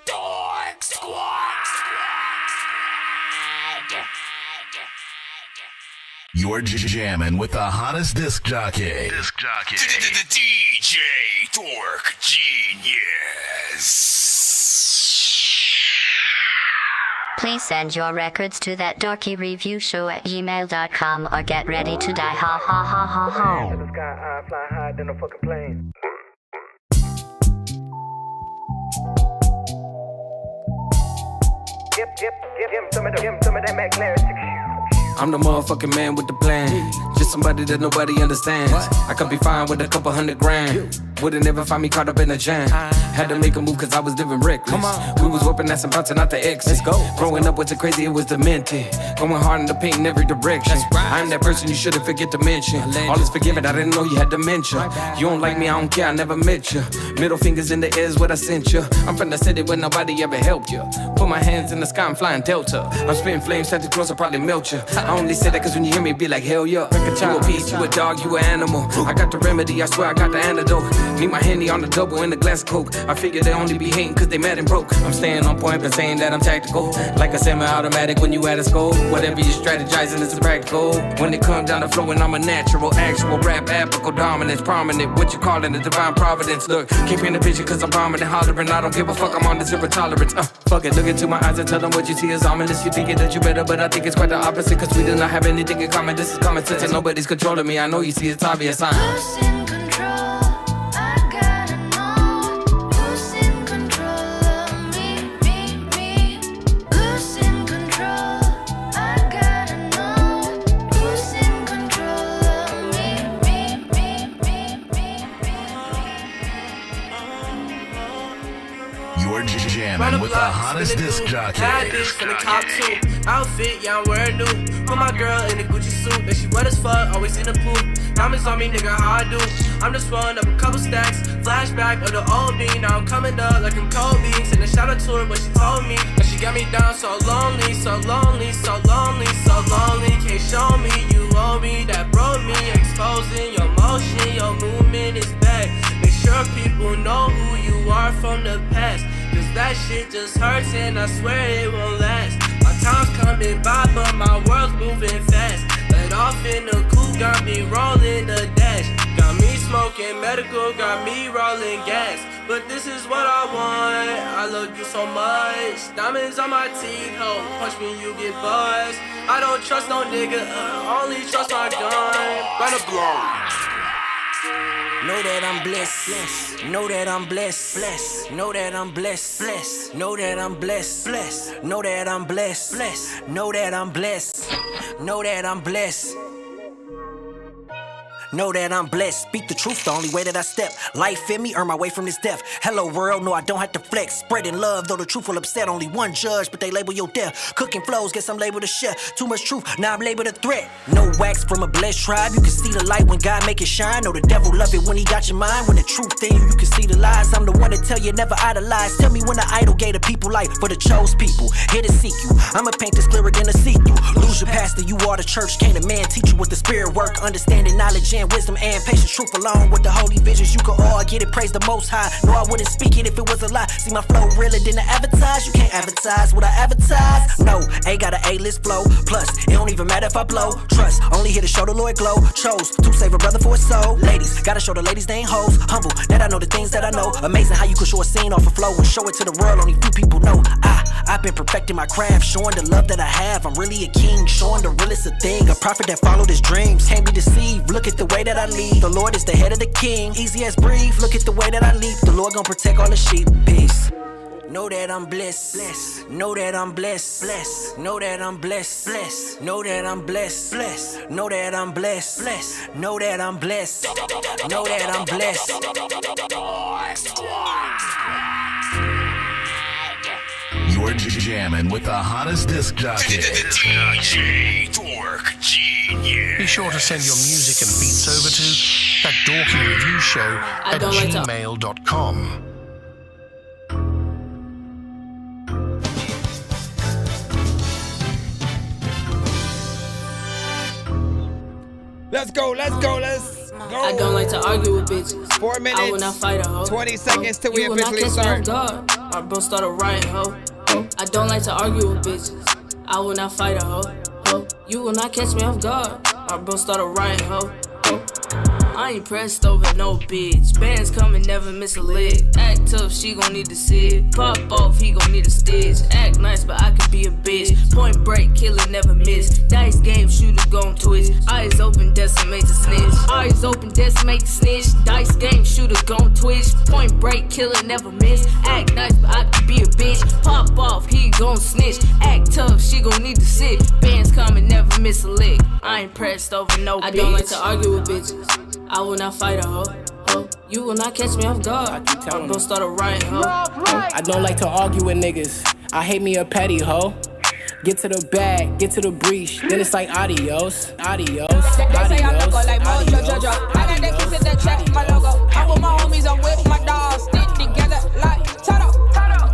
Dork Squad. You're jamming with the hottest disc jockey. DJ Dork Genius. Please send your records to ThatDorkyReviewShow@gmail.com or get ready to die. Ha ha ha ha ha. The sky, I fly higher than a fucking plane. Some of that Mac Larry. I'm the motherfucking man with the plan. Just somebody that nobody understands. I could be fine with a couple $100,000. Wouldn't ever find me caught up in a jam. Had to make a move cause I was living reckless. We was whooping ass and bouncing out the exit. Let's go. Growing up wasn't crazy, it was demented. Going hard in the paint in every direction. I'm that person you shouldn't forget to mention. All is forgiven, I didn't know you had dementia. You don't like me, I don't care, I never met you. Middle fingers in the air is what I sent you. I'm from the city where nobody ever helped you. Put my hands in the sky, I'm flying Delta. I'm spitting flames, Santa Claus will probably melt you. I only say that cause when you hear me be like hell yeah. You a beast, you a dog, you an animal. I got the remedy, I swear I got the antidote. Need my Henny on the double in the glass of coke. I figure they only be hating cause they mad and broke. I'm staying on point but saying that I'm tactical. Like a semi-automatic when you at a scope. Whatever you strategizing is practical. When it comes down to flowing, I'm a natural. Actual rap, apical dominance, prominent. What you calling the divine providence? Look, can't paint a picture cause I'm bombing and hollering. I don't give a fuck, I'm on the zero tolerance. Fuck it, look into my eyes and tell them what you see is ominous. You thinking that you better, but I think it's quite the opposite. Cause we do not have anything in common. This is common sense and nobody's controlling me. I know you see it's obvious. Who's in control? I gotta know. Who's in control of me? Who's in control? I gotta know. Who's in control of me? You're jamming with the hottest disc jockey. In the top two outfit, yeah, I'm wearing new. Put my girl in a Gucci suit, and she wet as fuck, always in the pool. Diamonds on me, nigga, how I do? I'm just rolling up a couple stacks. Flashback of the old me, now I'm coming up like I'm Kobe. Send a shout out to her, but she told me that she got me down so lonely, so lonely, so lonely, so lonely. Can't show me you owe me, that broke me. Exposing your motion, your movement is bad. Make sure people know who you are from the past. Cause that shit just hurts and I swear it won't last. My time's coming by but my world's moving fast. Let off in the coupe, got me rolling the dash. Got me smoking medical, got me rolling gas. But this is what I want, I love you so much. Diamonds on my teeth, ho, punch me you get buzzed. I don't trust no nigga, only trust my gun. Gonna blow. Know that I'm blessed, know that I'm blessed, know that I'm blessed, know that I'm blessed, know that I'm blessed, know that I'm blessed, know that I'm blessed. Know that I'm blessed, speak the truth, the only way that I step. Life in me, earn my way from this death. Hello world, no I don't have to flex. Spreading love, though the truth will upset. Only one judge, but they label your death. Cooking flows, guess I'm labeled a chef. Too much truth, now I'm labeled a threat. No wax from a blessed tribe, you can see the light when God make it shine. Know the devil love it when he got your mind. When the truth in you, you can see the lies. I'm the one to tell you never idolize. Tell me when the idol gave the people life for the chose people. Here to seek you, I'ma paint this clearer than a see-through. Lose your pastor, you are the church. Can't a man teach you what the spirit work? Understanding knowledge and wisdom and patience, truth along with the holy visions. You could all get it, praise the most high. No, I wouldn't speak it if it was a lie. See my flow realer than the advertise. You can't advertise what I advertise. No, A got an A-list flow. Plus, it don't even matter if I blow. Trust, only here to show the Lord glow. Chose to save a brother for his soul. Ladies, gotta show the ladies they ain't hoes. Humble, that I know the things that I know. Amazing how you could show a scene off a flow and show it to the world. Only few people know. I've been perfecting my craft, showing the love that I have. I'm really a king, showing the realest a thing. A prophet that followed his dreams, can't be deceived. Look at the way that I lead. The Lord is the head of the king. Easy as breathe. Look at the way that I leap. The Lord gon' protect all the sheep. Peace. Know that I'm blessed. Know that I'm blessed. Know that I'm blessed. Know that I'm blessed. Know that I'm blessed. Know that I'm blessed. Know that I'm blessed. You're jamming with the hottest disc jockey. DJ Dork Genius. Be sure to send your music and beats over to ThatDorkyReviewShow@gmail.com. Let's go. I don't like to argue with bitches. 4 I will minutes, not fight a hoe. 20 seconds till we You will not officially catch me start. off guard. My bro start a riot, hoe. I don't like to argue with bitches. I will not fight a hoe. You will not catch me off guard. My bro start a riot, hoe. I ain't pressed over no bitch. Bands coming, never miss a lick. Act tough, she gon' need to sit. Pop off, he gon' need a stitch. Act nice, but I could be a bitch. Point break, killer, never miss. Dice game, shooter gon' twitch. Eyes open, decimate the snitch. Eyes open, decimate the snitch. Dice game, shooter gon' twitch. Point break, killer, never miss. Act nice, but I could be a bitch. Pop off, he gon' snitch. Act tough, she gon' need to sit. Bands coming, never miss a lick. I ain't pressed over no bitch. I don't like to argue with bitches. I will not fight a hoe. You will not catch me off guard. I keep telling bro start a riot, ho. I don't like to argue with niggas. I hate me a petty hoe. Get to the bag, get to the breach, then it's like adios, adios, They say I'm loco adios, like Mojo Jojo. I got that kiss in the check, my logo. I'm with my homies, I'm with my dogs. Stick together like Toto.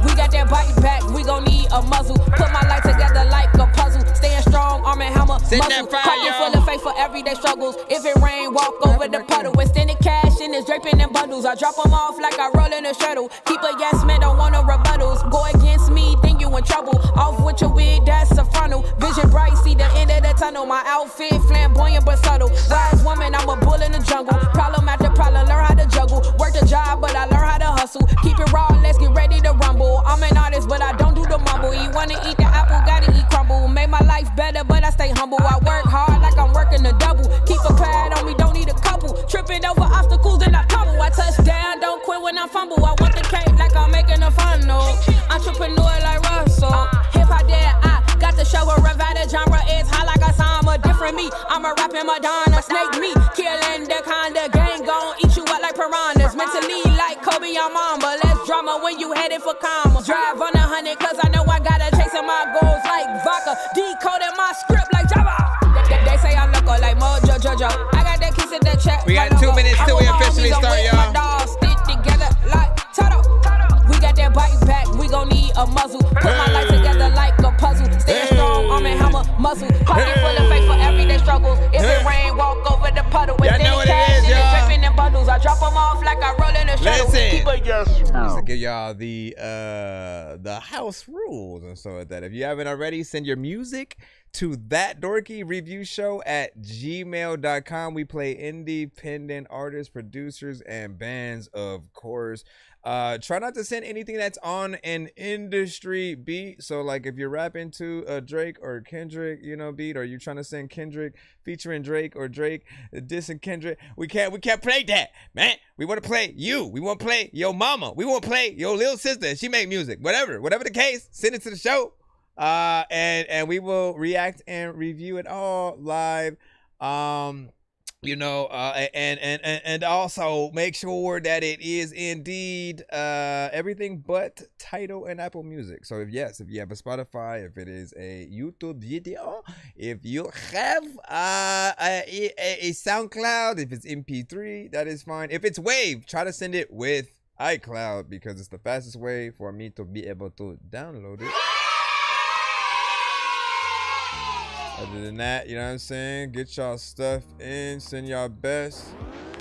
We got that bite back, we gon' need a muzzle. Put my life together like a puzzle. Staying strong, arm and hammer, muscle. Pocket full of faith for everyday struggles. If it rain, walk over the puddle. Extended cash in this draping in bundles. I drop them off like I roll in a shuttle. Keep a yes man, don't want no rebuttals. Go against me, then you in trouble. Off with your wig, that's a frontal. Vision bright, see the end of the tunnel. My outfit flamboyant but subtle. Wise woman, I'm a bull in the jungle. Problem after problem, learn how to juggle. Work the job, but I learn how to hustle. Keep it raw, let's get ready to rumble. I'm an artist, but I don't do the mumble. You wanna eat the apple, gotta eat crumble. Make my life better, but I stay humble. I work hard like I'm working a double. Keep a pad on me, don't need a couple. Tripping over obstacles and I tumble. I touch down, don't quit when I fumble. I want the cake like I'm making a funnel. Entrepreneur like Russell. Hip hop dead, I got the show a revival genre. It's hot like a summer, different me. I'm a rapping Madonna, snake me. Killing the kind of gang, gon' eat you up like piranhas. Mentally like Kobe, I'm Mamba. Less drama when you headed for comma. Drive on 100 cause I know I gotta chasing my goals like vodka. Decoding my script like Java. They say I'm loco like Mojo Jojo. I got that kiss in the check. We got 2 minutes till we officially start, y'all. Stick together like Toto. We got that bite back, we gon' need a muzzle. Put my life together like a puzzle. Staying strong, arm and hammer, muscle. Pocket full of faith for everyday struggles. If it rain, walk over the puddle. With know what it cash is, in y'all. the dripping in bundles. I drop them off like I roll in a shuttle. Keep a yes. To give y'all the house rules and so like that. If you haven't already, send your music to ThatDorkyReviewShow at gmail.com. We play independent artists, producers, and bands, of course. Try not to send anything that's on an industry beat. So like if you're rapping to a Drake or Kendrick, beat, or you trying to send Kendrick featuring Drake or Drake dissing Kendrick, we can't play that, man. We want to play you. We want to play your mama. We want to play your little sister. She make music. Whatever the case, send it to the show. And we will react and review it all live. And also make sure that it is indeed everything but Tidal and Apple Music. So if you have a Spotify, if it is a YouTube video, if you have a SoundCloud, if it's MP3, that is fine. If it's Wave, try to send it with iCloud because it's the fastest way for me to be able to download it. Other than that, you know what I'm saying? Get y'all stuff in, send y'all best.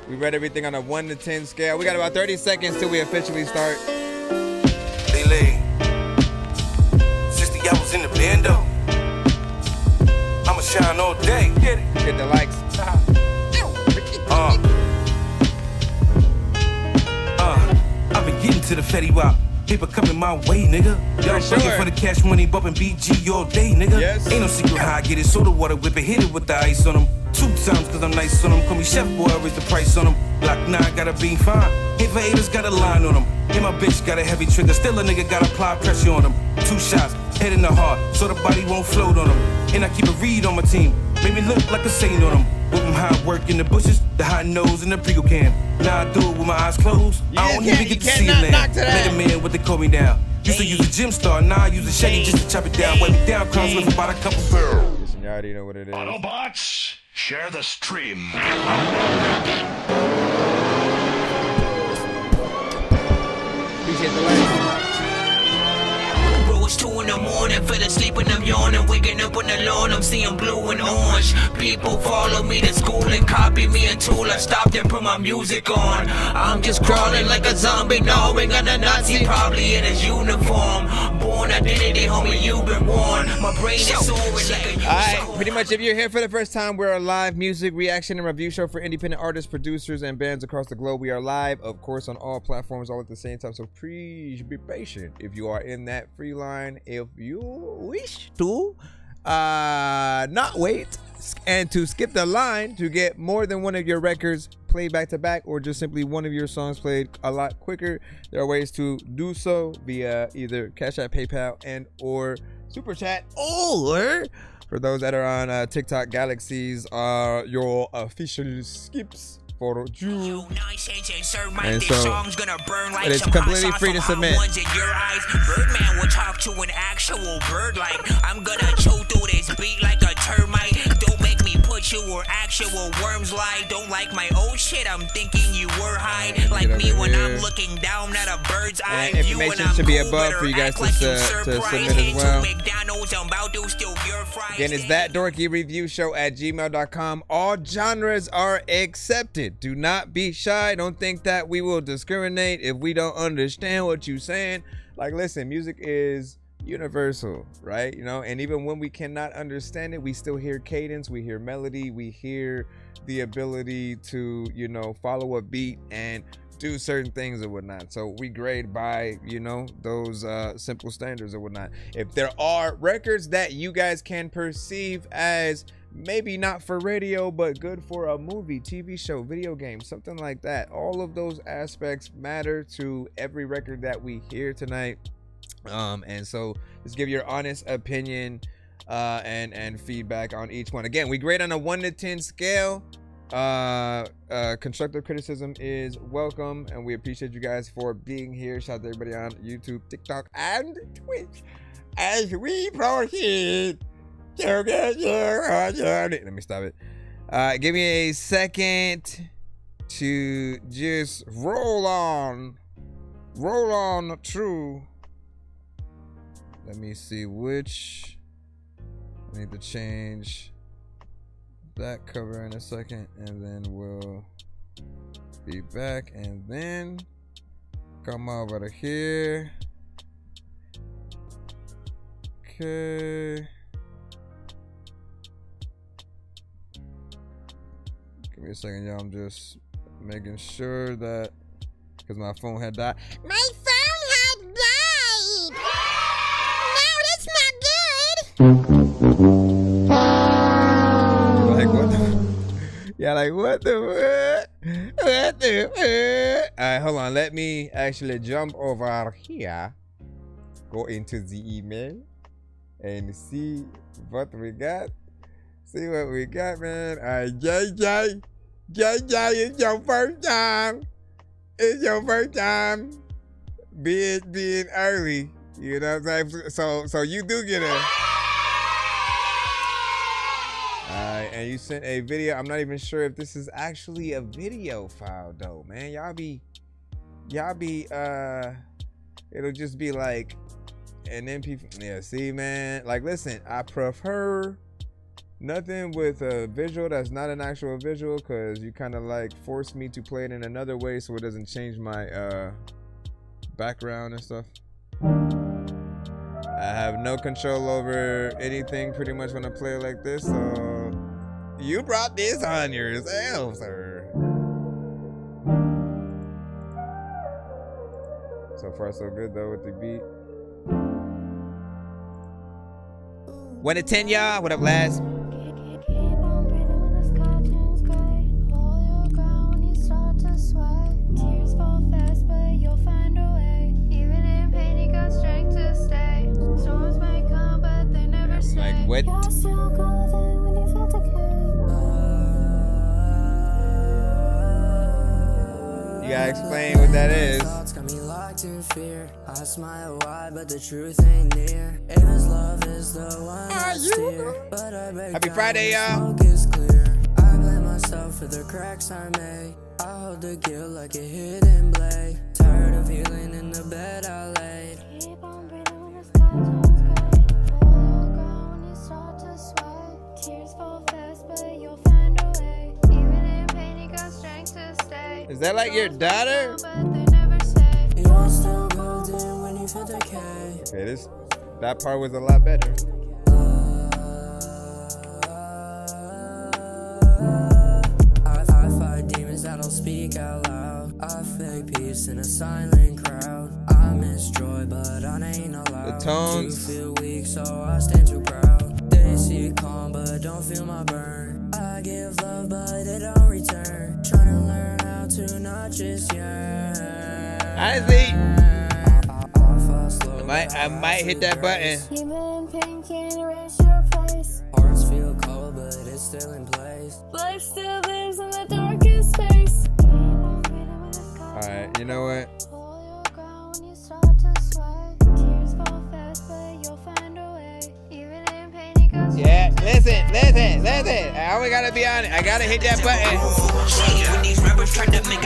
We read everything on a 1 to 10 scale. We got about 30 seconds till we officially start. Lee, 60 hours in the bando. I'ma shine all day. Get it. Get the likes. I've been getting to the Fetty Wap. Paper coming my way, nigga. Y'all looking for the cash money, bumping BG all day, nigga. Yes. Ain't no secret how I get it. Soda water, whip it, hit it with the ice on them. 2 times cause I'm nice on them. Call me chef boy, I raise the price on them. Block 9 got a bean fine. Hit for haters, got a line on them. And my bitch got a heavy trigger. Still a nigga got apply pressure on them. 2 shots, head in the heart, so the body won't float on them. And I keep a read on my team. Make me look like a saint on them. With them high work in the bushes, the hot nose and the Prigo can. Now I do it with my eyes closed. I don't even get to see it land. Let a man what they call me now. Used to use a gym star, now I use a shady just to chop it down. Wipe it down, crowns with about a couple barrels. Listen, you already know what it is. Autobots, share the stream. Appreciate the likes. Bro, it's 2 in the morning, fell asleep when I'm yawning, waking up on the lawn, I'm seeing blue and orange. People follow me to school and copy me until I stopped and put my music on. I'm just crawling like a zombie, knowing I'm a Nazi, probably in his uniform. Born identity, homie, you've been warned. My brain is soaring like a Alright, pretty much if you're here for the first time, we're a live music reaction and review show for independent artists, producers, and bands across the globe. We are live, of course, on all platforms all at the same time, so please be patient if you are in that free line. If you wish to not wait and to skip the line to get more than one of your records played back to back, or just simply one of your songs played a lot quicker, there are ways to do so via either Cash App, PayPal, and or Super Chat, or for those that are on TikTok Galaxies, your official skips for you. And so it's completely free to submit. Birdman will talk to an actual bird like I'm gonna chew through this beat like a termite. Don't make me put you where actual worms lie. Don't like my old shit, I'm thinking you were high. Like me when I'm looking down at a bird's eye and view. information should be above for you guys to submit as well. Again, it's ThatDorkyReviewShow@gmail.com. All genres are accepted. Do not be shy. Don't think that we will discriminate if we don't understand what you're saying. Like, listen, music is universal, right? You know, and even when we cannot understand it, we still hear cadence, we hear melody, we hear the ability to, you know, follow a beat and do certain things or whatnot. So we grade by, you know, those simple standards or whatnot. If there are records that you guys can perceive as maybe not for radio but good for a movie, TV show, video game, something like that, all of those aspects matter to every record that we hear tonight. And so just give your honest opinion and feedback on each one. Again, we grade on a 1 to 10 scale. Constructive criticism is welcome, and we appreciate you guys for being here. Shout out to everybody on YouTube, TikTok, and Twitch as we proceed. Let me stop it. Give me a second to just roll on through. Let me see which. I need to change that cover in a second, and then we'll be back, and then come over to here. Okay. Give me a second, y'all. I'm just making sure that, because my phone had died. My phone had died! No, that's not good! Like, what the? Yeah, like, what the fuck? What the fuck? Alright, hold on. Let me actually jump over here. Go into the email and see what we got. See what we got, man. Alright, JJ, it's your first time. It's your first time being early. You know what I'm saying? So you do get a. Alright, and you sent a video. I'm not even sure if this is actually a video file though, man. Y'all be it'll just be like an MP. Yeah, see, man. Like, listen, I prefer nothing with a visual that's not an actual visual, because you kind of like force me to play it in another way so it doesn't change my background and stuff. I have no control over anything pretty much when I play it like this, so you brought this on yourself, sir. So far so good though with the beat. 1 to 10, y'all. What up, lads? Like, what? You gotta explain what that is. To fear, I smile wide, but the truth ain't near. If his love is the one I steer, but I beg Happy Friday, y'all. I blame myself for the cracks I made. I hold the guilt like a hidden blade. Tired of healing in the bed I laid. Keep on breathing when the sky turns gray. to sway. Tears fall fast, but you'll find a way. Even in pain, you got strength to stay. Is that like your daughter? But they never say. You're still golden when you feel decay. Okay, that part was a lot better. I fight demons that don't speak out loud. I fake peace in a silent crowd. I miss joy, but I ain't allowed. The tones. You feel weak, so I stand too proud. They see calm, but don't feel my burn. I give love, but they don't return. Trying to learn how to not just yearn. Honestly, I might hit that button. Even pain can't erase your place. Hearts feel cold, but it's still in place. Life still lives in the darkest space. Alright, you know what? Hold your ground when you start to sway. Tears fall fast, but you'll find a way. Even in pain, you got Yeah, listen. I always gotta be honest. I gotta hit that button. I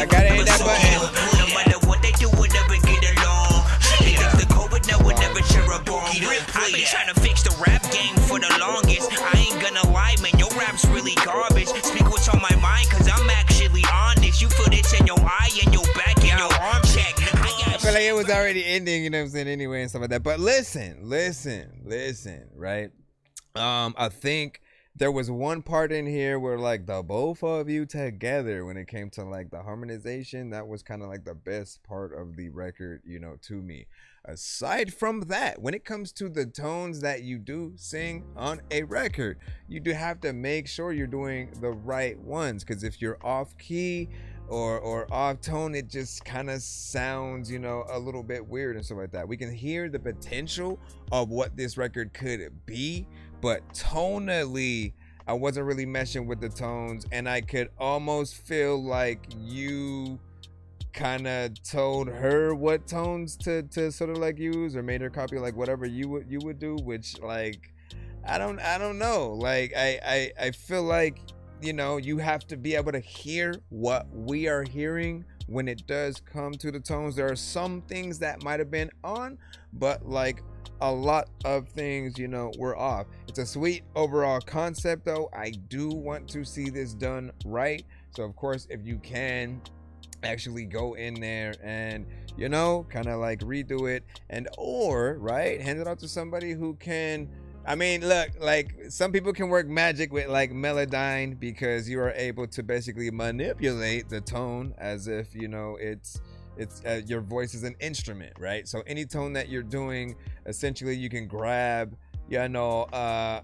gotta hit that button. No matter what they do, we'll never get along. They think the COVID now will never share a bone. I've been trying to fix the rap game for the longest. I ain't gonna lie, man, your rap's really garbage. Speak what's on my mind, cause I'm actually honest. You feel this in your eye, in your back, in your arm check. I feel like it was already ending, you know what I'm saying, anyway, and stuff like that. But listen, right? I think there was one part in here where like the both of you together, when it came to like the harmonization, that was kind of like the best part of the record, you know, to me. Aside from that, when it comes to the tones that you do sing on a record, you do have to make sure you're doing the right ones, because if you're off key or off tone, it just kind of sounds, you know, a little bit weird and stuff like that. We can hear the potential of what this record could be, but tonally I wasn't really meshing with the tones, and I could almost feel like you kind of told her what tones to sort of like use, or made her copy like whatever you would do, which like I don't know, like I feel like, you know, you have to be able to hear what we are hearing when it does come to the tones. There are some things that might have been on, but like a lot of things, you know, were off. It's a sweet overall concept though. I do want to see this done right, so of course if you can actually go in there and, you know, kind of like redo it, and or right, hand it out to somebody who can. I mean, look, like some people can work magic with like Melodyne, because you are able to basically manipulate the tone as if, you know, it's your voice is an instrument, right? So any tone that you're doing, essentially you can grab, you know,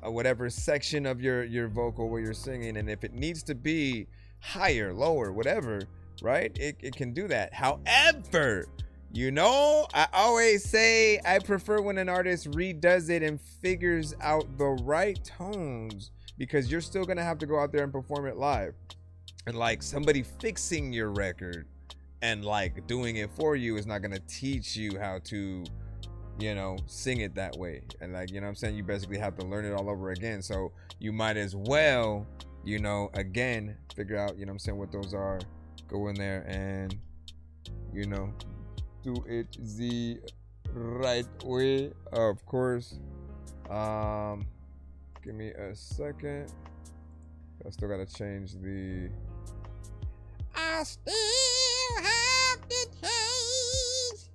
whatever section of your vocal where you're singing, and if it needs to be higher, lower, whatever, right, it can do that. However, you know, I always say I prefer when an artist redoes it and figures out the right tones, because you're still gonna have to go out there and perform it live, and like somebody fixing your record and like doing it for you is not gonna teach you how to, you know, sing it that way. And like, you know what I'm saying, you basically have to learn it all over again. So you might as well, you know, again, figure out, you know what I'm saying, what those are, go in there and, you know, do it the right way, of course. Give me a second. I still gotta change the. I still have to change.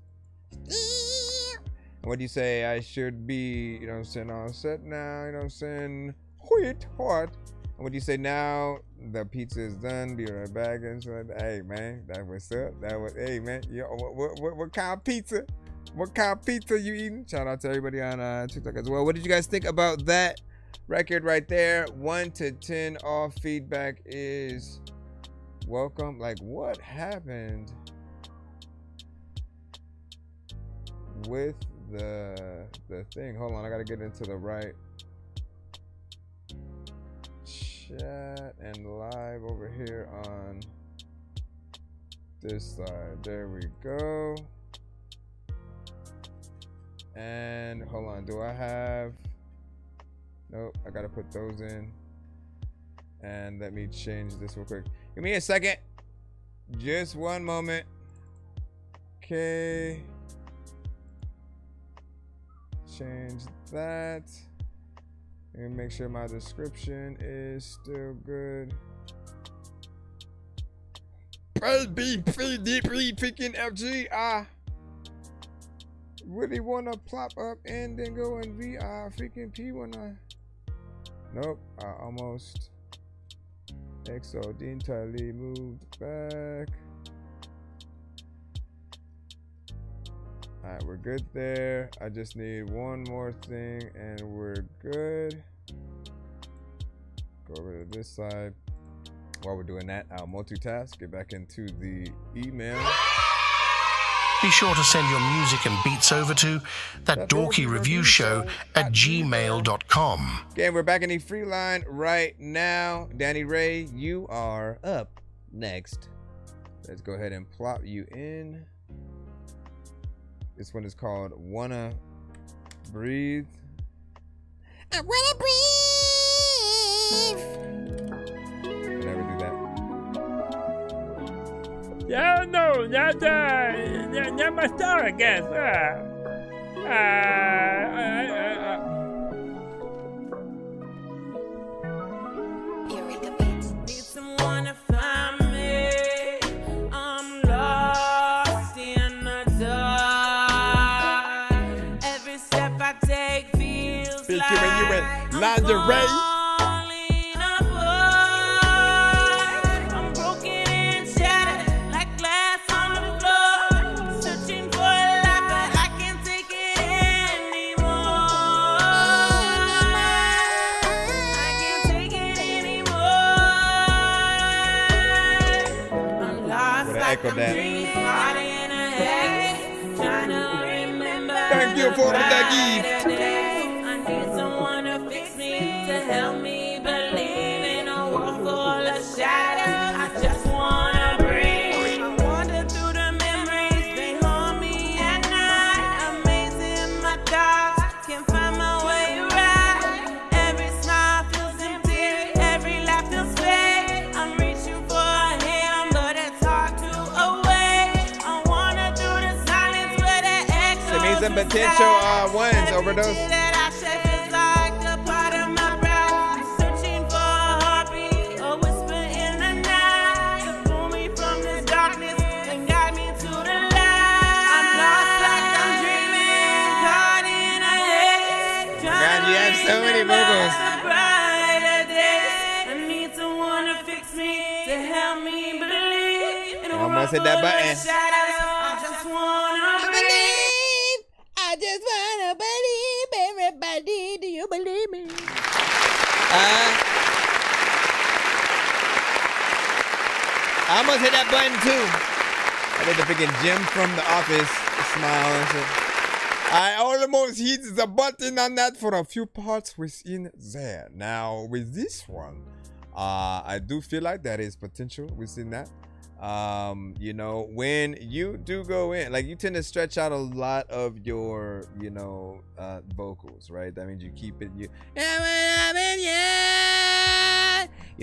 Still. What do you say? I should be, you know what I'm saying, all set now, you know what I'm saying? Wait, hot. What do you say now? The pizza is done. Be right back. And so, hey man, that was up. That was, hey man, yo, what kind of pizza? What kind of pizza you eating? Shout out to everybody on TikTok as well. What did you guys think about that record right there? 1 to 10. All feedback is welcome. Like, what happened with the thing? Hold on, I gotta get into the right chat and live over here on this side. There we go. And hold on, do I have, nope, I gotta put those in. And let me change this real quick. Give me a second, just one moment. Okay, change that. Let me make sure my description is still good. Freaking FG. Really wanna plop up and then go in VR freaking P when I. Nope, I almost. XOD entirely moved back. Alright, we're good there. I just need one more thing and we're good. Go over to this side. While we're doing that, I'll multitask, get back into the email. Be sure to send your music and beats over to ThatDorkyReviewShow at gmail.com. Okay, we're back in the free line right now. Danny Ray, you are up next. Let's go ahead and plop you in. This one is called Wanna Breathe. I wanna breathe. I'll never do that. Yeah, no, that's my star, I guess. Need someone to find me. I'm lost in the dark. Every step I take feels like when you went lingerie. Echo that. Thank you for the gift. I need someone to fix me, to help me believe in a world full of shadows. I just wanna breathe. I wander through the memories, they haunt me at night. Amazing, my thoughts can't find my way right. Every smile feels empty, every laugh feels fake. I'm reaching for a hand, but it's hard to away. I wanna do the silence where the echo. It means some potential ones overdose. That I shed feels like a part of my breath. I'm searching for a heartbeat, a whisper in the night to pull me from this darkness and guide me to the light. I'm lost like I'm dreaming, caught in a haze. God, you have so many vocals. I need someone to fix me, to help me believe. In a Almost hit that button. shadows, I just wanna believe. I just wanna believe, everybody. Do you believe me? I almost hit that button too. I did the freaking Jim from The Office smile and shit. I almost hit the button on that for a few parts within there. Now with this one, I do feel like that is potential within that. You know, when you do go in, like, you tend to stretch out a lot of your, you know, vocals, right? That means you keep it, you know what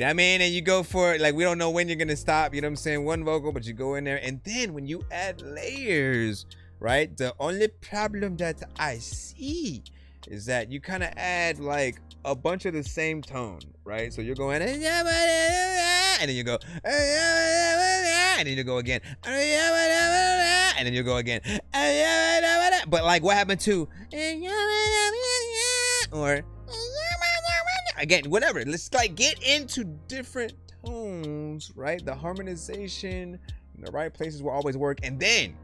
I mean? And you go for it, like, we don't know when you're gonna stop, you know what I'm saying? One vocal, but you go in there, and then when you add layers, right? The only problem that I see is that you kind of add like a bunch of the same tone, right? So you're going, and then you go, and then you go again, and then you go again. But like, what happened to, or again, whatever. Let's like get into different tones, right? The harmonization in the right places will always work. And then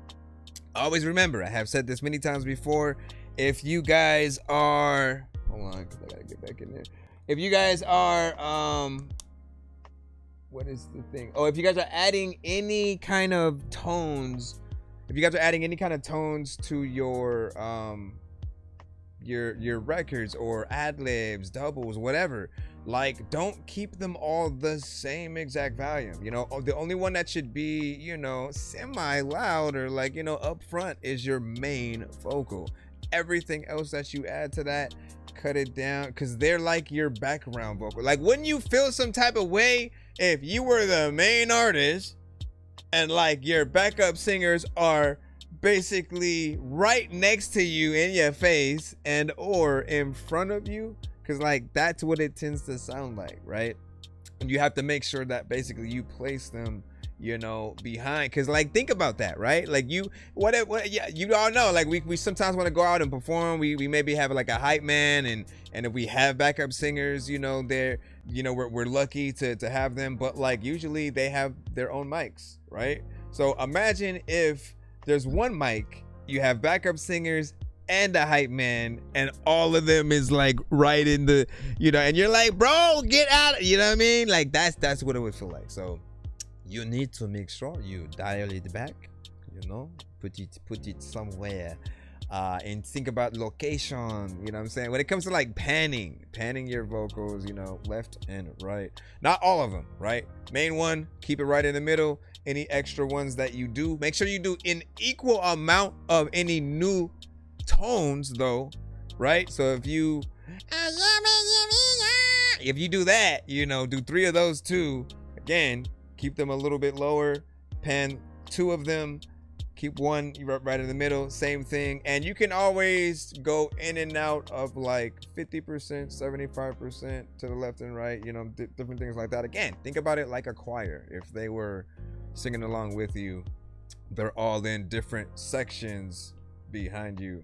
always remember, I have said this many times before, if you guys are, hold on, because I gotta get back in there. If you guys are, what is the thing? Oh, if you guys are adding any kind of tones, to your records or ad libs, doubles, whatever, like, don't keep them all the same exact volume. You know, the only one that should be, you know, semi loud or like, you know, up front is your main vocal. Everything else that you add to that, cut it down, because they're like your background vocal. Like, wouldn't you feel some type of way if you were the main artist and like your backup singers are basically right next to you in your face and or in front of you? Because like that's what it tends to sound like, right? And you have to make sure that basically you place them, you know, behind. Because like think about that, right? Like you yeah, you all know, like we sometimes want to go out and perform. We maybe have like a hype man, and if we have backup singers, you know, they're, you know, we're lucky to have them, but like usually they have their own mics, right? So imagine if there's one mic, you have backup singers and a hype man, and all of them is like right in the, you know, and you're like, bro, get out, you know what I mean? Like that's what it would feel like. So you need to make sure you dial it back, you know, put it somewhere, and think about location, you know what I'm saying? When it comes to like panning your vocals, you know, left and right, not all of them, right? Main one, keep it right in the middle. Any extra ones that you do, make sure you do an equal amount of any new tones though, right? So if you do that, you know, do 3 of those too. Again, keep them a little bit lower, pan 2 of them, keep 1 right in the middle, same thing. And you can always go in and out of like 50%, 75% to the left and right, you know, different things like that. Again, think about it like a choir. If they were singing along with you, they're all in different sections behind you,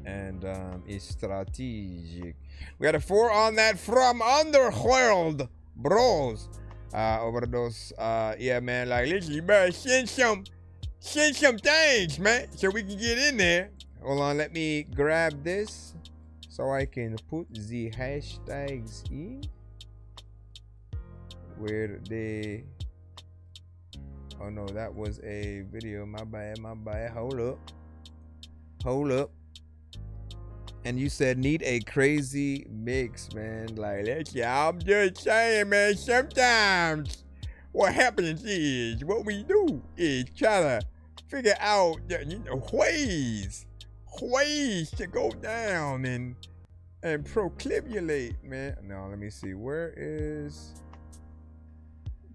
and it's strategic. We got a 4 on that from Underworld Bros. Overdose. Yeah, man, like listen, you better send some things, man, so we can get in there. Hold on, let me grab this so I can put the hashtags in where they. Oh no, that was a video. My bad. Hold up. And you said need a crazy mix, man. Like, I'm just saying, man, sometimes what happens is what we do is try to figure out, you know, ways to go down and proclivulate, man. No, let me see. Where is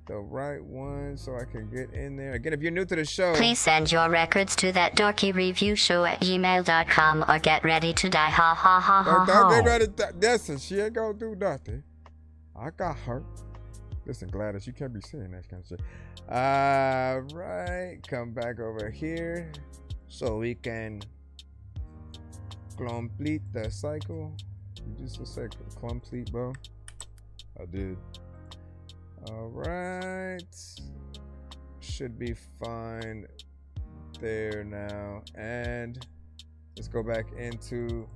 the right one so I can get in there? Again, if you're new to the show, please send your records to ThatDorkyReviewShow@gmail.com or get ready to die. Ha ha ha ha ha. Get ready to, listen, she ain't gonna do nothing. I got her. Listen, Gladys, you can't be saying that kind of shit. Right, come back over here so we can complete the cycle. You just a cycle complete, bro. I did. All right, should be fine there now. And let's go back into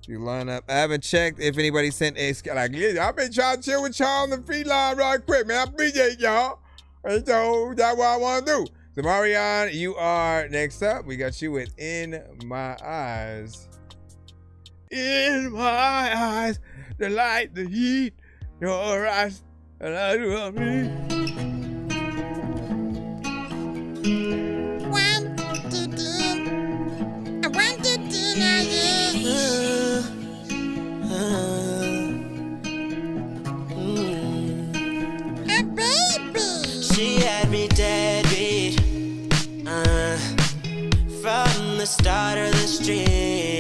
the lineup. I haven't checked if anybody sent a, like, I've been trying to chill with y'all on the free line right quick, man. I appreciate y'all. And so that's what I want to do. So Marianne, you are next up. We got you with In My Eyes. In my eyes, the light, the heat, your eyes. And I love me. 1, 2, 3. 1, 2, 3, now yeah. A baby. She had me dead beat from the start of the stream.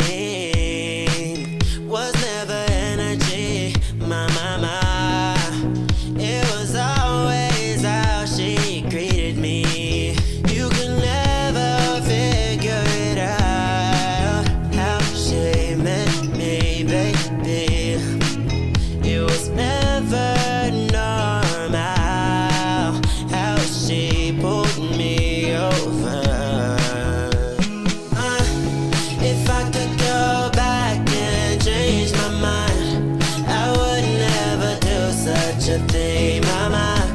Was never energy, my. It was always how she greeted me. You can never figure it out how she met me, baby. It was never normal how she pulled me over. If I could go back and change my mind, I would never do such a thing, mama.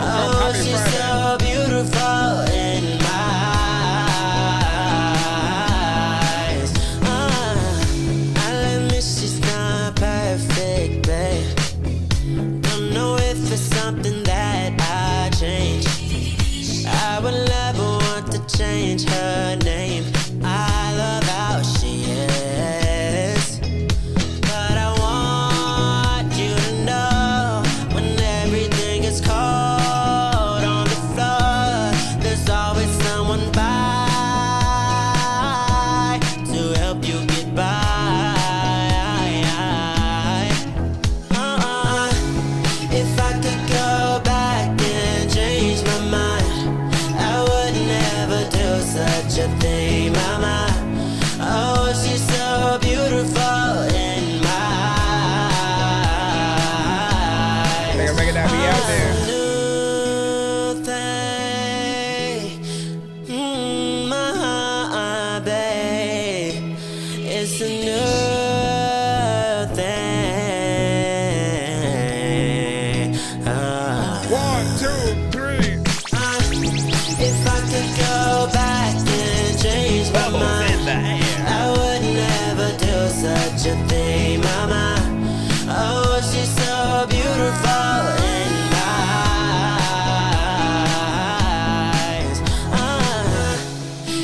Oh, she's so beautiful in my eyes. I'll admit she's not perfect, babe. Don't know if it's something that I change. I would never want to change her name. I love how she is, but I want you to know when everything is cold on the floor, there's always someone by to help you get by. a thing, mama. Oh, she's so beautiful in my eyes. Make a record that be out there. New thing, my babe. It's a new thing. 1, 2, 3. If I could go back and change my mind, I would never do such a thing, mama. Oh, she's so beautiful in my eyes.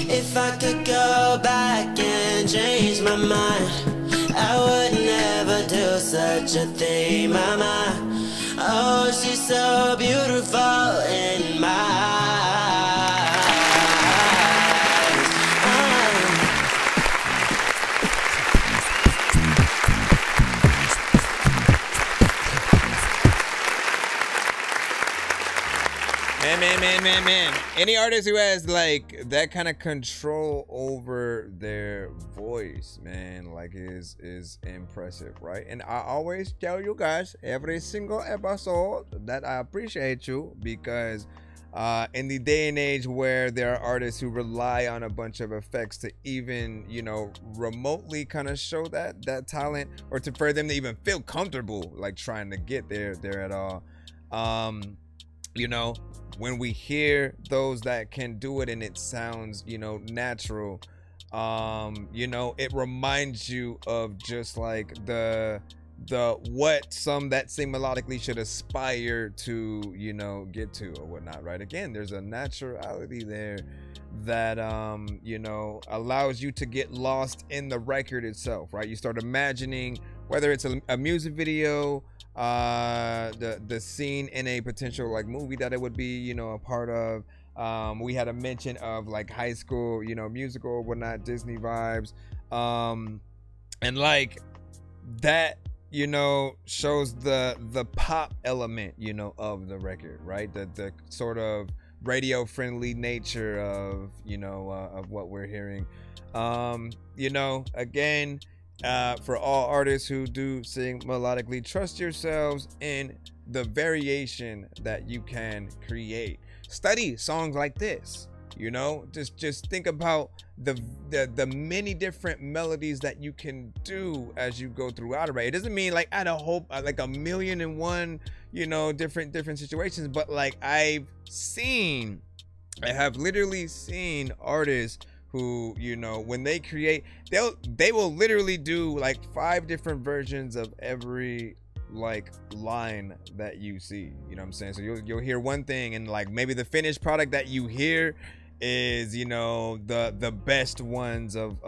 If I could go back and change my mind, I would never do such a thing, mama. Oh, she's so beautiful in my eyes. Man. Any artist who has like that kind of control over their voice, man, like is impressive, right? And I always tell you guys every single episode that I appreciate you because in the day and age where there are artists who rely on a bunch of effects to even, you know, remotely kind of show that talent, or to for them to even feel comfortable like trying to get there at all. You know, when we hear those that can do it and it sounds, you know, natural, you know, it reminds you of just like the what some that sing melodically should aspire to, you know, get to or whatnot, right? Again, there's a naturality there that you know, allows you to get lost in the record itself, right? You start imagining whether it's a music video, the scene in a potential like movie that it would be, you know, a part of. We had a mention of like High School, you know, musical or whatnot, Disney vibes, and like that, you know, shows the pop element, you know, of the record, right? The sort of radio friendly nature of, you know, of what we're hearing. You know, again, for all artists who do sing melodically, trust yourselves in the variation that you can create. Study songs like this, you know, just think about the many different melodies that you can do as you go throughout it, right? It doesn't mean like I hope like 1,000,001, you know, different situations, but like I have literally seen artists who, you know, when they create, they will literally do like 5 different versions of every like line that you see, you know what I'm saying? So you'll hear one thing and like maybe the finished product that you hear is, you know, the best ones of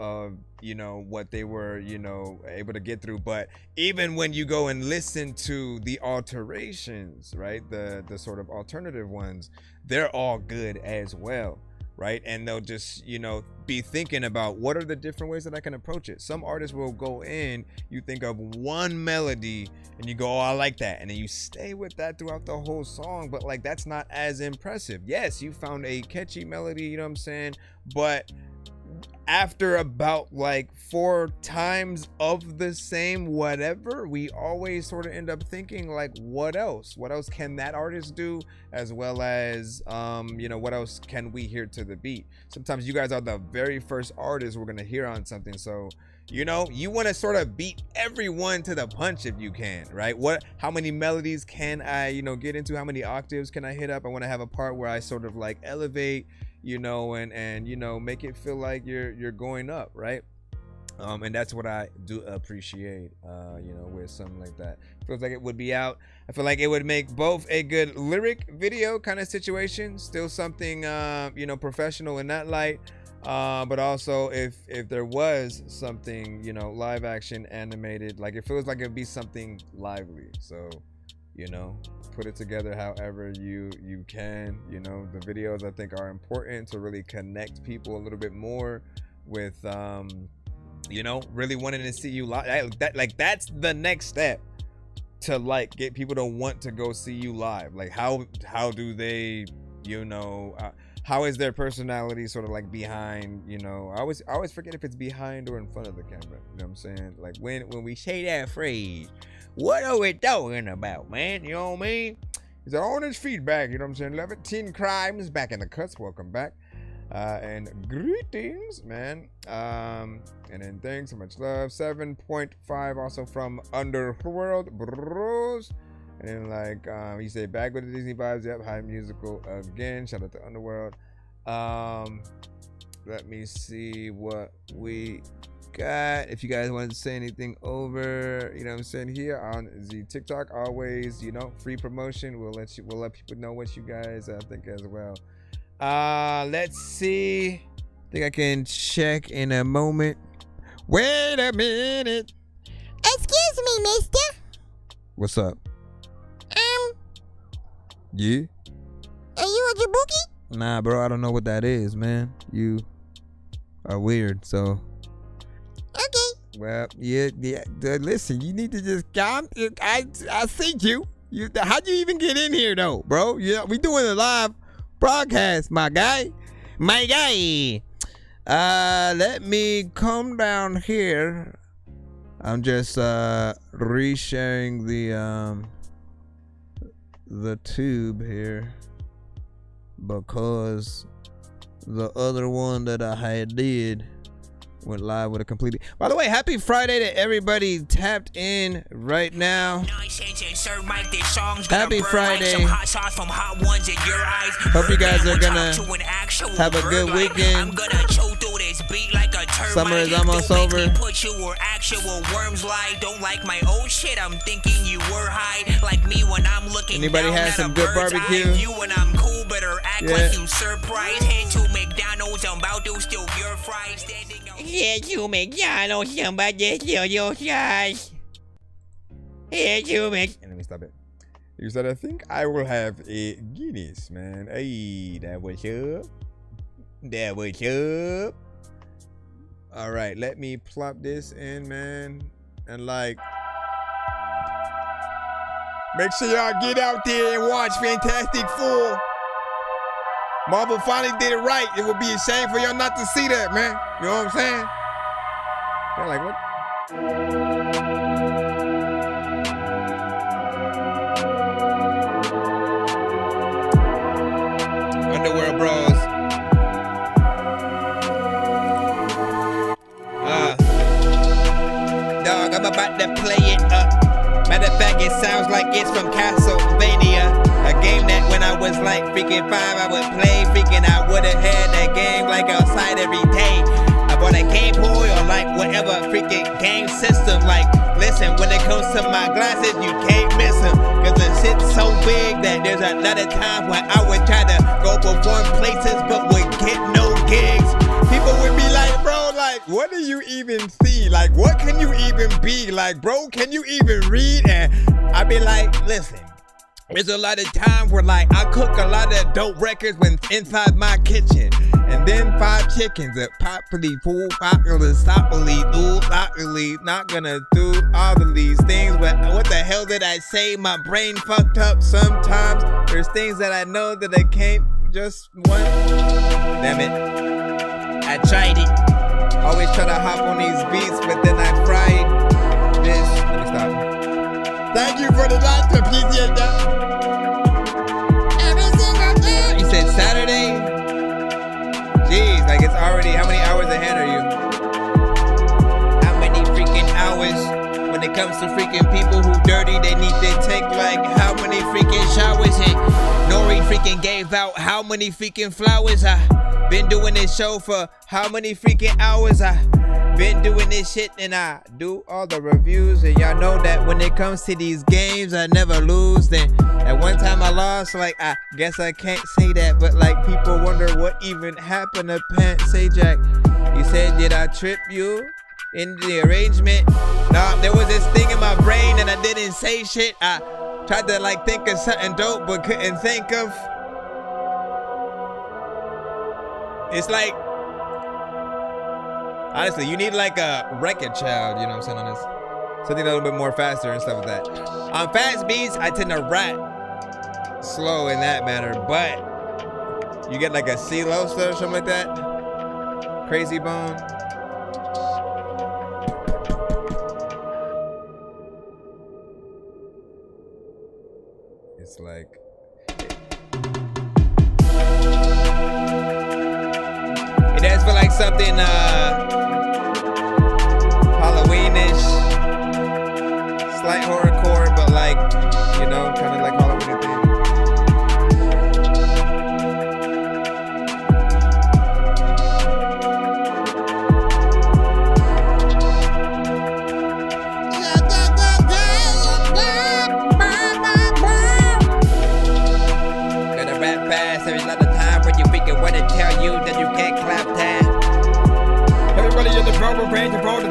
you know, what they were, you know, able to get through. But even when you go and listen to the alterations, right, the sort of alternative ones, they're all good as well, right? And they'll just, you know, be thinking about what are the different ways that I can approach it. Some artists will go in, you think of one melody and you go, oh, I like that, and then you stay with that throughout the whole song, but like that's not as impressive. Yes, you found a catchy melody, you know what I'm saying, but after about like 4 times of the same whatever, we always sort of end up thinking like, what else can that artist do, as well as you know, what else can we hear to the beat. Sometimes you guys are the very first artists we're gonna hear on something, so you know, you want to sort of beat everyone to the punch if you can, right? How many melodies can I, you know, get into? How many octaves can I hit up? I want to have a part where I sort of like elevate, you know, and you know, make it feel like you're going up, right? And that's what I do appreciate, you know, with something like that. Feels like it would be out. I feel like it would make both a good lyric video kind of situation, still something, you know, professional in that light. But also if there was something, you know, live action animated, like it feels like it'd be something lively. So, you know, put it together however you can. You know, the videos I think are important to really connect people a little bit more with, you know, really wanting to see you live. That's the next step to like get people to want to go see you live. Like how do they, you know, how is their personality sort of like behind, you know, I always forget if it's behind or in front of the camera. You know what I'm saying? Like when we say that phrase, what are we talking about, man? You know what I mean? It's our honest feedback, you know what I'm saying? 11 Teen Crimes back in the cuts. Welcome back. And greetings, man. And then thanks so much love. 7.5 also from Underworld Bros. And then like you say back with the Disney vibes. Yep, high musical again. Shout out to Underworld. Let me see what we got. If you guys want to say anything over, you know what I'm saying, here on the TikTok, always, you know, free promotion. We'll let people know what you guys think as well. Let's see. I think I can check in a moment. Wait a minute. Excuse me, mister. What's up? Yeah? Are you a Jabuki? Nah, bro, I don't know what that is, man. You are weird, so. Okay. Well, yeah. Listen, you need to just calm. I see you. How'd you even get in here, though, bro? Yeah, we doing a live broadcast, my guy. Let me come down here. I'm just resharing the tube here because the other one that I had did went live with a completely. By the way, happy Friday to everybody tapped in right now. Happy Friday. Hope you guys are gonna have a good weekend. Summer is almost over. Anybody has some good barbecue? Yeah. Yeah, you McDonald's, somebody steal your fries. Yeah, you Mc. Let me stop it. You said I think I will have a Guinness, man. Hey, that was up. That was up. All right, let me plop this in, man, and like, make sure y'all get out there and watch Fantastic Four. Marvel finally did it right. It would be a shame for y'all not to see that, man. You know what I'm saying? They're like, what? Underworld Bros. Dog, I'm about to play it up. Matter of fact, it sounds like it's from Castlevania. A game that when I was like freaking 5, I would play. Freaking I would have had that game like outside every day. I bought a Game Boy or like whatever freaking game system. Like, listen, when it comes to my glasses, you can't miss them. Cause the shit's so big that there's a lot of times when I would try to go perform places but would get no gigs. People would be like, bro, like, what do you even see? Like, what can you even be? Like, bro, can you even read? And I'd be like, listen, there's a lot of times where like I cook a lot of dope records when inside my kitchen. And then 5 chickens that properly full popular soppily do properly not gonna do all of these things. But what the hell did I say? My brain fucked up sometimes. There's things that I know that I can't just one. Damn it. I tried it. Always try to hop on these beats, but then I fried this. Let me stop. Thank you for the light, appreciate that. Every single day. You said Saturday? Jeez, like it's already, how many hours ahead are you? How many freaking hours? When it comes to freaking people who dirty, they need to take like how many freaking showers? And Nori freaking gave out how many freaking flowers? I been doing this show for how many freaking hours? I been doing this shit and I do all the reviews. And y'all know that when it comes to these games, I never lose. Then at one time I lost, like I guess I can't say that, but like people wonder what even happened to Pant Sajak. You said, did I trip you in the arrangement? Nah, there was this thing in my brain and I didn't say shit. I tried to like think of something dope but couldn't think of. It's like, honestly, you need like a record child, you know what I'm saying, on this. Something a little bit more faster and stuff like that. On fast beats, I tend to rap slow in that manner, but You get like a C-Losa or something like that. Crazy Bone. It's like it does feel like something Halloweenish, slight horrorcore, but like, you know, kind of like Halloween thing. There's not a time when you figure what to tell you that you can't clap that. Everybody in the program range, I don't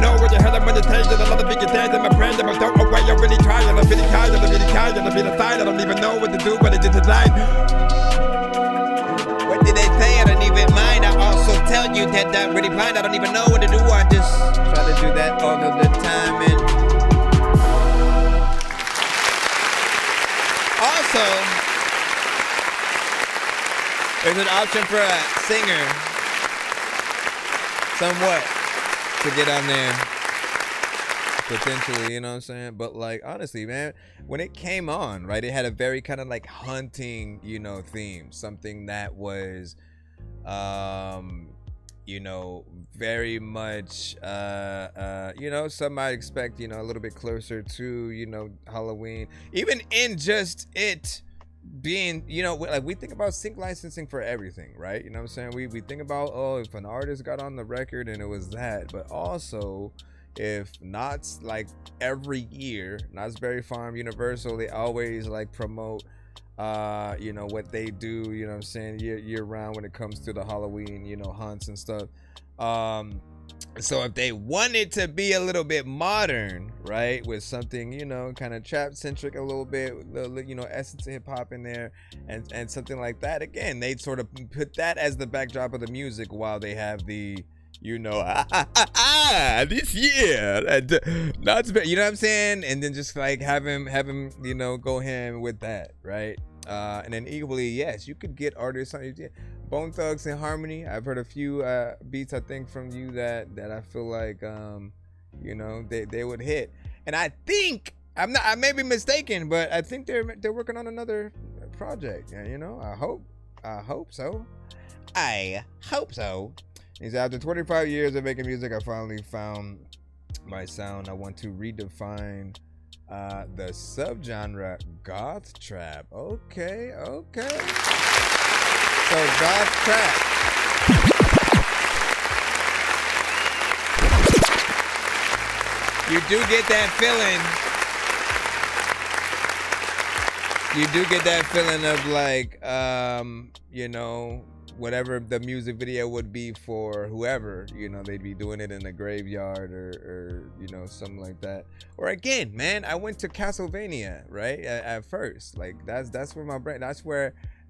know what the hell I'm gonna tell you. A lot of big things in my brain, but don't know why you're really trying. I'm really tired, I'm really tired, I'm really tired. I don't even know what to do, what I did tonight. What did they say? I don't even mind. I also tell you that I'm really blind. I don't even know what to do. I just try to do that all of the time. And also, there's an option for a singer, somewhat, to get on there, potentially, you know what I'm saying? But like, honestly, man, when it came on, right, it had a very kind of like hunting, you know, theme, something that was, you know, very much, you know, some might expect, you know, a little bit closer to, you know, Halloween, even in just it being, you know, like we think about sync licensing for everything, right? You know what I'm saying? We think about, oh, if an artist got on the record and it was that, but also if Knott's, like every year, Knott's Berry Farm, Universal, they always like promote you know, what they do, you know what I'm saying, year round when it comes to the Halloween, you know, hunts and stuff. So if they wanted to be a little bit modern, right, with something, you know, kind of trap centric a little bit, you know, essence of hip hop in there, and something like that, again, they'd sort of put that as the backdrop of the music while they have the, you know, this year, not, you know what I'm saying, and then just like have him, you know, go ham with that, right? And then equally, yes, you could get artists on your Bone Thugs and Harmony. I've heard a few beats, I think, from you that I feel like, you know, they would hit. And I think I may be mistaken, but I think they're working on another project. You know, I hope so. I hope so. He said, after 25 years of making music, I finally found my sound. I want to redefine the subgenre goth trap. Okay. So goth trap. You do get that feeling of like, you know, whatever the music video would be for whoever, you know, they'd be doing it in a graveyard or you know, something like that. Or again, man, I went to Castlevania, right? At first, like that's where my brain, that's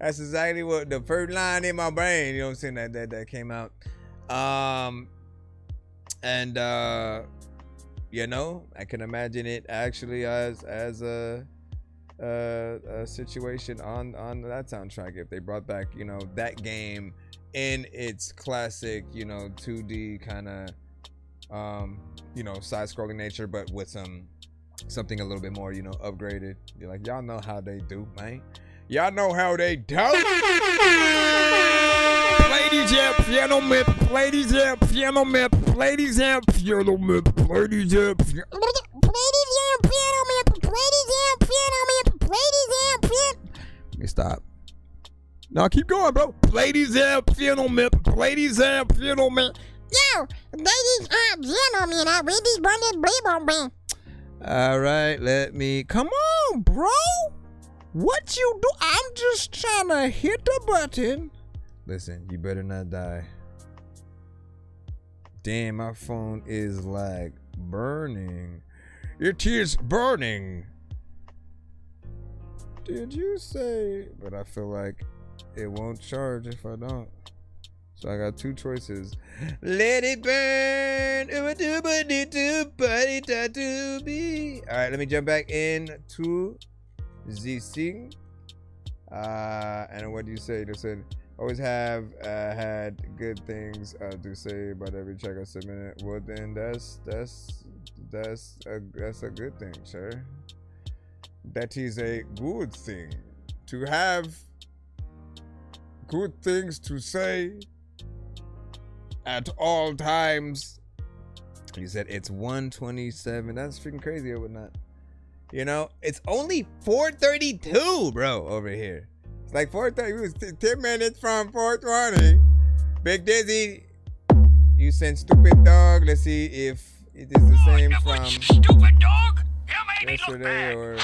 exactly what the first line in my brain, you know what I'm saying, that came out. You know, I can imagine it actually as a situation on that soundtrack if they brought back, you know, that game in its classic, you know, 2D kind of you know, side-scrolling nature, but with something a little bit more, you know, upgraded. You're like, y'all know how they do, man. Y'all know how they do. Ladies and gentlemen, ladies and gentlemen, ladies and gentlemen, ladies and gentlemen. Let me stop. Now keep going, bro. Ladies and gentlemen, ladies and gentlemen. Yo, ladies and gentlemen, I really want to be on me. All right, let me. Come on, bro. What you do? I'm just trying to hit the button. Listen, you better not die. Damn, my phone is like burning. It is burning. Did you say? But I feel like it won't charge if I don't. So I got two choices. Let it burn. All right, let me jump back in to the thing. And what do you say? They said always have had good things to say about every check I submitted. Well, then that's a good thing, sir. That is a good thing to have good things to say at all times. He said it's 1:27. That's freaking crazy or whatnot. You know, it's only 4:32, bro, over here. It's like 4:30. It was 10 minutes from 4:20. Big Dizzy, you sent stupid dog. Let's see if it is the same from stupid dog. yesterday or.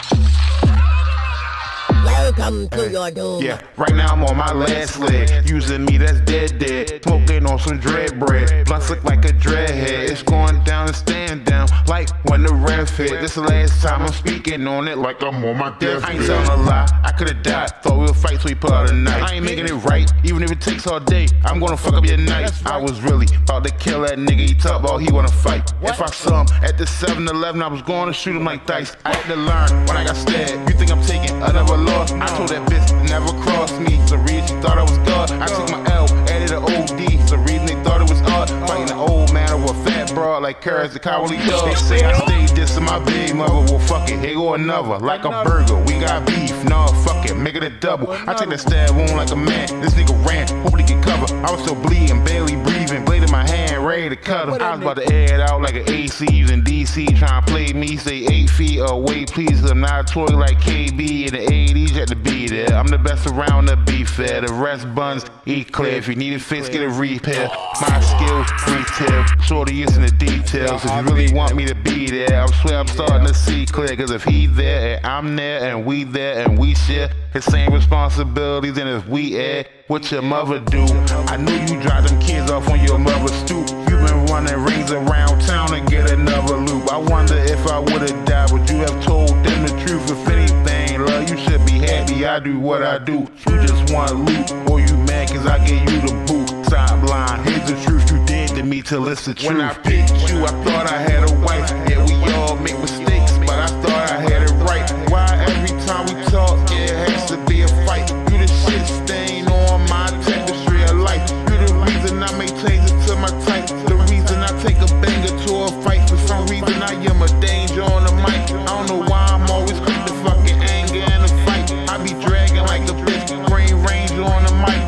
Welcome to your doom. Yeah, right now I'm on my last leg. Using me, that's dead. Smoking on some dread bread. Blunts look like a dreadhead. It's going down and staying down like when the ref hit. This the last time I'm speaking on it like I'm on my deathbed. I ain't telling a lie, I could've died. Thought we would fight so we pull out a knife. I ain't making it right, even if it takes all day. I'm gonna fuck up your night. I was really about to kill that nigga. He talk about he wanna fight. If I saw him at the 7-Eleven, I was going to shoot him like dice. I had to learn when I got stabbed. You think I'm taking another loss? I told that bitch never cross me. It's the reason she thought I was God. I took my L, added an OD. It's the reason they thought it was odd. Fighting an old man over a fat broad like Curtis the cowardly dog. They say I stayed dissing my big mother. Well, fuck it, here go another. Like a burger, we got beef. No, fuck it, make it a double. I take that stab wound like a man. This nigga ran, hope he can cover. I was still bleeding, barely breathing. Blade in my hand, ready to cut him. I was about to air it out like an AC in DC. Trying to play me, say 8 feet away, please. I'm not a toy like KB in the 80s. You had to be there. I'm the best around to be fair. The rest buns eat clear. If you need a fix, get a repair. My skills, retail. Shorty is in the details. If you really want me to be there, I swear I'm starting to see clear. Cause if he there and I'm there and we there and we share the same responsibilities, and if we air, what your mother do? I knew you dropped them kids off on your mother's stoop. You been running rings around town to get another loop. I wonder if I would've died, would you have told them the truth? If anything, love, you should be happy I do what I do. You just want loot, or you mad cause I gave you the boot. Stop lying, here's the truth, you did to me till it's the truth. When I picked you, I thought I had a wife. Yeah, we all make mistakes, but I thought I had it right. Why every time we talk, it has to be a fight? You the shit stain on my tapestry of life. You the reason I make changes to my type. The reason I take a banger to a fight. For some reason I am a danger on the mic. I don't know why I'm always quick to fucking anger in a fight. I be dragging like a bitch, brain range on the mic.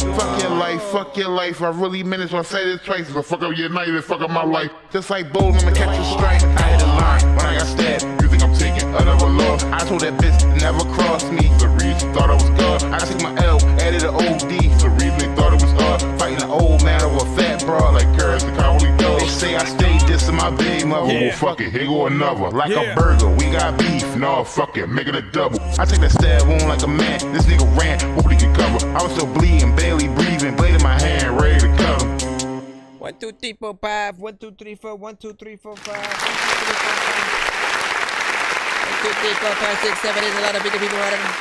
Fuck your life. I really meant it, so I say this twice. If I fuck up your night, then fuck up my life. Just like Bolow, I'ma catch a strike. I had to learn when I got stabbed. You think I'm taking another loss? I told that bitch never cross me. The reason she thought I was God. I took my L, added an OD. The reason they thought it was odd. Fighting an old man over a fat broad like Curtis the cowardly dog. They say I stayed dissing my big mother. Well, fuck it, here go another. Like a burger, we got beef. No, fuck it, make it a double. I take that stab wound like a man. This nigga ran, hope he could cover. I was still bleeding, barely breathing. Blade in my hand, ready to cut him. 1, 2, 3, 4, 5. 1, 2, 3, 4. 1, 2, 3, 4, 5. 1, 2, 3, 4, 5, 6, 7, 8. A lot of bigger people out of them.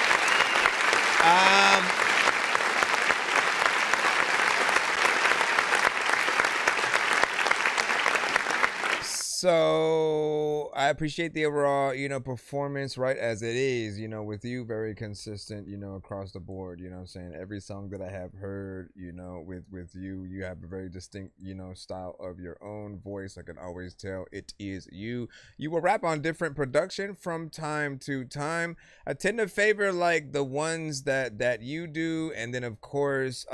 So I appreciate the overall, performance, right, as it is, with you, very consistent, across the board, what I'm saying? Every song that I have heard, with you, you have a very distinct, style of your own voice. I can always tell it is you. You will rap on different production from time to time. I tend to favor like the ones that you do, and then of course,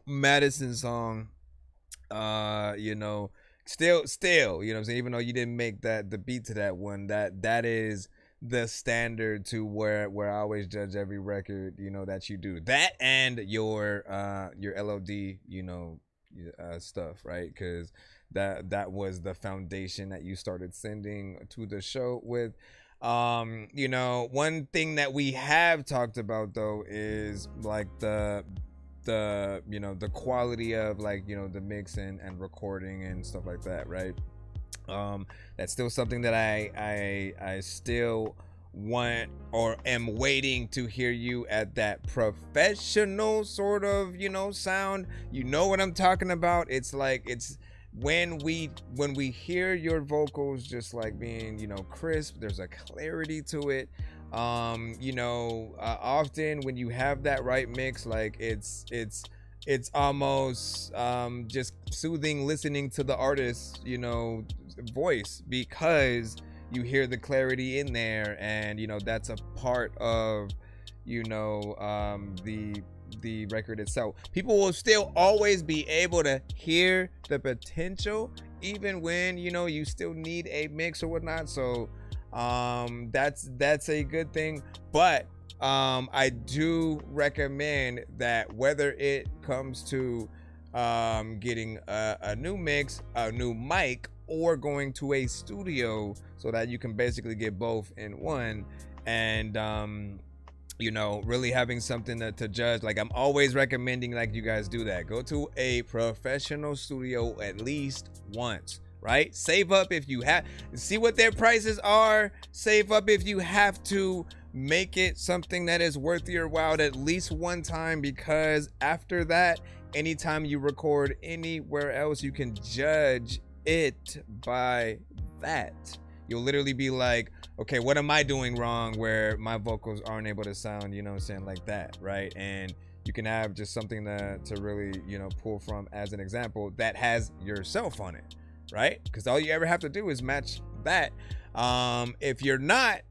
Madison's song, Still, what I'm saying, even though you didn't make the beat to that one, that is the standard to where I always judge every record, that you do. That and your LOD, stuff, right? Because that was the foundation that you started sending to the show with. One thing that we have talked about though is like the quality of like the mix and recording and stuff like that, right? That's still something that I still want or am waiting to hear you at that professional sort of sound. What I'm talking about. It's like it's when we hear your vocals just like being crisp, there's a clarity to it. Often when you have that right mix, like it's almost just soothing listening to the artist's voice, because you hear the clarity in there, and that's a part of the record itself. People will still always be able to hear the potential even when you still need a mix or whatnot. So that's a good thing. But I do recommend that whether it comes to getting a new mix, a new mic, or going to a studio, so that you can basically get both in one, and really having something to judge. Like, I'm always recommending, like, you guys do that. Go to a professional studio at least once, right? Save up if you have, see what their prices are. Save up if you have to. Make it something that is worth your while at least one time, because after that, anytime you record anywhere else, you can judge it by that. You'll literally be like, okay, what am I doing wrong where my vocals aren't able to sound, like that, right? And you can have just something to really, pull from as an example that has yourself on it, right? Because all you ever have to do is match that. If you're not,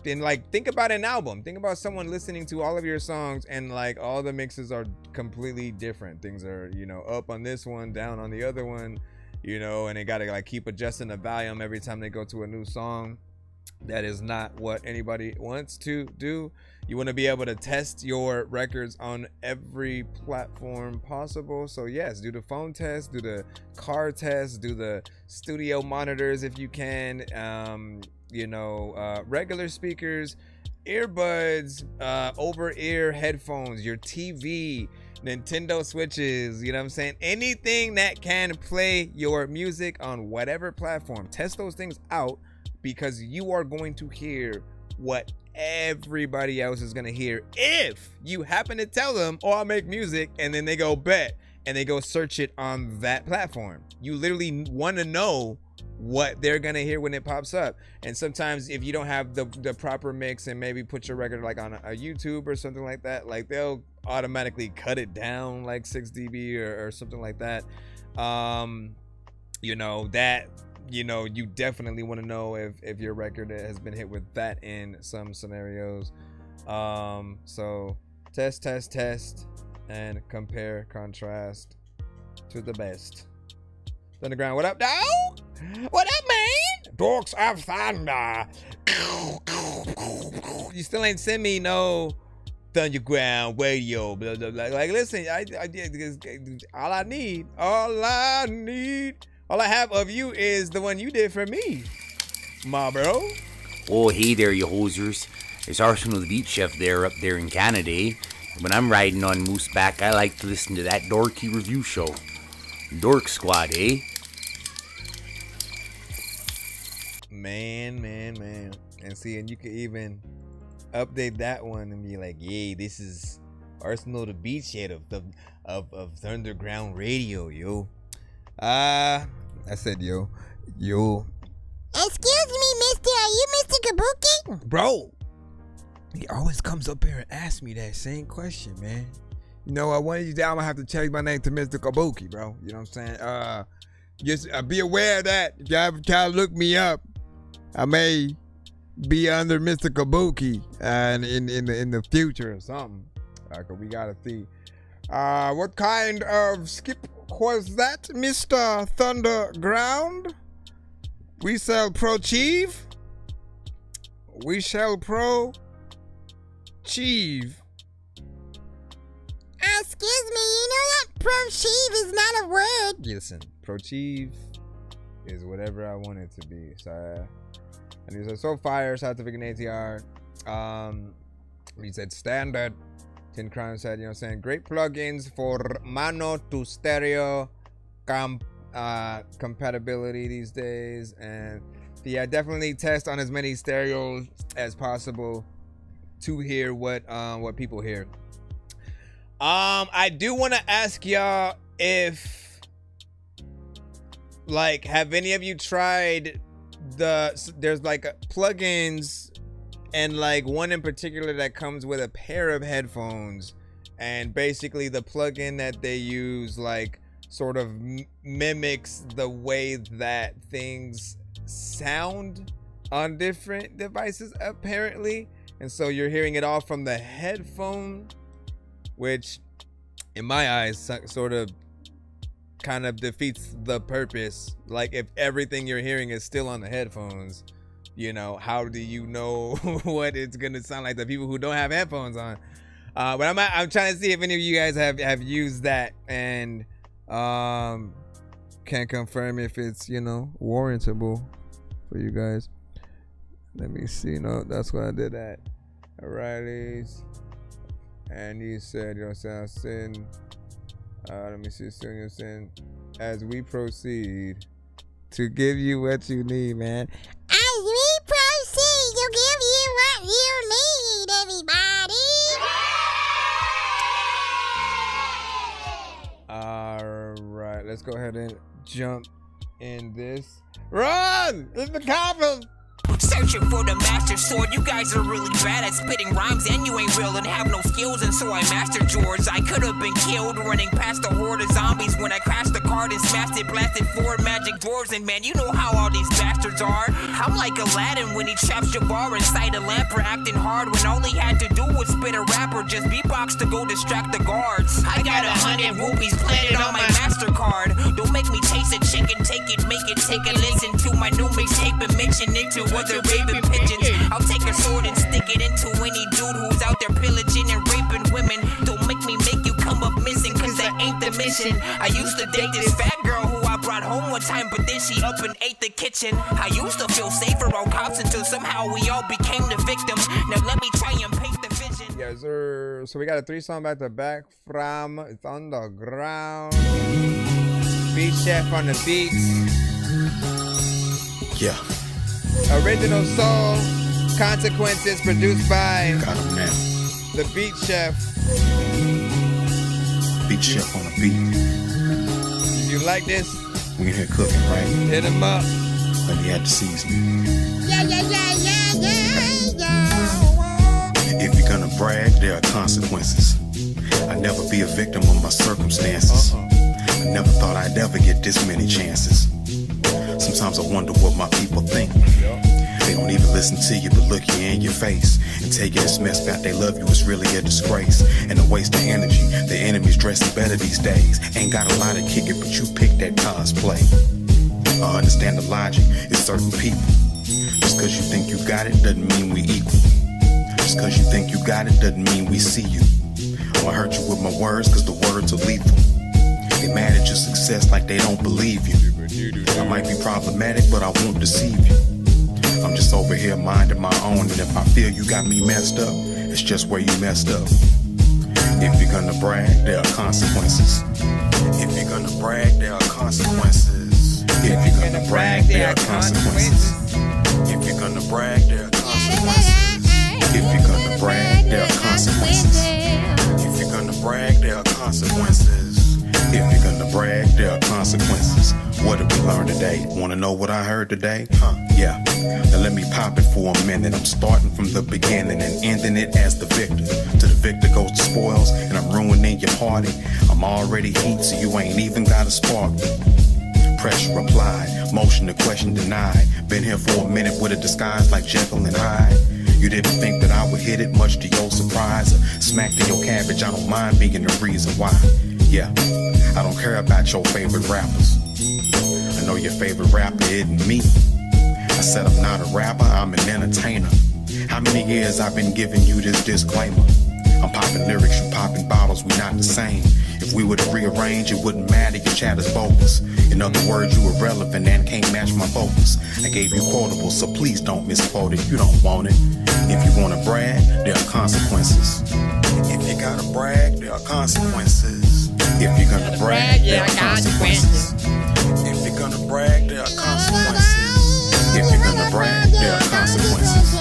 then, like, think about an album. Think about someone listening to all of your songs, and, like, all the mixes are completely different. Things are, up on this one, down on the other one, and they gotta, like, keep adjusting the volume every time they go to a new song. That is not what anybody wants to do. You want to be able to test your records on every platform possible. So yes, do the phone test, do the car test, do the studio monitors if you can. Regular speakers, earbuds, over-ear headphones, your TV, Nintendo Switches, anything that can play your music on whatever platform. Test those things out, because you are going to hear what everybody else is going to hear if you happen to tell them, oh, I make music, and then they go bet and they go search it on that platform. You literally want to know what they're gonna hear when it pops up. And sometimes if you don't have the proper mix and maybe put your record like on a YouTube or something like that, like they'll automatically cut it down like 6 dB or something like that. You definitely want to know if your record has been hit with that in some scenarios. So test and compare, contrast to the best. Underground, what up, dog? What up, man? Dorks of Thunder. You still ain't send me no Underground radio. Blah, blah, blah. Like, listen, all I have of you is the one you did for me, ma bro. Oh, hey there, you hosers. It's Arsenal the Beat Chef there up there in Canada. When I'm riding on Mooseback, I like to listen to that Dorky Review Show. Dork Squad, eh? Man. And see, and you can even update that one and be like, yay, this is Arsenal the Beat Chef of Underground Radio, yo. I said yo. Excuse me, mister, are you Mr. Kabuki? Bro, he always comes up here and asks me that same question, man. I wanted you down. I'm gonna have to change my name to Mr. Kabuki, bro. You know what I'm saying? Just be aware of that. If y'all ever try to look me up, I may be under Mr. Kabuki in the future or something. Cause we gotta see. What kind of skip was that, Mr. Thunderground? We shall pro-chieve. Excuse me, you know that pro-chieve is not a word. Listen, pro-chieve is whatever I want it to be. So, and he said, so fire, scientific and ATR. He said, standard. 10 Crime said, great plugins for mono to stereo compatibility these days. And yeah, definitely test on as many stereos as possible to hear what people hear. I do want to ask y'all if, like, have any of you tried there's like plugins and like one in particular that comes with a pair of headphones, and basically the plugin that they use like sort of mimics the way that things sound on different devices apparently, and so you're hearing it all from the headphone, which in my eyes sort of kind of defeats the purpose. Like if everything you're hearing is still on the headphones, you know, how do you know what it's gonna sound like the people who don't have headphones on? But I'm trying to see if any of you guys have used that, and can't confirm if it's, you know, warrantable for you guys. Let me see. No, that's what I did at O'Reilly's, and he said, you know what I'm saying, let me see, soon you're saying, as we proceed to give you what you need, man. As we proceed to give you what you need, everybody. All right, let's go ahead and jump in this. Run! It's the cops! Searching for the master sword. You guys are really bad at spitting rhymes, and you ain't real and have no skills, and so I mastered yours. I could have been killed running past a horde of zombies when I crashed the card and smashed it, blasted 4 magic dwarves, and man, you know how all these bastards are. I'm like Aladdin when he traps Jabbar inside a lamp for acting hard when all he had to do was spit a rap or just beatbox to go distract the guards. I got 100 rupees planted on my MasterCard. Don't make me chase a chicken, take it, make it, take a listen to my new mixtape and mention it to other raving pigeons. I'll take a sword and stick it into any dude who's out there pillaging and raping women. Don't make me make you come up missing, cause that ain't the mission. I used to date this fat girl who I brought home one time, but then she up and ate the kitchen. I used to feel safer around cops until somehow we all became the victims. Now let me try and paint the vision. Yes, sir. So we got a 3-song back to back from It's on the Ground, Beat Chef on the beats. Yeah. Original Soul, Consequences, produced by Got him now. The Beat Chef. Beat Chef on the beat. If you like this, we in here cooking, right? Hit him up. Let me add the seasoning. Yeah. If you're gonna brag, there are consequences. I never be a victim of my circumstances. I never thought I'd ever get this many chances. Sometimes I wonder what my people think. They don't even listen to you, but look you in your face and tell you this mess about they love you is really a disgrace and a waste of energy. The enemy's dressing better these days. Ain't got a lot to kick it, but you pick that cosplay. I understand the logic. It's certain people. Just cause you think you got it doesn't mean we equal. Just cause you think you got it doesn't mean we see you. I'ma hurt you with my words cause the words are lethal. They mad at your success like they don't believe you. I might be problematic, but I won't deceive you. I'm just over here minding my own, and if I feel you got me messed up, it's just where you messed up. If you're gonna brag, there are consequences. If you're gonna brag, there are consequences. If you're gonna brag, there are consequences. If you're gonna brag, there are consequences. If you're gonna brag, there are consequences. If you're gonna brag, there are consequences. If you're gonna brag, there are consequences. What did we learn today? Wanna know what I heard today? Yeah. Now let me pop it for a minute. I'm starting from the beginning and ending it as the victor. To the victor goes the spoils, and I'm ruining your party. I'm already heat, so you ain't even got a spark. Pressure applied, motion to question denied. Been here for a minute with a disguise like Jekyll and Hyde. You didn't think that I would hit it, much to your surprise. Smack to your cabbage, I don't mind being the reason why. Yeah, I don't care about your favorite rappers. I know your favorite rapper isn't me. I said I'm not a rapper, I'm an entertainer. How many years I've been giving you this disclaimer? I'm popping lyrics, you popping bottles, we not the same. If we were to rearrange, it wouldn't matter, your chatter's bogus. In other words, you irrelevant and can't match my focus. I gave you quotables, so please don't misquote it, you don't want it. If you wanna brag, there are consequences. If you gotta brag, there are consequences. If you're gonna brag, there are consequences. If you're gonna brag, there are consequences. If you're gonna brag, there are consequences.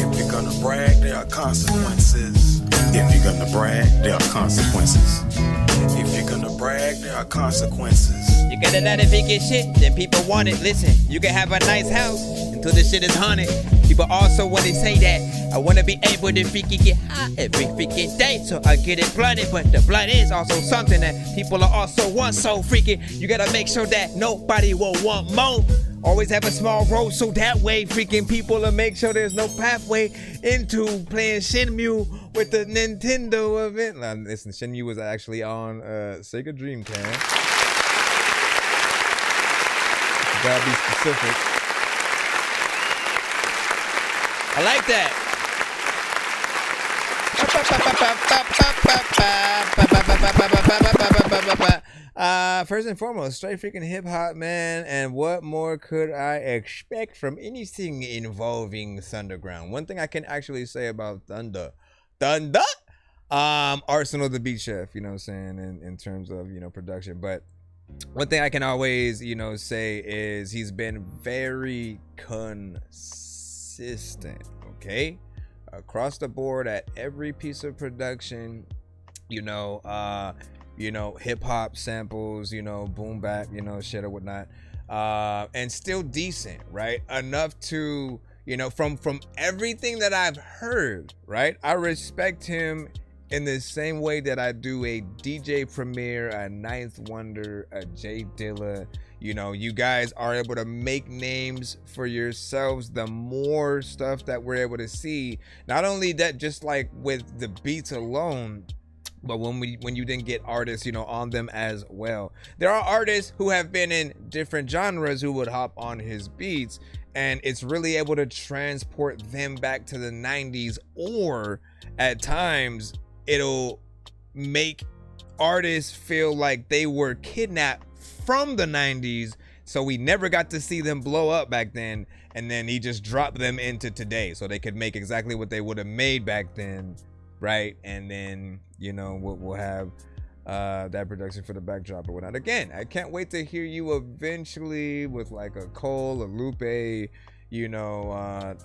If you're gonna brag, there are consequences. If you're gonna brag, there are consequences. If you're gonna brag, there are consequences. You gotta let it big as shit, then people want it. Listen, you can have a nice house until the shit is haunted. People also want to say that I want to be able to freaking get high every freaking day, so I get it blunted. But the blunt is also something that people are also want. So freaking, you gotta make sure that nobody will want more. Always have a small role, so that way freaking people will make sure there's no pathway into playing Shenmue with the Nintendo event. Now, listen, Shenmue was actually on Sega Dreamcast. Gotta be specific. I like that. First and foremost, straight freaking hip hop, man. And what more could I expect from anything involving Thunderground? One thing I can actually say about Thunder, Arsenal the Beat Chef, you know what I'm saying, in terms of, you know, production. But one thing I can always, you know, say is he's been very consistent, okay? Across the board at every piece of production, you know, hip hop samples, you know, boom bap, you know, shit or whatnot, and still decent, right? Enough to, you know, from everything that I've heard, right? I respect him in the same way that I do a DJ Premier, a Ninth Wonder, a Jay Dilla. You know, you guys are able to make names for yourselves the more stuff that we're able to see. Not only that, just like with the beats alone, but when you then get artists, you know, on them as well. There are artists who have been in different genres who would hop on his beats, and it's really able to transport them back to the 90s, or at times it'll make artists feel like they were kidnapped from the 90s, so we never got to see them blow up back then, and then he just dropped them into today so they could make exactly what they would have made back then, right? And then, you know, we'll have that production for the backdrop or whatnot. Again, I can't wait to hear you eventually with like a Cole, a Lupe, you know,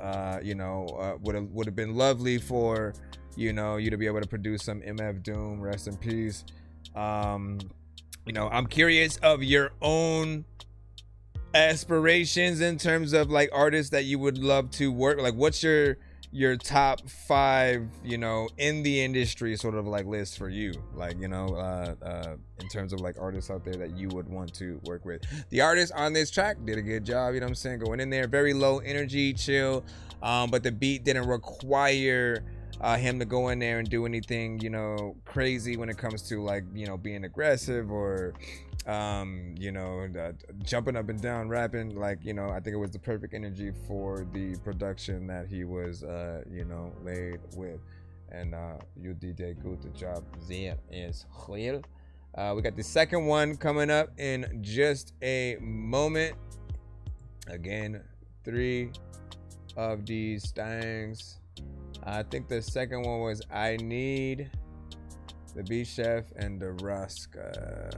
would have been lovely for, you know, you to be able to produce some MF Doom, rest in peace. You know, I'm curious of your own aspirations in terms of like artists that you would love to work. Like, what's your top 5, you know, in the industry sort of like list for you? Like, you know, in terms of like artists out there that you would want to work with. The artist on this track did a good job, you know what I'm saying? Going in there, very low energy, chill, but the beat didn't require him to go in there and do anything, you know, crazy when it comes to like, you know, being aggressive or you know, jumping up and down, rapping. Like, you know, I think it was the perfect energy for the production that he was you know, laid with. And you did a good job there as well. We got the second one coming up in just a moment. Again, 3 of these things. I think the second one was I Need, the Beat Chef, and the Rusk. So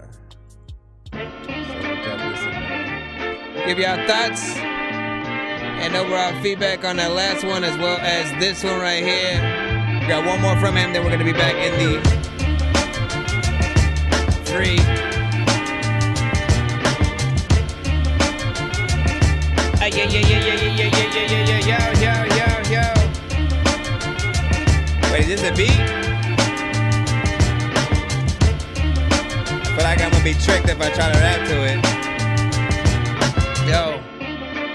give y'all thoughts and overall feedback on that last one, as well as this one right here. We got one more from him, then we're gonna be back in the free. Yo. Wait, is this a beat? I feel like I'm gonna be tricked if I try to rap to it. Yo,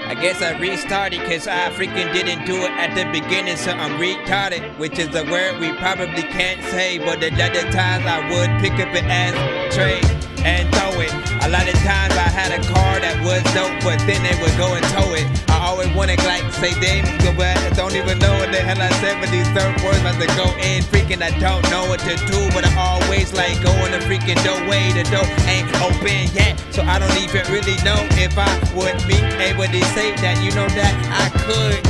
I guess I restarted cause I freaking didn't do it at the beginning, so I'm retarded, which is a word we probably can't say, but at other times I would pick up an ass tray and throw it. A lot of times I had a car that was dope, but then they would go and tow it. I always wanted like say damn, but I don't even know what the hell I said, but these third words about to go in. Freaking I don't know what to do, but I always like going the freaking doorway. The door ain't open yet, so I don't even really know if I would be able to say that, you know, that I could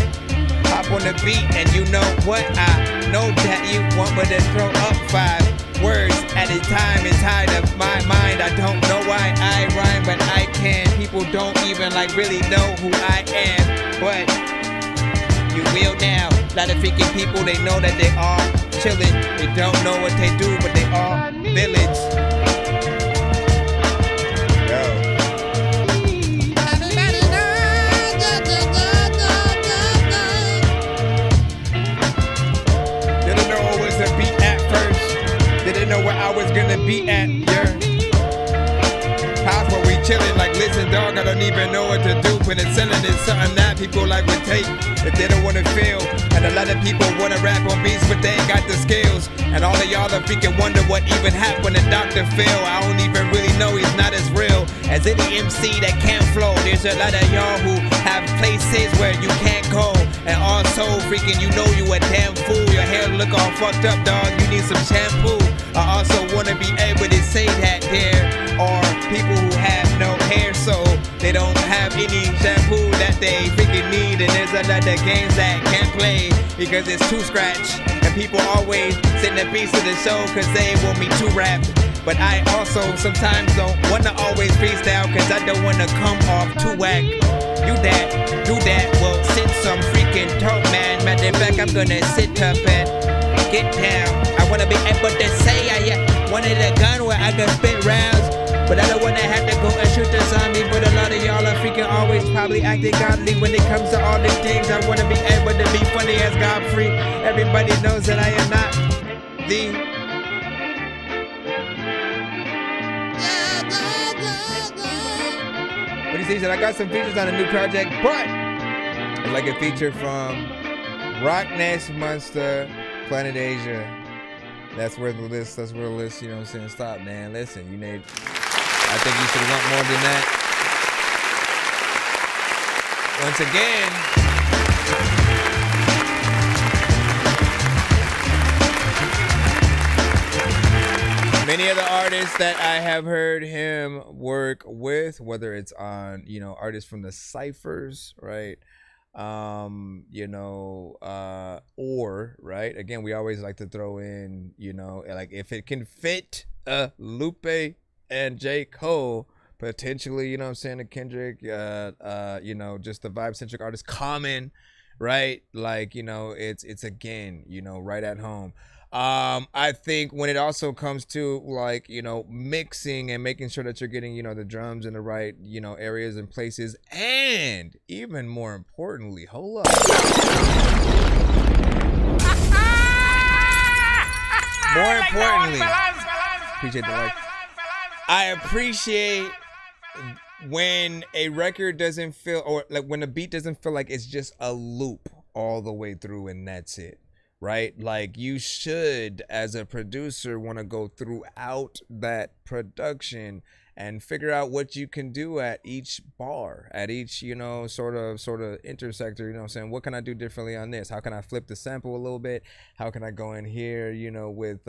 hop on the beat. And you know what, I know that you want me to throw up 5 words at a time inside of my mind. I don't know why I rhyme, but I can. People don't even like really know who I am, but you will now. A lot of freaking people, they know that they are chillin'. They don't know what they do, but they are villains. chilling like, listen, dog, I don't even know what to do. When it's selling, it's something that people like would take if they don't want to feel. And a lot of people want to rap on beats, but they ain't got the skills. And all of y'all are freaking wonder what even happened to Dr. Phil. I don't even really know, he's not as real as any MC that can't flow. There's a lot of y'all who have places where you can't go. And also freaking, you know you a damn fool. Your hair look all fucked up, dog, you need some shampoo. I also want to be able to say that there are people who have no hair, so they don't have any shampoo that they freaking need. And there's a lot of games that can't play because it's too scratch. And people always send the beats to the show because they want me to rap. But I also sometimes don't want to always freestyle because I don't want to come off too whack. You that, do that, well, sit some freaking talk, man. Matter of fact, I'm gonna sit up and get down. I wanna be able to say I wanted a gun where I can spit rounds, but I don't wanna have to go and shoot the zombie. But a lot of y'all are freaking always probably acting godly when it comes to all these things. I wanna be able to be funny as Godfrey. Everybody knows that I am not the What he said, I got some features on a new project, but I'd like a feature from Rock Nest Monster, Planet Asia. That's where the list, you know what I'm saying? Stop, man. Listen, you need, I think you should want more than that. Once again, many of the artists that I have heard him work with, whether it's on, you know, artists from the ciphers, right? Or, right? Again, we always like to throw in, you know, like if it can fit Lupe and J. Cole, potentially, you know what I'm saying, a Kendrick, you know, just the vibe-centric artist, Common, right? Like, you know, it's again, you know, right at home. I think when it also comes to like, you know, mixing and making sure that you're getting, you know, the drums in the right, you know, areas and places, and even more importantly, hold up. More importantly, appreciate the like. I appreciate when a record doesn't feel, or like when a beat doesn't feel like it's just a loop all the way through and that's it. Right? Like you should, as a producer, want to go throughout that production and figure out what you can do at each bar, at each, you know, sort of intersector, you know what I'm saying? What can I do differently on this? How can I flip the sample a little bit? How can I go in here, you know, with,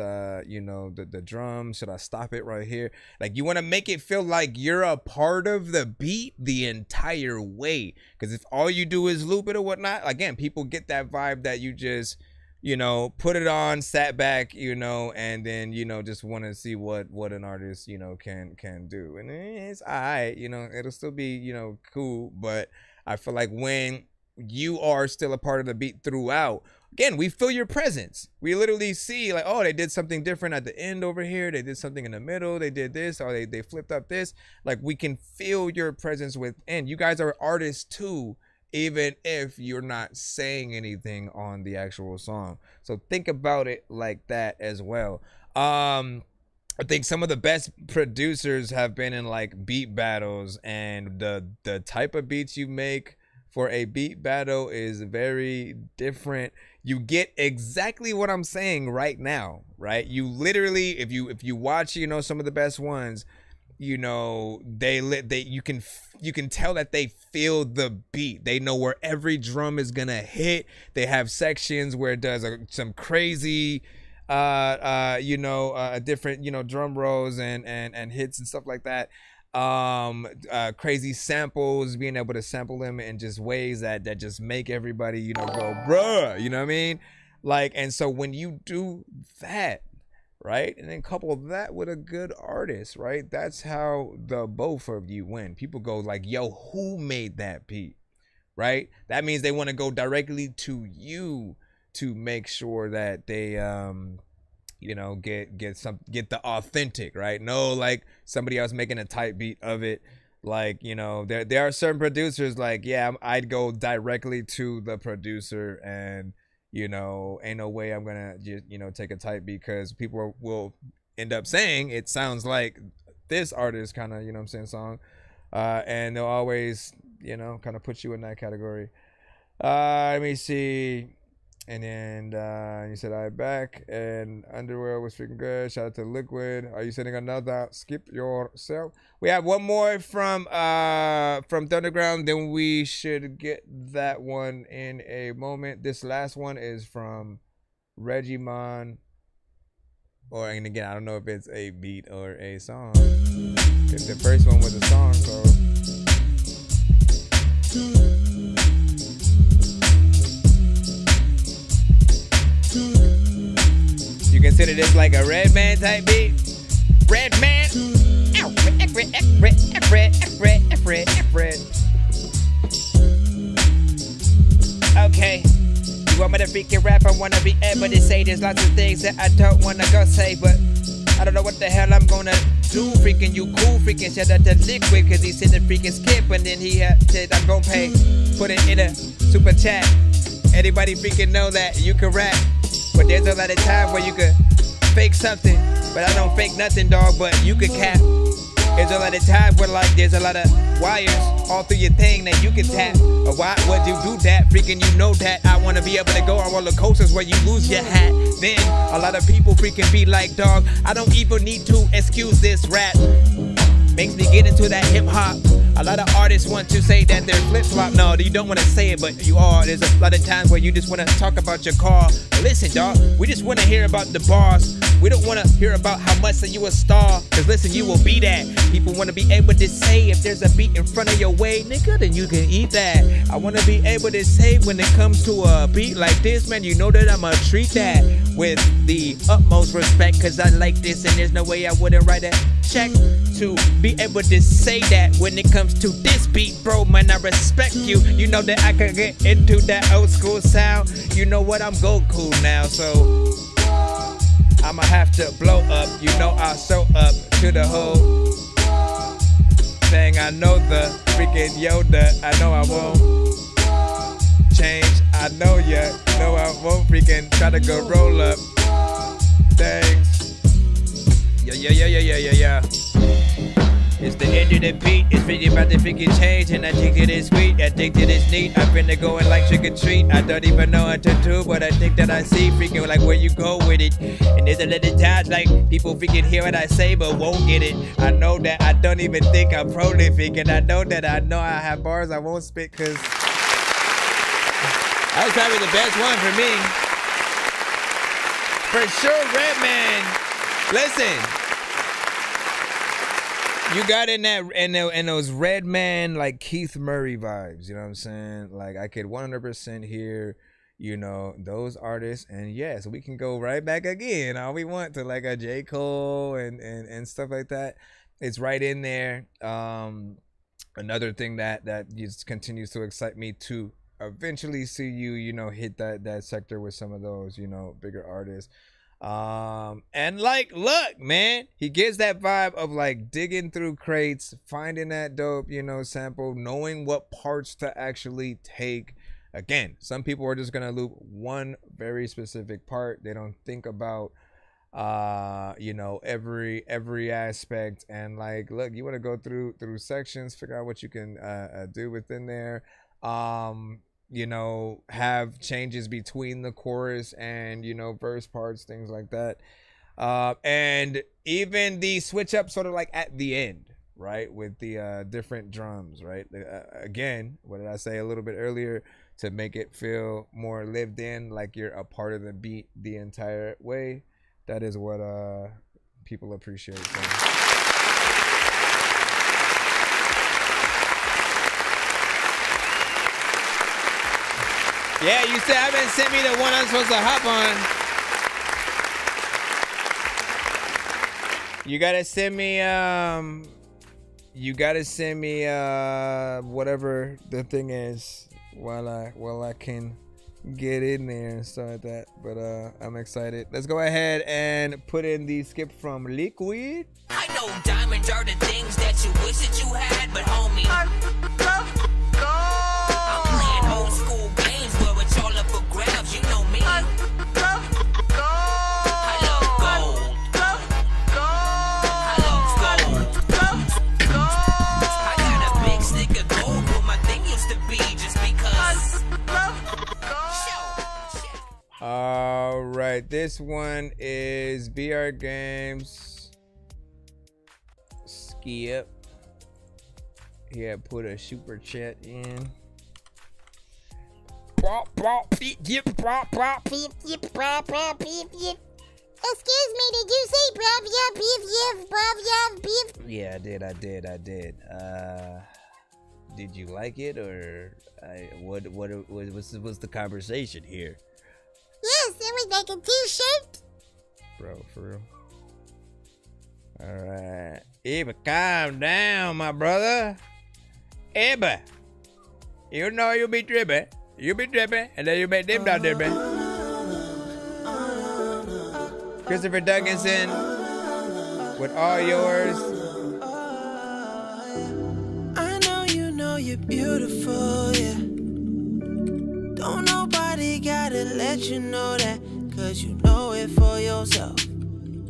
you know, the drums? Should I stop it right here? Like you want to make it feel like you're a part of the beat the entire way. Because if all you do is loop it or whatnot, again, people get that vibe that you just, you know, put it on, sat back, you know, and then, you know, just want to see what an artist, you know, can do. And it's all right, you know, it'll still be, you know, cool. But I feel like when you are still a part of the beat throughout, again, we feel your presence. We literally see like, oh, they did something different at the end over here. They did something in the middle. They did this, or they flipped up this. Like we can feel your presence within. You guys are artists too, even if you're not saying anything on the actual song. So think about it like that as well. I think some of the best producers have been in like beat battles, and the type of beats you make for a beat battle is very different. You get exactly what I'm saying right now, right? You literally, if you watch, you know, some of the best ones, you know, you can tell that they feel the beat. They know where every drum is gonna hit. They have sections where it does some crazy different, you know, drum rolls and hits and stuff like that. Crazy samples, being able to sample them in just ways that just make everybody, you know, go bruh, you know what I mean? Like, and so when you do that, right, and then couple that with a good artist, right, that's how the both of you win. People go like, yo, who made that beat, right? That means they want to go directly to you to make sure that they you know, get the authentic, right? No, like somebody else making a type beat of it. Like, you know, there are certain producers like, yeah, I'd go directly to the producer, and you know, ain't no way I'm gonna just, you know, take a type beat, because people will end up saying it sounds like this artist kind of, you know what I'm saying, song. and they'll always, you know, kind of put you in that category. Let me see. And then you said I back, and underwear was freaking good. Shout out to Liquid. Are you sending another? Skip yourself. We have one more from Thunderground. Then we should get that one in a moment. This last one is from Regimon. And again, I don't know if it's a beat or a song. Because the first one was a song, so. You consider this like a Redman type beat? Redman. Okay. You want me to freaking rap? I wanna be able to say there's lots of things that I don't wanna go say, but I don't know what the hell I'm gonna do. Freaking you cool, freaking shout out to Liquid, cause he said the freaking skip, and then he said I'm gonna pay. Put it in a super chat. Anybody freaking know that you can rap? But there's a lot of time where you could fake something, but I don't fake nothing, dog, but you could cap. There's a lot of times where like there's a lot of wires all through your thing that you can tap. Or why would you do that? Freaking you know that I wanna be able to go on roller coasters where you lose your hat. Then a lot of people freaking be like, dog, I don't even need to excuse this rap. Makes me get into that hip hop. A lot of artists want to say that they're flip flop. No, you don't want to say it, but you are. There's a lot of times where you just want to talk about your car. Listen, dog, we just want to hear about the bars. We don't want to hear about how much that you a star. Cause listen, you will be that. People want to be able to say if there's a beat in front of your way, nigga, then you can eat that. I want to be able to say when it comes to a beat like this, man, you know that I'ma treat that with the utmost respect. Cause I like this and there's no way I wouldn't write a check to be able to say that when it comes to this beat, bro, man, I respect you. You know that I can get into that old school sound. You know what, I'm Goku now, so I'ma have to blow up. You know I'll show up to the whole thing. I know the freaking Yoda. I know I won't change. I know ya. No, I won't freaking try to go roll up. Thanks. Yeah. It's the end of the beat. It's really about to freaking change, and I think it is sweet. I think that it's neat. I'm finna going like trick or treat. I don't even know what to do, but I think that I see freaking like where you go with it. And there's a little times like people freaking hear what I say but won't get it. I know that I don't even think I'm prolific, and I know that I have bars I won't spit, cause that was probably the best one for me. For sure, Redman. Listen. You got in those Redman like Keith Murray vibes, you know what I'm saying? Like I could 100% hear, you know, those artists, and yes, we can go right back again all we want to like a J. Cole and stuff like that. It's right in there. Another thing that just continues to excite me to eventually see you, you know, hit that sector with some of those, you know, bigger artists. And like, look, man, he gives that vibe of like digging through crates, finding that dope, you know, sample, knowing what parts to actually take. Again, some people are just gonna loop one very specific part. They don't think about you know, every aspect. And like, look, you want to go through sections, figure out what you can do within there. You know, have changes between the chorus and, you know, verse parts, things like that. And even the switch up sort of like at the end, right? With the different drums, right? Again, what did I say a little bit earlier? To make it feel more lived in, like you're a part of the beat the entire way. That is what people appreciate. So. Yeah, you still haven't sent me the one I'm supposed to hop on. You gotta send me whatever the thing is while I can get in there and stuff like that. But I'm excited. Let's go ahead and put in the skip from Liquid. I know diamonds are the things that you wish that you had, but homie, I'm playing old school games where it's all up for grabs. You know me. I love gold. I love gold. I got right, this one is BR Games. Skip. He had put a super chat in. Excuse me, did you say beef? Yeah, I did. Did you like it, or what was the conversation here? Yes, it was like a t-shirt. Bro, for real. Alright. Eba, calm down, my brother. Eba. You know you be dripping. You be dripping, and then you make them down dripping. Christopher Dugganson, with all yours. I know you're beautiful, yeah. Don't nobody gotta let you know that, 'cause you know it for yourself.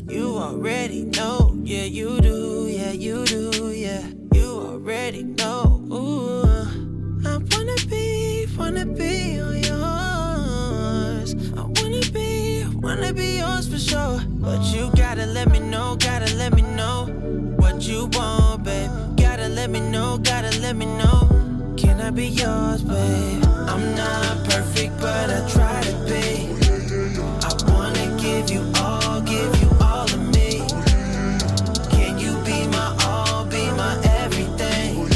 You already know, yeah, you do, yeah, you do, yeah. You already know, ooh. I wanna be all yours. I wanna be yours for sure. But you gotta let me know what you want, babe. Gotta let me know. Can I be yours, babe? I'm not perfect, but I try to be. I wanna give you all of me. Can you be my all, be my everything?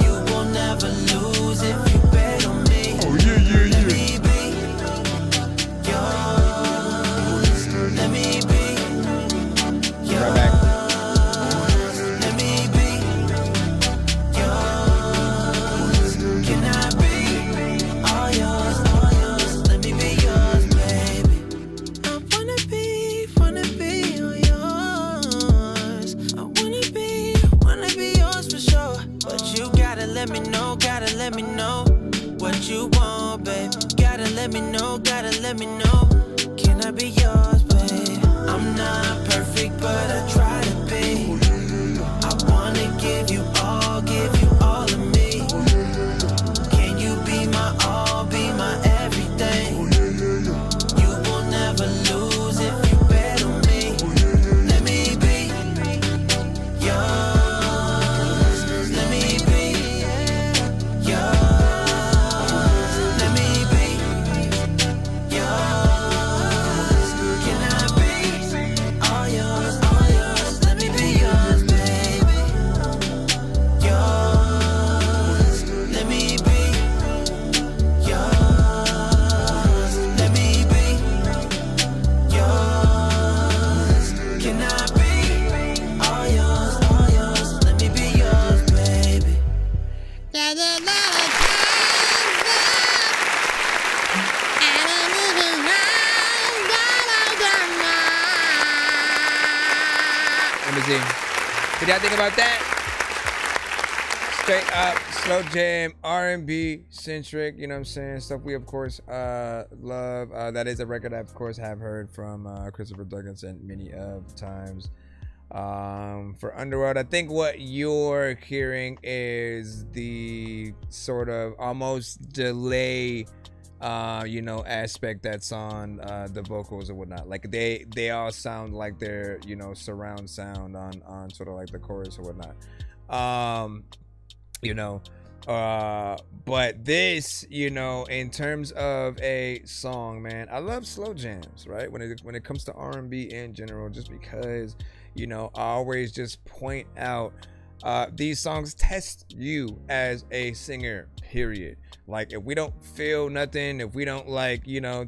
You will never lose if you bet on me. Oh yeah. Let me be yours. Let me be yours. Right back. Let me be yours. Can I be all yours? Let me be yours, baby. I wanna be all yours. I wanna be yours for sure. But you gotta let me know what you want, babe. Gotta let me know. Can I be yours, babe? I'm not perfect, but I try to be. I wanna give you all of me. Can you be my all, be my everything? You will never lose if you bet on me. Let me be yours. Let me be yours. Let me be yours. Can I be all yours? Let me be yours, baby. Yours. Let me be yours. Let me be yours. Can I be all yours? Let me be yours, baby. Let me see. What y'all think about that? Straight up, slow jam, R&B centric, you know what I'm saying? Stuff we, of course, love. That is a record I, of course, have heard from Christopher Dugganson many of times. For Underworld, I think what you're hearing is the sort of almost delay aspect that's on the vocals or whatnot. Like they all sound like they're surround sound on sort of like the chorus or whatnot. But this, in terms of a song, man, I love slow jams, right? When it comes to R&B in general, just because I always just point out these songs test you as a singer, period. Like, if we don't feel nothing, if we don't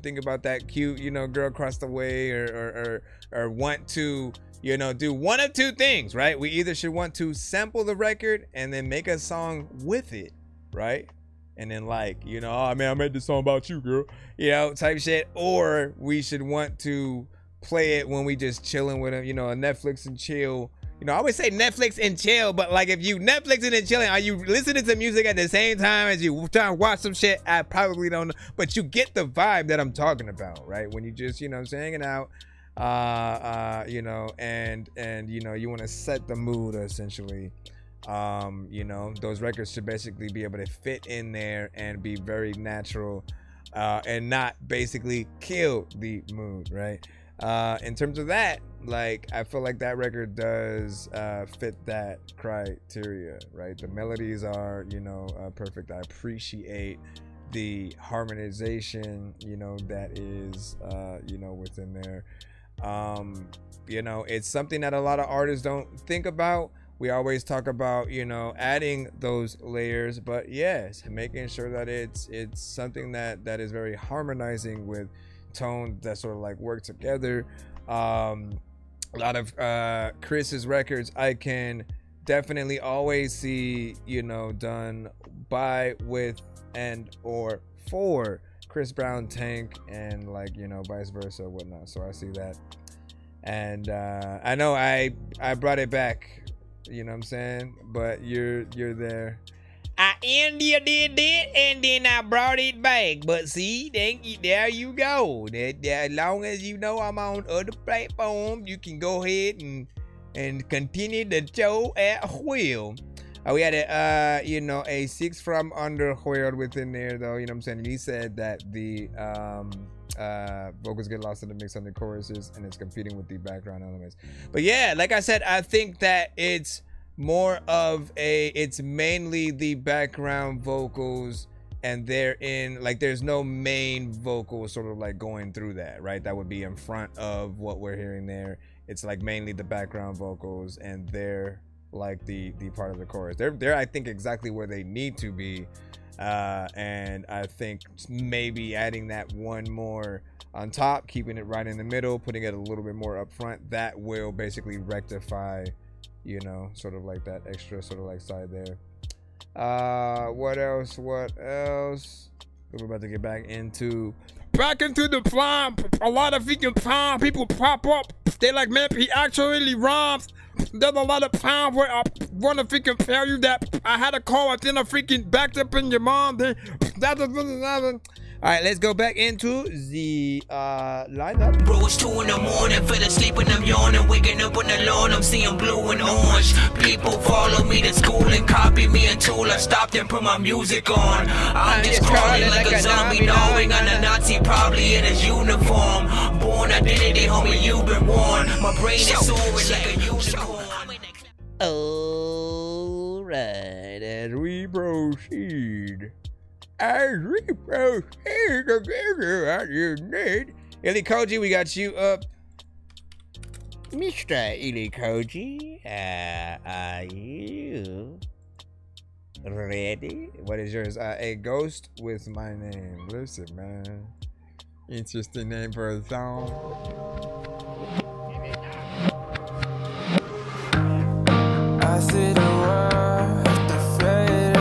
think about that cute girl across the way, or want to do one of two things, right? We either should want to sample the record and then make a song with it, right? And then oh man, I made this song about you, girl, type shit. Or we should want to play it when we just chilling with them, a Netflix and chill. I always say Netflix and chill, but if you Netflixing and chilling, are you listening to music at the same time as you trying to watch some shit? I probably don't know, but you get the vibe that I'm talking about, right? When you just, hanging out, and you want to set the mood, essentially. Those records should basically be able to fit in there and be very natural. and not basically kill the mood, right? In terms of that, like, I feel like that record does fit that criteria, right? The melodies are, you know, perfect. I appreciate the harmonization, you know, that is, you know, within there. You know, it's something that a lot of artists don't think about. We always talk about, you know, adding those layers, but yes, making sure that it's something that is very harmonizing with tones that sort of like work together. A lot of Chris's records I can definitely always see, you know, done by, with, and or for Chris Brown, Tank, and like, you know, vice versa, whatnot. So I see that, and I know I brought it back, you know what I'm saying, but you're there. India did it, and then I brought it back. But see, there you go. As long as you know I'm on other platforms, you can go ahead and continue the show at will. We had a you know, a 6 from Underworld within there, though. You know what I'm saying? He said that the vocals get lost in the mix on the choruses, and it's competing with the background elements. But yeah, like I said, I think that it's more of it's mainly the background vocals, and they're in, like, there's no main vocal sort of like going through that, right? That would be in front of what we're hearing there. It's like mainly the background vocals, and they're like the part of the chorus. They're I think exactly where they need to be, and I think maybe adding that one more on top, keeping it right in the middle, putting it a little bit more up front, that will basically rectify, you know, sort of like that extra sort of like side there. What else? We're about to get back into the plan. A lot of freaking plan people pop up. They like, man, he actually rhymes. There's a lot of times where I want to freaking tell you that I had a call and then I freaking backed up in your mom. Then all right, let's go back into the lineup. Bro, it's 2 in the morning, fell asleep and I'm yawning, waking up on the lawn, I'm seeing blue and orange. People follow me to school and copy me until I stopped and put my music on. I'm just crawling like a zombie, knowing I'm a Nazi, probably in his uniform. Born identity, homie, you've been warned. My brain is soaring like a unicorn. All right, as we proceed. Illy Koji, we got you up. Mr. Illy Koji, are you ready? What is yours? A ghost with my name. Listen, man. Interesting name for a song. I see the world at the faded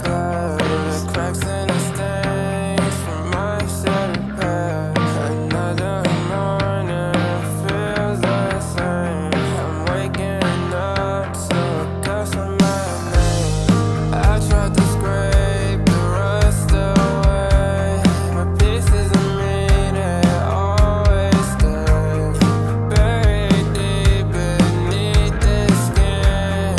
glass, cracks in the stains from my shattered past. Another morning feels the same. I'm waking up to a ghost in my name. I tried to scrape the rust away, but pieces of me, they always stay buried deep beneath this skin.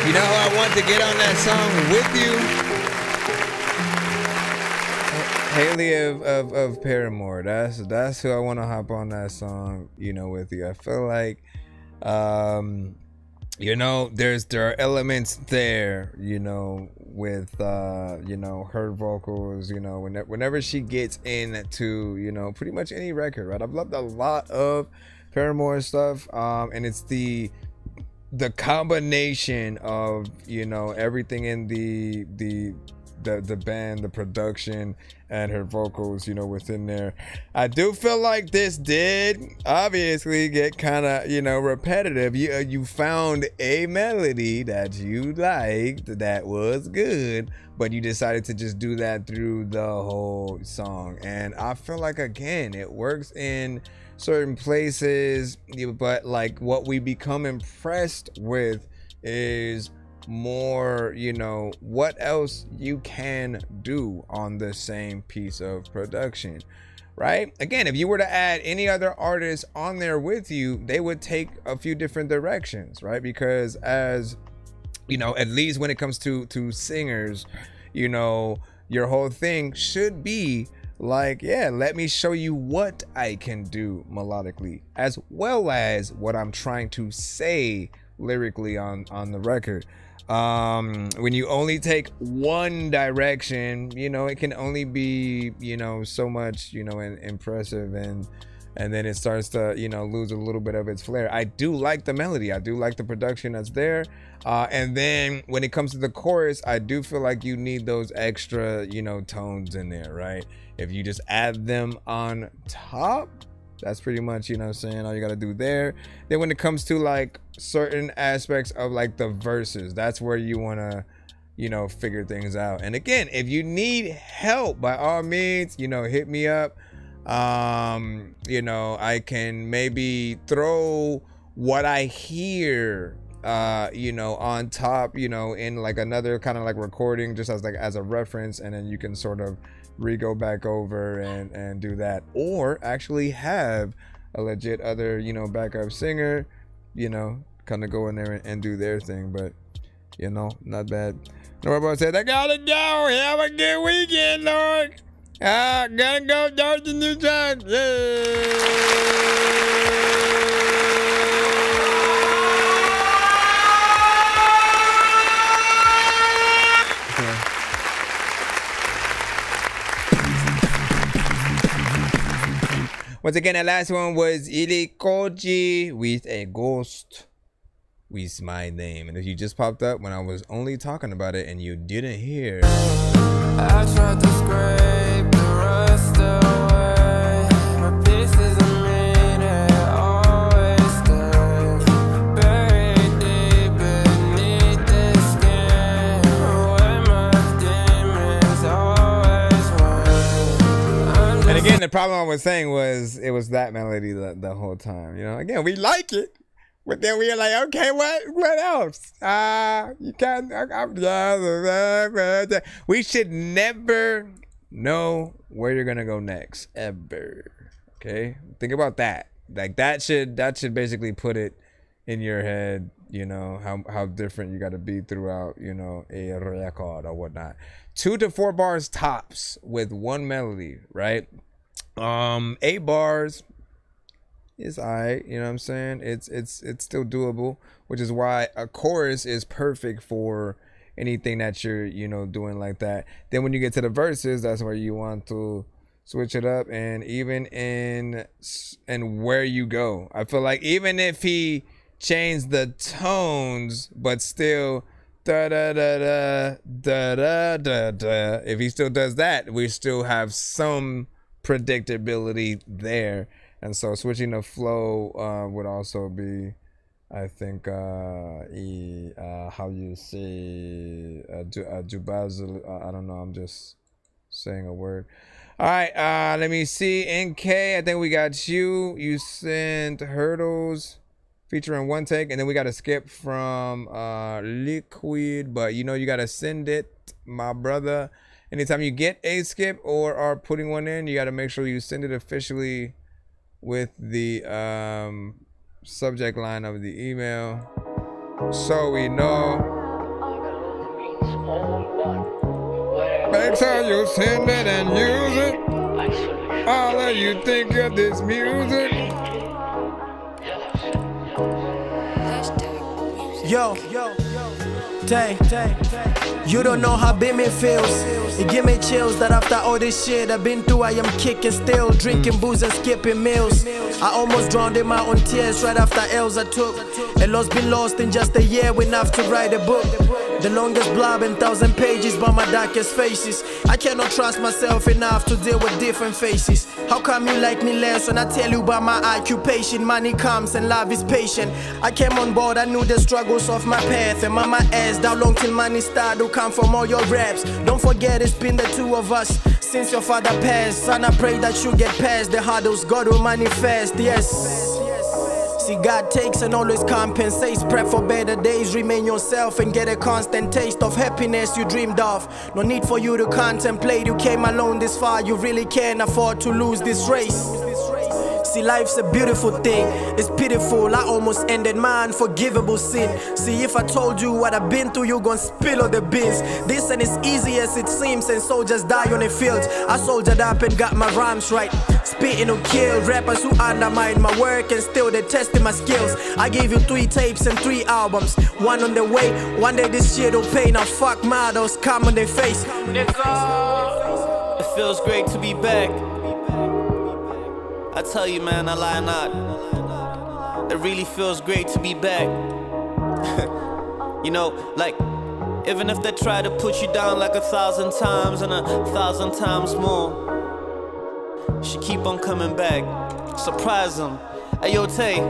You know who I want to get on that song with you? Haley of Paramore. That's who I want to hop on that song, you know, with you. I feel like you know, there are elements there, you know, with you know, her vocals, you know, whenever she gets into, you know, pretty much any record, right? I've loved a lot of Paramore stuff, and it's the combination of, you know, everything in the band, the production, and her vocals, you know, within there. I do feel like this did obviously get kind of, you know, repetitive. You found a melody that you liked that was good, but you decided to just do that through the whole song. And I feel like, again, it works in certain places, but like what we become impressed with is more, you know, what else you can do on the same piece of production, right? Again, if you were to add any other artist on there with you, they would take a few different directions, right? Because as you know, at least when it comes to singers, you know, your whole thing should be like, yeah, let me show you what I can do melodically, as well as what I'm trying to say lyrically on the record. When you only take one direction, you know, it can only be, you know, so much, you know, impressive, and then it starts to, you know, lose a little bit of its flair. I do like the melody, I do like the production that's there, and then when it comes to the chorus, I do feel like you need those extra, you know, tones in there, right? If you just add them on top, that's pretty much, you know what I'm saying, all you gotta do there. Then when it comes to like certain aspects of like the verses, that's where you wanna, you know, figure things out. And again, if you need help, by all means, you know, hit me up. You know, I can maybe throw what I hear, you know, on top, you know, in like another kind of like recording, just as a reference, and then you can sort of go back over and do that, or actually have a legit other, you know, backup singer, you know, kind of go in there and do their thing. But you know, not bad. Nobody said I gotta go. Have a good weekend, Lord. Gotta go start the new time. Once again, the last one was Ilikoji with a ghost with my name. And if you just popped up when I was only talking about it and you didn't hear, I tried to scrape the rust away. My pieces of me, they always stay buried deep beneath the skin, where my demons always were. and again, the problem I was saying was it was that melody the whole time. You know, again, we like it, but then we are like, okay, what else? You can't. We should never know where you're gonna go next, ever. Okay, think about that. Like that should basically put it in your head. You know how different you got to be throughout, you know, a record or whatnot. 2 to 4 bars tops with one melody, right? 8 bars is alright, you know what I'm saying? It's still doable, which is why a chorus is perfect for anything that you're, you know, doing like that. Then when you get to the verses, that's where you want to switch it up, and even in where you go. I feel like even if he changed the tones, but still da da da da da da da da, if he still does that, we still have some predictability there. And so switching the flow would also be, I think, how you say, jubazil, I don't know, I'm just saying a word. All right, let me see. NK, I think we got you. You sent Hurdles featuring One Take, and then we got a skip from Liquid, but you know you got to send it, my brother. Anytime you get a skip or are putting one in, you got to make sure you send it officially with the subject line of the email, so we know Make sure you send it and use it. All of you think of this music. Yo, dang, you don't know how big it feels. It give me chills that after all this shit I've been through, I am kicking still, drinking booze and skipping meals. I almost drowned in my own tears right after L's I took. A loss been lost in just a year, enough to write a book. The longest blob in 1,000 pages, but my darkest faces. I cannot trust myself enough to deal with different faces. How come you like me less when I tell you about my occupation? Money comes and love is patient. I came on board, I knew the struggles of my path. And mama asked how long till money start to come from all your raps. Don't forget it's been the two of us since your father passed. Son, I pray that you get past the hurdles, God will manifest, yes. See, God takes and always compensates. Prep for better days, remain yourself and get a constant taste of happiness you dreamed of. No need for you to contemplate, you came alone this far, you really can't afford to lose this race. See, life's a beautiful thing, it's pitiful, I almost ended my unforgivable sin. See, if I told you what I've been through, you gon' spill all the beans. This ain't as easy as it seems, and soldiers die on the fields. I soldiered up and got my rhymes right, spitting on kill rappers who undermine my work and still they testing my skills. I gave you 3 tapes and 3 albums, one on the way, one day this shit will pay. Now fuck models, come on their face. It feels great to be back. I tell you, man, I lie not. It really feels great to be back. You know, like, even if they try to put you down like 1,000 times and 1,000 times more, she keep on coming back. Surprise them. Hey, yo, Tay,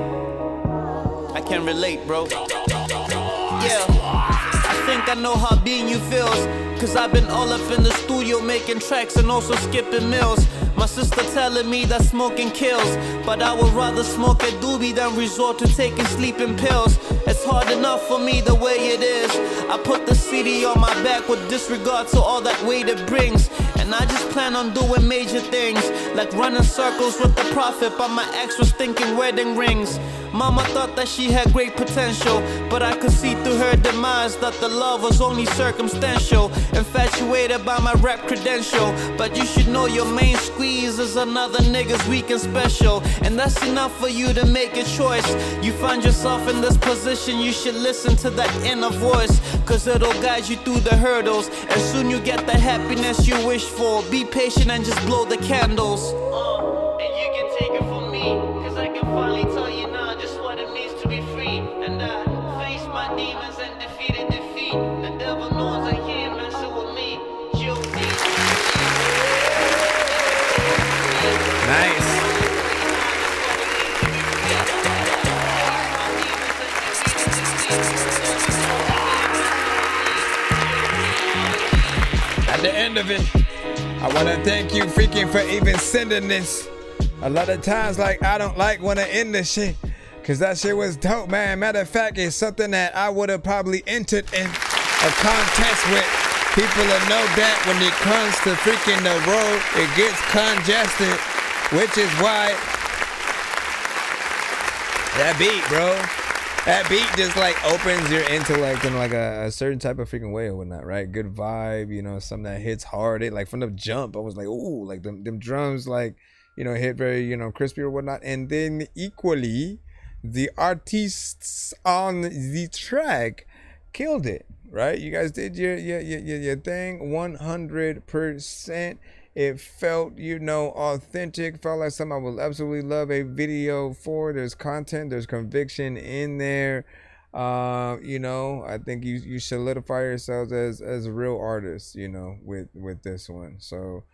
I can relate, bro. Yeah, I think I know how being you feels, cause I've been all up in the studio making tracks and also skipping meals. My sister telling me that smoking kills, but I would rather smoke a doobie than resort to taking sleeping pills. It's hard enough for me the way it is. I put the CD on my back with disregard to all that weight it brings. And I just plan on doing major things, like running circles with the prophet, but my ex was thinking wedding rings. Mama thought that she had great potential, but I could see through her demise that the love was only circumstantial. Infatuated by my rap credential, but you should know your main squeeze is another nigga's weak and special. And that's enough for you to make a choice. You find yourself in this position, you should listen to that inner voice, cause it'll guide you through the hurdles, and soon you get the happiness you wish for. Be patient and just blow the candles. And you can take it from me, cause I can finally tell you now just what it means to be free. And I face my demons and defeated defeat. The devil knows I can't mess with me. Nice. At the end of it, I want to thank you freaking for even sending this. A lot of times, like, I don't like when I end this shit, cause that shit was dope, man. Matter of fact, it's something that I would have probably entered in a contest with. People will know that when it comes to freaking the road, it gets congested, which is why that beat, bro. That beat just like opens your intellect in like a certain type of freaking way or whatnot, right? Good vibe, you know, something that hits hard. It like from the jump, I was like, ooh, like them drums, like, you know, hit very, you know, crispy or whatnot. And then equally, the artists on the track killed it, right? You guys did your thing 100%. It felt, you know, authentic. Felt like something I would absolutely love a video for. There's content, there's conviction in there. You know, I think you solidify yourselves as real artists, you know, with this one. So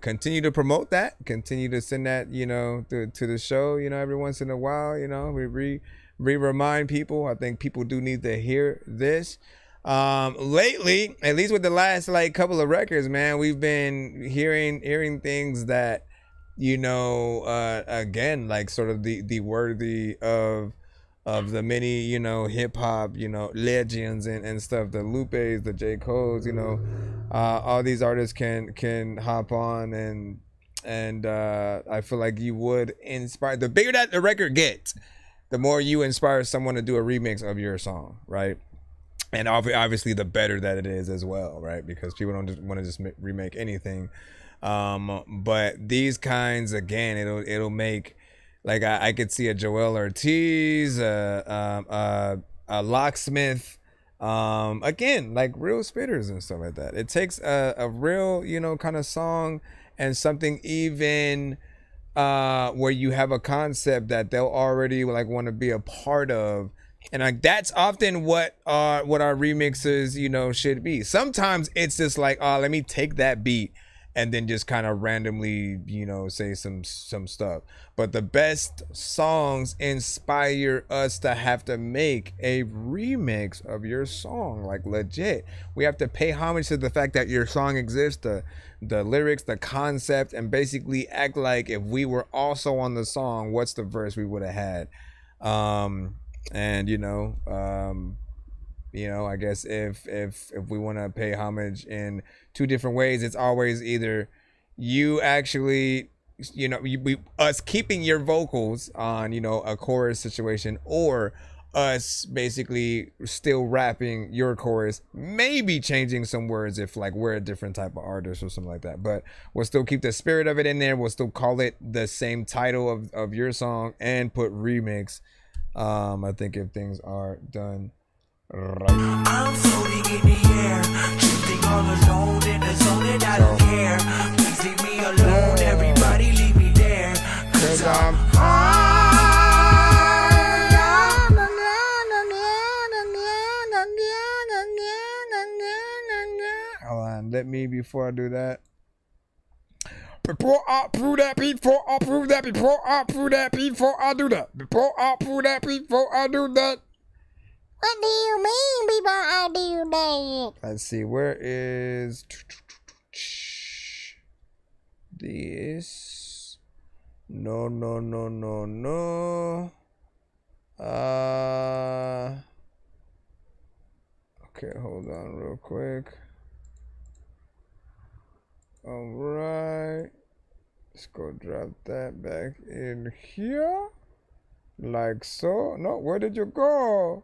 continue to promote that. Continue to send that, you know, to the show, you know, every once in a while. You know, we remind people. I think people do need to hear this. Lately, at least with the last like couple of records, man, we've been hearing things that, you know, again, like sort of the worthy of the many, you know, hip hop, you know, legends and stuff, the Lupes, the J. Coles, you know, all these artists can hop on and I feel like you would inspire. The bigger that the record gets, the more you inspire someone to do a remix of your song, right? And obviously the better that it is as well, right? Because people don't just want to just remake anything. But these kinds, again, it'll make, like, I could see a Joel Ortiz, a Locksmith, again, like real spitters and stuff like that. It takes a real, you know, kind of song and something even where you have a concept that they'll already like want to be a part of. And like that's often what our remixes, you know, should be. Sometimes it's just like, oh, let me take that beat and then just kind of randomly, you know, say some stuff. But the best songs inspire us to have to make a remix of your song, like legit. We have to pay homage to the fact that your song exists, the lyrics, the concept, and basically act like if we were also on the song, what's the verse we would have had. And you know, I guess if we want to pay homage in two different ways, it's always either you actually, you know, us keeping your vocals on, you know, a chorus situation, or us basically still rapping your chorus, maybe changing some words if like we're a different type of artist or something like that. But we'll still keep the spirit of it in there. We'll still call it the same title of your song and put remix. I think if things are done right. I'm floating in the air, drifting all alone in the zone, and I don't care. Please leave me alone, everybody leave me there, 'cause I'm high. Hold on, let me, before I do that. Before I prove that, before I prove that, before I prove that, before I do that, before I prove that, before I do that. What do you mean before I do that? Let's see, where is this? No. Okay, hold on real quick. All right, let's go drop that back in here, like so. No, where did you go?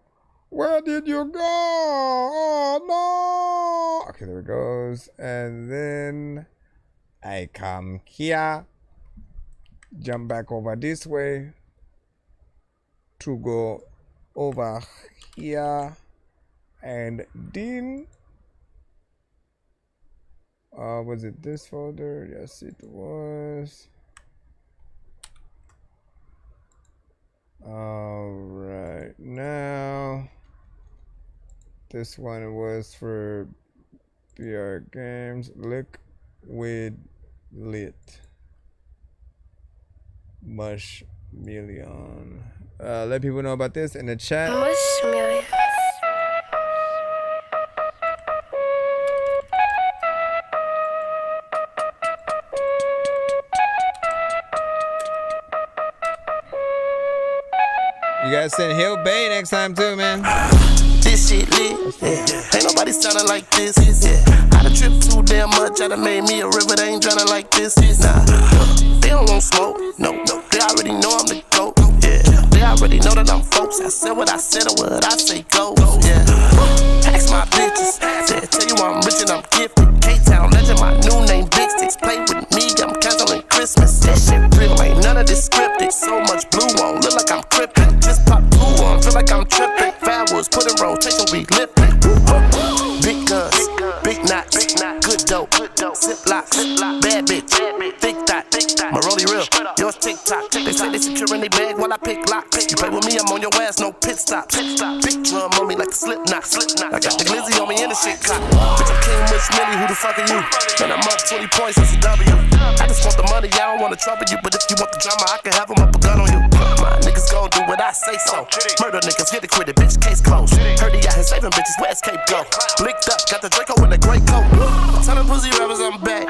Where did you go? Oh no! Okay, there it goes. And then I come here, jump back over this way to go over here, and then was it this folder? Yes, it was. All right, now this one was for BR Games. Liquid Lit Mush Million. Let people know about this in the chat. Mush Million. You guys send Hill Bay next time too, man. This shit lit, yeah. Ain't nobody sounding like this, yeah. I done tripped too damn much, I done made me a river, they ain't drowning like this, nah. They don't want smoke, no. They already know I'm the GOAT, yeah. They already know that I'm folks. I said what I said and what I say goes, yeah. Ask my bitches, yeah. Tell you I'm rich and I'm gifted. K-Town legend, my new name Big Sticks. Play with me, I'm canceling Christmas. That shit real, ain't none of this scripted. So much blue on, look like I'm crippin'. Just pop blue on, feel like I'm trippin'. Fat was put in rotation, we lifting. Big guns, big knots, good dope, zip locks, bad bitch, thick thought, my rollie real, yours TikTok. They say they secure in they bag while I pick locks. You play with me, I'm on your ass, no pit stops. Big drum on me like a slip knot. I got the glizzy on me in the shit clock. Bitch, I'm King Rich Millie, who the fuck are you? Man, I'm up 20 points, that's a W. I just want the money, I don't wanna trouble you. But if you want the drama, I can have them up a gun on you. My niggas gon' do what I say so. Murder niggas, get acquitted, bitch, case closed. Heard he out here saving bitches, where's Cape go? Blicked up, got the Draco in the gray coat. Tell them pussy rappers I'm back.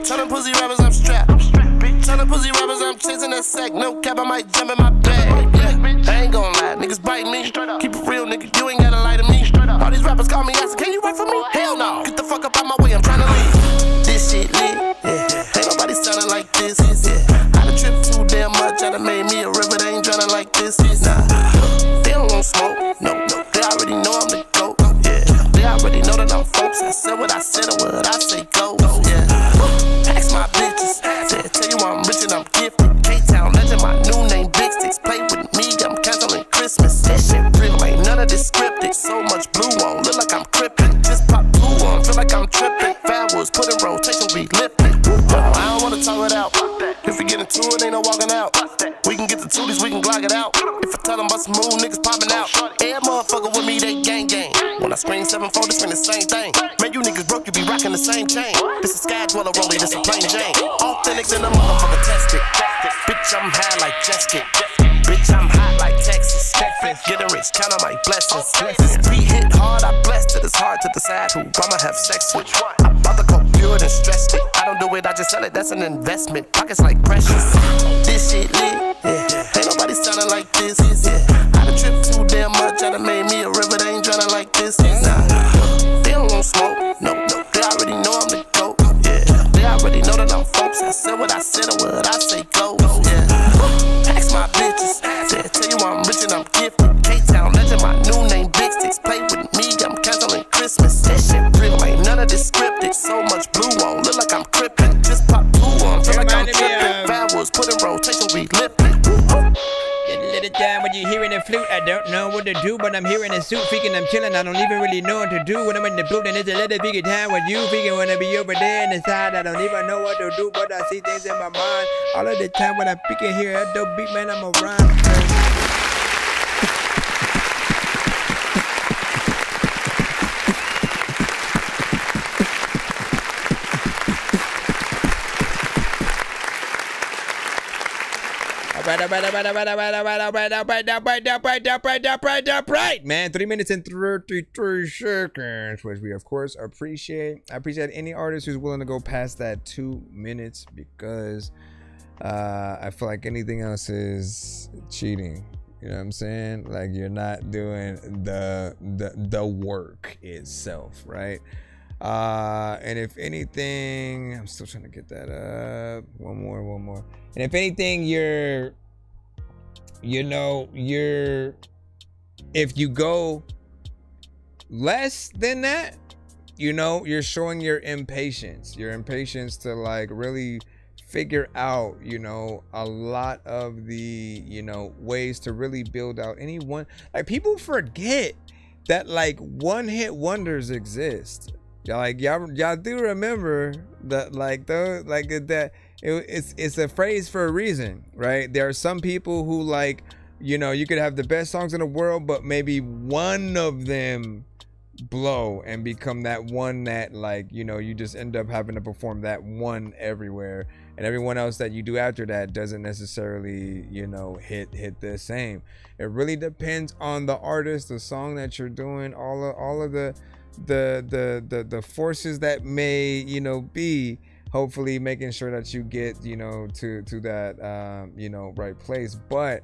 Tell them pussy rappers I'm strapped. Tell them pussy rappers I'm chasing that sack. No cap, I might jump in my bag. Yeah, I ain't gon' lie, niggas bite me. Keep it real, nigga, you ain't gotta lie to me. All these rappers call me asking, can you write for me? Hell no, get the fuck up out my way, I'm tryna leave. This shit lit, yeah. Ain't nobody sounding like this, yeah. I done tripped too damn much, I done made me a river, they ain't drowning like this, nah. They don't want smoke, no. They already know I'm the GOAT, folks. I said what I said and what I say goes. Yeah. Ask my bitches. Said, tell you I'm rich and I'm gifted. K-Town legend, my new name Big Sticks. Play with me, I'm canceling Christmas. This shit real, ain't none of this scripted. So much blue on, look like I'm crippin'. Just pop blue on, feel like I'm trippin'. Fat was put in rotation, we lifted. I don't wanna talk it out. If we get into it, ain't no walking out. We can get the tooties, we can glock it out. If I tell them about some move, niggas popping out. Every motherfucker with me, they gang gang. When I scream 7-4, this mean the same thing. Man, you niggas broke, you be rocking the same chain. This is Sky Dweller Rollie, this is plain Jane. Authentic than a motherfucker tested. Bitch, I'm high like Jesket. Bitch, I'm hot like Texas. Getting rich, count on my blessings. This beat hit hard, I blessed it. It's hard to decide who I'ma have sex with. I bought the coke pure and stressed it. I don't do it, I just sell it, that's an investment. Pockets like precious. This shit lit, yeah. Ain't nobody sounding like this, yeah. I done tripped too damn much, I done made me a river, they ain't drowning like this. Nah, they don't want smoke, no. They already know I'm the GOAT, yeah. They already know that I'm folks. I said what I said and what I say goes, yeah. Ask my bitches, said, tell you I'm rich and I'm gifted. K-Town legend, my new name Big Sticks. Play with me, I'm canceling Christmas. This shit real, ain't none of this scripted. So much blue on, look like I'm crippin'. Just pop blue on, feel like I'm trippin'. Fat was put in rotation, we lifted. Get a little time when you're hearing the flute. I don't know what to do, but I'm hearing a suit. Freaking, I'm chilling. I don't even really know what to do. When I'm in the booth, and it's a little bigger time with you. Freaking, wanna be over there in the side. I don't even know what to do, but I see things in my mind. All of the time when I freaking hear a dope beat, man, I'm a rhyme. Right, man. 3 minutes and 33 seconds, which we of course appreciate. I appreciate any artist who's willing to go past that 2 minutes because I feel like anything else is cheating. You know what I'm saying? Like you're not doing the work itself, right? And if anything, I'm still trying to get that up. One more. And if anything, if you go less than that, you're showing your impatience to like really figure out, a lot of the, ways to really build out any one. Like people forget that like one hit wonders exist. Y'all do remember that it's a phrase for a reason, right? There are some people who like, you could have the best songs in the world, but maybe one of them blow and become that one that like, you just end up having to perform that one everywhere, and everyone else that you do after that doesn't necessarily, hit the same. It really depends on the artist, the song that you're doing, all of the forces that may, be hopefully making sure that you get, to that, right place. But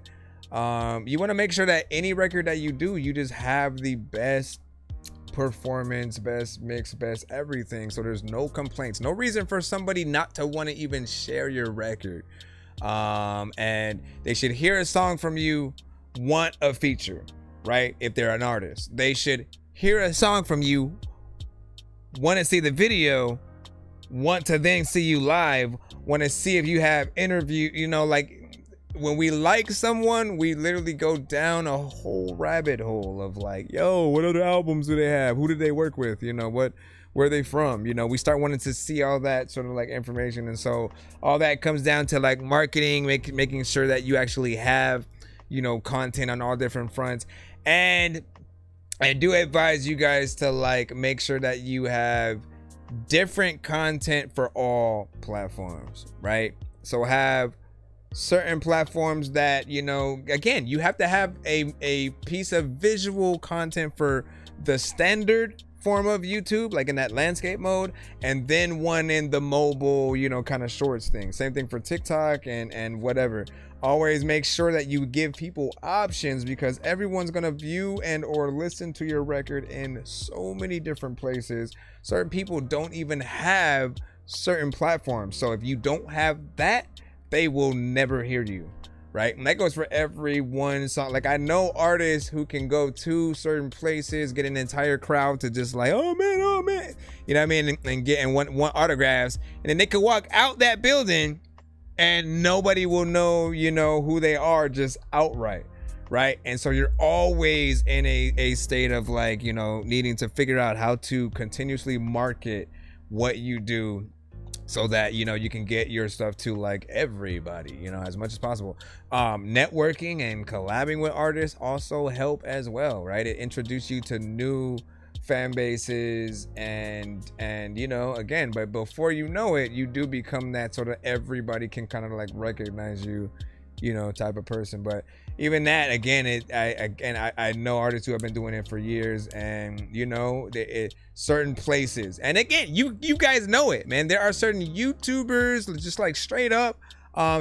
you want to make sure that any record that you do, you just have the best performance, best mix, best everything. So there's no complaints, no reason for somebody not to want to even share your record. And they should hear a song from you, want a feature, right? If they're an artist, they should hear a song from you, want to see the video, want to then see you live, want to see if you have interview, like when we like someone, we literally go down a whole rabbit hole of like, yo, what other albums do they have? Who did they work with? Where are they from? We start wanting to see all that sort of like information. And so all that comes down to like marketing, making sure that you actually have, content on all different fronts. And I do advise you guys to like make sure that you have different content for all platforms, right? So have certain platforms that, again, you have to have a piece of visual content for the standard form of YouTube, like in that landscape mode, and then one in the mobile, kind of shorts thing. Same thing for TikTok and whatever. Always make sure that you give people options, because everyone's gonna view and or listen to your record in so many different places. Certain people don't even have certain platforms, so if you don't have that, they will never hear you, right? And that goes for every one song. Like, I know artists who can go to certain places, get an entire crowd to just like, oh man, you know what I mean, and want autographs, and then they could walk out that building and nobody will know, you know, who they are just outright, right? And so you're always in a state of like, you know, needing to figure out how to continuously market what you do so that, you know, you can get your stuff to like everybody, you know, as much as possible. Networking and collabing with artists also help as well, right? It introduces you to new fan bases and you know, again, but before you know it, you do become that sort of everybody can kind of like recognize you, you know, type of person. But even that, again, I know artists who have been doing it for years, and you know, certain places, and again, you guys know it, man. There are certain YouTubers, just like straight up,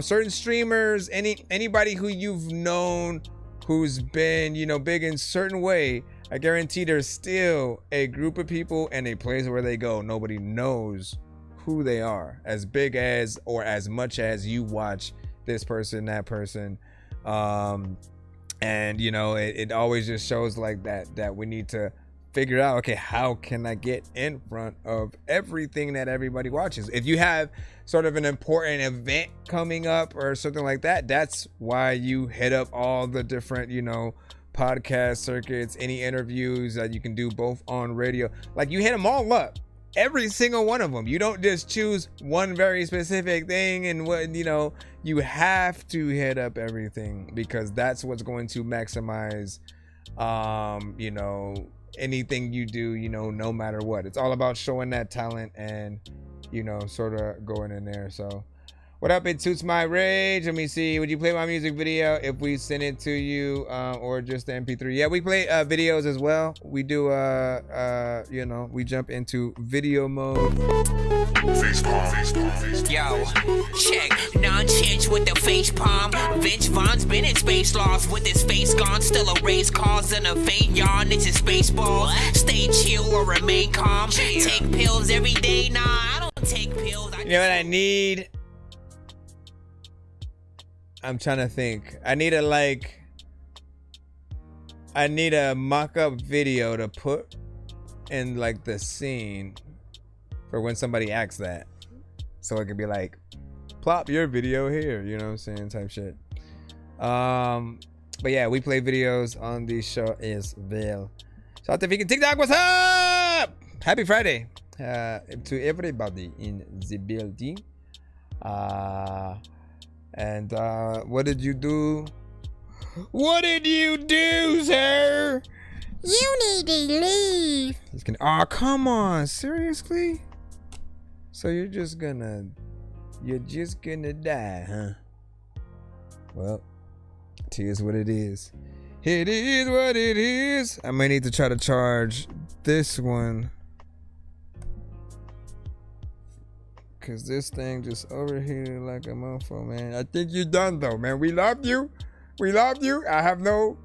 certain streamers, anybody who you've known who's been, you know, big in certain way. I guarantee there's still a group of people and a place where they go, nobody knows who they are, as big as or as much as you watch this person, that person. And you know, it always just shows like that we need to figure out, okay, how can I get in front of everything that everybody watches? If you have sort of an important event coming up or something like that, that's why you hit up all the different, you know, podcast circuits, any interviews that you can do both on radio. Like, you hit them all up, every single one of them. You don't just choose one very specific thing, and what, you know, you have to hit up everything, because that's what's going to maximize you know, anything you do, you know, no matter what. It's all about showing that talent and, you know, sort of going in there. So what up, it suits my rage. Let me see, would you play my music video if we send it to you, or just the MP3? Yeah, we play videos as well. We do you know, we jump into video mode. Yo, check, non-change with the face palm. Vince Vaughn's been in space lost with his face gone. Still a race cars in a faint yarn. It's his baseball. Stay chill or remain calm. Take pills every day. Nah, I don't take pills. You know what I need? I'm trying to think. I need a mock-up video to put in like the scene for when somebody acts that, so it could be like, plop your video here, you know what I'm saying, type shit. But yeah, we play videos on the show as well. Shout out to Vegan TikTok, what's up? Happy Friday to everybody in the building. And what did you do? What did you do, sir? You need to leave. Oh, come on, seriously? So you're just gonna die, huh? Well, it is what it is. It is what it is. I might need to try to charge this one, cause this thing just overheated like a motherfucker, man. I think you're done though, man. We love you. We love you. I have no.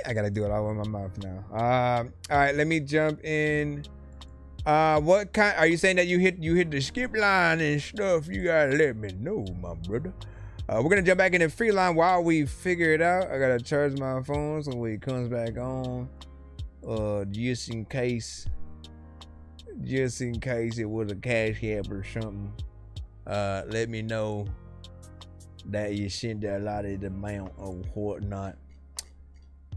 I gotta do it all in my mouth now. All right, let me jump in. What kind? Are you saying that you hit the skip line and stuff? You gotta let me know, my brother. We're gonna jump back in the free line while we figure it out. I gotta charge my phone so when it comes back on. Just in case it was a cash app or something, let me know that you sent a lot of the amount or whatnot.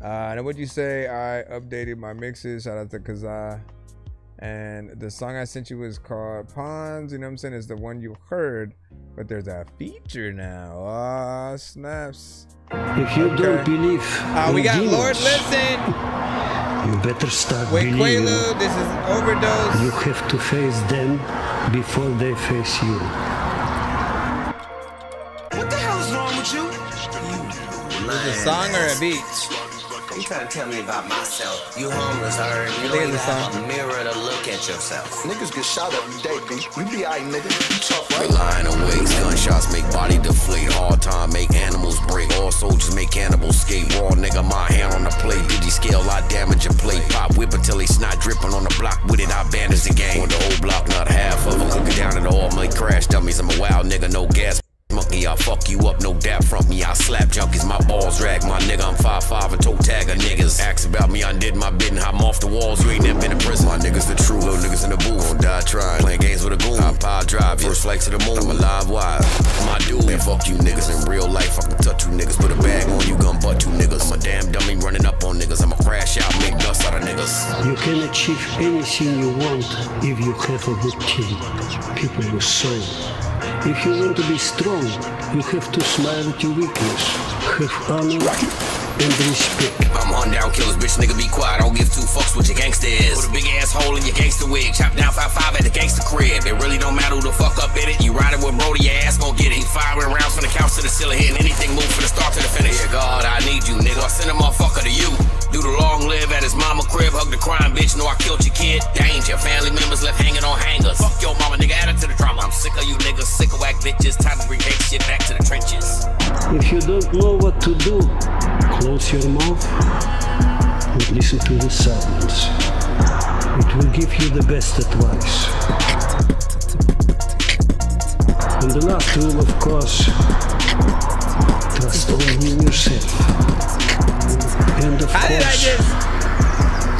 And what'd you say? I updated my mixes. Shout out to Kazaa. And the song I sent you was called Ponds. You know what I'm saying? It's the one you heard, but there's a feature now. Ah, snaps. If you don't believe, we got demons, Lord Listen. You better start Wait, believing. Quaalude, this is Overdose. You have to face them before they face you. What the hell is wrong with you? Is it a song or a beat? You trying to tell me about myself? You homeless, heard? You don't even have a mirror to look at yourself. Niggas get shot every day, B. We be aight, nigga. You tough, right? Relying on wigs, gunshots make body deflate. Hard time make animals break. All soldiers make cannibals skate. Raw nigga, my hand on the plate. Digi scale, I damage your plate. Pop whip until they snot dripping on the block with it. I bandage the game. Want the whole block, not half of them. Cook it down and all make crack. no gas. Monkey, I'll fuck you up, no doubt front me. I'll slap junkies, my balls drag. My nigga, I'm 5'5" and toe tag a niggas. Ask about me, I did my bit and I'm off the walls. You ain't never been in prison. My niggas the true, little niggas in the booth. Gon' die trying, playing games with a goon. Hop power drive, first flight to the moon. I'm a live wire. My dude, man, fuck you niggas in real life. I can touch you niggas, put a bag on you, gun butt two niggas. I'm a damn dummy running up on niggas. I'ma crash out, make dust out of niggas. You can achieve anything you want if you have a good team, people with soul. If you want to be strong, you have to smile at your weakness, have honor and respect. I'm on down killers, bitch, nigga, be quiet. I don't give two fucks what your gangster is. Put a big ass hole in your gangster wig. Chop down 5'5" at the gangster crib. It really don't matter who the fuck up in it. You riding with Brody, your ass gon' get it. He firing rounds from the couch to the ceiling, hitting anything move from the start to the finish. Yeah, God, I need you, nigga. I send a motherfucker to you. Do the long live at his mama crib. Hug the crime, bitch. Know I killed your kid. Danger. Family members left hanging on hangers. Fuck your mama, nigga. Add it to the drama. I'm sick of you niggas. Sick of whack bitches. Time to bring hate shit back to the trenches. If you don't know what to do, close your mouth and listen to the silence. It will give you the best advice. And the last rule, of course, trust only in yourself. And of course,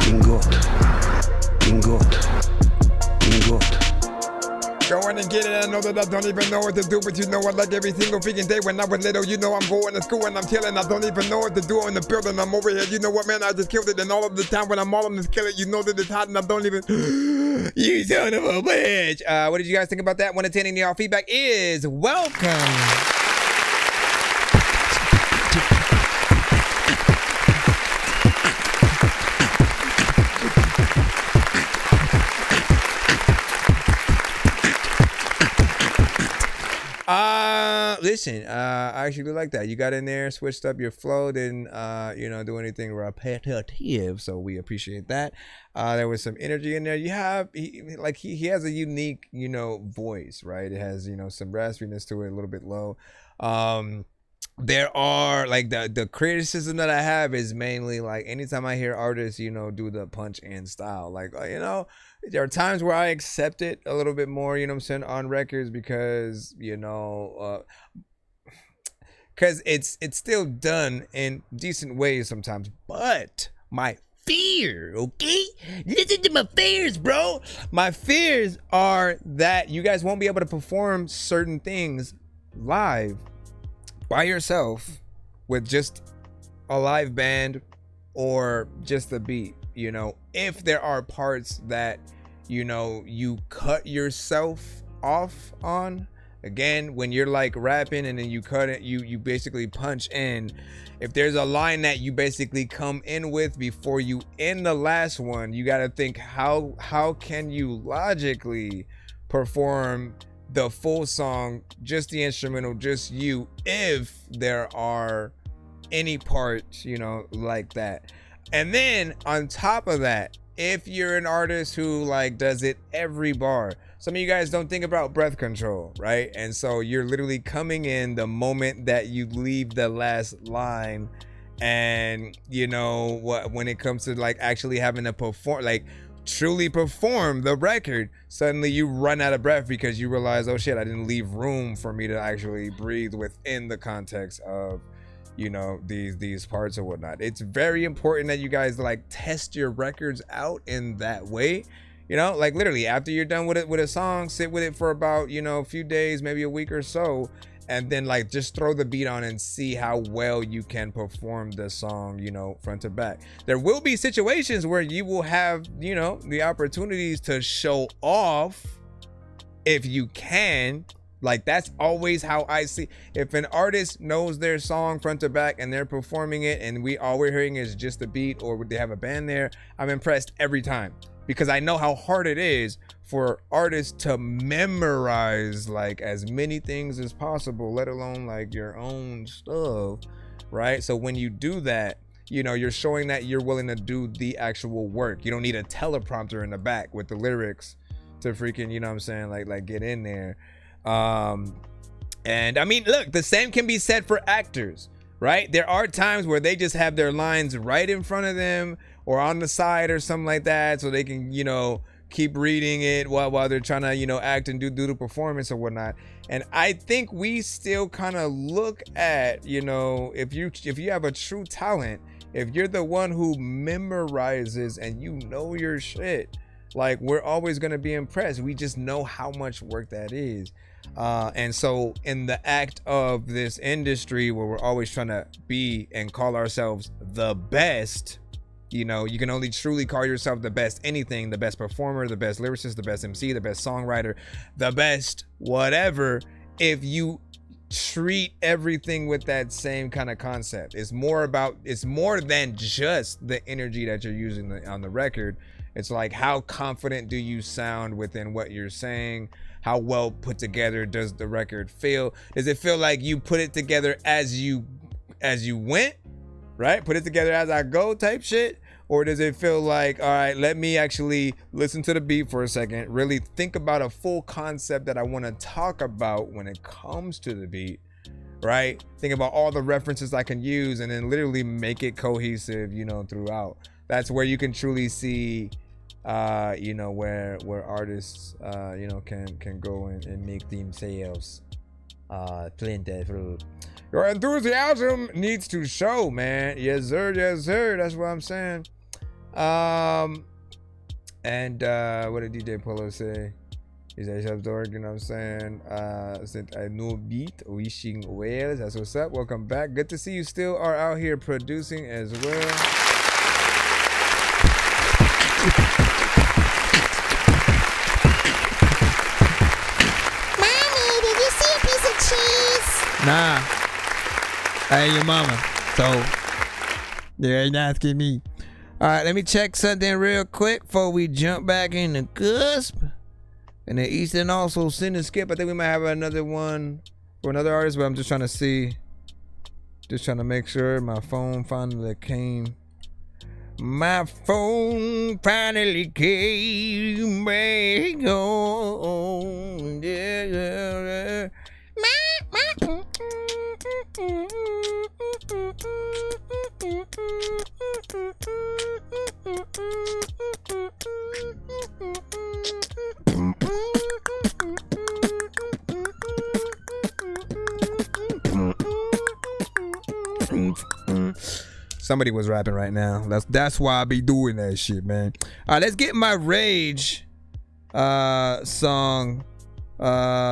in God. In God. In God. Go in and get it. I know that I don't even know what to do, but you know what? Like every single freaking day when I was little, you know I'm going to school and I'm chilling. I don't even know what to do in the building. I'm over here. You know what, man? I just killed it. And all of the time when I'm all on this kill it, you know that it's hot and I don't even. You son of a bitch. What did you guys think about that? 1 to 10 and y'all feedback is welcome. Listen, I actually like that. You got in there, switched up your flow, didn't do anything repetitive, so we appreciate that. There was some energy in there. You have he has a unique, voice, right? It has, some raspiness to it, a little bit low. There are like the criticism that I have is mainly like anytime I hear artists, do the punch in style, like, there are times where I accept it a little bit more, on records because, because it's still done in decent ways sometimes. But my fear, okay? Listen to my fears, bro. My fears are that you guys won't be able to perform certain things live by yourself with just a live band or just a beat, if there are parts that you cut yourself off on. Again, when you're like rapping and then you cut it, you basically punch in. If there's a line that you basically come in with before you end the last one, you got to think how can you logically perform the full song, just the instrumental, just you, if there are any parts, like that. And then on top of that, if you're an artist who like does it every bar, some of you guys don't think about breath control, right? And so you're literally coming in the moment that you leave the last line, and when it comes to like actually having to perform, like truly perform the record, suddenly you run out of breath because you realize, oh shit, I didn't leave room for me to actually breathe within the context of these parts or whatnot. It's very important that you guys like test your records out in that way. Like literally after you're done with it, with a song, sit with it for about a few days, maybe a week or so, and then like just throw the beat on and see how well you can perform the song, front to back. There will be situations where you will have the opportunities to show off if you can. Like that's always how I see. If an artist knows their song front to back and they're performing it and all we're hearing is just a beat or they have a band there, I'm impressed every time, because I know how hard it is for artists to memorize like as many things as possible, let alone like your own stuff, right? So when you do that, you're showing that you're willing to do the actual work. You don't need a teleprompter in the back with the lyrics to freaking, like get in there. And I mean, look, the same can be said for actors, right? There are times where they just have their lines right in front of them or on the side or something like that, so they can, keep reading it while they're trying to, you know, act and do the performance or whatnot. And I think we still kind of look at, you know, if you have a true talent, if you're the one who memorizes and you know your shit, like, we're always going to be impressed. We just know how much work that is. And so in the act of this industry where we're always trying to be and call ourselves the best, you know, you can only truly call yourself the best anything, the best performer, the best lyricist, the best MC, the best songwriter, the best whatever, if you treat everything with that same kind of concept. It's more than just the energy that you're using on the record. It's like, how confident do you sound within what you're saying? How well put together does the record feel? Does it feel like you put it together as you went, right? Put it together as I go type shit? Or does it feel like, all right, let me actually listen to the beat for a second, really think about a full concept that I want to talk about when it comes to the beat, right? Think about all the references I can use and then literally make it cohesive, you know, throughout. That's where you can truly see, you know, where artists, you know, can go and make themselves plenty fruit. Your enthusiasm needs to show, man. Yes, sir. Yes, sir. That's what I'm saying. And what did DJ Bolow say? He said, "Chef Dork," you know what I'm saying? Sent a new beat, wishing well. That's what's up. Welcome back. Good to see you still are out here producing as well. Mommy, did you see a piece of cheese? Nah. Hey, your mama. So, you ain't asking me. All right, let me check something real quick before we jump back in the cusp. And then Easton also send and skip. I think we might have another one for another artist, but I'm just trying to see. Just trying to make sure my phone finally came. My phone finally came back on. Yeah. Somebody was rapping right now. That's why I be doing that shit, man. All right, let's get my Rage song.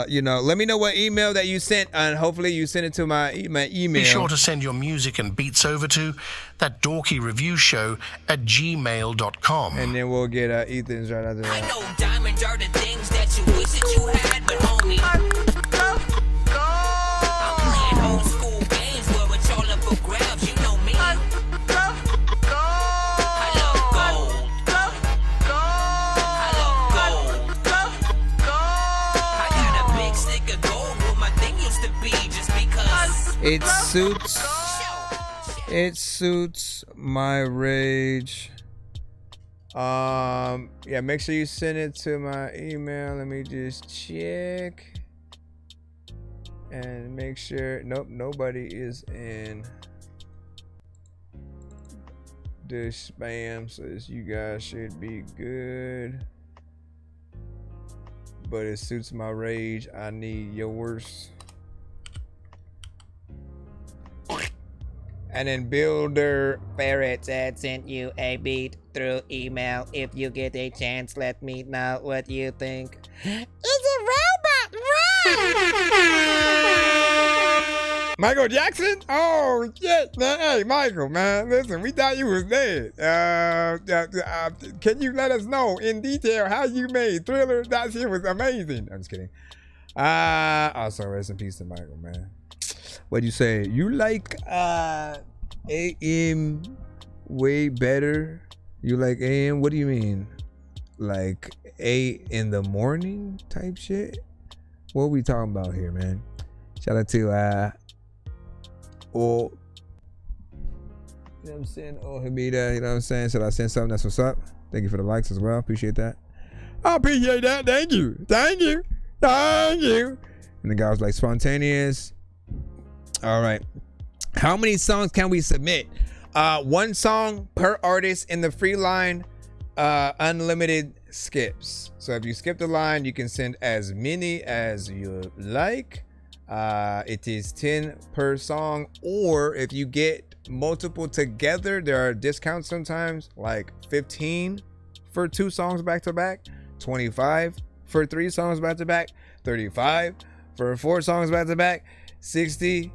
You know, let me know what email that you sent, and hopefully you send it to my email. Be sure to send your music and beats over to ThatDorkyReviewShow at gmail.com. And then we'll get Ethan's right after that. I know diamonds are the things that you wish that you had, but homie, I'm playing old school games where it's all up for grabs. You know me. I love gold. I love gold. I got a big stick of gold where my thing used to be just because it suits my Rage. Yeah, make sure you send it to my email. Let me just check and make sure. Nope, nobody is in the spam, so you guys should be good. But it suits my Rage. I need yours. And then Builder Ferret said, sent you a beat through email. If you get a chance, let me know what you think. It's a robot rap! Michael Jackson? Oh, shit, man. Hey, Michael, man. Listen, we thought you was dead. Can you let us know in detail how you made Thriller? That shit was amazing. I'm just kidding. Also, rest in peace to Michael, man. What'd you say? You like AM way better? You like AM? What do you mean? Like 8 in the morning type shit? What are we talking about here, man? Shout out to you know what I'm saying? Hamida, you know what I'm saying? Should I send something? That's what's up. Thank you for the likes as well. Appreciate that. I appreciate that. Thank you. Thank you. Thank you. And the guy was like, spontaneous. All right. How many songs can we submit? 1 song per artist in the free line. Unlimited skips. So if you skip the line, you can send as many as you like. It is 10 per song, or if you get multiple together, there are discounts sometimes, like 15 for 2 songs back to back, 25 for 3 songs back to back, 35 for 4 songs back to back, 50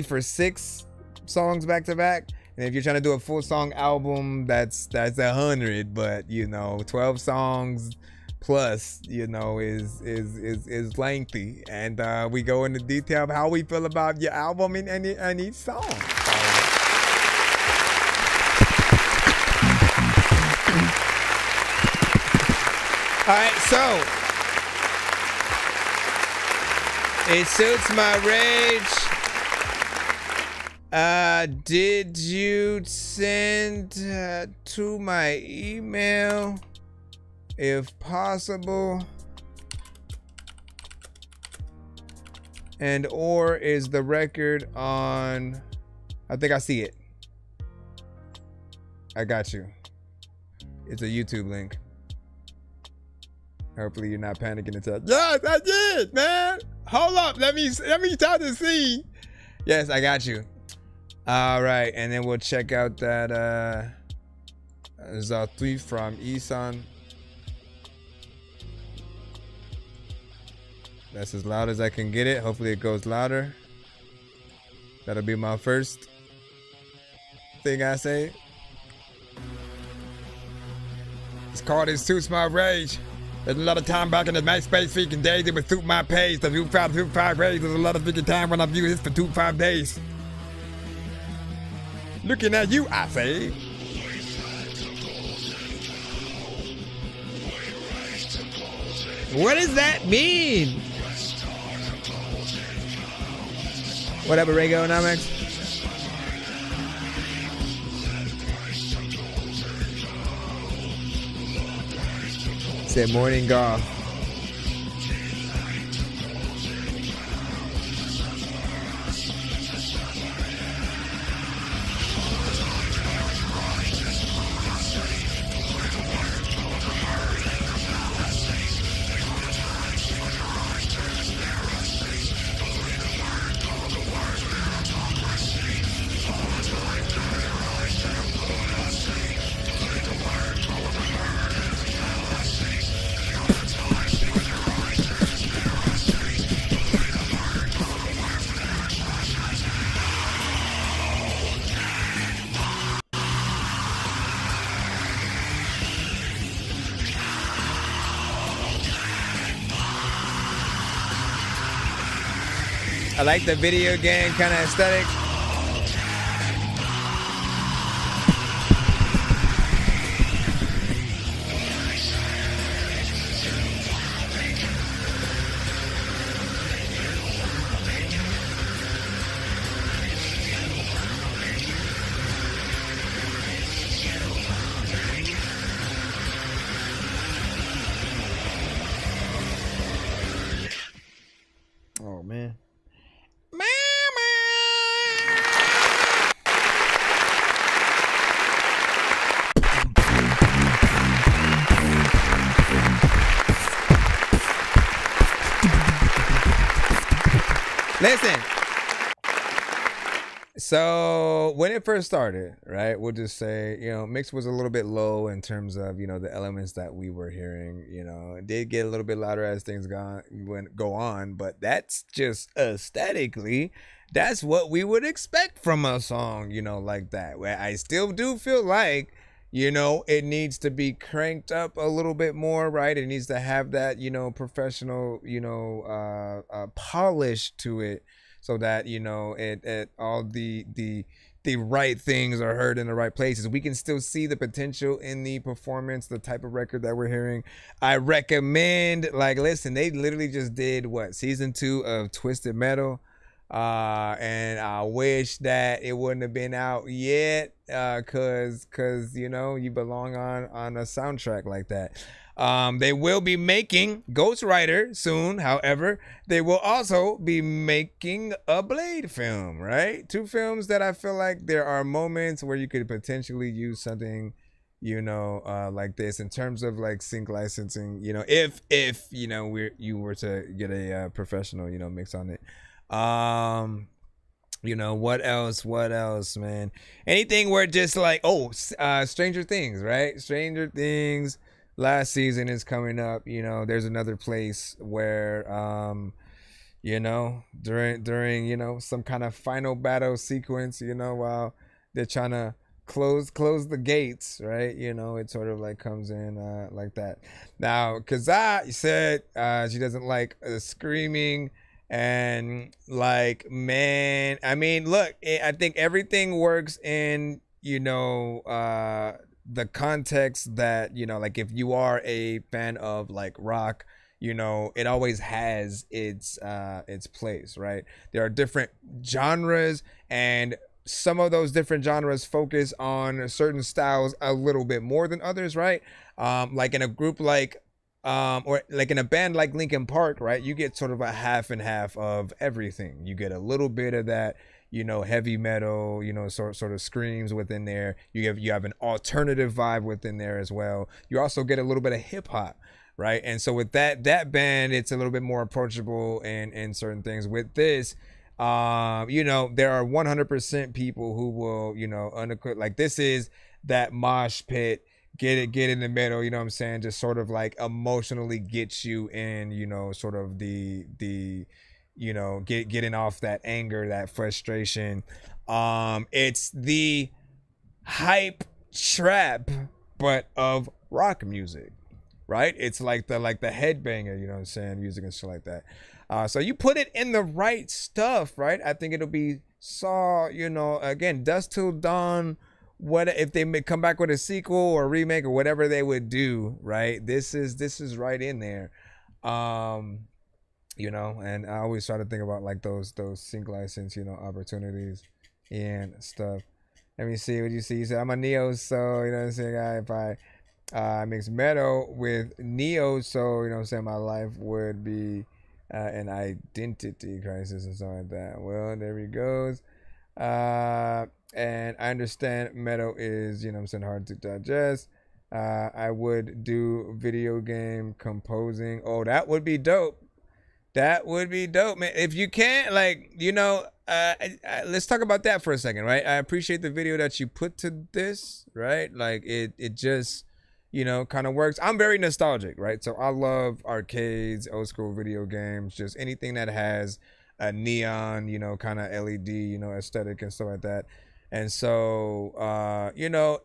for 6 songs back to back. And if you're trying to do a full song album, that's 100, but 12 songs plus is lengthy, and we go into detail of how we feel about your album and each song. All right, so it suits my rage. Did you send to my email if possible? And or is the record on? I think I see it. I got you. It's a YouTube link. Hopefully you're not panicking and tell. Yes, I did, man. Hold up, let me try to see. Yes, I got you. All right, and then we'll check out that Zatui from Isan. That's as loud as I can get it. Hopefully it goes louder. That'll be my first thing I say. It's called It Suits My Rage. There's a lot of time back in the MySpace freaking days. It would suit my page. The 25 rage. There's a lot of freaking time when I view this for 25 days. Looking at you, I say. What does that mean? Whatever, Regonomics. Said morning golf. I like the video game kind of aesthetic. Oh man. Listen. So when it first started, right, we'll just say, mix was a little bit low in terms of, the elements that we were hearing. It did get a little bit louder as things go on, but that's just aesthetically, that's what we would expect from a song, like that. Where I still do feel like, it needs to be cranked up a little bit more, right? It needs to have that, professional, polish to it, so that it all the right things are heard in the right places. We can still see the potential in the performance, the type of record that we're hearing. I recommend, listen, they literally just did season 2 of Twisted Metal. And I wish that it wouldn't have been out yet, cause you belong on a soundtrack like that. They will be making Ghost Rider soon. However, they will also be making a Blade film, right? 2 films that I feel like there are moments where you could potentially use something like this in terms of like sync licensing, if you were to get a professional, mix on it. What else, man? Anything where just like, Stranger Things, right? Stranger Things last season is coming up. There's another place where during some kind of final battle sequence, while they're trying to close the gates, right? It sort of like comes in like that. Now, Kazaa said she doesn't like screaming, and like, man, I mean, look, I think everything works in the context that like if you are a fan of like rock, it always has its place, right? There are different genres, and some of those different genres focus on certain styles a little bit more than others, right? Like in a group like or like in a band like Linkin Park, right? You get sort of a half and half of everything. You get a little bit of that, heavy metal, sort of screams within there. You have an alternative vibe within there as well. You also get a little bit of hip hop, right? And so with that band, it's a little bit more approachable in certain things. With this, there are 100% people who will, like, this is that mosh pit, get in the middle, you know what I'm saying? Just sort of like emotionally get you in, sort of the getting off that anger, that frustration. It's the hype trap, but of rock music, right? It's like the headbanger, you know what I'm saying, music and shit like that. So you put it in the right stuff, right? I think it'll be again, Dusk Till Dawn. What if they may come back with a sequel or a remake or whatever they would do, right? This is right in there. And I always try to think about like those sync license, opportunities and stuff. Let me see what you see. You said I'm a neo, so you know what I'm saying, guy. If I mix metal with neo, so you know what I'm saying, my life would be an identity crisis and something like that. Well, there he goes. And I understand metal is, you know what I'm saying, hard to digest. I would do video game composing. Oh, that would be dope. That would be dope, man. If you can't, like, let's talk about that for a second, right? I appreciate the video that you put to this, right? Like, it just, kind of works. I'm very nostalgic, right? So I love arcades, old school video games, just anything that has a neon, kind of LED, aesthetic and stuff like that. And so,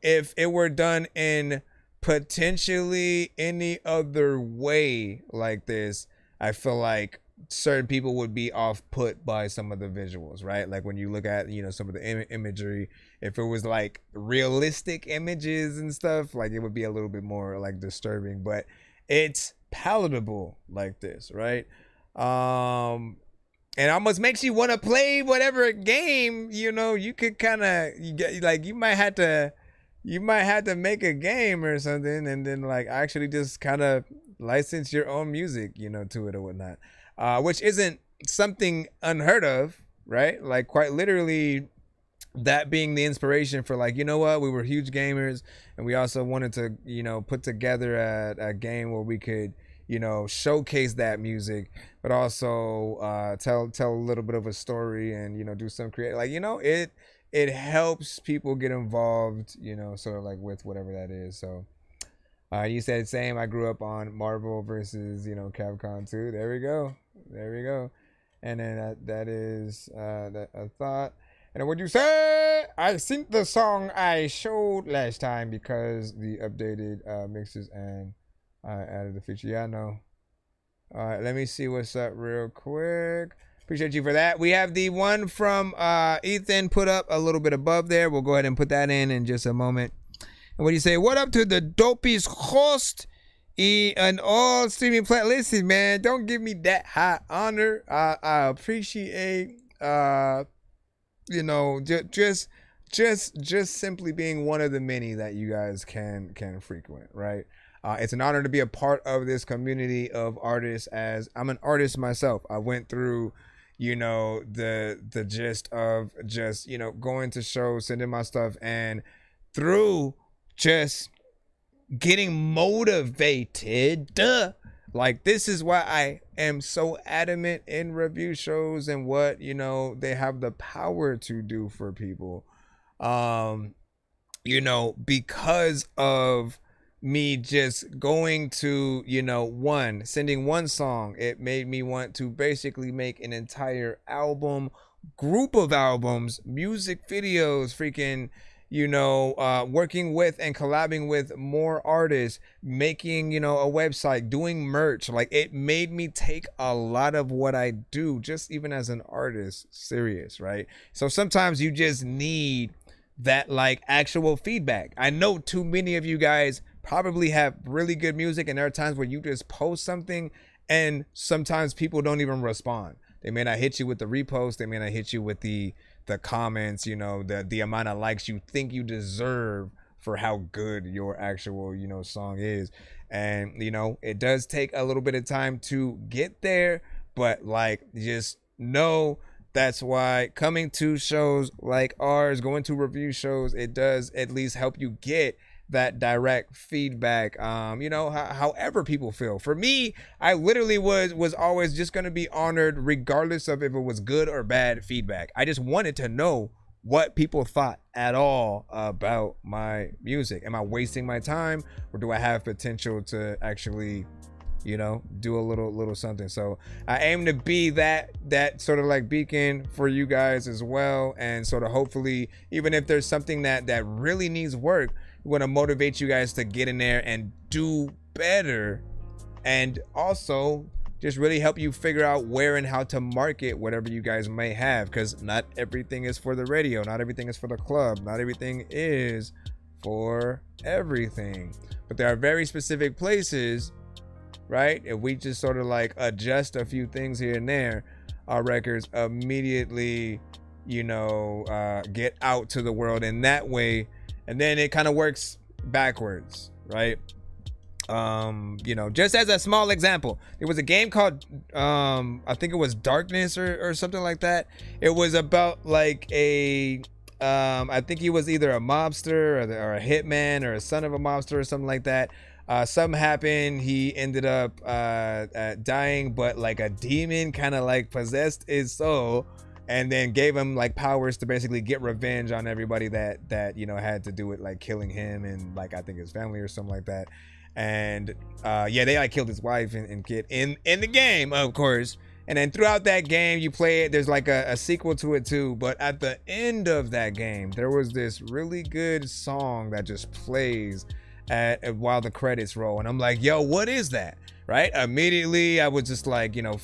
if it were done in potentially any other way like this, I feel like certain people would be off-put by some of the visuals, right? Like when you look at, some of the imagery, if it was like realistic images and stuff, like it would be a little bit more like disturbing, but it's palatable like this, right? And almost makes you want to play whatever game, you could kind of, you might have to make a game or something, and then like actually just kind of license your own music, to it or whatnot, which isn't something unheard of, right? Like quite literally that being the inspiration for like, we were huge gamers and we also wanted to, put together a game where we could, showcase that music, but also tell a little bit of a story and do some creative, like, it helps people get involved, sort of like with whatever that is. So you said same. I grew up on Marvel versus Capcom 2. There we go. And then that is a thought. And then what you say? I think the song I showed last time because the updated mixes and added the feature. Yeah, I know. All right, let me see what's up real quick. Appreciate you for that. We have the one from Ethan put up a little bit above there. We'll go ahead and put that in just a moment. And what do you say? What up to the dopiest host and all streaming platforms? Listen, man, don't give me that high honor. I appreciate just simply being one of the many that you guys can frequent, right? It's an honor to be a part of this community of artists, as I'm an artist myself. I went through, the gist of just, going to shows, sending my stuff, and through just getting motivated. Like, this is why I am so adamant in review shows and what, you know, they have the power to do for people. You know, because of me just going to, you know, sending one song, it made me want to basically make an entire album, group of albums, music videos, freaking, you know, working with and collabing with more artists, making, you know, a website, doing merch. Like, it made me take a lot of what I do, just even as an artist, serious, right? So sometimes you just need that, like, actual feedback. I know too many of you guys probably have really good music, and there are times where you just post something and sometimes people don't even respond. They may not hit you with the repost, they may not hit you with the comments, you know, the amount of likes you think you deserve for how good your actual, you know, song is. And, you know, it does take a little bit of time to get there, but, like, just know that's why coming to shows like ours, going to review shows, it does at least help you get that direct feedback, you know, however people feel. For me, I literally was always just going to be honored regardless of if it was good or bad feedback. I just wanted to know what people thought at all about my music. Am I wasting my time, or do I have potential to actually, you know, do a little something? So I aim to be that sort of like beacon for you guys as well, and sort of hopefully, even if there's something that really needs work, we want to motivate you guys to get in there and do better, and also just really help you figure out where and how to market whatever you guys may have, because not everything is for the radio, not everything is for the club, not everything is for everything, but there are very specific places, right? If we just sort of like adjust a few things here and there, our records immediately, you know, get out to the world in that way. And then it kind of works backwards, right? You know, just as a small example, there was a game called I think it was Darkness or something like that. It was about like a I think he was either a mobster or a hitman or a son of a mobster or something like that. Something happened, he ended up dying, but like a demon kind of like possessed his soul and then gave him like powers to basically get revenge on everybody that you know had to do with like killing him and like I think his family or something like that. And yeah, they like killed his wife and kid in the game, of course. And then throughout that game you play it, there's like a sequel to it too, but at the end of that game there was this really good song that just plays while the credits roll, and I'm like, yo, what is that? Right? Immediately I was just like, you know,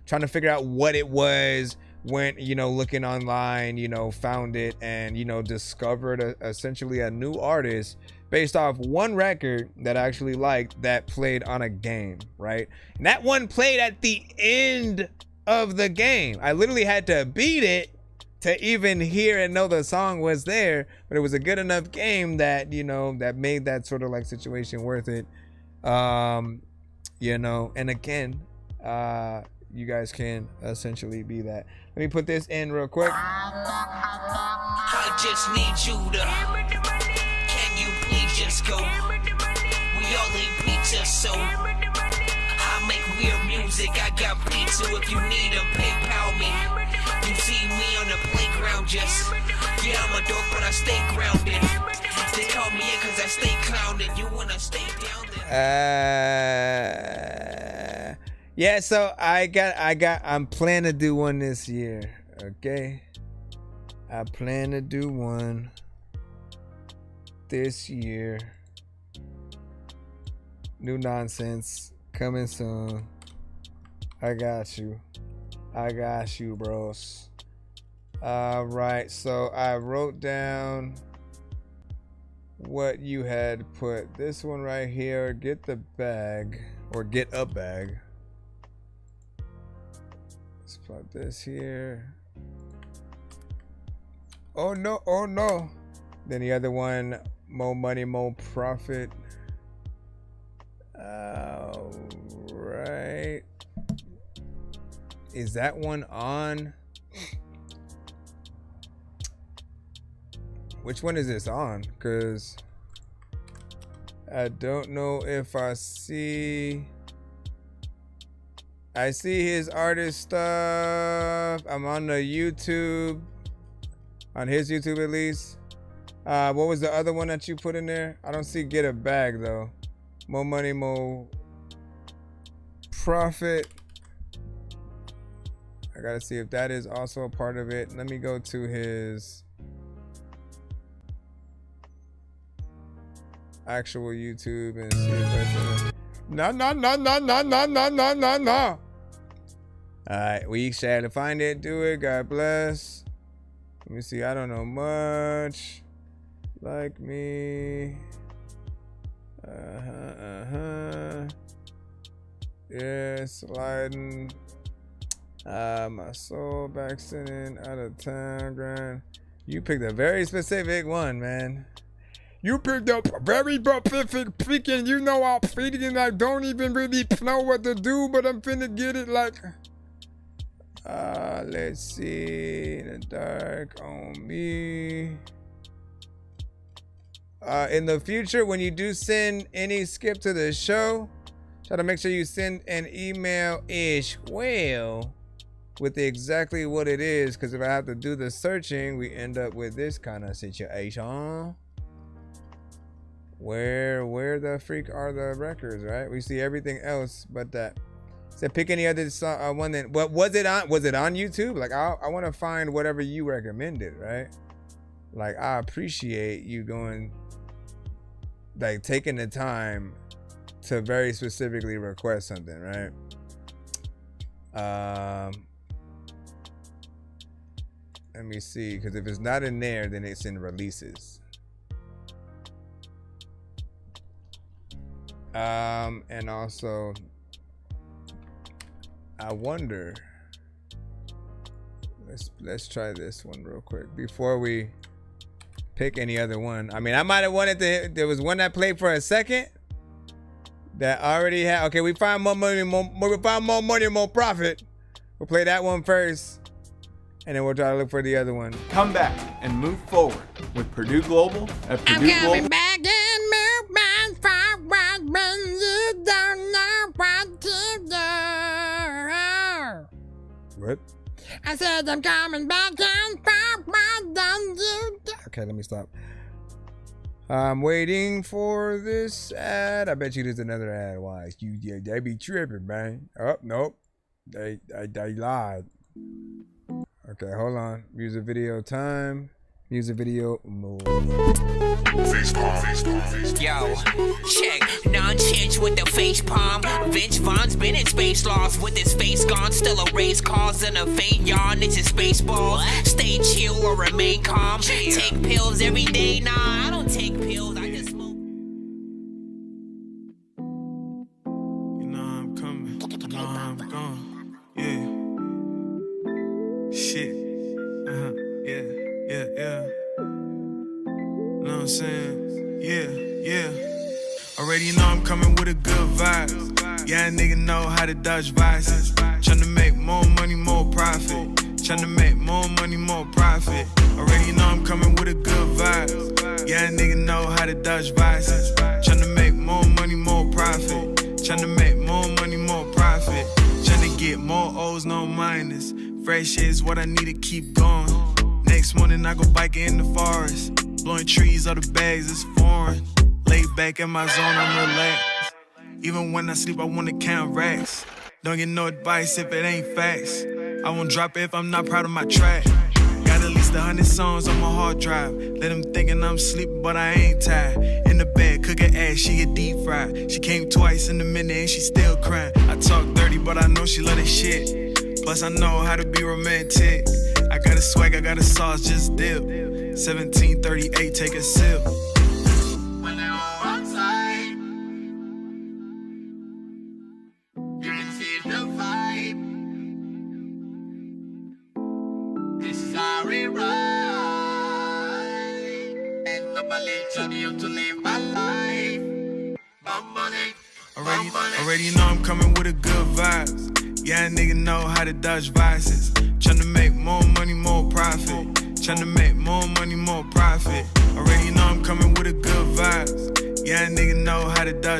trying to figure out what it was. Went, you know, looking online, you know, found it, and, you know, discovered essentially a new artist based off one record that I actually liked that played on a game, right? And that one played at the end of the game. I literally had to beat it to even hear and know the song was there, but it was a good enough game that, you know, that made that sort of like situation worth it. You know, and again, you guys can essentially be that. Let me put this in real quick. I just need you to, can you please just go? We all need pizza, so I make weird music. I got pizza if you need them, PayPal me. You see me on the playground, just, yeah, I'm a dork, but I stay grounded. They call me in cause I stay clowned, you wanna stay down there. Yeah, so I'm planning to do one this year, okay? I plan to do one this year. New nonsense coming soon. I got you, bros. All right, so I wrote down what you had put. This one right here, get the bag, or get a bag. Let's put this here. Oh no. Then the other one, more money, more profit. All right. Is that one on? Which one is this on? Because I don't know if I see his artist stuff. I'm on the YouTube, on his YouTube at least. What was the other one that you put in there? I don't see Get a Bag though. More money, more profit. I gotta see if that is also a part of it. Let me go to his actual YouTube and see if that's it. No. Alright, we shall find it, do it. God bless. Let me see. I don't know much. Like me. Yeah, sliding. My soul back sitting out of town, grind. You picked a very specific one, man. You picked up a very specific freaking, you know, I'm feeding, I don't even really know what to do, but I'm finna get it like. Let's see. The dark on me. In the future, when you do send any skip to the show, try to make sure you send an email as well with exactly what it is, because if I have to do the searching, we end up with this kind of situation. Where the freak are the records, right? We see everything else but that. So pick any other song, one that, what was it on? Was it on YouTube? Like I want to find whatever you recommended, right? Like I appreciate you going, like taking the time to very specifically request something, right? Let me see, because if it's not in there, then it's in releases. And also, I wonder. Let's try this one real quick before we pick any other one. I mean, I might have wanted to. There was one that played for a second that already had. Okay, we find more money, more profit. We'll play that one first, and then we'll try to look for the other one. Come back and move forward with Purdue Global at Purdue Global. I'm coming back and move on forward when you don't know what to do. What? I said I'm coming back and forward when you do. Okay, let me stop. I'm waiting for this ad. I bet you there's another ad. Why? They be tripping, man. Oh, nope. They lied. Okay, hold on. Music video time. Music video move. Yo, check. Non-change with the face palm. Vince Vaughn's been in space lost with his face gone. Still a race cause and a faint yawn. It's a space ball. Stay chill or remain calm. Take pills every day. Nah, I don't take pills. I just smoke. You know I'm coming. You know I'm gone. Yeah. Shit. Yeah. Know what I'm saying? Yeah. Already know I'm coming with a good vibe. Yeah, a nigga know how to dodge vices. Tryna make more money, more profit. Tryna make more money, more profit. Already know I'm coming with a good vibe. Yeah, a nigga know how to dodge vices. Tryna make more money, more profit. Tryna make more money, more profit. Tryna get more O's, no minus. Fresh is what I need to keep going. Next morning I go biking in the forest. Blowing trees out of bags, it's foreign. Lay back in my zone, I'm relaxed. Even when I sleep, I wanna count racks. Don't get no advice if it ain't facts. I won't drop it if I'm not proud of my track. Got at least 100 songs on my hard drive. Let them thinking I'm sleeping, but I ain't tired. In the bed, cooking ass, she get deep fried. She came twice in a minute and she still crying. I talk dirty, but I know she love that shit. Plus I know how to be romantic. I got a swag, I got a sauce, just dip. 1738, take a sip. When they're all outside, you can see the vibe. This is how we ride. And nobody tell you to live my life. My money. Already know I'm coming with a good vibes. Yeah, a nigga know how to dodge vices. Tryna make more money, more profit. Tryna make more money, more profit. Already know I'm coming with a good vibes. Yeah, a nigga know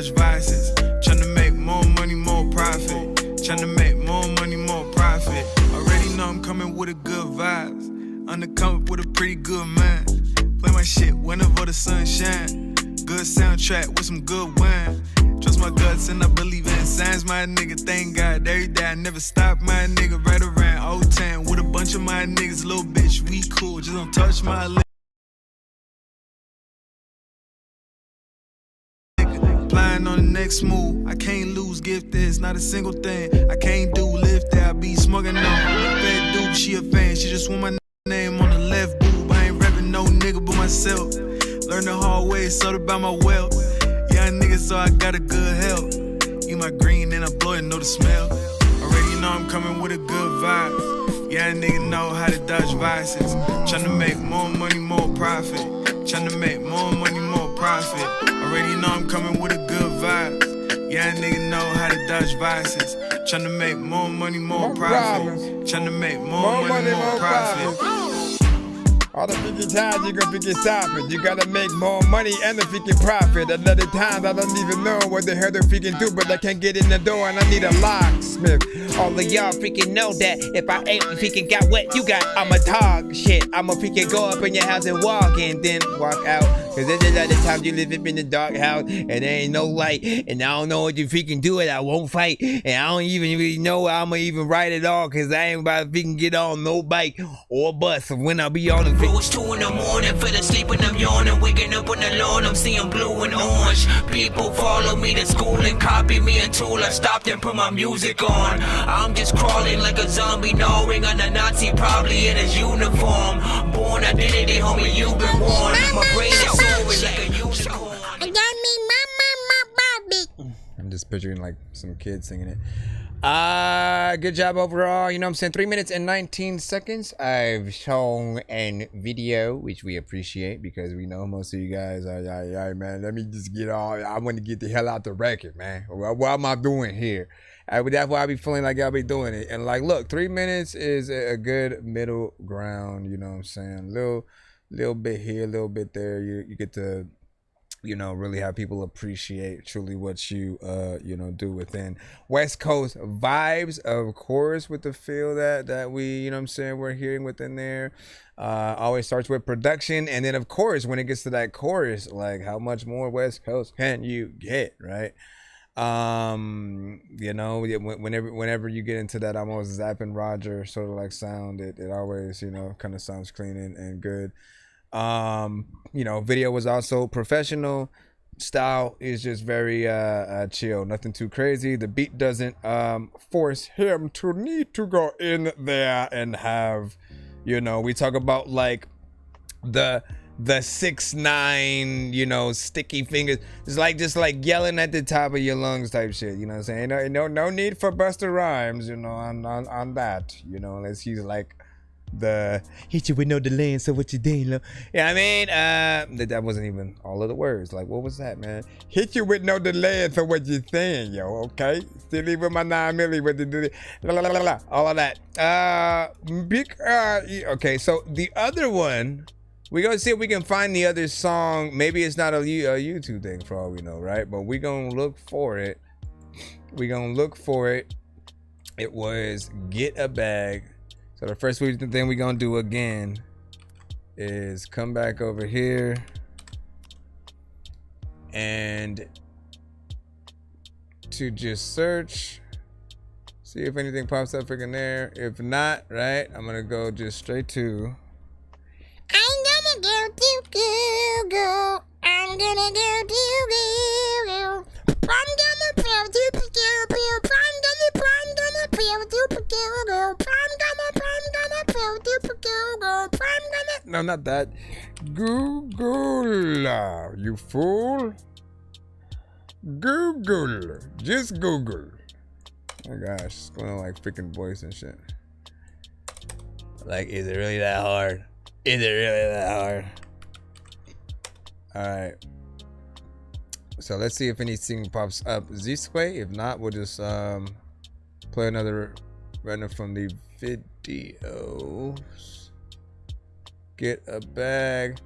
dodge vices. Tryna make more money, more profit. Tryna make more money, more profit. Already know I'm coming with a good vibes. Undercover with a pretty good mind. Play my shit whenever the sun shine. Good soundtrack with some good wine. Trust my guts and I believe in signs, my nigga. Thank God every day I never stop, my nigga. Right around Old Town with a bunch of my niggas. Little bitch, we cool, just don't touch my lips. Flying on the next move, I can't lose, gift this, not a single thing. I can't do lift that, I be smoking on. Fat dude, she a fan, she just want my name on the left boob. I ain't rapping no nigga but myself. Learn the hard way, it's all about my wealth. Young nigga, so I got a good health. Eat my green and I blow it, know the smell. Already know I'm coming with a good vibe. Young nigga know how to dodge vices. Tryna make more money, more profit. Tryna make more money, more profit. Already know I'm coming with a good vibe. Young nigga know how to dodge vices. Tryna make more money, more profit. Tryna make more money, more profit. All the 50 times you gonna freaking stop it. You gotta make more money and the freaking profit. Another time I don't even know what the hell they're freaking do, but I can't get in the door and I need a locksmith. All of y'all freaking know that if I ain't freaking got what you got, I'ma talk shit. I'ma freaking go up in your house and walk and then walk out. Cause this is the time you live up in the dark house and there ain't no light and I don't know what you freaking do it. I won't fight and I don't even really know I'ma even ride it all cause I ain't about to freaking get on no bike or bus when I be on the Bro, it's 2 in the morning, fell asleep and I'm yawning. Waking up on the lawn, I'm seeing blue and orange. People follow me to school and copy me until I stopped and put my music on. I'm just crawling like a zombie, gnawing on a Nazi, probably in his uniform. Born identity, homie, you've been warned. My brain is soaring like a unicorn. I'm just picturing like some kids singing it. Good job overall. You know what I'm saying? 3 minutes and 19 seconds. I've shown a video, which we appreciate because we know most of you guys are, yeah, man, let me just get all, I want to get the hell out the record, man. What am I doing here? That's why I be feeling like y'all be doing it. And like, look, 3 minutes is a good middle ground. You know what I'm saying? Little bit here, a little bit there. You get to, you know, really have people appreciate truly what you, you know, do within West Coast vibes, of course, with the feel that we, you know what I'm saying, we're hearing within there. Always starts with production. And then, of course, when it gets to that chorus, like, how much more West Coast can you get, right? You know, whenever you get into that almost zapping Roger sort of like sound, it always, you know, kind of sounds clean and good. You know, video was also professional. Style is just very chill, nothing too crazy. The beat doesn't force him to need to go in there and have, you know, we talk about like the 6ix9ine, you know, sticky fingers. It's like just like yelling at the top of your lungs type shit, you know what I'm saying? No need for Busta Rhymes, you know, on that, you know, unless he's like the hit you with no delay and so what you doing, yeah, I mean, that wasn't even all of the words. Like, what was that, man? Hit you with no delay and so what you saying, yo, okay? Still leave with my 9 milli with the all of that. Okay, so the other one, we gonna see if we can find the other song. Maybe it's not a YouTube thing for all we know, right? But we gonna look for it. It was Get a Bag. So the first thing we're gonna do again is come back over here and to just search, see if anything pops up freaking there. If not, right, I'm gonna go just straight to I'm gonna go to Google. I'm gonna go to Google. I'm gonna go to Google. No, not that. Google, you fool. Google. Just Google. Oh my gosh, it's going on like freaking voice and shit. Like, is it really that hard? Alright. So let's see if anything pops up this way. If not, we'll just play another random from the videos. Get a Bag.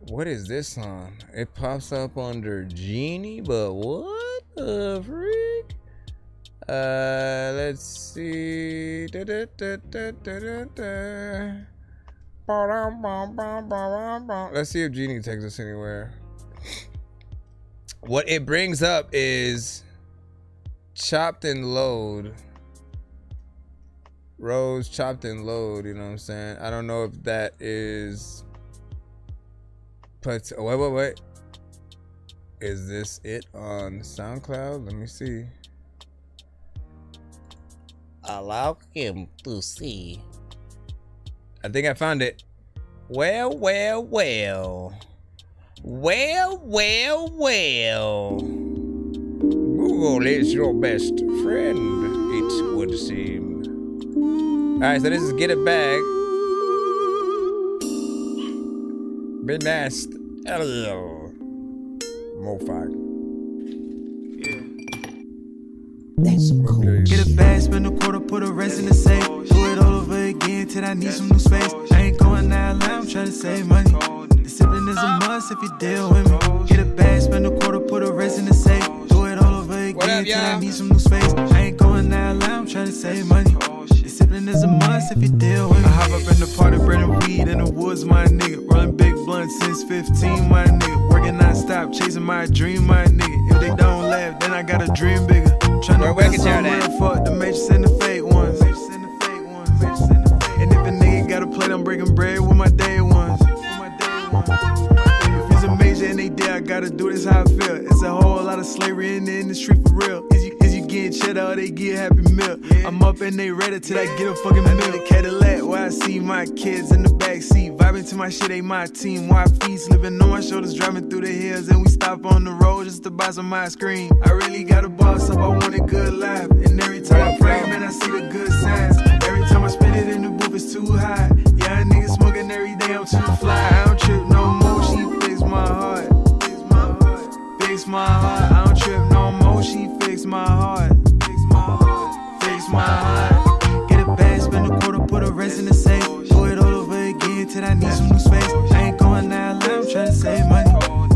What is this song? It pops up under Genie, but what the freak? Let's see. Let's see if Genie takes us anywhere. What it brings up is chopped and load. Rose, chopped and load, you know what I'm saying? I don't know if that is... But wait. Is this it on SoundCloud? Let me see. Allow him to see. I think I found it. Well. Google is your best friend, it would seem. Alright, so this is Get It Back. Been asked. Hello. Mofag. That's cool. Get a bag, spend a quarter, put a rest in the safe. Do it all over again till I need some new space. I ain't going out loud, I'm trying to save money. Discipline is a must if you deal with me. Get a bag, spend a quarter, put a rest in the safe. Do it all over again till I need some new space. I ain't going out loud, I'm trying to save money. Discipline is a must if you deal with me. I hop up in the party, burning weed in the woods, my nigga. Rolling big blunts since 15, my nigga. Working non-stop, chasing my dream, my nigga. If they don't laugh, then I gotta dream bigger. Tryna build some real, fuck the matrix and the fake ones. And if a nigga got a plate, I'm breaking bread with my day ones. If it's a major and they did, I gotta do this how I feel. It's a whole lot of slavery in the industry for real. Is you getting cheddar or they get Happy Meal? I'm up and they ready till I get a fucking meal. Cadillac where I see my kids in the backseat. Vibing to my shit, ain't my team. Why feast living on my shoulders, driving through the hills. And we stop on the road just to buy some ice cream. I really got a boss up, I want a good life. And every time I pray, man, I see the good signs. Every time I spit it in the booth, it's too high. Yeah, a nigga smoking every day, I'm too fly. I don't trip no more, she fix my heart. Fix my heart, I don't trip no more, she fix my heart. Fix my heart. Get a bag, spend a quarter, put a rest in the safe. Do it all over again till I need some new space. I ain't going out loud, I'm trying to save money.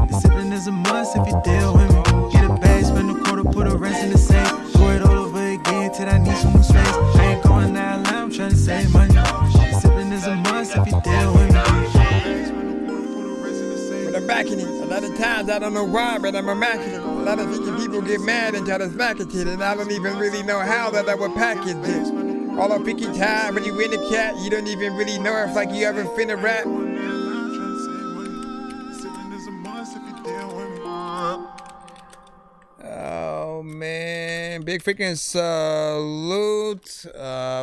Discipline is a must if you deal with me. Get a bag, spend a quarter, put a rest in the safe. Do it all over again till I need some new space. I ain't going out loud, I'm trying to save money. Discipline is a must if you deal with me. But I'm backing it. A lot of times I don't know why, but I'm immaculate. A lot of people get mad and try to smack it, and I don't even really know how that I would package it. All up picky time when you win the cat, you don't even really know if like you ever finna rap. Oh man, big freaking salute.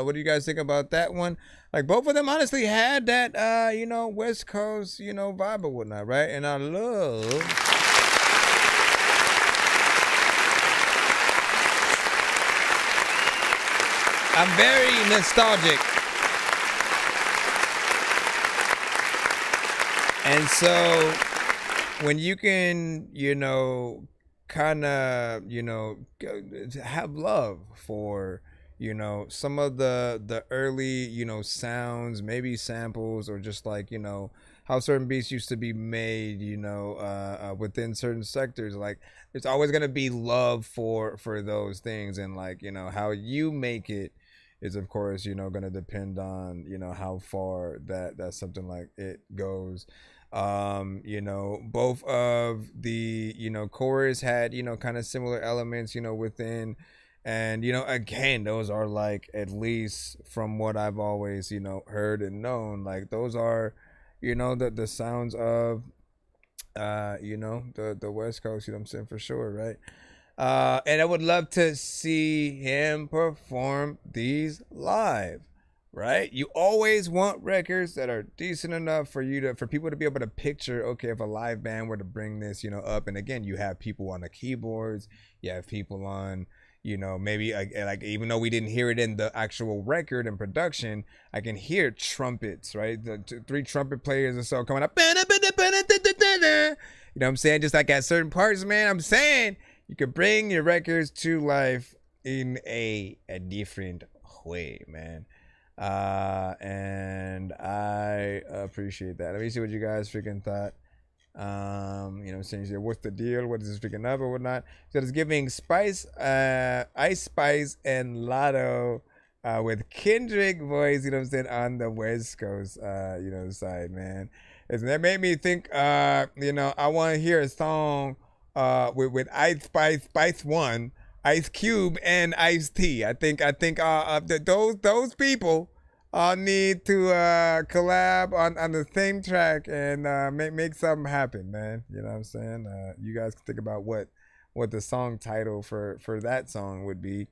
What do you guys think about that one? Like both of them honestly had that West Coast, vibe or whatnot, right? And I love I'm very nostalgic. And so when you can, kind of, have love for, some of the early, sounds, maybe samples, or just like, how certain beats used to be made, within certain sectors. Like there's always going to be love for those things. And like, how you make it is of course, going to depend on, how far that something like it goes. Both of the, chorus had, kind of similar elements, within. And, again, those are like, at least from what I've always, heard and known, like those are, the sounds of, the West Coast, you know what I'm saying, for sure, right? And I would love to see him perform these live, right? You always want records that are decent enough for people to be able to picture, okay, if a live band were to bring this, up. And again, you have people on the keyboards, you have people on, maybe like even though we didn't hear it in the actual record and production, I can hear trumpets, right? The 3 trumpet players or so coming up. You know what I'm saying? Just like at certain parts, man, I'm saying you could bring your records to life in a different way, man. And I appreciate that. Let me see what you guys freaking thought You know what I'm saying? What's the deal? What is this picking up or whatnot? So it's giving Ice Spice and Lotto with Kendrick voice, you know what I'm saying, on the West Coast, you know, side, man. That made me think, you know, I want to hear a song with Ice Spice 1, Ice Cube, and Ice T. I think those people need to collab on the same track and make something happen, man. You know what I'm saying? You guys can think about what the song title for that song would be.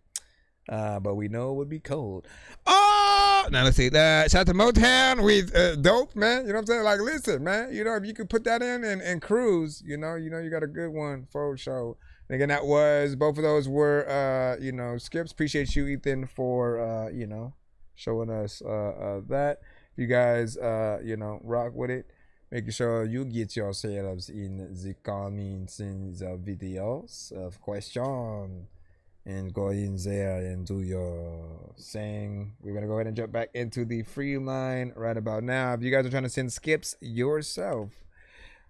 But we know it would be cold. Oh, now let's see. Shout out to Motown with Dope, man. You know what I'm saying? Like, listen, man. You know, if you could put that in and cruise, you know, you got a good one for show. And again, both of those were, you know, skips. Appreciate you, Ethan, for, you know, showing us that. If you guys, you know, rock with it, making sure you get yourselves in the comments in the videos of question. And go in there and do your thing. We're going to go ahead and jump back into the free line right about now. If you guys are trying to send skips yourself,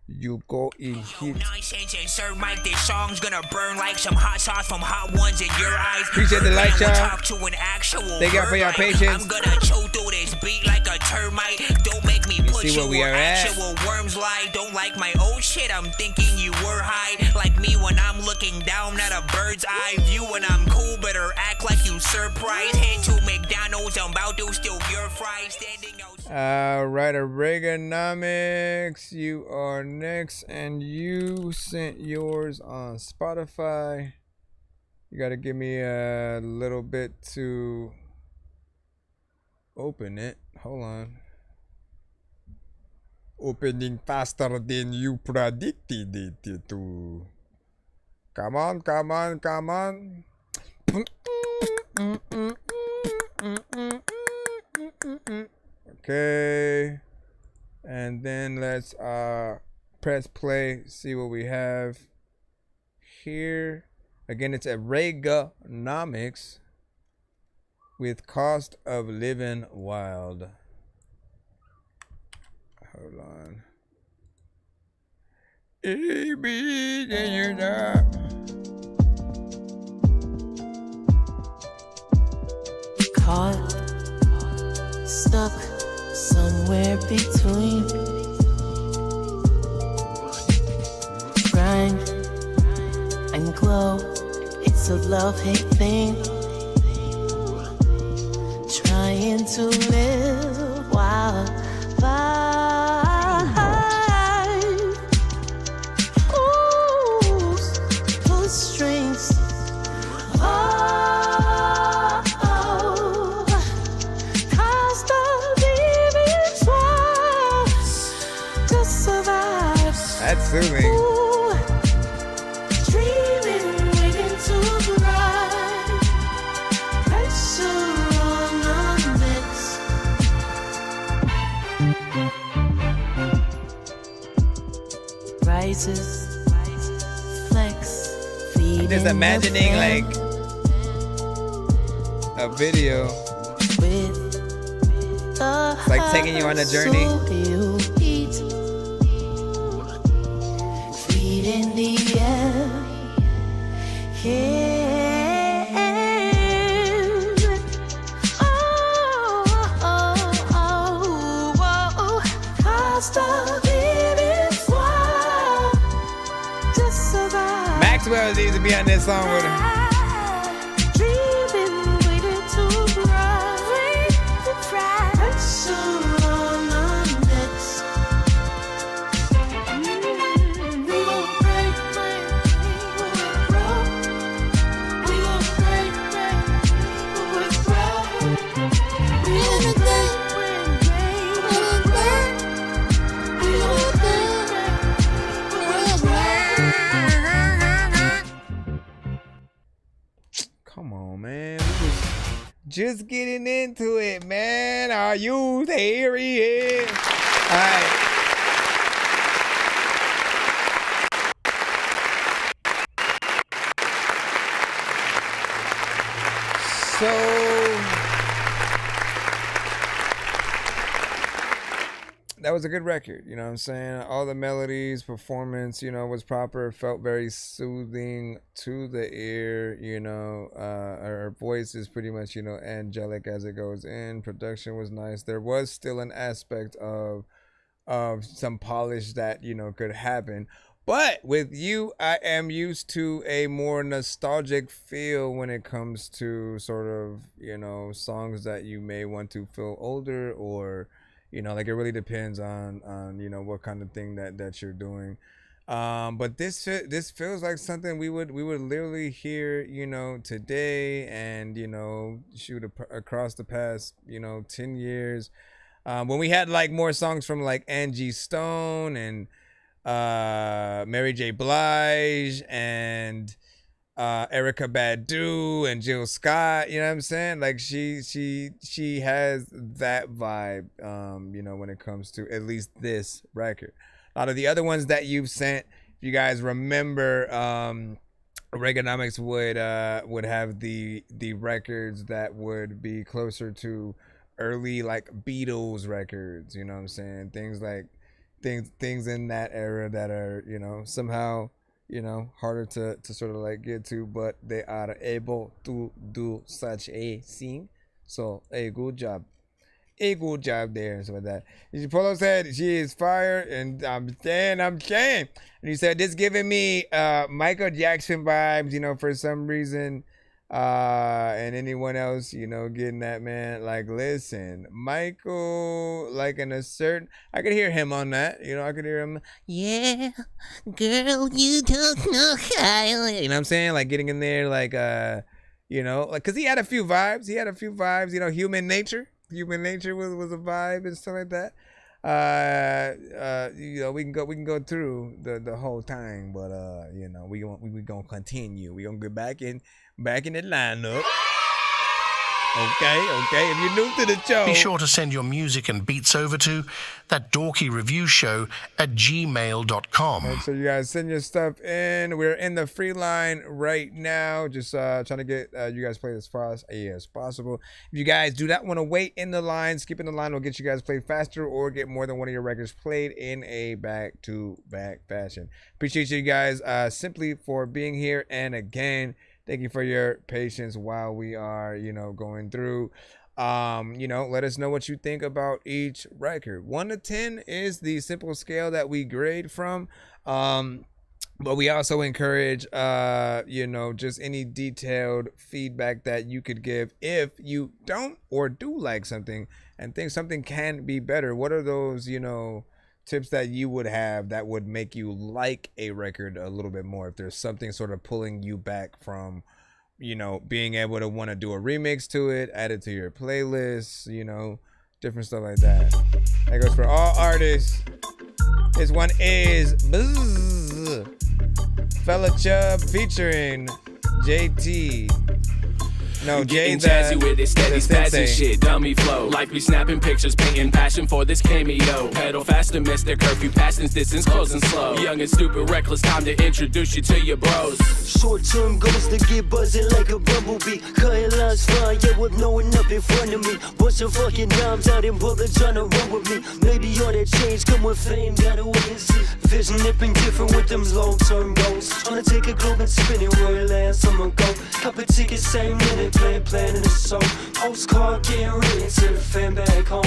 you go in hit. Nonsense and Sir Mike, this song's gonna burn like some hot sauce from hot ones in your eyes. Appreciate the light, y'all. Talk to an actual Thank you for your patience. I'm gonna chew through this beat like a termite. Don't make me put see you where we where are at. actual worms lie. Don't like my old shit, I'm thinking you were high. Like me when I'm looking down at a bird's eye view. When I'm cool, better act like you surprised. Head to McDonald's, I'm about to steal your fries. Standing outside. Right, Reaganomics, you are next, and you sent yours on Spotify. You got to give me a little bit to open it. Hold on. Opening faster than you predicted it to. Come on, come on, come on. Okay. And then let's press play, see what we have here. Again, it's a Reaganomics with Cost of Living Wild. Hold on. Caught, stuck somewhere between grind and glow. It's a love-hate thing. Trying to live wild life. Ooh, pull strings. Oh, cost of living twice to survive. That's soothing. Ooh, dreaming, waiting to rise. Pressure on the mix. Rises, flex, feeding. Just imagining like a video. It's like taking you on a journey. You eat, feed in the air. Yeah. Oh. Cost of living wild to survive. Maxwell needs to be on this song with her. Dreaming, waiting to rise. Pressure on the next. We gon' break, we gon' grow. We gon' break, we grow. We gon' break, we grow. We gon' Come on, man. We was just getting into it, man. Are you there? He is. All right. So that was a good record. You know what I'm saying? All the melodies, performance, you know, was proper. Felt very soothing to the ear. You know, her voice is pretty much, you know, angelic as it goes in. Production was nice. There was still an aspect of some polish that, you know, could happen. But with you, I am used to a more nostalgic feel when it comes to sort of, you know, songs that you may want to feel older, or, you know, like it really depends on you know, what kind of thing that you're doing. But this feels like something we would literally hear, you know, today, and, you know, shoot across the past, you know, 10 years, when we had like more songs from like Angie Stone and Mary J. Blige and Erykah Badu and Jill Scott. You know what I'm saying? Like she has that vibe, you know, when it comes to at least this record. A lot of the other ones that you've sent, if you guys remember, Reaganomics would have the records that would be closer to early like Beatles records. You know what I'm saying? Things like things in that era that are, you know, somehow, you know, harder to sort of like get to, but they are able to do such a thing. So a good job there. So with that, Polo said she is fire, and I'm saying, and he said this giving me Michael Jackson vibes, you know, for some reason. And anyone else, you know, getting that, man, like, listen, Michael, like in a certain, I could hear him on that, you know, I could hear him, yeah, girl, you don't know how, you know what I'm saying, like getting in there, like, you know, like, cause he had a few vibes, you know, human nature was a vibe and stuff like that. You know, we can go through the whole thing, but you know, we gonna continue. We gonna get back in the lineup. Okay. If you're new to the show, be sure to send your music and beats over to ThatDorkyReviewShow@gmail.com. Make sure you guys send your stuff in. We're in the free line right now, just trying to get you guys played as fast as possible. If you guys do not want to wait in the line, skipping the line will get you guys played faster or get more than one of your records played in a back-to-back fashion. Appreciate you guys simply for being here, and again, thank you for your patience while we are, you know, going through. You know, let us know what you think about each record. 1 to 10 is the simple scale that we grade from. But we also encourage, you know, just any detailed feedback that you could give if you don't or do like something and think something can be better. What are those, you know, tips that you would have that would make you like a record a little bit more, if there's something sort of pulling you back from, you know, being able to want to do a remix to it, add it to your playlist, you know, different stuff like that. That goes for all artists. This one is Bzzz, Fella Chubb featuring JT. No, getting jazzy with it, steady spazzing shit, dummy flow. Like we snapping pictures, painting passion for this cameo. Pedal faster, miss their curfew, passing distance, closing slow. Young and stupid, reckless, time to introduce you to your bros. Short-term goals to get buzzing like a bumblebee. Cutting lines flying, yeah, with no one up in front of me. Bunch of fucking dimes out in public trying to run with me. Maybe all that change come with fame, gotta wait and see. Vision nipping different with them long-term goals. Trying to take a globe and spin it, royal ass, I'ma go. Couple tickets, same minute, plan in the soul. Postcard getting written to the fan back home.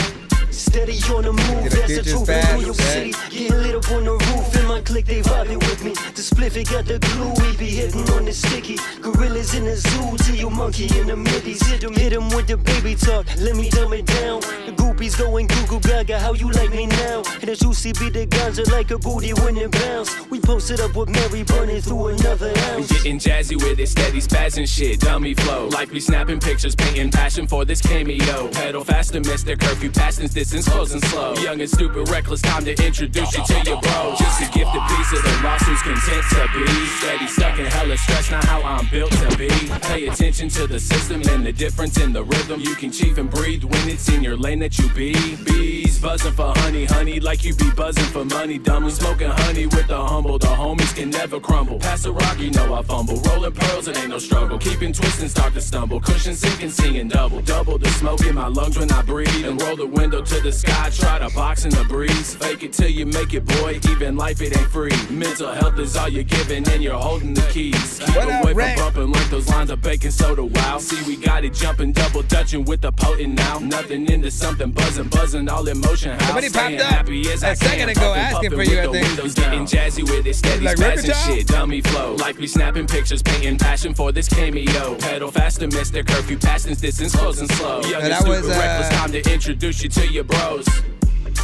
Steady on the move, that's the truth in New York City. Getting lit up on the roof, in my clique they vibing with me. The spliff, it got the glue, we be hitting on the sticky. Gorillas in the zoo, to your monkey in the middies. Hit him with the baby talk, let me dumb it down. The groupies going Google Gaga, how you like me now? And the juicy beat the ganja like a booty when it bounce. We posted up with Mary burning through another ounce. Getting jazzy with it, steady spazzing shit, dummy flow. Like we snapping pictures, painting passion for this cameo. Pedal faster, miss their curfew, passing distance, closing slow. Young and stupid, reckless, time to introduce you to your bros. Just to gift a piece of the lost who's content to be. Steady stuck in hella stress, not how I'm built to be. Pay attention to the system and the difference in the rhythm. You can chief and breathe when it's in your lane that you be. Bees buzzing for honey, honey, like you be buzzing for money. Dumbly smoking honey with the humble. The homies can never crumble. Pass a rock, you know I fumble. Rolling pearls, it ain't no struggle. Keeping twisting, start to stumble. Cushion sinking, singing double. Double the smoke in my lungs when I breathe. And roll the window to the sky, try to box in the breeze. Fake it till you make it, boy. Even life, it ain't free. Mental health is all you're giving, and you're holding the keys. Keep away from bumping like those lines of baking soda. Wow, see we got it jumping, double dutching with the potent now. Nothing into something, buzzing, all in motion. Somebody popped up a second ago asking for you, I think. Windows getting jazzy with it, steady like spazzing shit, dummy flow. Like we snapping pictures, painting passion for this cameo. Pedal faster, miss the curfew, passing distance, closing slow. Young and stupid, reckless, time to introduce you to your bros.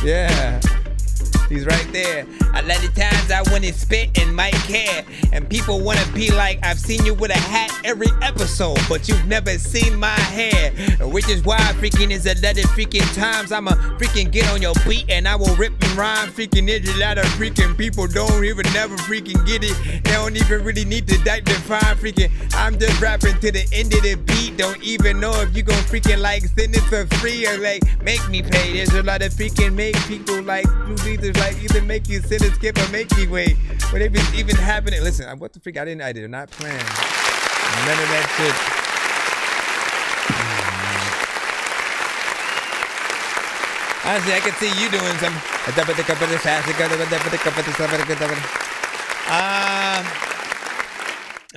Yeah. He's right there. A lot of times I wanna spit and might care, and people wanna be like, I've seen you with a hat every episode, but you've never seen my hair. Which is why freaking is a lot of freaking times I'ma freaking get on your beat and I will rip and rhyme. Freaking there's a lot of freaking people don't even never freaking get it. They don't even really need to define freaking. I'm just rapping to the end of the beat. Don't even know if you gon' freaking like send it for free or like make me pay. There's a lot of freaking make people like blue leaders like either make you sit and skip or make you wait. But if it's even happening, listen, what the freak? I did not plan none of that shit. Honestly, I could see you doing some.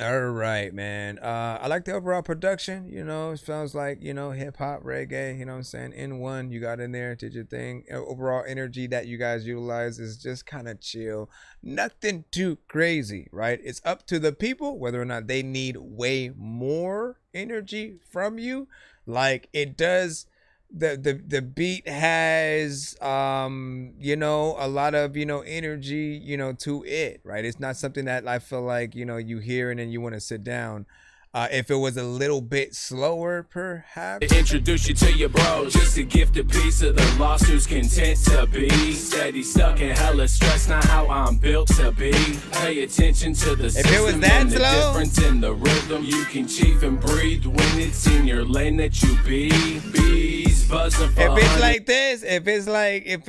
All right, man. I like the overall production. You know, it sounds like, you know, hip hop, reggae. You know what I'm saying? In one, you got in there, did your thing. Overall energy that you guys utilize is just kind of chill. Nothing too crazy, right? It's up to the people whether or not they need way more energy from you. Like it does. The beat has you know, a lot of, you know, energy, you know, to it, right? It's not something that I feel like, you know, you hear and then you want to sit down. If it was a little bit slower, perhaps. Introduce you to your bros, just to gift a piece of the lost who's content to be. Steady stuck in hella stress, not how I'm built to be. Pay attention to the system, if it was that and the slow, difference in the rhythm. You can chief and breathe when it's in your lane that you be. Bees buzzing for if it's honey. like this, if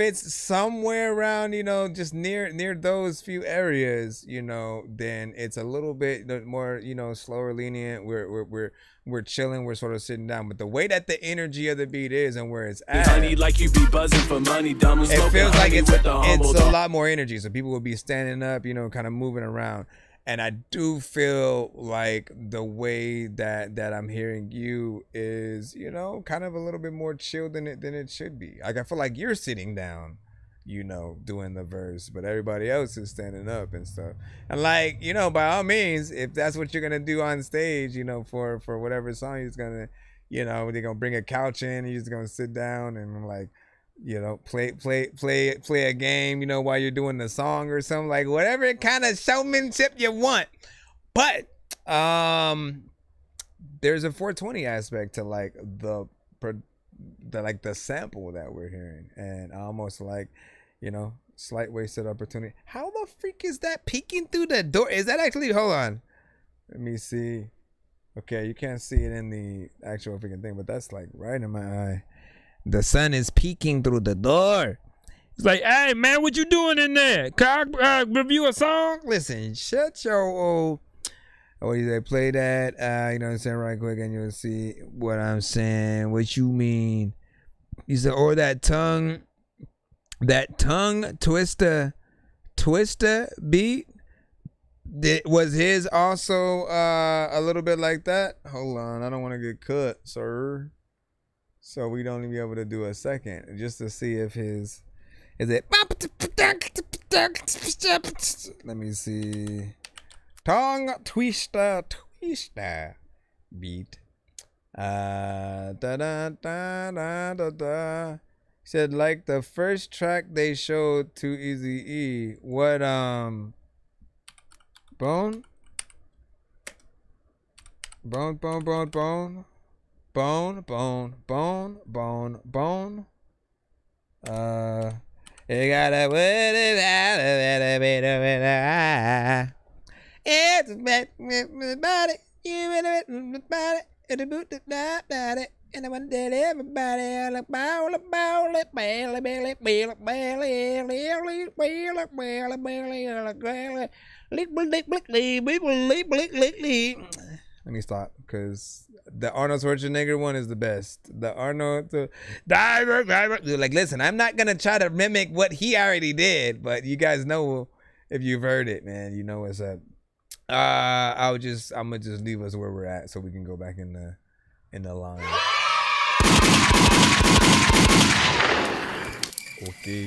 it's somewhere around, you know, just near those few areas, you know, then it's a little bit more, you know, slower, lenient. We're chilling, we're sort of sitting down, but the way that the energy of the beat is and where it's at, honey, like you be buzzing for money, dumb. it feels like it's a lot more energy. So people will be standing up, you know, kind of moving around. And I do feel like the way that I'm hearing you is, you know, kind of a little bit more chill than it should be. Like I feel like you're sitting down, you know, doing the verse, but everybody else is standing up and stuff. And like, you know, by all means, if that's what you're gonna do on stage, you know, for whatever song you're gonna, you know, they're gonna bring a couch in and you're just gonna sit down and like, you know, play a game, you know, while you're doing the song or something, like whatever kind of showmanship you want. But there's a 420 aspect to like the sample that we're hearing, and almost like, you know, slight wasted opportunity. How the freak is that peeking through the door? Is that actually, hold on, let me see. Okay, you can't see it in the actual freaking thing, but that's like right in my eye. The sun is peeking through the door. It's like, hey man, what you doing in there? Can I review a song? Listen, shut your old. What do you say? Play that. You know what I'm saying, right quick, and you'll see what I'm saying. What you mean? You said, or that tongue twister beat. Was his also a little bit like that? Hold on, I don't want to get cut, sir. So we don't even be able to do a second just to see if his is it. Let me see. Tongue twister beat. Da da da da da da. Said like the first track they showed to Eazy-E. What Bone. You gotta put it out it's about it. You better about it. And I want to tell everybody all about it, belly, belly, belly, belly, belly. Let me stop, because the Arnold Schwarzenegger one is the best. The Arnold, like, listen, I'm not gonna try to mimic what he already did, but you guys know if you've heard it, man, you know what's up. I'm gonna just leave us where we're at so we can go back in the line. Okay.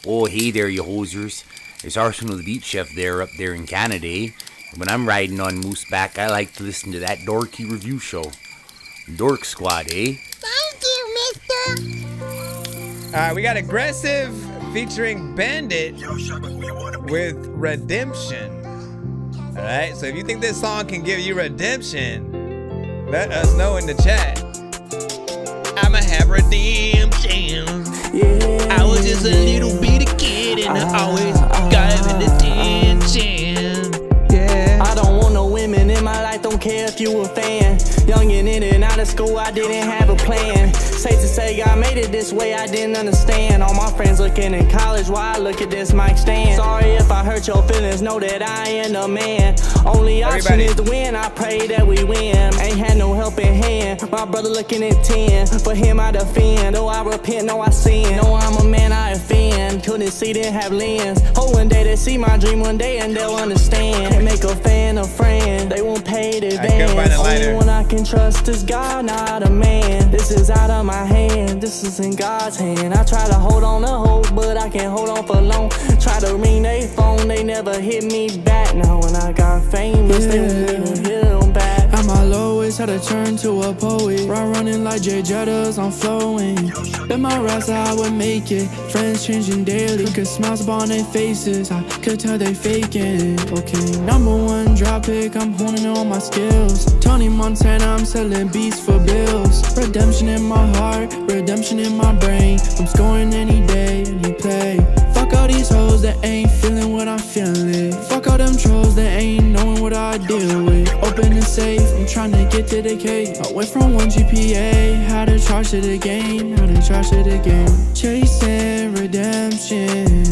Oh, hey there, you hosers. It's Arsenal the Beat Chef there up there in Canada, eh? When I'm riding on Mooseback, I like to listen to that Dorky Review Show. Dork Squad, eh? Thank you, mister. We got Aggressive featuring Bandit with Redemption. Alright, so if you think this song can give you redemption, let us know in the chat. I'ma have redemption. Yeah. I was just a little bitty kid and I always got attention. Yeah. I don't want no women in my life, don't care if you a fan. Young and in and out of school, I didn't have a plan. Safe to say, God made it this way, I didn't understand. All my friends looking in college while I look at this mic stand. Sorry if I hurt your feelings, know that I ain't a man. Only option is to win, I pray that we win. Ain't had no helping hand, my brother looking at 10. For him I defend, though I repent, no I sin. No I'm a man, I offend, couldn't see, didn't have lens. Hope one day they see my dream one day and they'll understand. Can't make a fan a friend, they won't pay the advance. Only one I can trust is God, not a man. This is out of my hand, this is in God's hand. I try to hold on to hope, but I can't hold on for long. Try to ring they phone, they never hit me back. Now when I got famous, they want me to hit them back. At my lowest, had to turn to a poet. Running like J Jettas, I'm flowing. Bet my raps I would make it. Friends changing daily, cause smiles upon their faces. I could tell they faking. Okay, #1 drop pick, I'm honing on my skills. Tony Montana, I'm selling beats for bills. Redemption in my heart, redemption in my brain. I'm scoring any day, any play. Fuck all these hoes that ain't feeling what I'm feeling. Fuck all them trolls that ain't knowing what I deal with. Open the safe, I'm trying to get to the cake. I went from 1 GPA, how to charge it again, how to charge it again. Chasing redemption,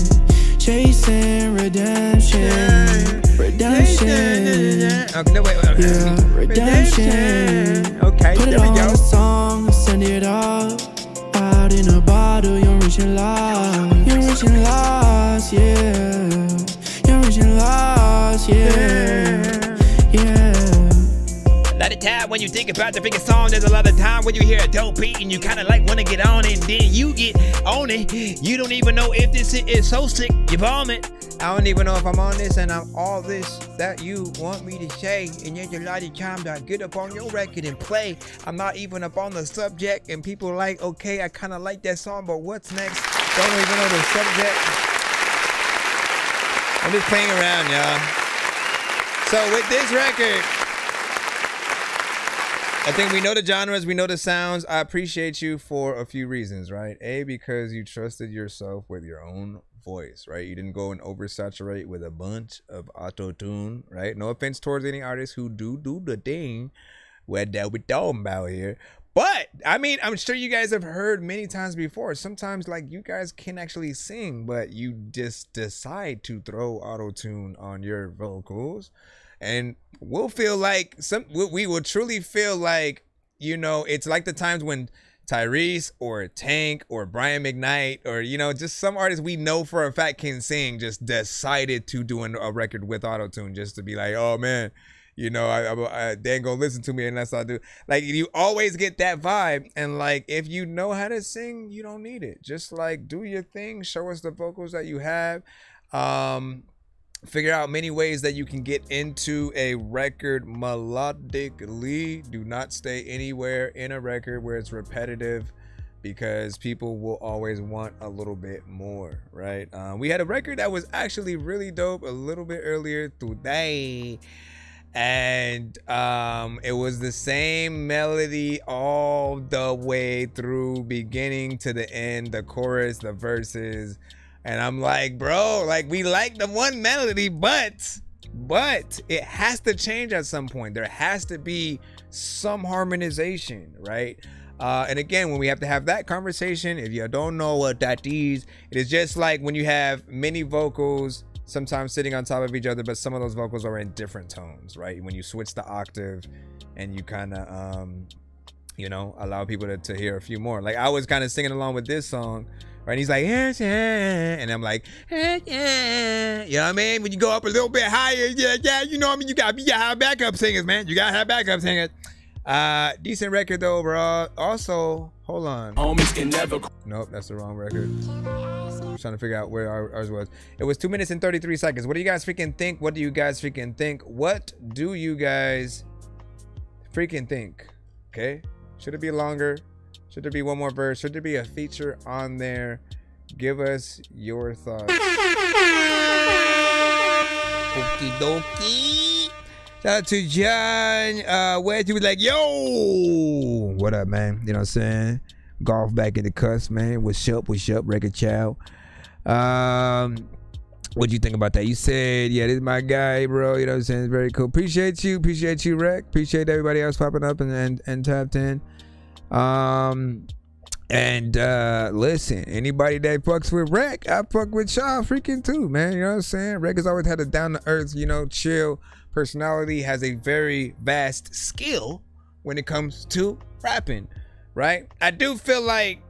chasing redemption, redemption. Okay, no, wait. Yeah, redemption. Okay, put it there we on go. a song, send it up. Out in a bottle, you're rich and lost. You're rich and lost, yeah. You're rich and lost, yeah. Yeah. A lot of time when you think about the biggest song, there's a lot of time when you hear a dope beat and you kind of like want to get on it, and then you get on it. You don't even know if this shit is so sick, you vomit. I don't even know if I'm on this and I'm all this that you want me to say. And yet a lot of times I get up on your record and play. I'm not even up on the subject and people are like, okay, I kind of like that song, but what's next? Don't even know the subject. I'm just playing around, y'all. So with this record, I think we know the genres, we know the sounds. I appreciate you for a few reasons, right? A, because you trusted yourself with your own voice, right? You didn't go and oversaturate with a bunch of auto-tune, right? No offense towards any artists who do the thing what that we're talking about here. But, I mean, I'm sure you guys have heard many times before. Sometimes, like, you guys can actually sing, but you just decide to throw auto-tune on your vocals. And we'll feel like, we will truly feel like, you know, it's like the times when Tyrese or Tank or Brian McKnight or, you know, just some artists we know for a fact can sing just decided to do a record with auto-tune just to be like, oh, man. You know, they ain't gonna listen to me unless I do. Like, you always get that vibe. And, like, if you know how to sing, you don't need it. Just, like, do your thing. Show us the vocals that you have. Figure out many ways that you can get into a record melodically. Do not stay anywhere in a record where it's repetitive, because people will always want a little bit more, right? We had a record that was actually really dope a little bit earlier today. And it was the same melody all the way through, beginning to the end, the chorus, the verses. And I'm like, bro, like, we like the one melody, but it has to change at some point. There has to be some harmonization, right? And again, when we have to have that conversation, if you don't know what that is, it is just like when you have many vocals sometimes sitting on top of each other, but some of those vocals are in different tones, right? When you switch the octave and you kind of, you know, allow people to hear a few more. Like I was kind of singing along with this song, right? He's like, yeah, and I'm like, yeah. You know what I mean? When you go up a little bit higher, yeah, you know what I mean? You gotta have backup singers, man. You gotta have backup singers. Decent record though overall. Also, hold on. Homies can never. Nope, that's the wrong record. I'm trying to figure out where ours was. It was 2 minutes and 33 seconds. What do you guys freaking think? What do you guys freaking think? What do you guys freaking think? Okay. Should it be longer? Should there be one more verse? Should there be a feature on there? Give us your thoughts. Okie dokie. Shout out to John. Where he was like, yo, what up, man? You know what I'm saying? Golf back in the cuss, man. What's up? Record Chow. What'd you think about that? You said, yeah, this is my guy, bro. You know what I'm saying? It's very cool. Appreciate you, Rec. Appreciate everybody else popping up and tapped in. Listen, anybody that fucks with Rec, I fuck with y'all freaking too, man. You know what I'm saying? Rec has always had a down to earth, you know, chill personality, has a very vast skill when it comes to rapping, right? I do feel like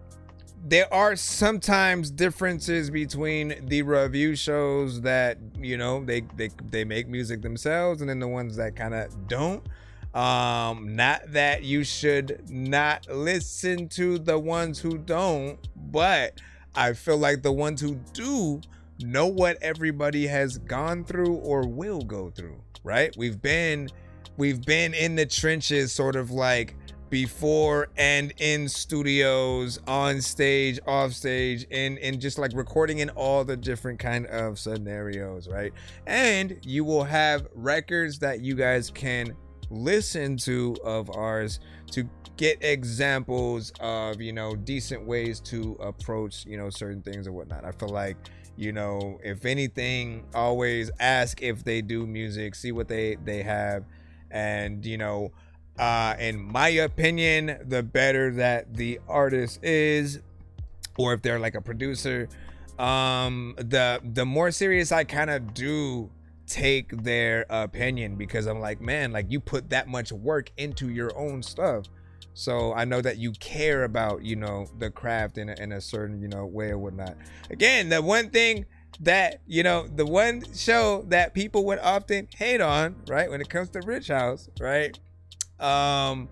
there are sometimes differences between the review shows that, you know, they make music themselves and then the ones that kind of don't. Not that you should not listen to the ones who don't, but I feel like the ones who do know what everybody has gone through or will go through, right? We've been in the trenches, sort of like before and in studios, on stage, off stage, and just like recording in all the different kind of scenarios, right? And you will have records that you guys can listen to of ours to get examples of, you know, decent ways to approach, you know, certain things or whatnot. I feel like, you know, if anything, always ask if they do music, see what they have, and, you know, in my opinion, the better that the artist is, or if they're like a producer, the more serious I kind of do take their opinion, because I'm like, man, like you put that much work into your own stuff, so I know that you care about, you know, the craft in a certain, you know, way or whatnot. Again, the one thing that, you know, the one show that people would often hate on, right, when it comes to Rich House, right, I've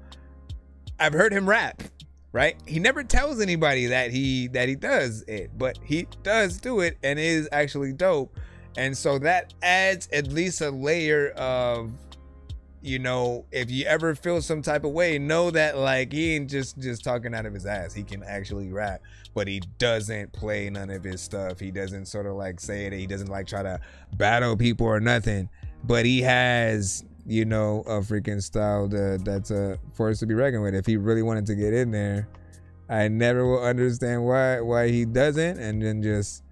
heard him rap, right? He never tells anybody that he does it, but he does do it and it is actually dope. And so that adds at least a layer of, you know, if you ever feel some type of way, know that like he ain't just talking out of his ass. He can actually rap, but he doesn't play none of his stuff. He doesn't sort of like say it. He doesn't like try to battle people or nothing, but he has, you know, a freaking style that's a force to be reckoned with. If he really wanted to get in there, I never will understand why he doesn't, and then just,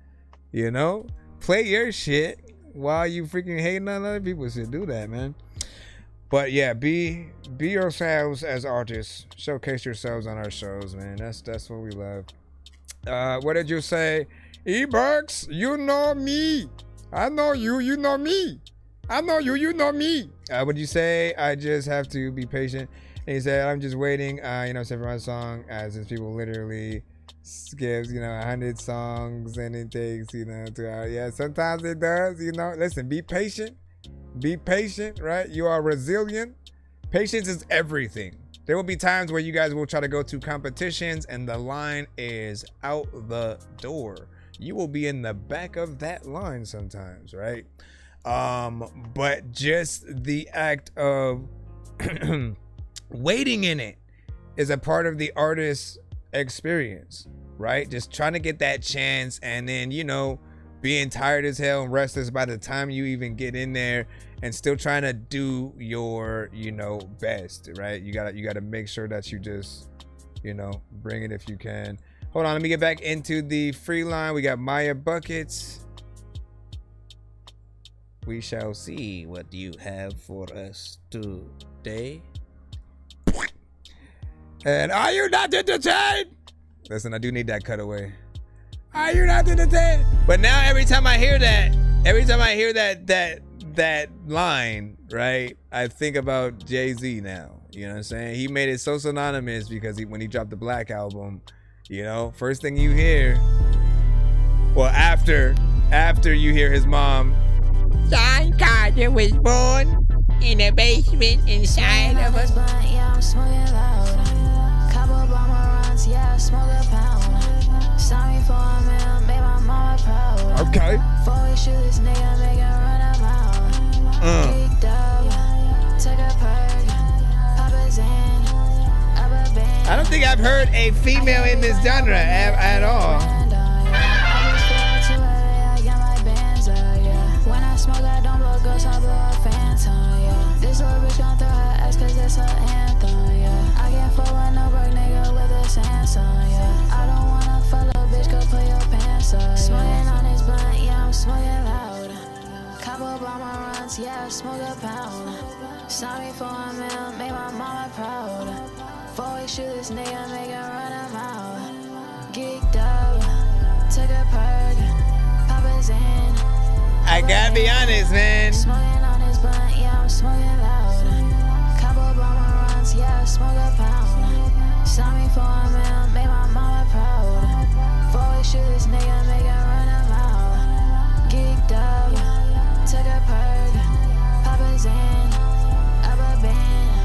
you know, play your shit while you freaking hating on other people. Should do that, man. But yeah, be yourselves as artists. Showcase yourselves on our shows, man. That's what we love. What did you say? E-Bucks, you know me. I know you, you know me. I know you, you know me. What did you say? I just have to be patient. And he said, I'm just waiting, you know, for my song, since people literally skips, you know, 100 songs and it takes, you know, 2 hours. Yeah, sometimes it does, you know. Listen, be patient. Be patient, right? You are resilient. Patience is everything. There will be times where you guys will try to go to competitions and the line is out the door. You will be in the back of that line sometimes, right? But just the act of waiting in it is a part of the artist's experience, right? Just trying to get that chance, and then, you know, being tired as hell and restless by the time you even get in there, and still trying to do your, you know, best, right? You gotta make sure that you just, you know, bring it if you can. Hold on, let me get back into the free line. We got Maya Buckets. We shall see what you have for us today. And are you not entertained? Listen, I do need that cutaway. Are you not entertained? But now every time I hear that line, right, I think about Jay-Z now. You know what I'm saying? He made it so synonymous because when he dropped the Black album, you know, first thing you hear, well, after you hear his mom, John Carter was born in a basement inside of a... Yeah, I'm smoking loud. Couple bomber runs, yeah, I smoke a pound. Saw me for a minute, made my mama proud. Okay. 4 weeks, shoot this nigga, make him run a mile. Geeked up, took a perk, Papa's in, up a band. I don't think I've heard a female in this genre at all. When I smoke, I don't blow ghosts, I blow a phantom, yeah. This little bitch gon' throw her ass cause it's her anthem, yeah. I can't fuck with no broke nigga with a Samsung, yeah. I don't wanna fuck little bitch, go put your pants up, yeah. Smoking on this blunt, yeah, I'm smoking loud. Couple bomber runs, yeah, I smoke a pound. Saw me for a meal, made my mama proud. 4 weeks, shoot this nigga, make him run a mile. Geeked up, took a perk, Papa's in. I gotta be honest, man. Smoking on this blunt, yeah, I'm smoking loud. Couple bomber runs, yeah, I smoke a pound. Saw me for a meal, made my mama proud. 4 weeks, shoot this nigga, make him run a mile. Geeked up, took a perk, Papa's in, up a band.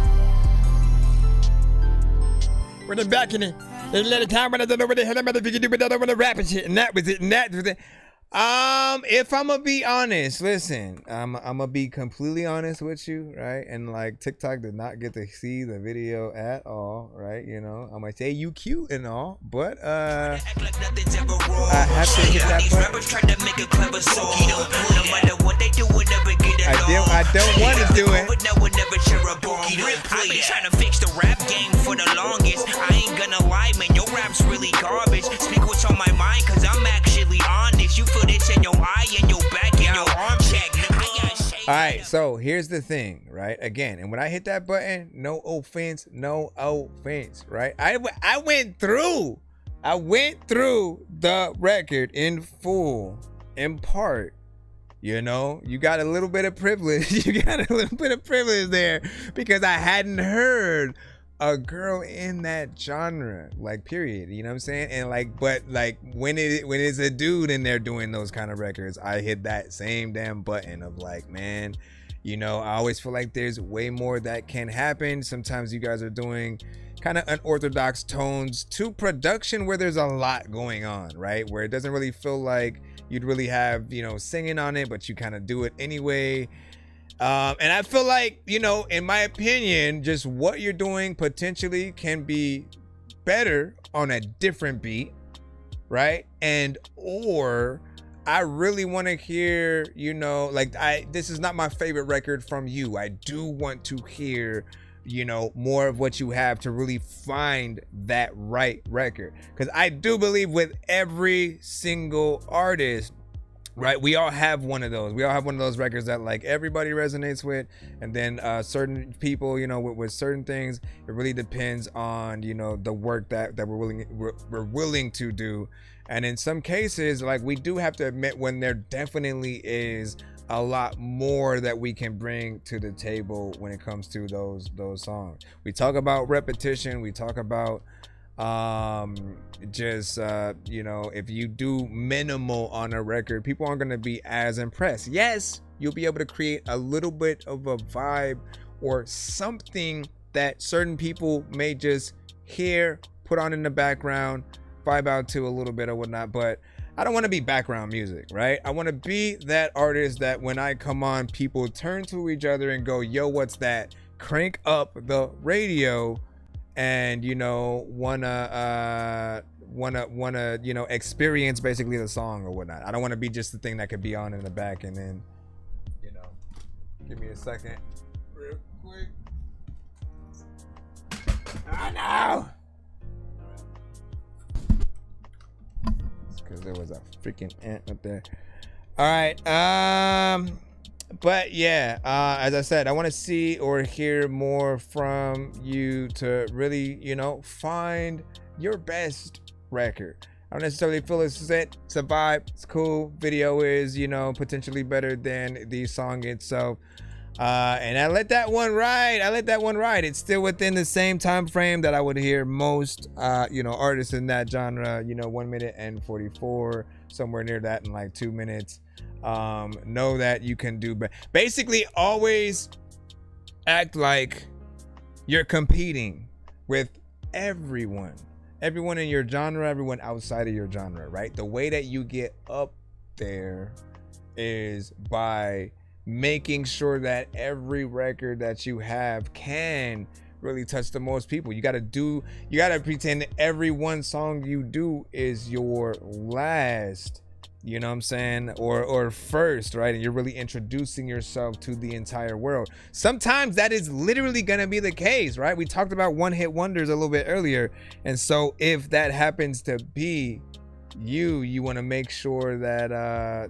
We're back in it. There's a lot of time when I don't know what the hell I'm about to do, but I don't want to rap and shit. And that was it. If I'm gonna be honest, listen, I'm gonna be completely honest with you, right? And like TikTok did not get to see the video at all, right? You know, I might say you cute and all, but I have to hit that button. I don't want to do it. I've been trying to fix the rap game for the longest. I ain't gonna lie, man, your rap's really garbage. Speak what's on my mind, cause I'm actually honest. You feel this in your eye and your back and your arm check. All right, so here's the thing, right? Again, and when I hit that button, no offense, right? I went through the record in full, in part. You know, you got a little bit of privilege. You got a little bit of privilege there because I hadn't heard a girl in that genre, like, period. You know what I'm saying? And like, but like when it's a dude in there doing those kind of records, I hit that same damn button of like, man, you know, I always feel like there's way more that can happen. Sometimes you guys are doing kind of unorthodox tones to production where there's a lot going on, right? Where it doesn't really feel like you'd really have, you know, singing on it, but you kind of do it anyway. And I feel like, you know, in my opinion, just what you're doing potentially can be better on a different beat, right? And or I really want to hear, you know, like this is not my favorite record from you. I do want to hear, you know, more of what you have to really find that right record. Because I do believe with every single artist, right, we all have one of those. We all have one of those records that like everybody resonates with, and then certain people, you know, with certain things, it really depends on, you know, the work that we're willing to do. And in some cases, like, we do have to admit when there definitely is a lot more that we can bring to the table when it comes to those songs. We talk about repetition, we talk about you know, if you do minimal on a record, people aren't going to be as impressed. Yes, you'll be able to create a little bit of a vibe or something that certain people may just hear, put on in the background, vibe out to a little bit or whatnot. But I don't want to be background music, right? I want to be that artist that when I come on, people turn to each other and go, yo, what's that? Crank up the radio and, you know, wanna you know, experience basically the song or whatnot. I don't want to be just the thing that could be on in the back and then, you know, give me a second real quick. I know, it's because there was a freaking ant up there. All right, But yeah, as I said, I want to see or hear more from you to really, you know, find your best record. I don't necessarily feel it's it. It's a vibe. It's cool. Video is, you know, potentially better than the song itself. And I let that one ride. It's still within the same time frame that I would hear most, you know, artists in that genre. You know, 1 minute and 44, somewhere near that in like 2 minutes. Know that you can do better. Basically, always act like you're competing with everyone in your genre, everyone outside of your genre, right? The way that you get up there is by making sure that every record that you have can really touch the most people. You gotta pretend every one song you do is your last, you know what I'm saying, or first, right? And you're really introducing yourself to the entire world. Sometimes that is literally gonna be the case, right? We talked about one-hit wonders a little bit earlier, and so if that happens to be you want to make sure that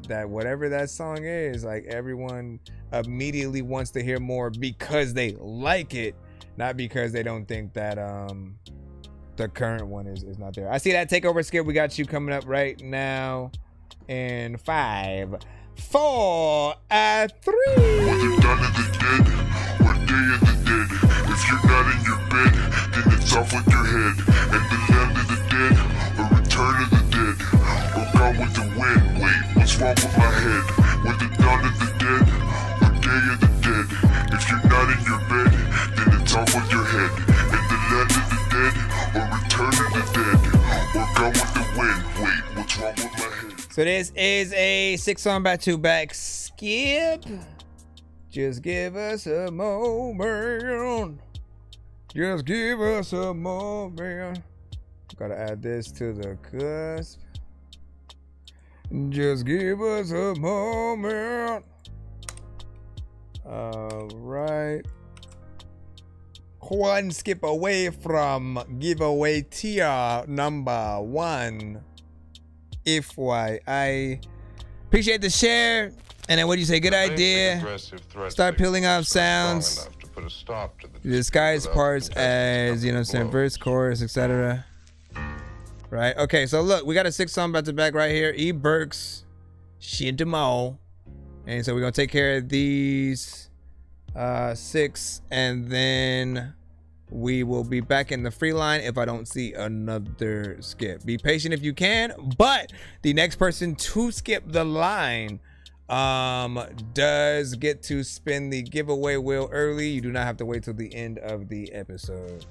that whatever that song is, like, everyone immediately wants to hear more because they like it, not because they don't think that the current one is not there. I see that takeover skip. We got you coming up right now in 5, 4, 3. Whether dawn of the dead or day of the dead, if you're not in your bed, then it's off with your head. And the land of the dead or return of the dead, or gone with the wind. Wait, what's wrong with my head? Whether dawn of the dead or day of the dead, if you're not in your bed, then it's off with your head. And the land of the dead or return of the dead, or gone with the wind. Wait, what's wrong with my head? So this is a 6-song back-to-back skip. Just give us a moment. Just give us a moment. Gotta add this to the cusp. Just give us a moment. All right. One skip away from giveaway tier number 1. FYI. Appreciate the share. And then what do you say? Good idea. Start peeling off sounds. Disguise parts as, you know what I'm saying, verse, chorus, etc. Right? Okay, so look, we got a 6-song back to back right here. E. Burks, Shintamo. And so we're gonna take care of these 6, and then we will be back in the free line if I don't see another skip. Be patient if you can, but the next person to skip the line does get to spin the giveaway wheel early. You do not have to wait till the end of the episode.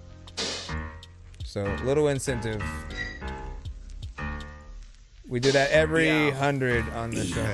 So, little incentive. We do that every 100 on the show.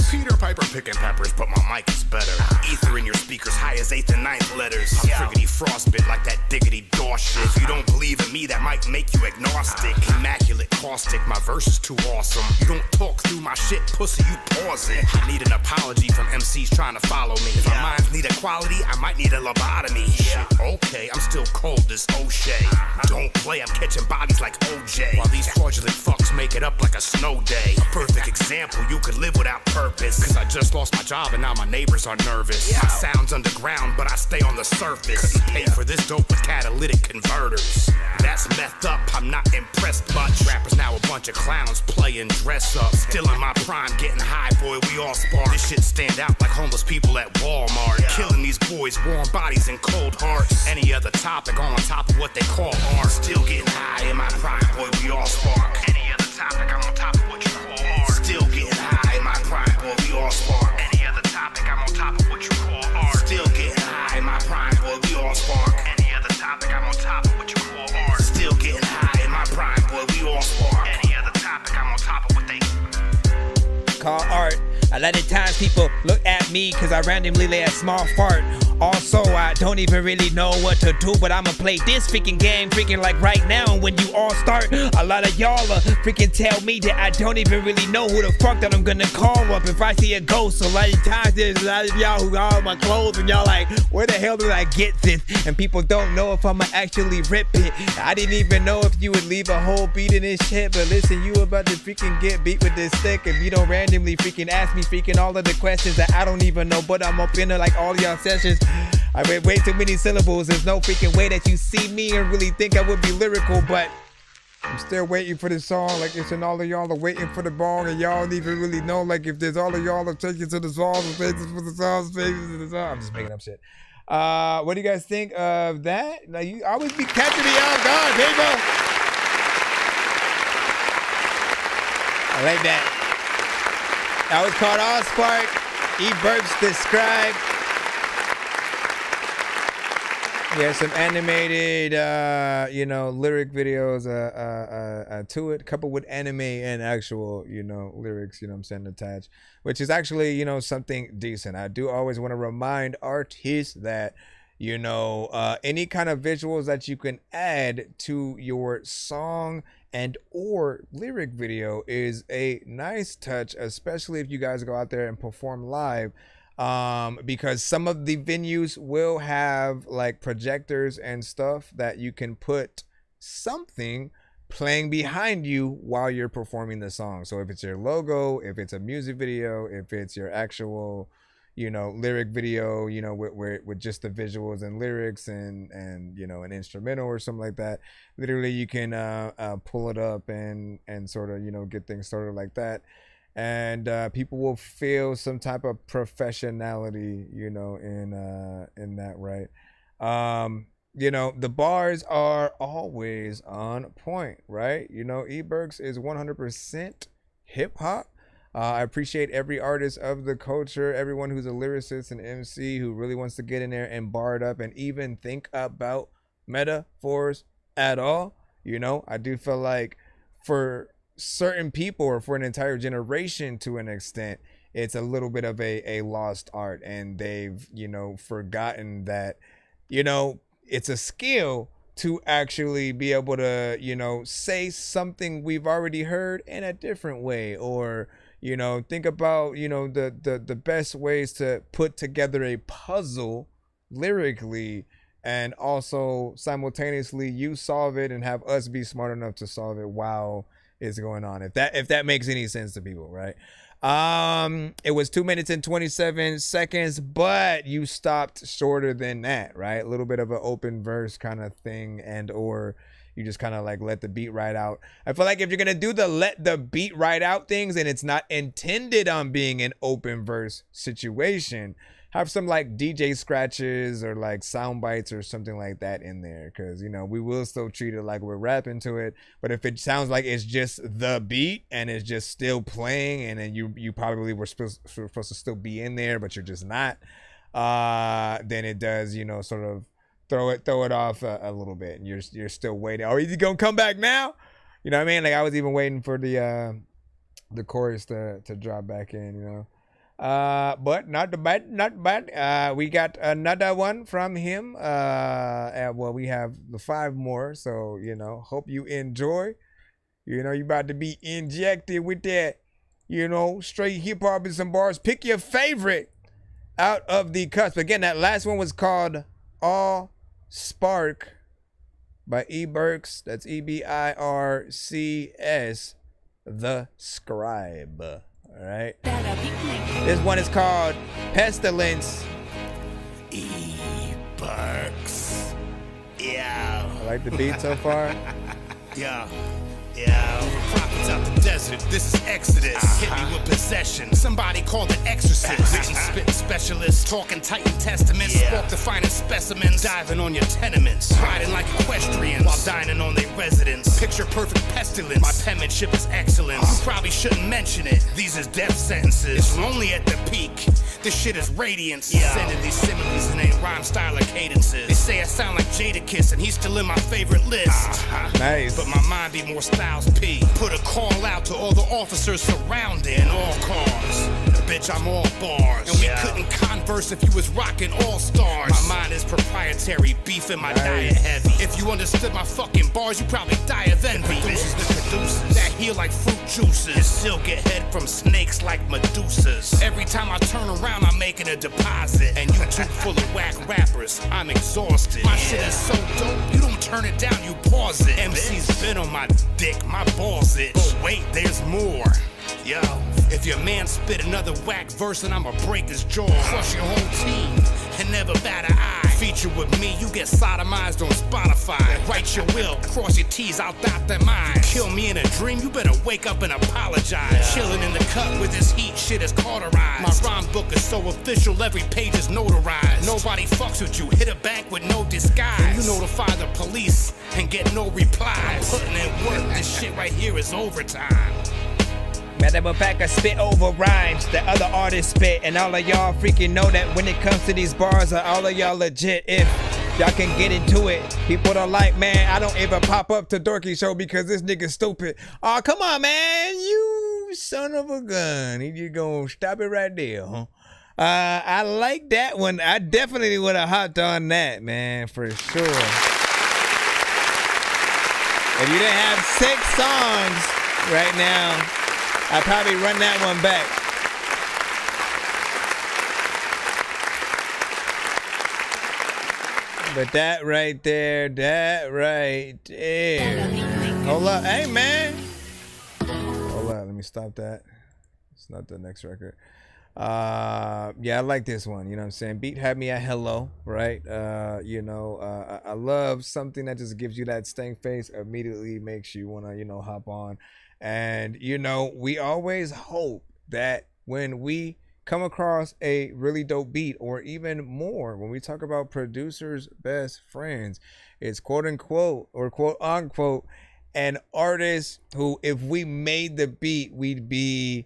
Peter Piper picking peppers, but my mic is better. Ether in your speakers, high as 8th and 9th letters. I'm friggity frostbit like that diggity daw shit. If you don't believe in me, that might make you agnostic. Immaculate caustic, my verse is too awesome. You don't talk through my shit, pussy, you pause it. I need an apology from MCs trying to follow me. If my minds need equality, I might need a lobotomy. Shit, okay, I'm still cold as O'Shea. Don't play, I'm catching bodies like OJ. While these fraudulent fucks make it up like a snow day. A perfect example, you could live without purpose. Cause I just lost my job and now my neighbors are nervous. My sound's underground, but I stay on the surface. Couldn't pay for this dope with catalytic converters. That's messed up, I'm not impressed much. Rappers now a bunch of clowns playing dress up. Still in my prime, getting high, boy, we all spark. This shit stand out like homeless people at Walmart. Killing these boys, warm bodies and cold hearts. Any other topic on top of what they call art. Still getting high in my prime, boy, we all spark. Any other topic, I'm on top of what you call art. Still getting high in my prime, boy, we all spark. Any other topic, I'm on top of what you call art. Still getting high in my prime, boy, we all spark. Any other topic, I'm on top of what you call art. Still getting high in my prime, boy, we all spark. Any other topic, I'm on top of what they call art. A lot of times people look at me cause I randomly lay a small fart Also, I don't even really know what to do, but I'ma play this freaking game freaking like right now. And when you all start, a lot of y'all freaking tell me that I don't even really know who the fuck that I'm gonna call up if I see a ghost. So a lot of times there's a lot of y'all who got all my clothes and y'all like, where the hell did I get this? And people don't know if I'ma actually rip it. I didn't even know if you would leave a whole beat in this shit, but listen, you about to freaking get beat with this stick if you don't randomly freaking ask me freaking all of the questions that I don't even know, but I'm up in there like all y'all sessions. I read way too many syllables. There's no freaking way that you see me and really think I would be lyrical, but I'm still waiting for the song. Like, it's and all of y'all are waiting for the bong, and y'all don't even really know, like, if there's all of y'all are taking to the songs and faces for the songs, faces to the songs. I'm just making up shit. What do you guys think of that? Now, you always be catching me off guard, people. I like that. That was called Allspark. E-Burps Describe. Yeah, some animated, lyric videos to it, coupled with anime and actual, lyrics, I'm saying, attached, which is actually, something decent. I do always want to remind artists that, any kind of visuals that you can add to your song and or lyric video is a nice touch, especially if you guys go out there and perform live. Because some of the venues will have like projectors and stuff that you can put something playing behind you while you're performing the song. So if it's your logo, if it's a music video, if it's your actual, lyric video, with just the visuals and lyrics and an instrumental or something like that, literally you can pull it up and sort of, get things started like that. And people will feel some type of professionality, in that, right? The bars are always on point, right? E-Burks is 100% hip hop. I appreciate every artist of the culture, everyone who's a lyricist and MC who really wants to get in there and bar it up and even think about metaphors at all. I do feel like for certain people or for an entire generation to an extent, it's a little bit of a lost art, and they've forgotten that it's a skill to actually be able to say something we've already heard in a different way, or think about the best ways to put together a puzzle lyrically and also simultaneously you solve it and have us be smart enough to solve it while is going on, if that makes any sense to people, right? It was 2 minutes and 27 seconds, but you stopped shorter than that, right? A little bit of an open verse kind of thing, and or you just kind of like let the beat ride out. I feel like if you're gonna do the let the beat ride out things and it's not intended on being an open verse situation, have some like DJ scratches or like sound bites or something like that in there, because we will still treat it like we're rapping to it. But if it sounds like it's just the beat and it's just still playing, and then you probably were supposed to still be in there but you're just not, then it does sort of throw it off a little bit, and you're still waiting. Are you gonna come back now? You know what I mean? Like, I was even waiting for the chorus to drop back in, but not bad. We got another one from him. Well, we have the 5 more, so hope you enjoy. You about to be injected with that, straight hip hop and some bars. Pick your favorite out of the cusp. Again, that last one was called All Spark by E-Burks. That's EBIRCS, the Scribe. All right. This one is called Pestilence. E-Burks. Yeah. I like the beat so far. Yeah. Prophets out the desert, this is Exodus. Hit me with possession, somebody call the exorcist. Written spit specialist, talking Titan testaments. Walk the finest specimens, diving on your tenements. Riding like equestrians, while dining on their residence. Picture perfect pestilence, my penmanship is excellent. You probably shouldn't mention it, these is death sentences. It's lonely at the peak, this shit is radiance. Sending these similes and ain't rhyme style or cadences. They say I sound like Jadakiss and he's still in my favorite list. Nice. But my mind be more Styles P. Put a call out to all the officers surrounding all cars. bitch, I'm all bars. And we couldn't converse if you was rocking all stars. My mind is proprietary, beef in my diet heavy. If you understood my fucking bars, you probably die of envy. The producers that heal like fruit juices and still get head from snakes like Medusas. Every time I turn around, I'm making a deposit. And you too full of whack rappers, I'm exhausted. My shit is so dope, you don't turn it down, you pause it. MC's been on my dick, my balls itch. But wait, there's more. Yo, if your man spit another whack verse and I'ma break his jaw, crush your whole team and never bat an eye. Feature with me, you get sodomized on Spotify. Write your will, cross your T's, I'll dot them I's. Kill me in a dream, you better wake up and apologize. Chilling in the cut with this heat, shit is cauterized. My rhyme book is so official, every page is notarized. Nobody fucks with you, hit a bank with no disguise. And you notify the police and get no replies. I'm putting in work, this shit right here is overtime. Matter of fact, I spit over rhymes that other artists spit, and all of y'all freaking know that when it comes to these bars, are all of y'all legit. If y'all can get into it, people don't like, man, I don't ever pop up to Dorky Show because this nigga's stupid. Oh, come on, man, you son of a gun. You gonna stop it right there, huh? I like that one. I definitely would have hopped on that, man, for sure. If you didn't have 6 songs right now, I'd probably run that one back. But that right there. Hold up. Hey, man. Hold up. Let me stop that. It's not the next record. Yeah, I like this one. You know what I'm saying? Beat had me at hello, right? I love something that just gives you that stank face, immediately makes you want to, hop on. And, we always hope that when we come across a really dope beat, or even more, when we talk about producers' best friends, it's quote unquote or quote unquote an artist who, if we made the beat, we'd be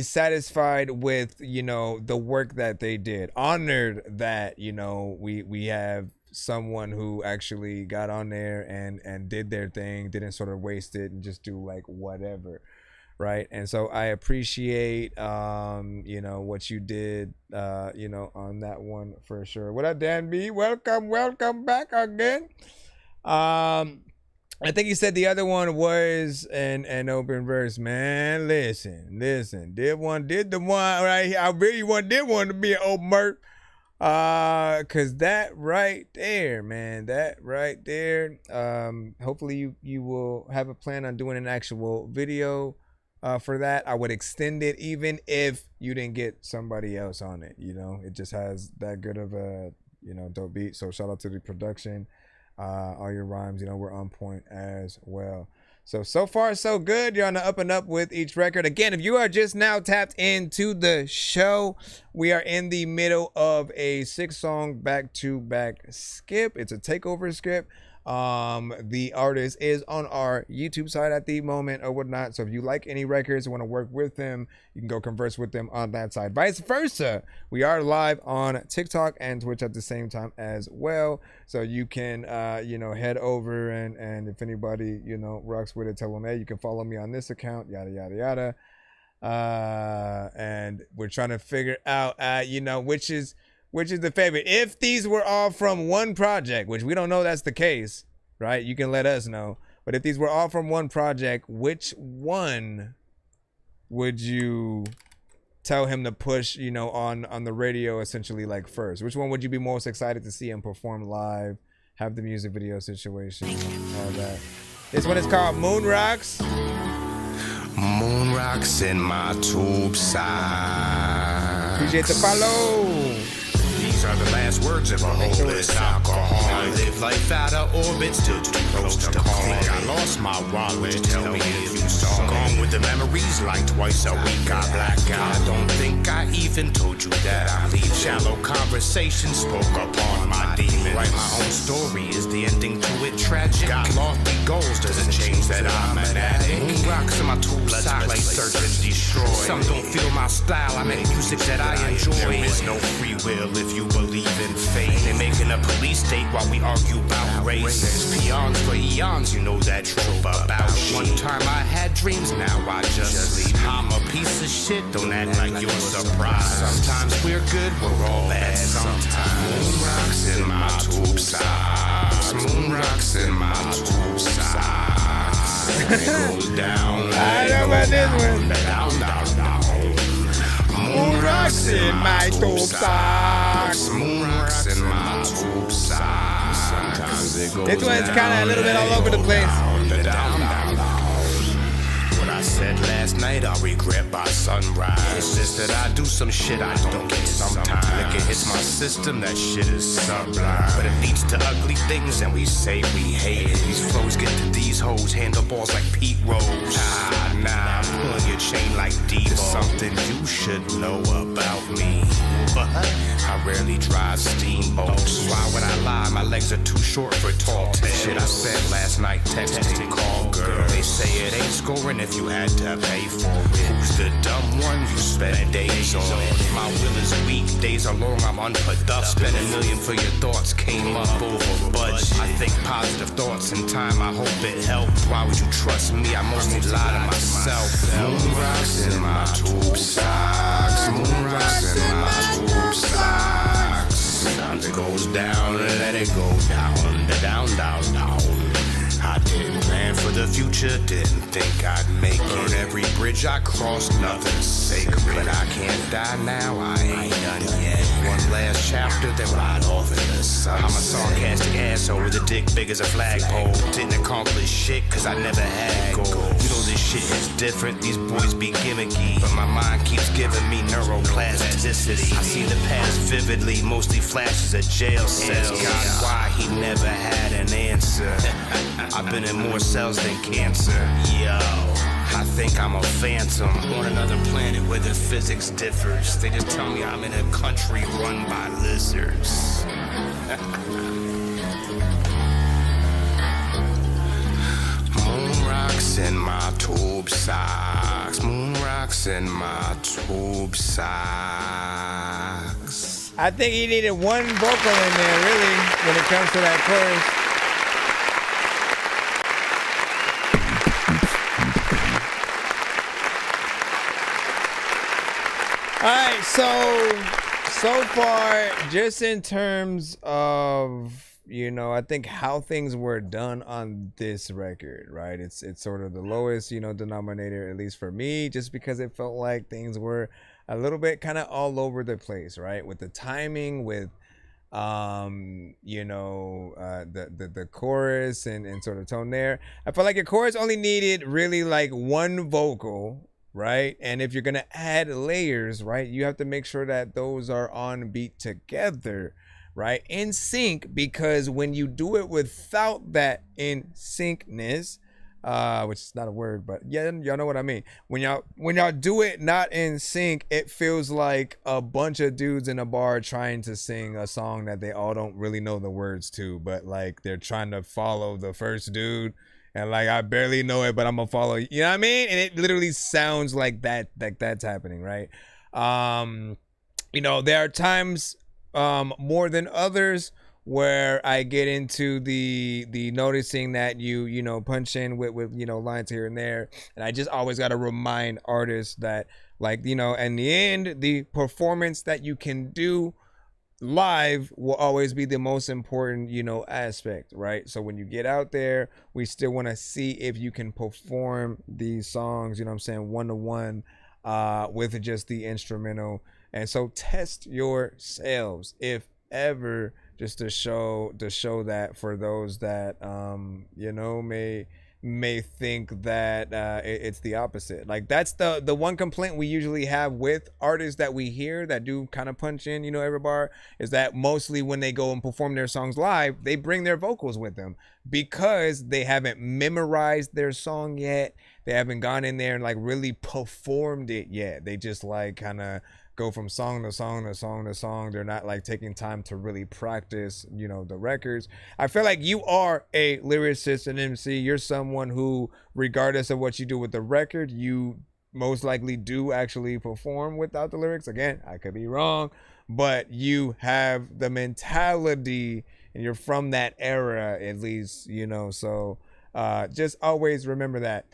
satisfied with, the work that they did. Honored that, we have someone who actually got on there and did their thing, didn't sort of waste it and just do like whatever, right? And so I appreciate what you did on that one for sure. What up, Dan B? Welcome back again. I think you said the other one was an open verse, man. Listen, did the one right here. I really did want to be an open verse. Cause that right there, man, hopefully you will have a plan on doing an actual video for that. I would extend it even if you didn't get somebody else on it. It just has that good of a dope beat. So shout out to the production. All your rhymes, we're on point as well. So far so good. You're on the up and up with each record. Again, if you are just now tapped into the show, we are in the middle of a 6-song back-to-back skip. It's a takeover skip. The artist is on our YouTube side at the moment or whatnot. So if you like any records and want to work with them, you can go converse with them on that side. Vice versa, we are live on TikTok and Twitch at the same time as well. So you can, head over and if anybody, rocks with it, tell them, hey, you can follow me on this account, yada, yada, yada. And we're trying to figure out, which is the favorite. If these were all from one project, which we don't know that's the case, right? You can let us know. But if these were all from one project, which one would you tell him to push, on the radio essentially like first? Which one would you be most excited to see him perform live, have the music video situation, all that? This one is called Moon Rocks. Moon rocks in my tube side. Appreciate the follow. These are the last words of a hopeless alcohol. I live life out of orbit, still too close to call. I lost my wallet, tell me if you saw me. Gone with the memories like twice a week. I black out. I don't think I even told you that I leave. Shallow conversation spoke upon my demons. Write my own story, is the ending to it tragic? Got lofty goals, doesn't change that I'm an addict. Moon rocks in my tube side, play search and destroy. Some don't feel my style, I make music that I enjoy. There is no free will if you believe in fate. They making a police state while we argue about race. There's peons for eons, you know that trope about shit. One time I had dreams, now I just sleep. I'm a piece of shit, don't act like you're surprised. Sometimes we're good, we're all bad sometimes. Moon rocks in my tube socks. Moon rocks in my tube socks. It goes down. I know about this one. Down, down, down. Moon rocks in my tube socks. Moon rocks in my tube socks. Sometimes it goes. This one's kind of a little bit all over the place. Down, down, down. What I said last night, I'll regret by sunrise. It's just that I do some shit I don't get sometimes. Like it hits my system, that shit is sublime. But it leads to ugly things, and we say we hate it. These flows get to these hoes, handlebars like Pete Rose. Nah, I'm pulling your chain like Devo. There's something you should know about me. But I rarely drive steamboats. Why would I lie? My legs are too short for tall tales. Shit I said last night, texting, call girl. They say it ain't scoring if you had to pay for it. Who's the dumb one you spend days on? My will is weak, days are long, I'm unproductive. Spent $1 million for your thoughts, came up over budget. I think positive thoughts in time, I hope it helped. Why would you trust me? I mostly lie to myself. Moon rocks in my tube socks. Moon rocks in my tube socks. Sometimes it goes down, let it go down, down, down, down. I didn't plan for the future, didn't think I'd make it. Burn every bridge I crossed, nothing's sacred. But I can't die now, I ain't done yet. One last chapter, then ride off in the sun. I'm a sarcastic asshole with a dick big as a flagpole. Didn't accomplish shit, cause I never had goals. You know this shit is different, these boys be gimmicky. But my mind keeps giving me neuroplasticity. I see the past vividly, mostly flashes of jail cells. God, why he never had an answer. I've been in more cells than cancer. Yo, I think I'm a phantom on another planet where the physics differs. They just tell me I'm in a country run by lizards. Moon rocks in my tube socks. Moon rocks in my tube socks. I think he needed one vocal in there, really, when it comes to that chorus. All right, so far, just in terms of, you know, I think how things were done on this record, right? It's sort of the lowest, you know, denominator, at least for me, just because it felt like things were a little bit kind of all over the place, right? With the timing, with you know, the chorus and sort of tone there. I felt like your chorus only needed really like one vocal, right? And if you're gonna add layers, right, you have to make sure that those are on beat together, right, in sync, because when you do it without that in syncness, which is not a word, but yeah, y'all know what I mean. When y'all do it not in sync, it feels like a bunch of dudes in a bar trying to sing a song that they all don't really know the words to, but like they're trying to follow the first dude. And like, I barely know it, but I'm gonna follow you. You know what I mean? And it literally sounds like that's happening, right? You know, there are times more than others where I get into the noticing that you know, punch in with you know, lines here and there, and I just always gotta remind artists that, like, you know, in the end, the performance that you can do live will always be the most important, you know, aspect, right? So when you get out there, we still want to see if you can perform these songs, you know what I'm saying, one-to-one with just the instrumental. And so test yourselves, if ever, just to show that for those that you know, may think that it's the opposite. Like, that's the one complaint we usually have with artists that we hear that do kind of punch in, you know, every bar, is that mostly when they go and perform their songs live, they bring their vocals with them because they haven't memorized their song yet. They haven't gone in there and like really performed it yet. They just like kind of go from song to song to song to song. They're not like taking time to really practice, you know, the records. I feel like you are a lyricist and MC. You're someone who, regardless of what you do with the record, you most likely do actually perform without the lyrics. Again, I could be wrong, but you have the mentality and you're from that era at least, you know, so just always remember that.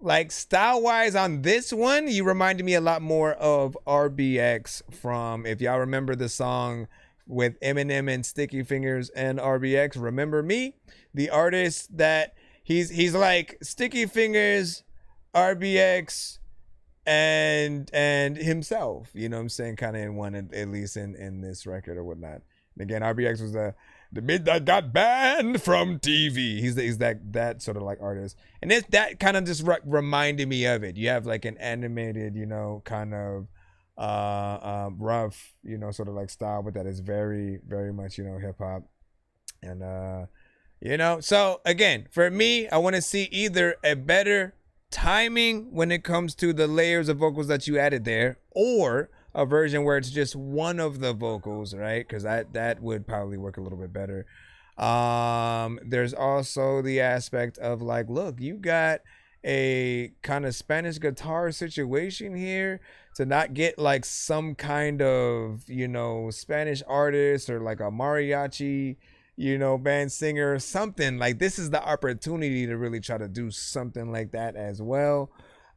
Like style wise on this one, you reminded me a lot more of RBX from, if y'all remember the song with Eminem and Sticky Fingers and RBX, Remember Me, the artist that he's like Sticky Fingers, RBX, and himself, you know what I'm saying, kind of in one, at least in this record or whatnot. And again, RBX was the Midnight got banned from TV. He's that sort of like artist, and that kind of just reminded me of it. You have like an animated, you know, kind of rough, you know, sort of like style, but that is very, very much, you know, hip hop. And you know, so again, for me, I want to see either a better timing when it comes to the layers of vocals that you added there, or a version where it's just one of the vocals, right? Because that would probably work a little bit better. There's also the aspect of like, look, you got a kind of Spanish guitar situation here, to not get like some kind of, you know, Spanish artist or like a mariachi, you know, band singer or something. Like, this is the opportunity to really try to do something like that as well.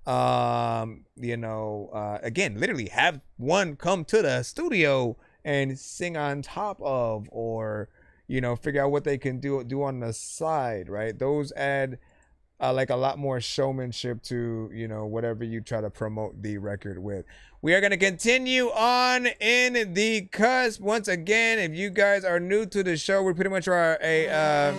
You know, again, literally have one come to the studio and sing on top of, or, you know, figure out what they can do on the side, right? Those add like a lot more showmanship to, you know, whatever you try to promote the record with. We are going to continue on in the cusp. Once again, if you guys are new to the show, we pretty much are a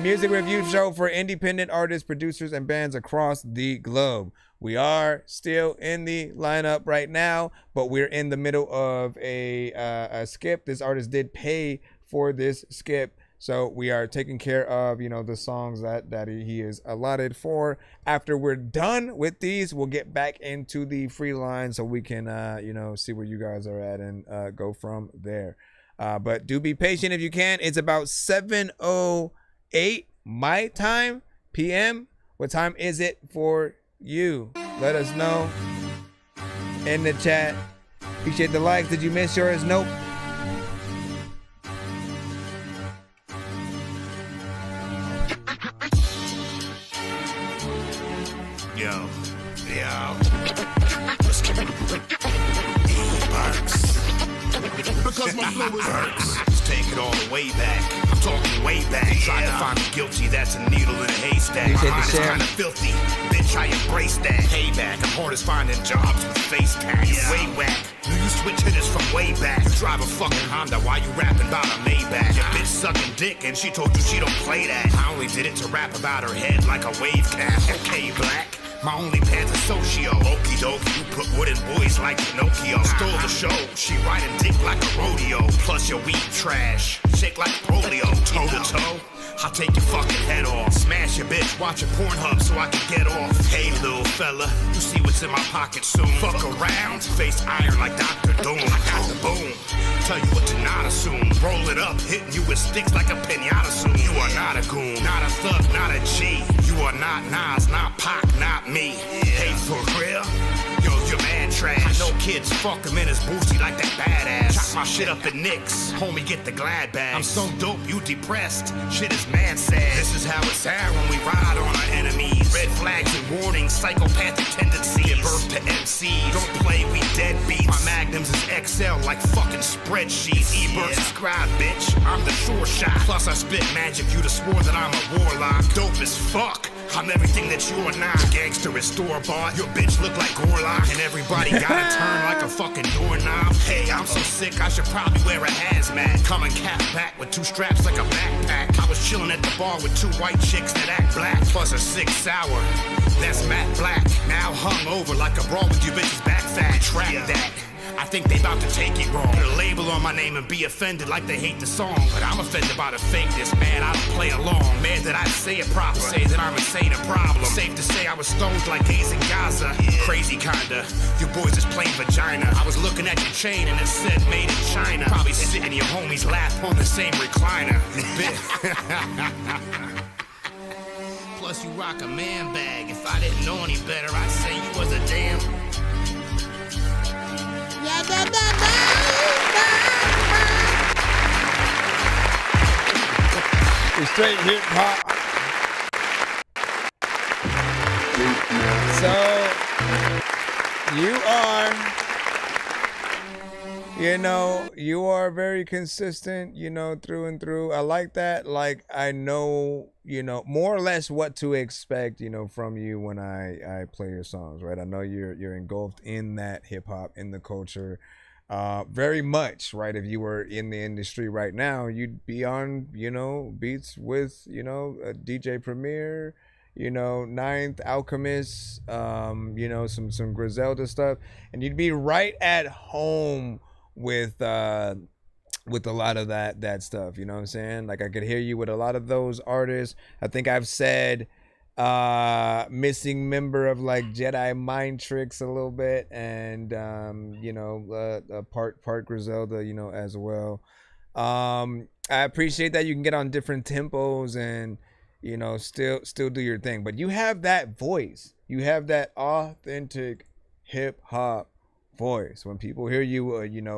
music review show for independent artists, producers, and bands across the globe. We are still in the lineup right now, but we're in the middle of a skip. This artist did pay for this skip, so we are taking care of, you know, the songs that he is allotted for. After we're done with these, we'll get back into the free line so we can, you know, see where you guys are at and go from there. But do be patient if you can. It's about 7:08 my time, PM. What time is it for you? Let us know in the chat. Appreciate the likes. Did you miss yours? Nope. Yo. Let's get it. E-Parks. Because my flow is Parks. Let's take it all the way back. I'm talking way back. Trying to find me guilty, that's a needle in a haystack. My mind is kind of filthy. Bitch, I embrace that. Payback. I'm hard as finding jobs with face tags. Way whack. You switch hitters from way back. You drive a fucking Honda while you rapping about a Maybach. Your bitch sucking dick and she told you she don't play that. I only did it to rap about her head like a wave cap. Okay, black. My only path is socio. Okie dokie, you put wooden boys like Pinocchio. Stole the show, she riding dick like a rodeo. Plus your weed trash, shake like polio. Toe to toe, I'll take your fucking head off. Smash your bitch, watch a Pornhub so I can get off. Hey little fella, you see what's in my pocket soon. Fuck around, face iron like Dr. Doom. I got the boom, tell you what to not assume. Roll it up, hitting you with sticks like a pinata soon. You are not a goon, not a thug, not a G. You are not Nas, not Pac, not me. Hey, for real? Yo, you're mad trash. I know kids fuck him in his booty like that badass. Chop my shit up in Knicks, homie, get the glad bag. I'm so dope, you depressed. Shit is mad sad. This is how it sound when we ride on our enemies. Red flags and warnings, psychopathic tendencies. Give birth to MCs. Don't play, we deadbeats. My magnums is XL like fucking spreadsheets. E-Bird subscribe, bitch. I'm the sure shot. Plus I spit magic, you'd have swore that I'm a warlock. Dope as fuck. I'm everything that you are not. Gangster is store-bought. Your bitch look like Gorlock. And everybody gotta turn like a fucking doorknob. Hey, I'm so sick, I should probably wear a hazmat. Coming cap back with 2 straps like a backpack. I was chilling at the bar with 2 white chicks that act black. Plus a 6 sour. That's Matt Black. Now hung over like a brawl with you bitches back fat. Track that. I think they about to take it wrong. Put a label on my name and be offended like they hate the song. But I'm offended by the fakeness, man, I don't play along. Man, that I say it proper, say that I'm insane a problem. Safe to say I was stoned like gays in Gaza. Crazy kinda, you boys is plain vagina. I was looking at your chain and it said made in China. Probably sitting in your homies' lap on the same recliner. Plus Plus you rock a man bag. If I didn't know any better, I'd say you was a damn. It's straight hip hop. So you are very consistent, through and through. I like that. Like, I know, more or less what to expect, from you when I play your songs, right? I know you're engulfed in that hip hop, in the culture, very much, right? If you were in the industry right now, you'd be on, beats with, DJ Premier, Ninth, Alchemist, some Griselda stuff, and you'd be right at home with a lot of that stuff, you know what I'm saying? Like, I could hear you with a lot of those artists. I think I've said missing member of like Jedi Mind Tricks a little bit, and part Griselda, as well. I appreciate that you can get on different tempos and still do your thing, but you have that voice. You have that authentic hip hop voice. When people hear you,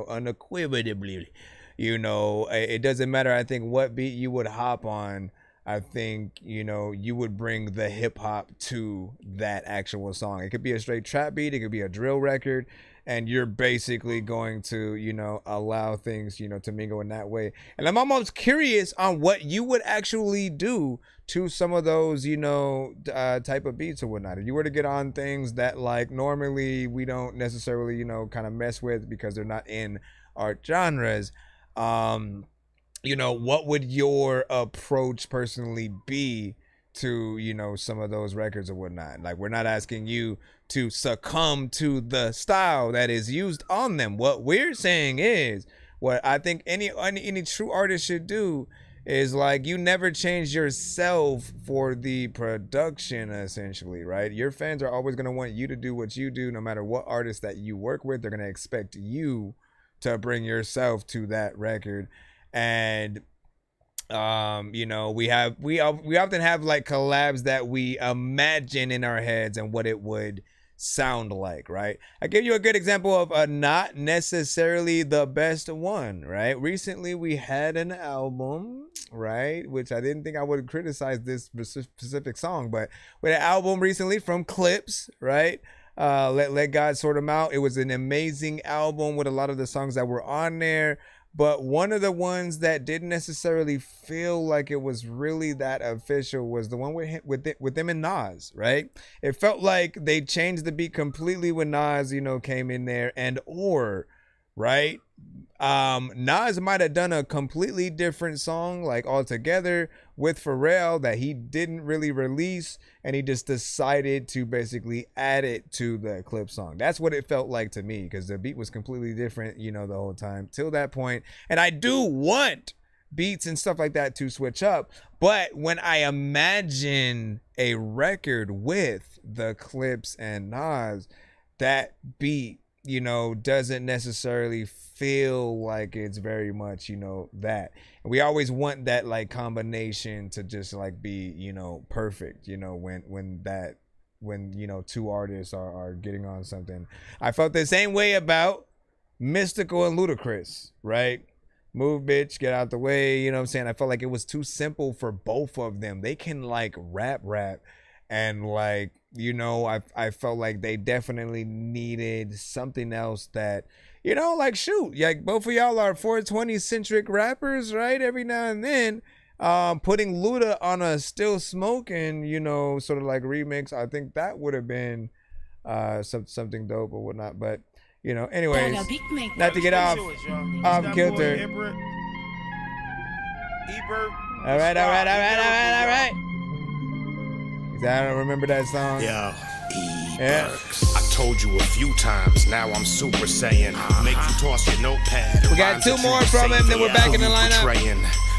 unequivocally, it doesn't matter, I think, what beat you would hop on. I think, you would bring the hip hop to that actual song. It could be a straight trap beat. It could be a drill record. And you're basically going to, allow things, to mingle in that way. And I'm almost curious on what you would actually do to some of those, type of beats or whatnot. If you were to get on things that, like, normally we don't necessarily, kind of mess with because they're not in our genres, what would your approach personally be to, some of those records or whatnot? Like, we're not asking you to succumb to the style that is used on them. What we're saying is, what I think any true artist should do is, like, you never change yourself for the production, essentially, right? Your fans are always going to want you to do what you do, no matter what artist that you work with. They're going to expect you to bring yourself to that record. And we often have like collabs that we imagine in our heads and what it would sound like, right? I give you a good example of a not necessarily the best one, right? Recently we had an album, right, which I didn't think I would criticize this specific song, but we had an album recently from Clips, right? Let God Sort 'Em Out. It was an amazing album with a lot of the songs that were on there. But one of the ones that didn't necessarily feel like it was really that official was the one with them and Nas, right? It felt like they changed the beat completely when Nas, came in there, right? Nas might have done a completely different song, like, altogether with Pharrell that he didn't really release, and he just decided to basically add it to the Clip song. That's what it felt like to me, because the beat was completely different, the whole time till that point. And I do want beats and stuff like that to switch up, but when I imagine a record with the Clips and Nas, that beat, doesn't necessarily feel like it's very much, that. And we always want that, like, combination to just, like, be, perfect, when two artists are getting on something. I felt the same way about Mystical and Ludacris, right? Move, bitch, get out the way, you know what I'm saying? I felt like it was too simple for both of them. They can, like, rap, and, like, I felt like they definitely needed something else that, like, shoot, like, both of y'all are 420 centric rappers, right? Every now and then, putting Luda on a Still Smoking, sort of like remix, I think that would have been something dope or whatnot. But, anyways, not to get off kilter. All right. I don't remember that song. Yeah. I told you a few times, now I'm super saying, make you toss your notepad. We got two more from him, then we're back in the lineup.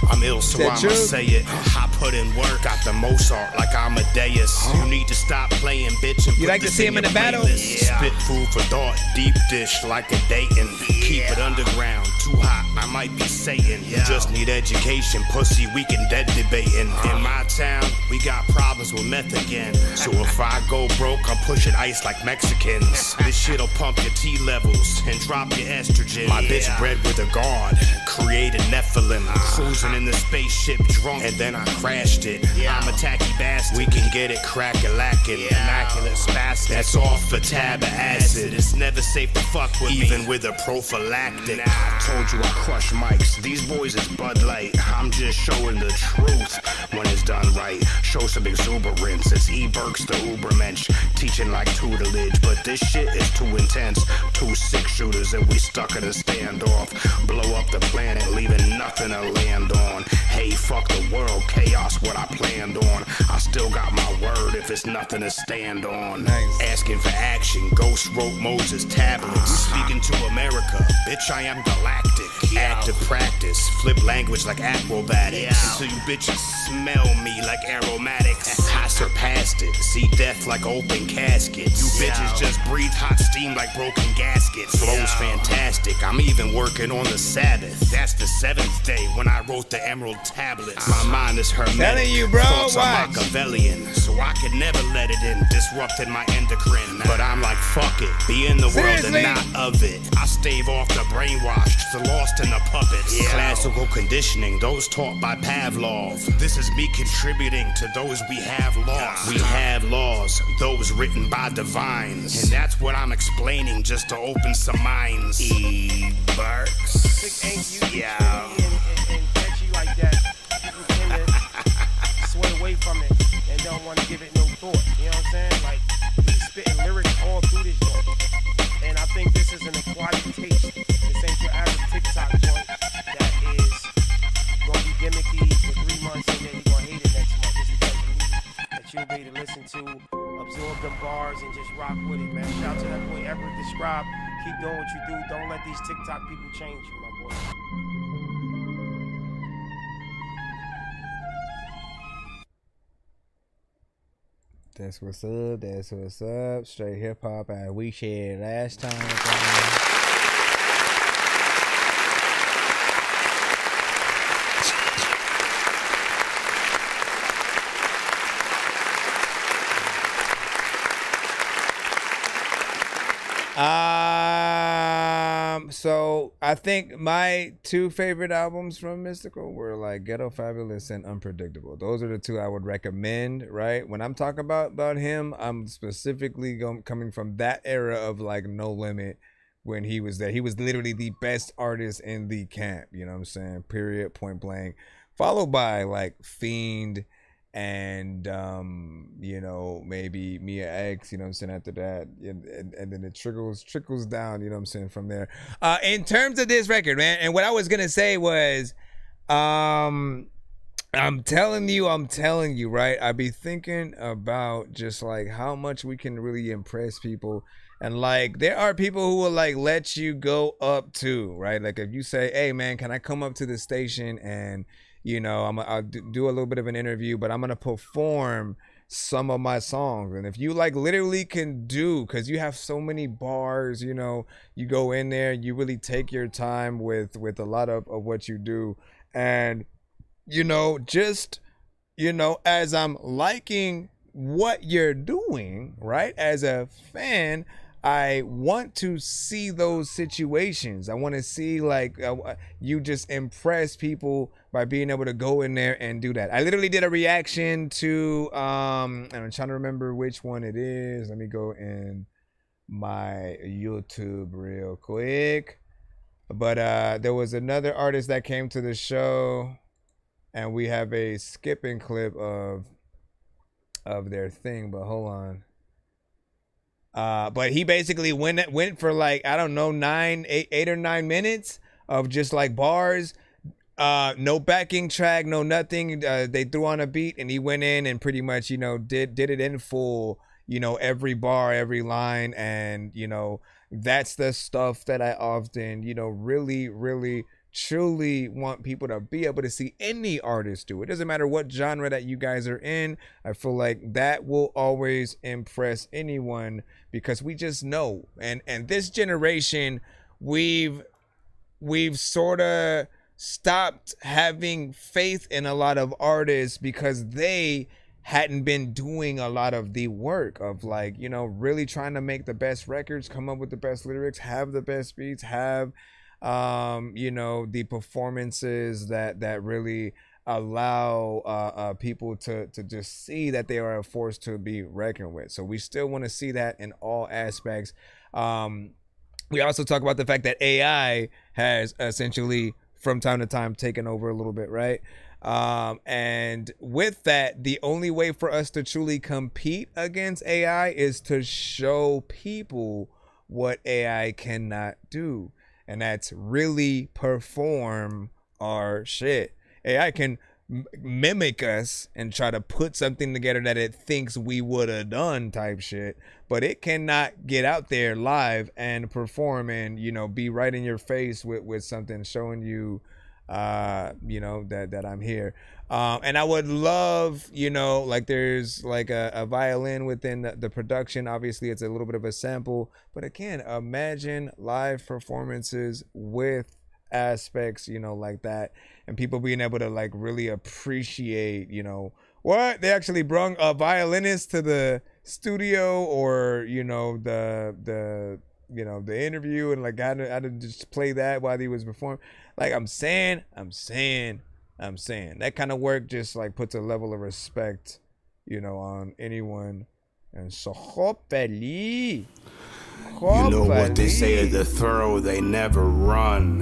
I'm ill, so That I'ma true? say it. I put in work, got the Mozart like I'm Amadeus. You need to stop playing, bitch, and You put like to this see him in your the battle? playlist. Yeah. Spit food for thought, deep dish like a Dayton. Keep it underground, too hot, I might be Satan. You just need education, pussy, we can dead debating. In my town, we got problems with meth again. So if I go broke, I'm pushing ice like Mexicans. This shit'll pump your T levels and drop your estrogen. My bitch bred with a guard, created Nephilim. Cruising in the spaceship drunk, and then I crashed it. I'm a tacky bastard. We can get it crack-a-lackin'. Immaculate spastic. That's off for tab of acid. It's never safe to fuck with even with a prophylactic. I told you I crush mics. These boys is Bud Light. I'm just showing the truth when it's done right. Show some exuberance. It's E-Burks the Ubermensch. Teaching like tutelage, but this shit is too intense. 2 6-shooters and we stuck in a standoff. Blow up the planet, leaving nothing to land on. Hey, fuck the world, chaos what I planned on. I still got my word if it's nothing to stand on. Asking for action, Ghost wrote Moses tablets. Speaking to America, bitch I am galactic. Active practice, flip language like acrobatics. Until you bitches smell me like aromatics. I surpassed it, see death like open casket. You bitches just breathe hot steam like broken gaskets. Flow's fantastic, I'm even working on the Sabbath. That's the 7th day when I wrote the Emerald Tablets. My mind is hermetic. Telling you, bro, Thoughts are watch. Machiavellian, so I could never let it in, disrupting my endocrine. But I'm like, fuck it, be in the world Seriously? and not of it. I stave off the brainwashed, the lost in the puppets. Classical conditioning, those taught by Pavlov. This is me contributing to those we have lost. We have laws, those written by divines. And that's what I'm explaining just to open some minds. E-Burks. Yeah. Catchy like that, people tend to sway away from it and don't want to give it no thought. You know what I'm saying? Like, he's spitting lyrics all through this joint. And I think this is an acquired taste. This ain't your average TikTok joint that is going to be gimmicky for 3 months and then you're going to hate it next month. This is the type of music that you'll be able to listen to, absorb the bars, and just rock with it, man. Shout out to that boy Everett Describe. Keep doing what you do. Don't let these TikTok people change you, my boy. That's what's up. That's what's up. Straight hip hop, as we shared last time. So I think my 2 favorite albums from Mystical were like Ghetto Fabulous and Unpredictable. Those are the 2 I would recommend, right? When I'm talking about him, I'm specifically coming from that era of like No Limit when he was there. He was literally the best artist in the camp, you know what I'm saying? Period, point blank. Followed by like Fiend and you know, maybe Mia X, you know what I'm saying, after that, and then it trickles down, you know what I'm saying, from there. In terms of this record, man, and what I was gonna say was, I'm telling you, right, I be thinking about just like how much we can really impress people. And like, there are people who will like let you go up to, right? Like if you say, hey man, can I come up to the station and, you know, I'll do a little bit of an interview, but I'm going to perform some of my songs. And if you like literally can do, because you have so many bars, you know, you go in there, you really take your time with a lot of what you do. And, you know, just, you know, as I'm liking what you're doing, right, as a fan, I want to see those situations. I want to see like you just impress people by being able to go in there and do that. I literally did a reaction to, and I'm trying to remember which one it is. Let me go in my YouTube real quick. But there was another artist that came to the show, and we have a skipping clip of their thing. But hold on. But he basically went for like, I don't know, 8 or 9 minutes of just like bars, no backing track, no nothing. They threw on a beat and he went in and pretty much, you know, did it in full, you know, every bar, every line. And, you know, that's the stuff that I often, you know, really truly want people to be able to see any artist do it. Doesn't matter what genre that you guys are in. I feel like that will always impress anyone because we just know. And this generation, we've sort of stopped having faith in a lot of artists because they hadn't been doing a lot of the work of, like, you know, really trying to make the best records, come up with the best lyrics, have the best beats, have you know, the performances that really allow people to just see that they are a force to be reckoned with. So we still want to see that in all aspects. We also talk about the fact that AI has essentially from time to time taken over a little bit, right? And with that, the only way for us to truly compete against AI is to show people what AI cannot do. And that's really perform our shit. AI can mimic us and try to put something together that it thinks we would have done type shit, but it cannot get out there live and perform and, you know, be right in your face with something showing you you know, that I'm here. And I would love, you know, like there's like a violin within the production. Obviously it's a little bit of a sample, but again, imagine live performances with aspects, you know, like that, and people being able to like really appreciate, you know, what they actually brung a violinist to the studio, or, you know, the you know, the interview, and like I had to just play that while he was performing. Like I'm saying that kind of work just like puts a level of respect, you know, on anyone. And so hopefully, you know what they say of the thorough, they never run.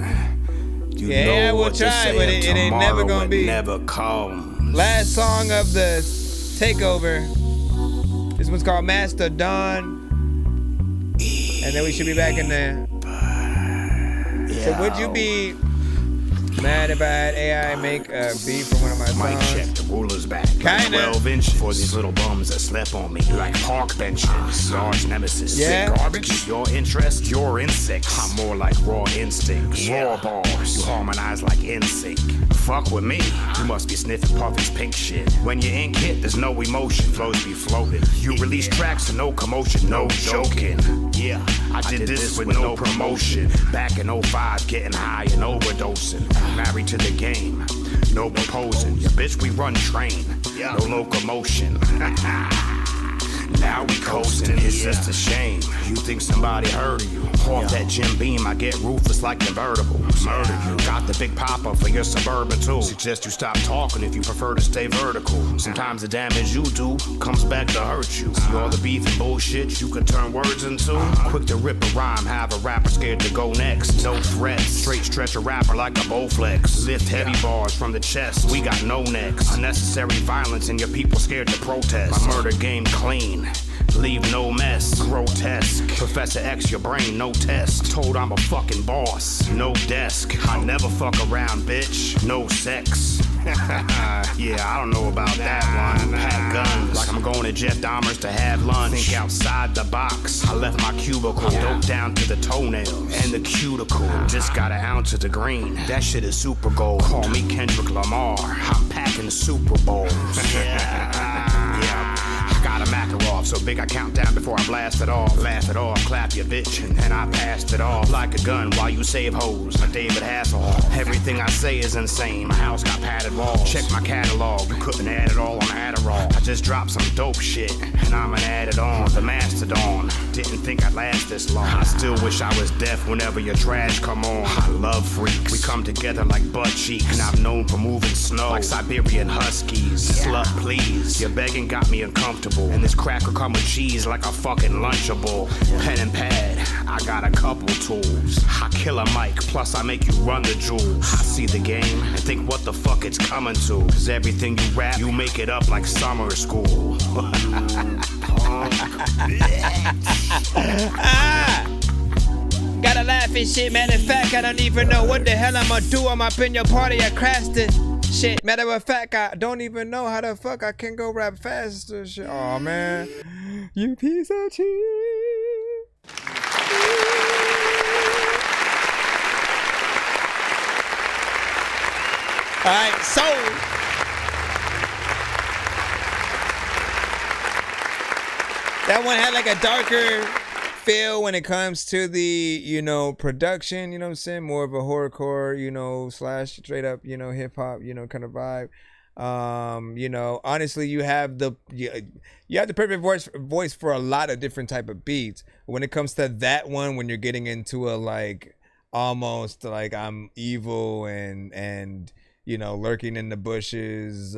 You know we'll what try, they but say it ain't never gonna be. Never comes. Last song of the takeover. This one's called Master Dawn. And then we should be back in there. So would you be mad if I had AI make a beat from one of my songs? Mic check, the ruler's back. Kinda. 12 inches for these little bums that slept on me like park benches. Large nemesis. Yeah. Sick garbage. Your interest, your insects. I'm more like raw instincts. Raw bars. You harmonize like NSYNC. Fuck with me. You must be sniffing Puffy's pink shit. When you ink hit, there's no emotion. Flows be floating. You release tracks to no commotion. No joking. Yeah, I did this with no promotion. Back in 05, getting high and overdosing. Married to the game, no proposing. Yeah, bitch, we run train, no locomotion. Now we coasting, it's just a shame. You think somebody heard of you? Off that Jim Beam, I get ruthless like convertibles. Murder you, got the big pop-up for your Suburban too. Suggest you stop talking if you prefer to stay vertical. Sometimes the damage you do comes back to hurt you. See all the beef and bullshit you can turn words into. Quick to rip a rhyme, have a rapper scared to go next. No threats, straight stretch a rapper like a Bowflex. Lift heavy bars from the chest, we got no necks. Unnecessary violence and your people scared to protest. My murder game clean, leave no mess. Grotesque, Professor X your brain, no test. Told I'm a fucking boss, no desk. I never fuck around, bitch, no sex. Yeah, I don't know about that one. Pack guns, like I'm going to Jeff Dahmer's to have lunch. Think outside the box, I left my cubicle. Dope down to the toenails and the cuticle. Just got an ounce of the green, that shit is super gold. Call me Kendrick Lamar, I'm packing the Super Bowls. Yeah, got a Makarov so big I count down before I blast it off. Laugh it off, clap your bitch, and then I passed it off like a gun while you save hoes. My David Hasselhoff. Everything I say is insane. My house got padded walls. Check my catalog. You couldn't add it all on Adderall. I just dropped some dope shit, and I'ma add it on. The Mastodon. Didn't think I'd last this long. I still wish I was deaf whenever your trash come on. I love freaks. We come together like butt cheeks, and I'm known for moving snow like Siberian Huskies. Slut, please. Your begging got me uncomfortable. And this cracker come with cheese like a fucking Lunchable. Pen and pad, I got a couple tools. I kill a mic, plus I make you run the jewels. I see the game and think what the fuck it's coming to. Cause everything you rap, you make it up like summer school. Gotta laugh and shit, matter of fact, I don't even know what the hell I'ma do. I'm up in your party, I crashed it. Shit, matter of fact, I don't even know how the fuck I can go rap faster. Shit, oh man, you piece of shit. right, so that one had like a darker feel when it comes to the, you know, production, you know what I'm saying? More of a horrorcore, you know, slash straight up, you know, hip hop, you know, kind of vibe. You know, honestly, you have the perfect voice for a lot of different type of beats. When it comes to that one, when you're getting into a like almost like I'm evil and you know, lurking in the bushes,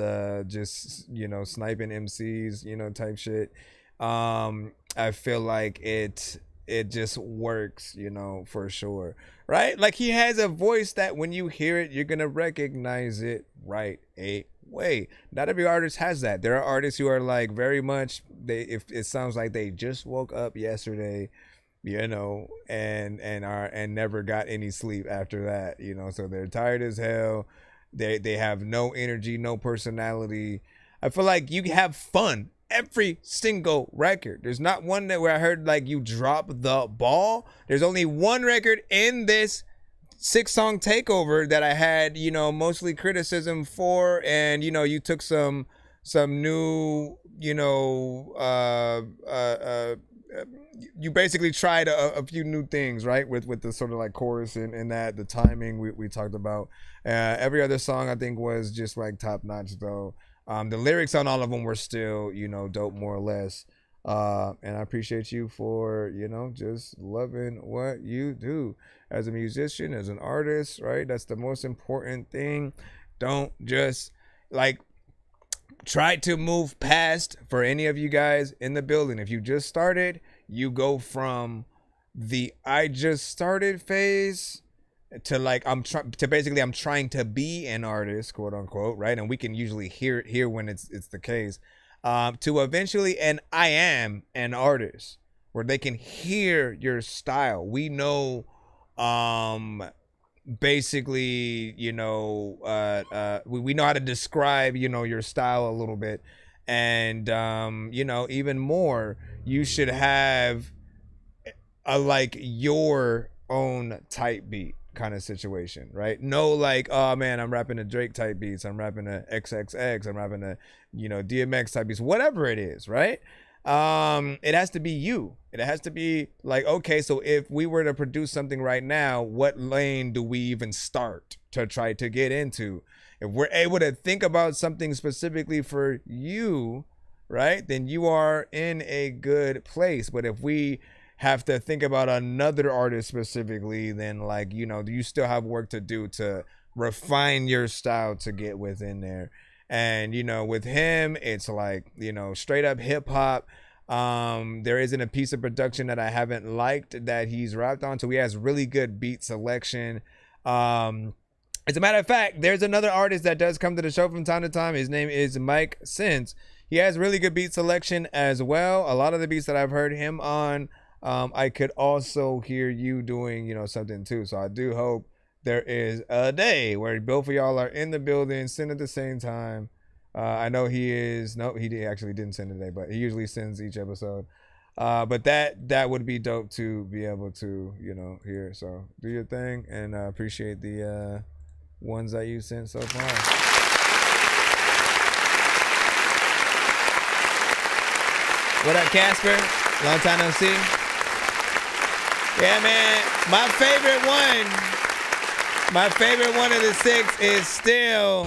just, you know, sniping MCs, you know, type shit. I feel like it just works, you know, for sure, right? Like he has a voice that when you hear it, you're gonna recognize it right away. Not every artist has that. There are artists who are like very much if it sounds like they just woke up yesterday, you know, and never got any sleep after that, you know, so they're tired as hell. They have no energy, no personality. I feel like you have fun every single record. There's not one that where I heard like you drop the ball. There's only one record in this 6-song takeover that I had, you know, mostly criticism for, and you know, you took some new, you know, you basically tried a few new things, right? With the sort of like chorus and that the timing we talked about. Every other song I think was just like top notch though. The lyrics on all of them were still, you know, dope more or less. And I appreciate you for, you know, just loving what you do as a musician, as an artist, right? That's the most important thing. Don't just like try to move past, for any of you guys in the building. If you just started, you go from the I just started phase to like I'm trying to be an artist, quote unquote, right? And we can usually hear it here when it's the case, to eventually and I am an artist, where they can hear your style. We know basically, you know, we know how to describe, you know, your style a little bit, and you know, even more, you should have a like your own type beat kind of situation, right? No like, oh man, I'm rapping a Drake type beats, I'm rapping a XXX, I'm rapping a, you know, DMX type beats, whatever it is, right? It has to be you. It has to be like, okay, so if we were to produce something right now, what lane do we even start to try to get into? If we're able to think about something specifically for you, right, then you are in a good place. But if we have to think about another artist specifically, then like, you know, you still have work to do to refine your style to get within there. And, you know, with him, it's like, you know, straight up hip hop. There isn't a piece of production that I haven't liked that he's rapped on. So he has really good beat selection. As a matter of fact, there's another artist that does come to the show from time to time. His name is Mike Sense. He has really good beat selection as well. A lot of the beats that I've heard him on, I could also hear you doing, you know, something too. So I do hope there is a day where both of y'all are in the building, send at the same time. I know he is. No, he actually didn't send today, but he usually sends each episode. But that would be dope to be able to, you know, hear. So do your thing, and appreciate the ones that you sent so far. What up, Casper? Long time no see. Yeah, man. My favorite one of the 6 is still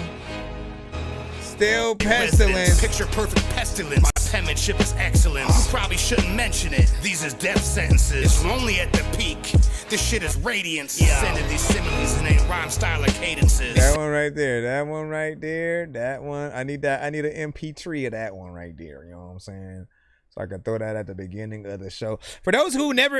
Pestilence. Picture perfect pestilence. My penmanship is excellent. You probably shouldn't mention it. These is death sentences. It's lonely at the peak. This shit is radiance. Sending these similes in a rhyme style of cadences. That one right there. That one right there. That one. I need an MP3 of that one right there. You know what I'm saying? So I can throw that at the beginning of the show. For those who never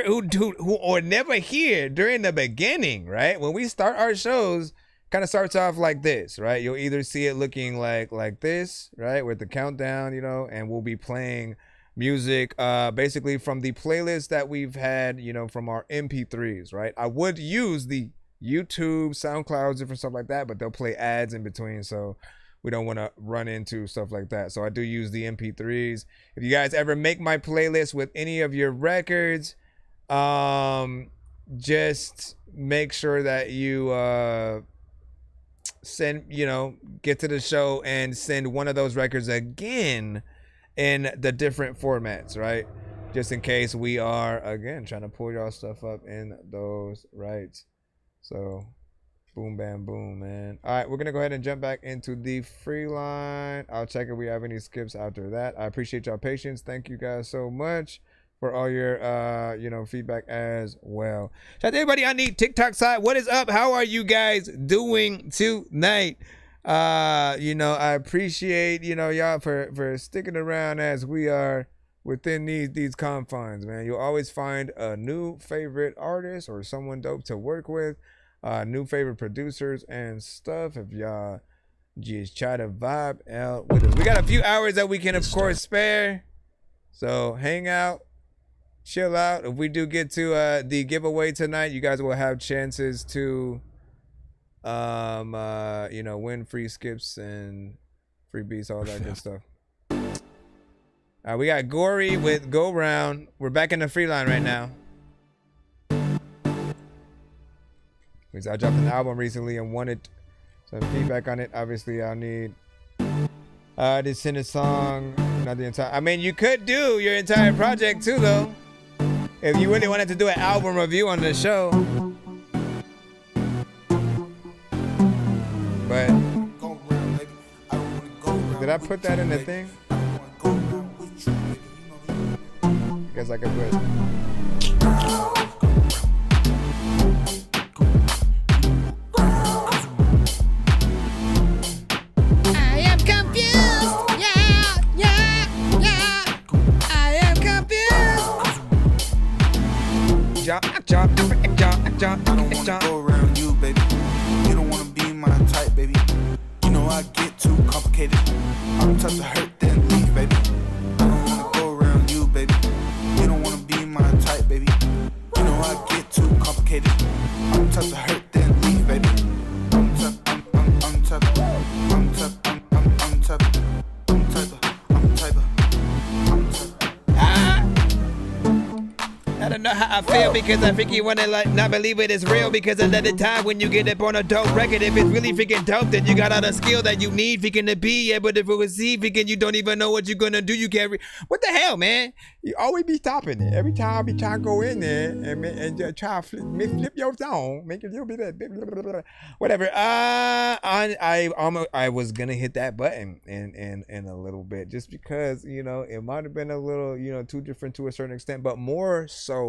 here during the beginning, right? When we start our shows, kind of starts off like this, right? You'll either see it looking like this, right, with the countdown, you know, and we'll be playing music basically from the playlist that we've had, you know, from our MP3s, right? I would use the YouTube, SoundCloud, different stuff like that, but they'll play ads in between, so we don't want to run into stuff like that. So I do use the MP3s. If you guys ever make my playlist with any of your records, just make sure that you get to the show and send one of those records again in the different formats, right? Just in case we are again trying to pull y'all stuff up in those rights. So boom, bam, boom, man. All right, we're gonna go ahead and jump back into the free line. I'll check if we have any skips after that. I appreciate y'all patience. Thank you guys so much for all your feedback as well. Shout out to everybody on the TikTok side. What is up? How are you guys doing tonight? I appreciate y'all for sticking around as we are within these confines, man. You'll always find a new favorite artist or someone dope to work with, new favorite producers and stuff. If y'all just try to vibe out with us, we got a few hours that we can of course spare, so hang out, chill out. If we do get to the giveaway tonight, you guys will have chances to win free skips and free beats, all that good stuff. We got Gory with Go Round. We're back in the free line right now. Because I dropped an album recently and wanted some feedback on it. Obviously, I'll need to send a song, not the entire. I mean, you could do your entire project too, though, if you really wanted to do an album review on the show. But did I put that in the thing? I guess I could put. I am confused. Yeah. I am confused. I don't wanna go around you, baby. You don't wanna be my type, baby. You know I get too complicated. I'm the type to hurt then leave, baby. I don't wanna go around you, baby. You don't wanna be my type, baby. You know I get too complicated. I'm the type to hurt then leave, baby. I'm tough. I don't know how I feel because I think you wanna not believe it is real, because a lot of time when you get up on a dope record, if it's really freaking dope, then you got all the skill that you need freaking to be able to receive freaking. You don't even know what you're gonna do. You can't what the hell, man? You always be stopping it. Every time I be trying to go in there and just try to flip your song, make it a little bit of whatever. I was gonna hit that button in a little bit, just because it might have been a little too different to a certain extent, but more so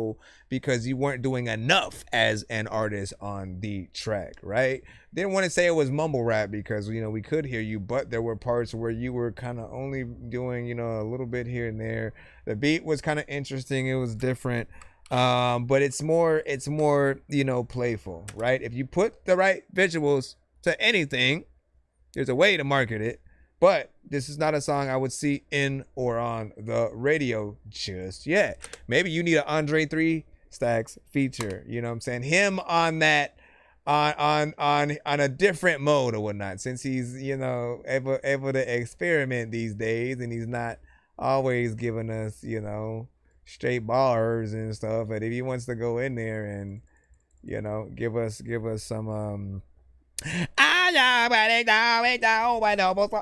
because you weren't doing enough as an artist on the track, right? Didn't want to say it was mumble rap because we could hear you, but there were parts where you were kind of only doing a little bit here and there. The beat was kind of interesting, it was different, but it's more playful, right? If you put the right visuals to anything, there's a way to market it. But this is not a song I would see in or on the radio just yet. Maybe you need an Andre 3 Stacks feature. You know what I'm saying? Him on that, on a different mode or whatnot. Since he's able to experiment these days, and he's not always giving us straight bars and stuff. But if he wants to go in there and give us some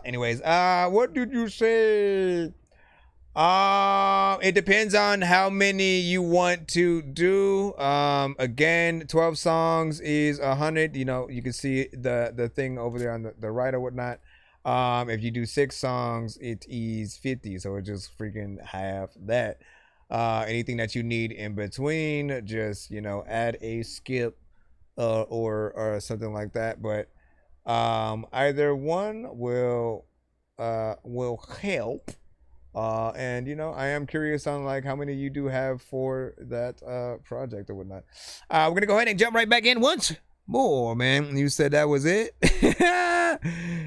anyways, what did you say? It depends on how many you want to do. Again, 12 songs is 100. You can see the thing over there on the right or whatnot. If you do 6 songs, it is 50, so it's just freaking half that. Anything that you need in between, just add a skip or something like that. But either one will help. And I am curious on how many you do have for that project or whatnot. We're gonna go ahead and jump right back in once more, man. You said that was it.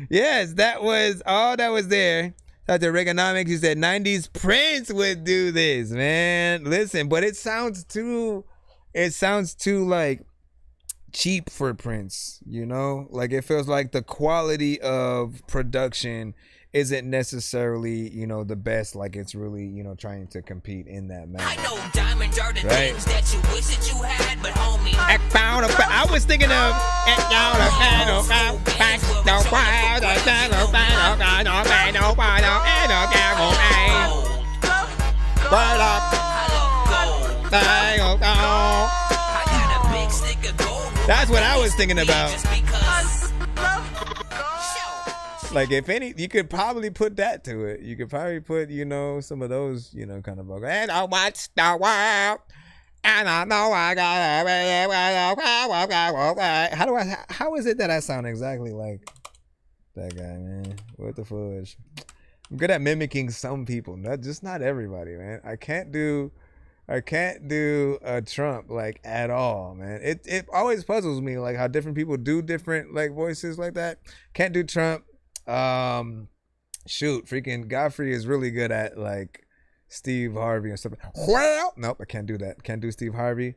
Yes, that was all that was there. Dr. Reaganomics, you said 90s Prince would do this, man. Listen, but it sounds too cheap for Prince, it feels like the quality of production isn't necessarily the best, it's really trying to compete in that manner. I know diamonds are the things that you wish that you had, but homie, I was thinking of. That's what I was thinking about. Like, if any, you could probably put that to it. You could probably put, you know, some of those, you know, kind of vocals. And I watch the world, and I know I got it. How is it that I sound exactly like that guy, man? What the fudge? I'm good at mimicking some people, not everybody, man. I can't do a Trump like at all, man. It always puzzles me like how different people do different like voices like that. Can't do Trump. Shoot, freaking Godfrey is really good at like Steve Harvey and stuff. Well, nope, I can't do that. Can't do Steve Harvey.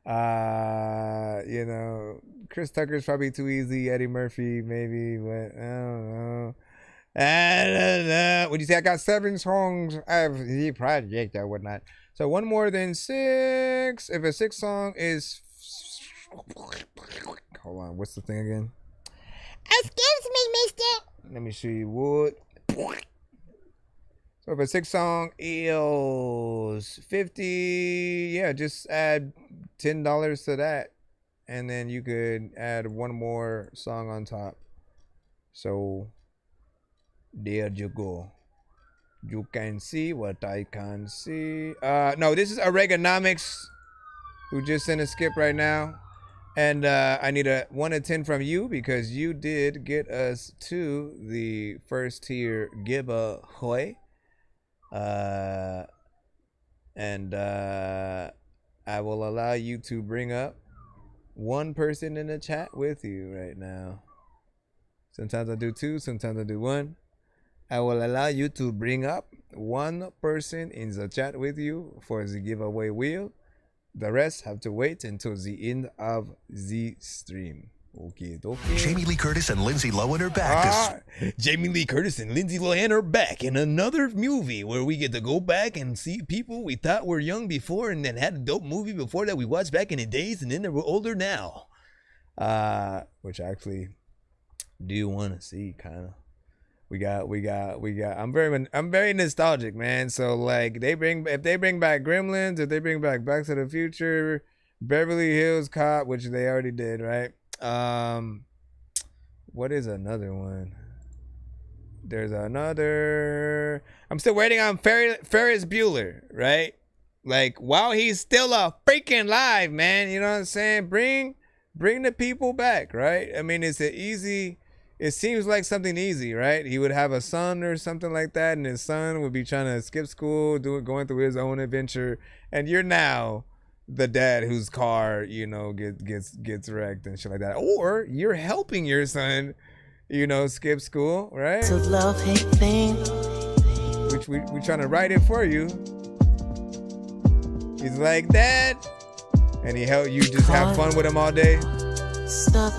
You know, Chris Tucker's probably too easy. Eddie Murphy maybe, but I don't know. Would you say I got 7 songs of the project or whatnot? So 1 more than 6. If a 6 song is, hold on, what's the thing again? Excuse me, mister. Let me show you what. So if a 6 song is 50, yeah, just add $10 to that, and then you could add 1 more song on top. So there you go. You can see what I can see. No, this is Oregonomics, who just sent a skip right now. And I need a 1 to 10 from you because you did get us to the first tier giveaway. And I will allow you to bring up 1 person in the chat with you right now. Sometimes I do 2, sometimes I do 1. I will allow you to bring up 1 person in the chat with you for the giveaway wheel. The rest have to wait until the end of the stream. Okay. Jamie Lee Curtis and Lindsay Lohan are back. Jamie Lee Curtis and Lindsay Lohan are back in another movie where we get to go back and see people we thought were young before and then had a dope movie before that we watched back in the days and then they were older now. Which I actually do want to see, kind of. We got. I'm very nostalgic, man. So like, if they bring back Gremlins, if they bring back Back to the Future, Beverly Hills Cop, which they already did, right? What is another one? There's another. I'm still waiting on Ferris Bueller, right? Like, while he's still a freaking live, man. You know what I'm saying? Bring the people back, right? I mean, it seems like something easy, right? He would have a son or something like that, and his son would be trying to skip school, going through his own adventure, and you're now the dad whose car, you know, gets wrecked and shit like that. Or you're helping your son, you know, skip school, right? It's a love-hate thing. Which we trying to write it for you. He's like, Dad, and he help you just have fun with him all day. Stuck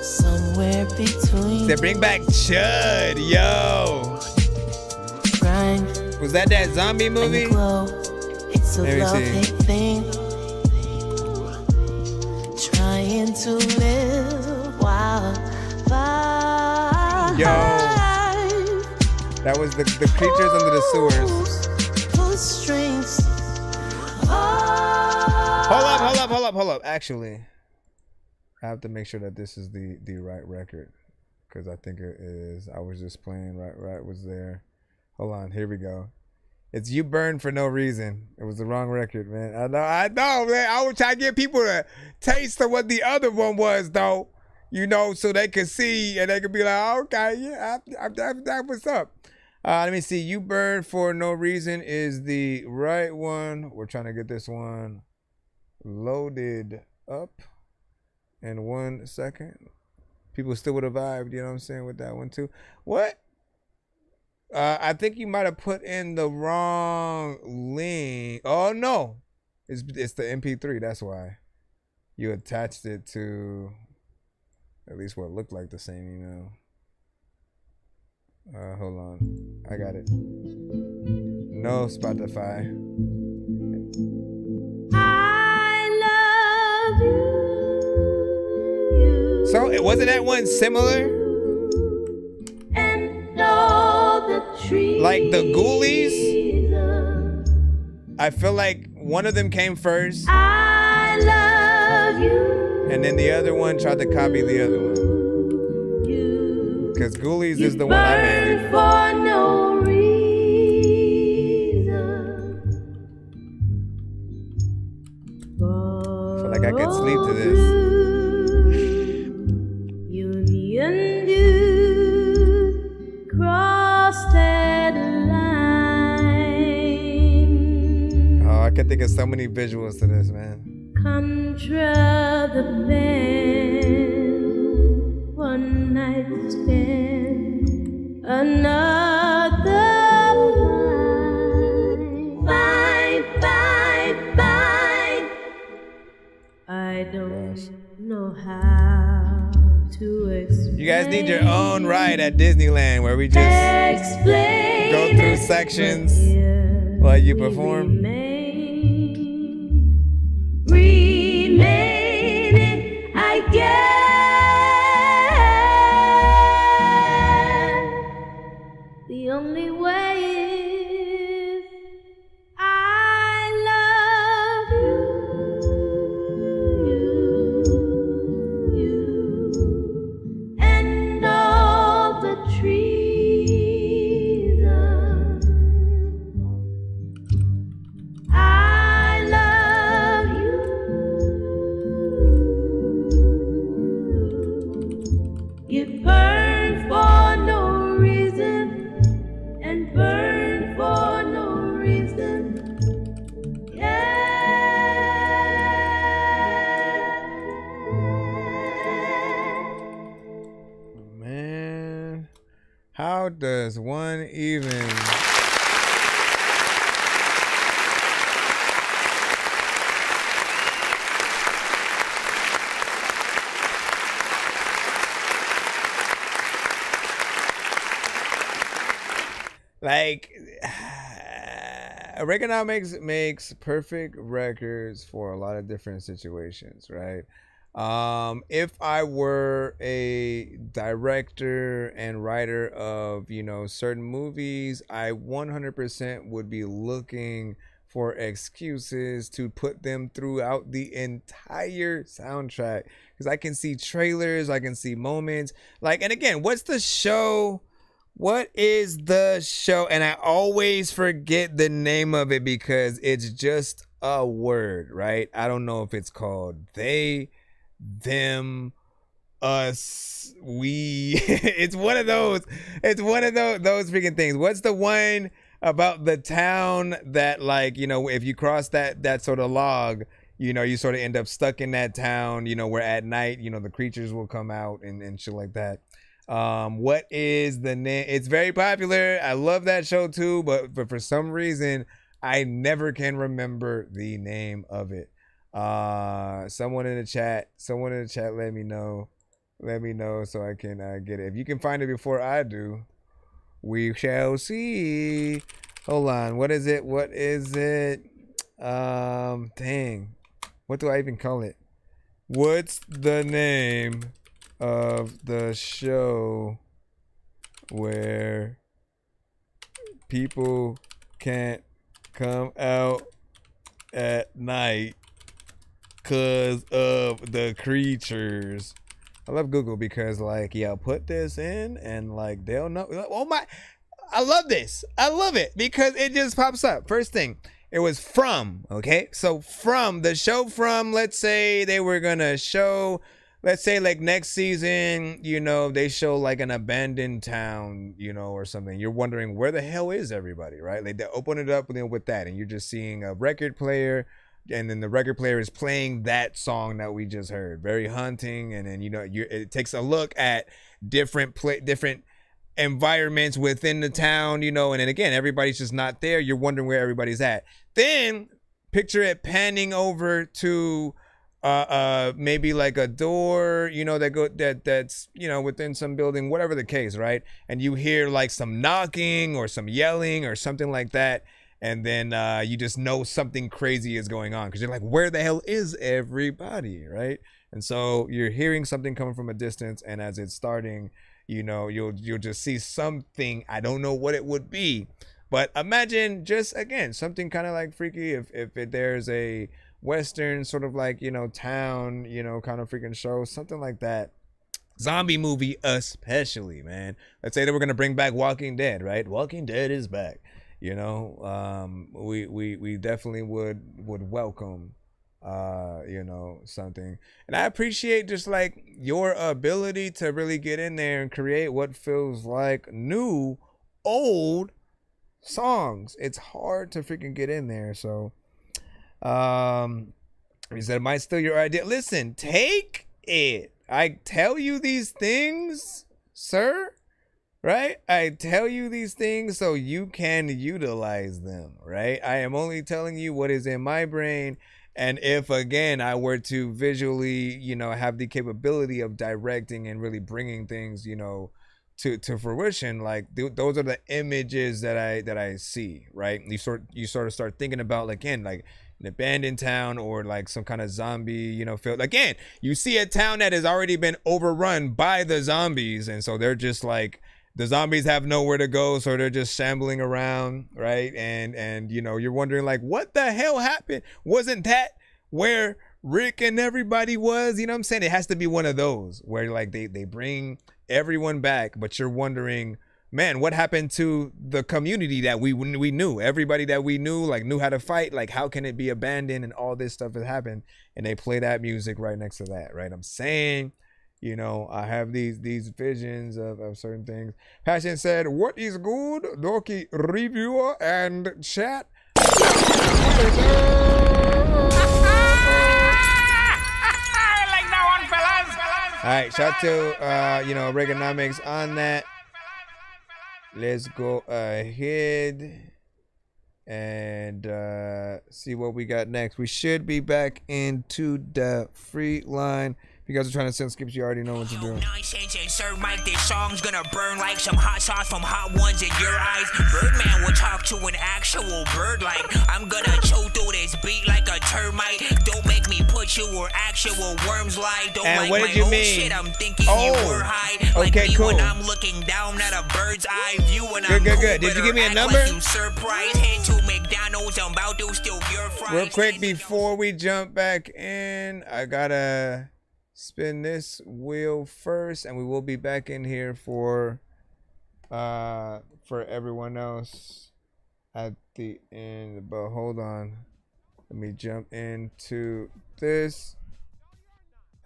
somewhere between. They bring back Chud, yo. Grind. Was that zombie movie? It's a love-hate thing. Trying to live wild life. Yo, that was the creatures under the sewers. Pull strings. Hold up. Actually, I have to make sure that this is the right record, because I think it is. I was just playing right was there. Hold on, here we go. It's You Burn for No Reason. It was the wrong record, man. I know, man. I was trying to get people to taste of what the other one was, though. You know, so they could see and they could be like, okay, yeah, that what's up. Let me see. You Burn for No Reason is the right one. We're trying to get this one loaded up in 1 second. People still would have vibed, you know what I'm saying, with that one too. What? I think you might have put in the wrong link. Oh no, it's the MP3. That's why you attached it to at least what looked like the same email. Hold on, I got it. No Spotify. I love you. wasn't that one similar? Like the Ghoulies? I feel like one of them came first. I love you. And then the other one tried to copy the other one. Because Ghoulies is the one I made. For no reason. I feel like I could sleep to this. Oh, I can think of so many visuals to this, man. Contra the band, one night stand, another fine, fine, fine. I don't know how to explain. You guys need your own ride at Disneyland where we just go through sections while you perform. Remaining, I guess. The only way is I love you, and all the trees. I love you. You burn for no reason and burn for no reason. Man, how does one even... Like, Reaganomics makes perfect records for a lot of different situations, right? If I were a director and writer of, you know, certain movies, I 100% would be looking for excuses to put them throughout the entire soundtrack. Because I can see trailers, I can see moments. Like, and again, what's the show? What is the show? And I always forget the name of it because it's just a word, right? I don't know if it's called they, them, us, we. It's one of those. It's one of those freaking things. What's the one about the town that, like, you know, if you cross that sort of log, you know, you sort of end up stuck in that town, you know, where at night, you know, the creatures will come out and shit like that. What is the name? It's very popular. I love that show too, but for some reason I never can remember the name of it. Someone in the chat let me know so I can get it. If you can find it before I do, we shall see. Hold on, what is it? Dang, what do I even call it? What's the name of the show where people can't come out at night because of the creatures? I love Google because, like, yeah, I'll put this in and, like, they'll know. Oh my, I love this. I love it because it just pops up. First thing, it was From, okay? So From, the show From, let's say they were gonna show, let's say, like, next season, you know, they show like an abandoned town, you know, or something. You're wondering where the hell is everybody, right? Like, they open it up with that, and you're just seeing a record player, and then the record player is playing that song that we just heard, very haunting. And then, you know, it takes a look at different environments within the town, you know, and then again, everybody's just not there. You're wondering where everybody's at. Then picture it panning over to maybe like a door, you know, that's, you know, within some building, whatever the case, right? And you hear like some knocking or some yelling or something like that. and then you just know something crazy is going on because you're like, where the hell is everybody, right? And so you're hearing something coming from a distance, and as it's starting, you know, you'll just see something. I don't know what it would be, but imagine just again something kind of like freaky if there's a Western sort of like, you know, town, you know, kind of freaking show, something like that. Zombie movie especially, man. Let's say that we're gonna bring back Walking Dead, right? Walking Dead is back. You know, we definitely would welcome you know, something. And I appreciate just like your ability to really get in there and create what feels like new old songs. It's hard to freaking get in there. So he said, might steal your idea. Listen, take it. I tell you these things, sir, right? I tell you these things so you can utilize them, right? I am only telling you what is in my brain. And if, again, I were to visually, you know, have the capability of directing and really bringing things, you know, to fruition, like those are the images that I see, right? You sort of start thinking about, like, again, like an abandoned town or like some kind of zombie, you know, feel. Again, you see a town that has already been overrun by the zombies, and so they're just like, the zombies have nowhere to go, so they're just shambling around, right? And you know, you're wondering like, what the hell happened? Wasn't that where Rick and everybody was? You know what I'm saying? It has to be one of those where like they bring everyone back, but you're wondering, man, what happened to the community that we knew? Everybody that we knew, like, knew how to fight. Like, how can it be abandoned? And all this stuff has happened, and they play that music right next to that, right? I'm saying, you know, I have these visions of certain things. Passion said, what is good, Dorky reviewer and chat? All right, shout out to you know, Reaganomics on that. Let's go ahead and see what we got next. We should be back into the free line. If you guys are trying to send skips, you already know what to do. Nonsense and Sir Mike, this song's gonna burn like some hot sauce from hot ones in your eyes. Birdman will talk to an actual bird like I'm gonna chew through this beat like a termite. Don't make me put you where actual worms lie. Don't And like what my did you own mean? shit. I'm thinking you were high. Like Okay, me cool. when I'm looking down at a bird's eye view and Good, I'm good, cool, good. Did you give me a act number? Like you surprised. Head to McDonald's, I'm about to steal your fries. Real quick before we jump back in, I gotta spin this wheel first, and we will be back in here for everyone else at the end. But hold on, let me jump into this.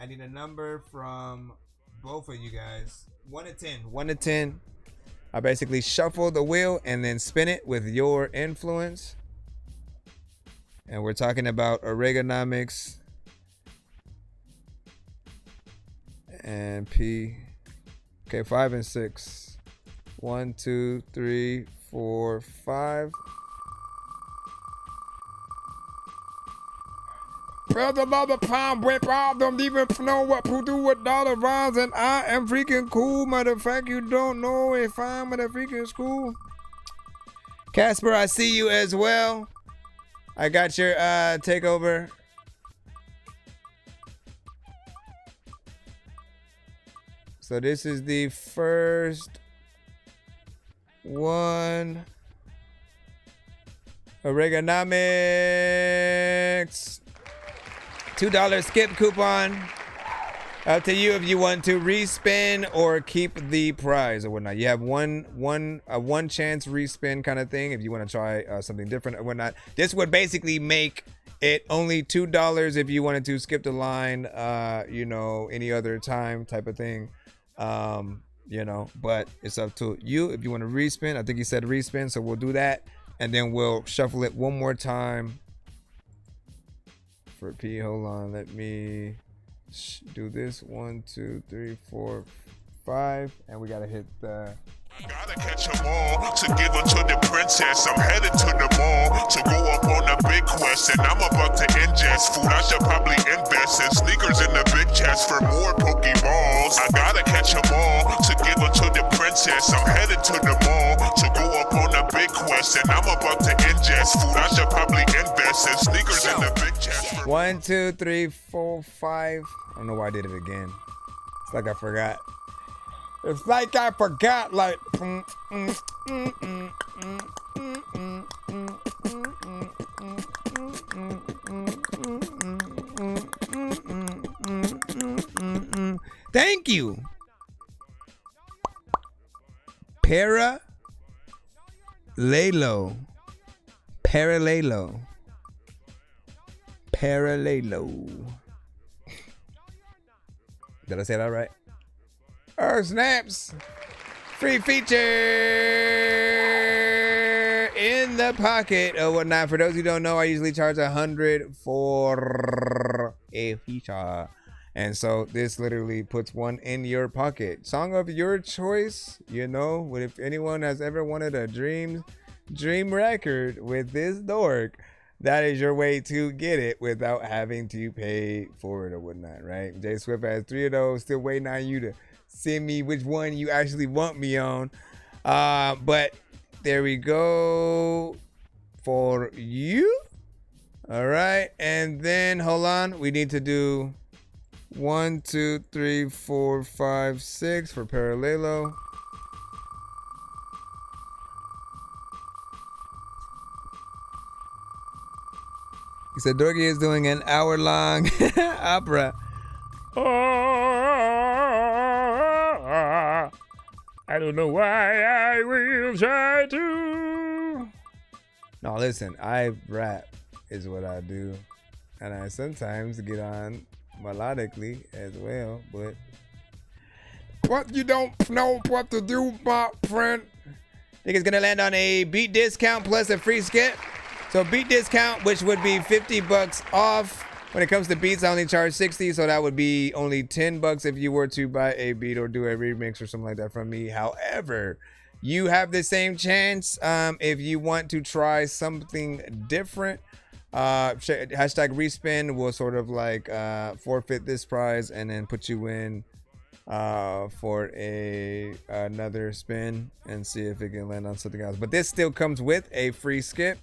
I need a number from both of you guys. 1 to 10. 1 to 10. I basically shuffle the wheel and then spin it with your influence. And we're talking about Reaganomics and P. Okay, 5 and 6. 1, 2, 3, 4, 5. Well, another time whip out, don't even know what to do with dollar rhymes, and I am freaking cool. Matter of fact, you don't know if I'm at a freaking school. Casper, I see you as well. I got your takeover. So this is the first one. Reaganomics. $2 skip coupon. Up to you if you want to respin or keep the prize or whatnot. You have one chance respin kind of thing if you want to try something different or whatnot. This would basically make it only $2 if you wanted to skip the line, you know, any other time type of thing. You know, but it's up to you if you want to respin. I think he said respin, so we'll do that, and then we'll shuffle it one more time for P. Hold on, let me do this. 1, 2, 3, 4, 5, and we gotta hit the. Gotta catch 'em all to give 'em to the princess. I'm headed to the mall to go up on a big quest, and I'm about to ingest food. I should probably invest in sneakers in the big chest for more Pokeballs. I gotta catch 'em all to give 'em to the princess. I'm headed to the mall to go up on a big request, and I'm about to ingest food. I should probably invest in sneakers in the big chest. 1, 2, 3, 4, 5. I don't know why I did it again. It's like I forgot. It's like I forgot, like. Thank you. Paralelo. Did I say that right? Oh, snaps. Free feature in the pocket or whatnot. For those who don't know, I usually charge $100 for a feature. And so this literally puts one in your pocket. Song of your choice, you know, if anyone has ever wanted a dream record with this dork, that is your way to get it without having to pay for it or whatnot, right? J Swift has 3 of those, still waiting on you to send me which one you actually want me on. But there we go for you. All right, and then hold on, we need to do 1, 2, 3, 4, 5, 6 for Paralelo. He said Dorky is doing an hour-long opera. I don't know why I will try to. No, listen, I rap is what I do. And I sometimes get on melodically as well, but What you don't know what to do, my friend. I think it's gonna land on a beat discount plus a free skip. So beat discount, which would be $50 off. When it comes to beats, I only charge $60, so that would be only $10 if you were to buy a beat or do a remix or something like that from me. However, you have the same chance if you want to try something different. Hashtag respin will sort of like forfeit this prize and then put you in for another spin and see if it can land on something else. But this still comes with a free skip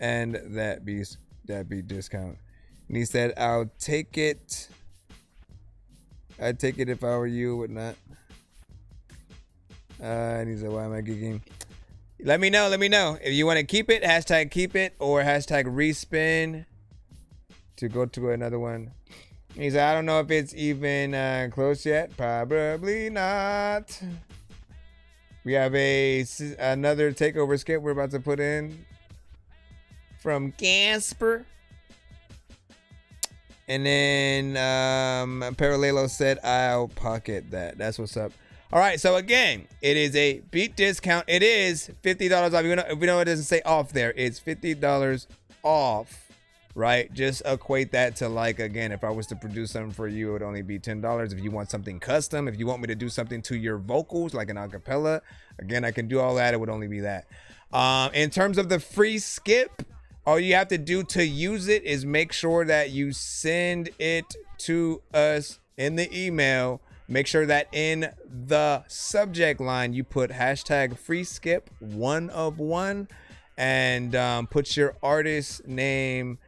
and that beat discount. And he said, I'll take it. I'd take it if I were you, whatnot. And he said, why am I geeking? Let me know. If you want to keep it, hashtag keep it or hashtag respin to go to another one. And he said, I don't know if it's even close yet. Probably not. We have another takeover skip we're about to put in from Gasper. And then Paralelo said, I'll pocket that. That's what's up. All right, so again, it is a beat discount. It is $50 off. If you know it doesn't say off there, it's $50 off, right? Just equate that to, like, again, if I was to produce something for you, it would only be $10. If you want something custom, if you want me to do something to your vocals, like an acapella, again, I can do all that. It would only be that. In terms of the free skip, all you have to do to use it is make sure that you send it to us in the email. Make sure that in the subject line you put hashtag free skip 1 of 1 and put your artist name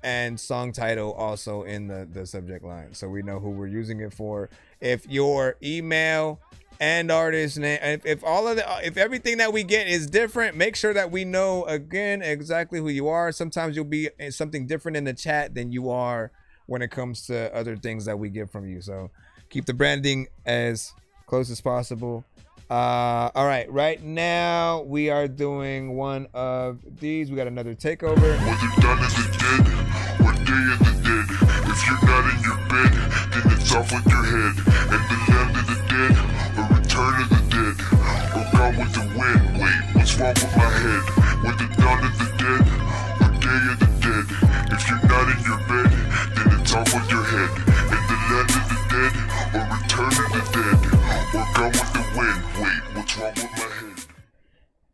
and song title also in the subject line so we know who we're using it for. If your email and artist name, if everything that we get is different, make sure that we know again exactly who you are. Sometimes you'll be something different in the chat than you are when it comes to other things that we get from you. So keep the branding as close as possible. All right, right now we are doing one of these. We got another takeover. Whether done is the dead, or day of the dead. If you're not in your bed, then it's off with your head. And the land of the dead, or return of the dead, or gone with the wind. Wait, what's wrong with my head? Whether dawn of the dead, or day of the dead. If you're not in your bed, then it's off with your head. And the land of the dead, or return of the dead, or gone with the wind. Wait, what's wrong with my head?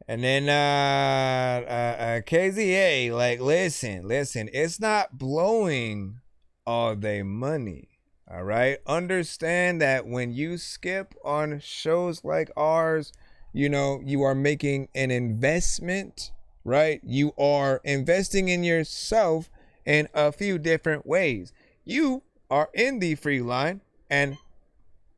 And then KZA, like, listen, it's not blowing all day money. All right, understand that when you skip on shows like ours, you know, you are making an investment, right? You are investing in yourself in a few different ways. You are in the free line and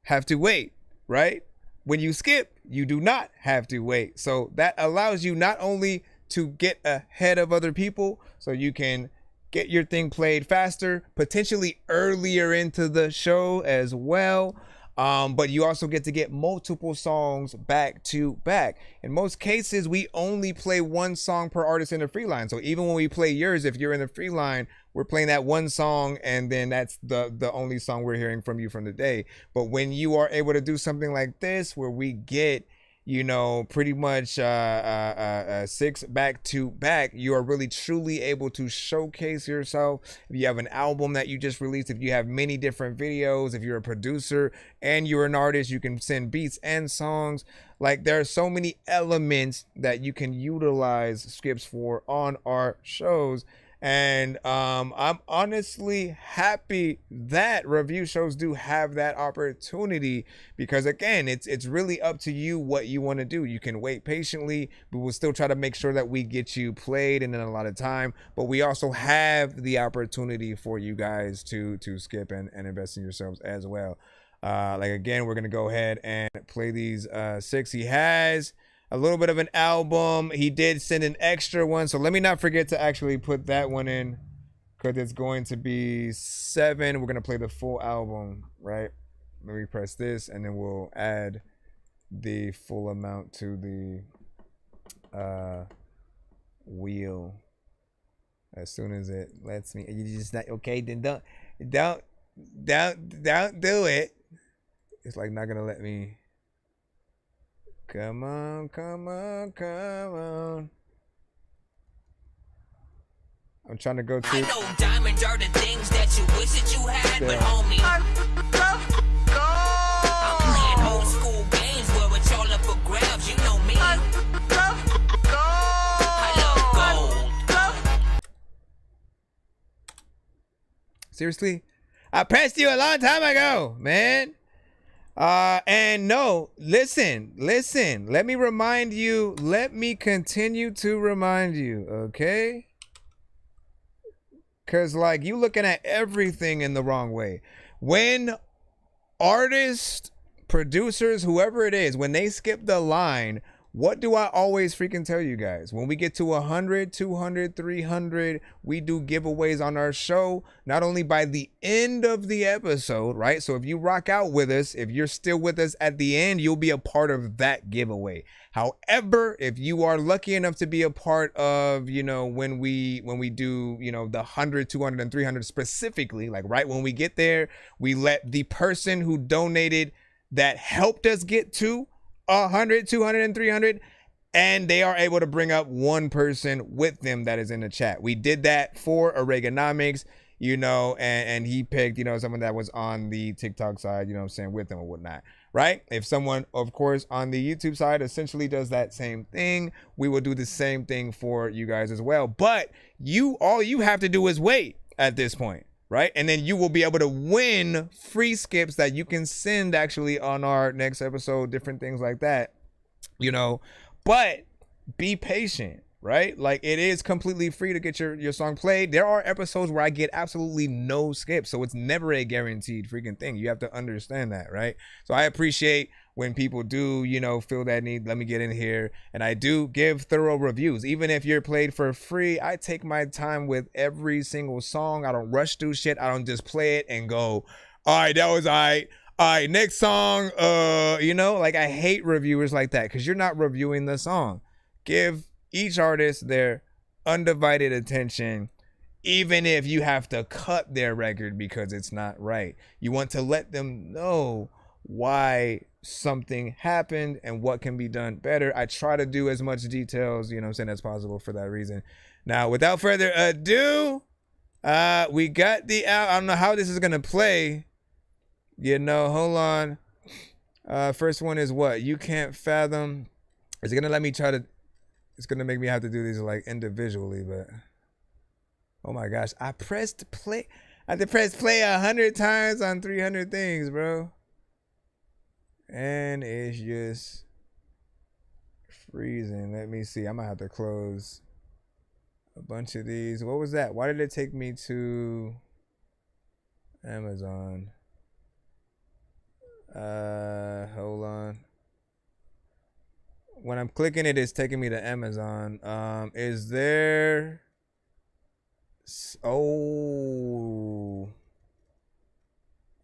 have to wait, right? When you skip, you do not have to wait. So that allows you not only to get ahead of other people, so you can get your thing played faster, potentially earlier into the show as well. But you also get to get multiple songs back to back. In most cases, we only play one song per artist in the free line. So even when we play yours, if you're in the free line, we're playing that one song, and then that's the only song we're hearing from you from the day. But when you are able to do something like this, where we get, you know, pretty much 6 back to back, you are really truly able to showcase yourself. If you have an album that you just released, if you have many different videos, if you're a producer and you're an artist, you can send beats and songs. Like, there are so many elements that you can utilize skips for on our shows. And I'm honestly happy that review shows do have that opportunity, because again, it's really up to you what you want to do. You can wait patiently, but we'll still try to make sure that we get you played in a lot of time. But we also have the opportunity for you guys to skip and invest in yourselves as well. Like, again, we're gonna go ahead and play these 6. He has a little bit of an album. He did send an extra one, so let me not forget to actually put that one in, because it's going to be 7. We're gonna play the full album, right? Let me press this, and then we'll add the full amount to the wheel as soon as it lets me. You just not okay? Then don't do it. It's like not gonna let me. Come on, come on, come on. I'm trying to go to. I know diamonds are the things that you wish that you had, but homie, I'm playing old school games where it's all up for grabs. You know me. I love gold. Seriously? I pressed you a long time ago, man. And no, listen, let me remind you, let me continue to remind you, okay? Because, like, you looking at everything in the wrong way. When artists, producers, whoever it is, when they skip the line, what do I always freaking tell you guys? When we get to 100, 200, 300, we do giveaways on our show, not only by the end of the episode, right? So if you rock out with us, if you're still with us at the end, you'll be a part of that giveaway. However, if you are lucky enough to be a part of, you know, when we do, you know, the 100, 200, and 300 specifically, like right when we get there, we let the person who donated that helped us get to 100, 200, and 300, and they are able to bring up one person with them that is in the chat. We did that for Oregonomics, you know, and he picked, you know, someone that was on the TikTok side, you know what I'm saying, with them or whatnot, right? If someone, of course, on the YouTube side essentially does that same thing, we will do the same thing for you guys as well. But all you have to do is wait at this point. Right? And then you will be able to win free skips that you can send actually on our next episode, different things like that, you know, but be patient, right? Like, it is completely free to get your song played. There are episodes where I get absolutely no skips, so it's never a guaranteed freaking thing. You have to understand that, right? So I appreciate when people do, you know, feel that need, let me get in here. And I do give thorough reviews. Even if you're played for free, I take my time with every single song. I don't rush through shit. I don't just play it and go, all right, that was all right. All right, next song. You know, like, I hate reviewers like that, because you're not reviewing the song. Give each artist their undivided attention, even if you have to cut their record because it's not right. You want to let them know why something happened and what can be done better. I try to do as much details, you know what I'm saying, as possible for that reason. Now, without further ado, we got the I don't know how this is gonna play, you know. Hold on. First one is what? You Can't Fathom. Is it gonna let me try to? It's gonna make me have to do these like individually, but oh my gosh, I pressed play. I had to press play 100 times on 300 things, bro. And it's just freezing. Let me see. I'm gonna have to close a bunch of these. What was that? Why did it take me to Amazon? Hold on. When I'm clicking it, it's taking me to Amazon. Is there... Oh,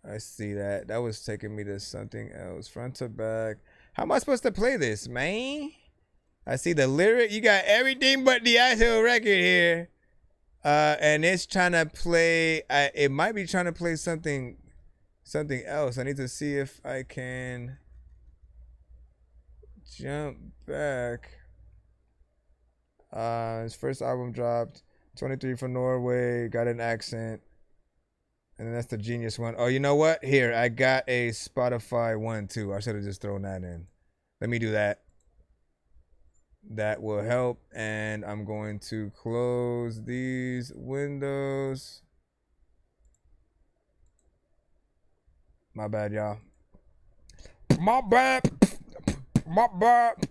I see that. That was taking me to something else. Front to back. How am I supposed to play this, man? I see the lyric. You got everything but the actual record here. And it's trying to play. It might be trying to play something else. I need to see if I can jump back. His first album dropped. 23 from Norway, got an accent. And then that's the genius one. Oh, you know what? Here, I got a Spotify one too. I should have just thrown that in. Let me do that. That will help. And I'm going to close these windows. My bad, y'all. My bad. My bad.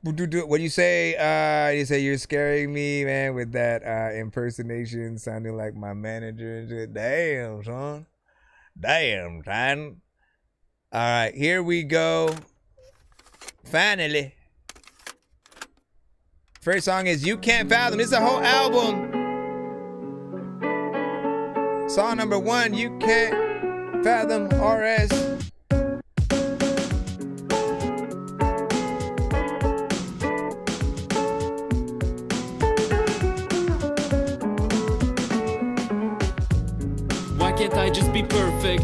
What do you say? You say you're scaring me, man, with that impersonation sounding like my manager and shit. Damn, son. Damn, son. All right, here we go. Finally. First song is You Can't Fathom. This is a whole album. Song number 1, You Can't Fathom, RS. Can't I just be perfect?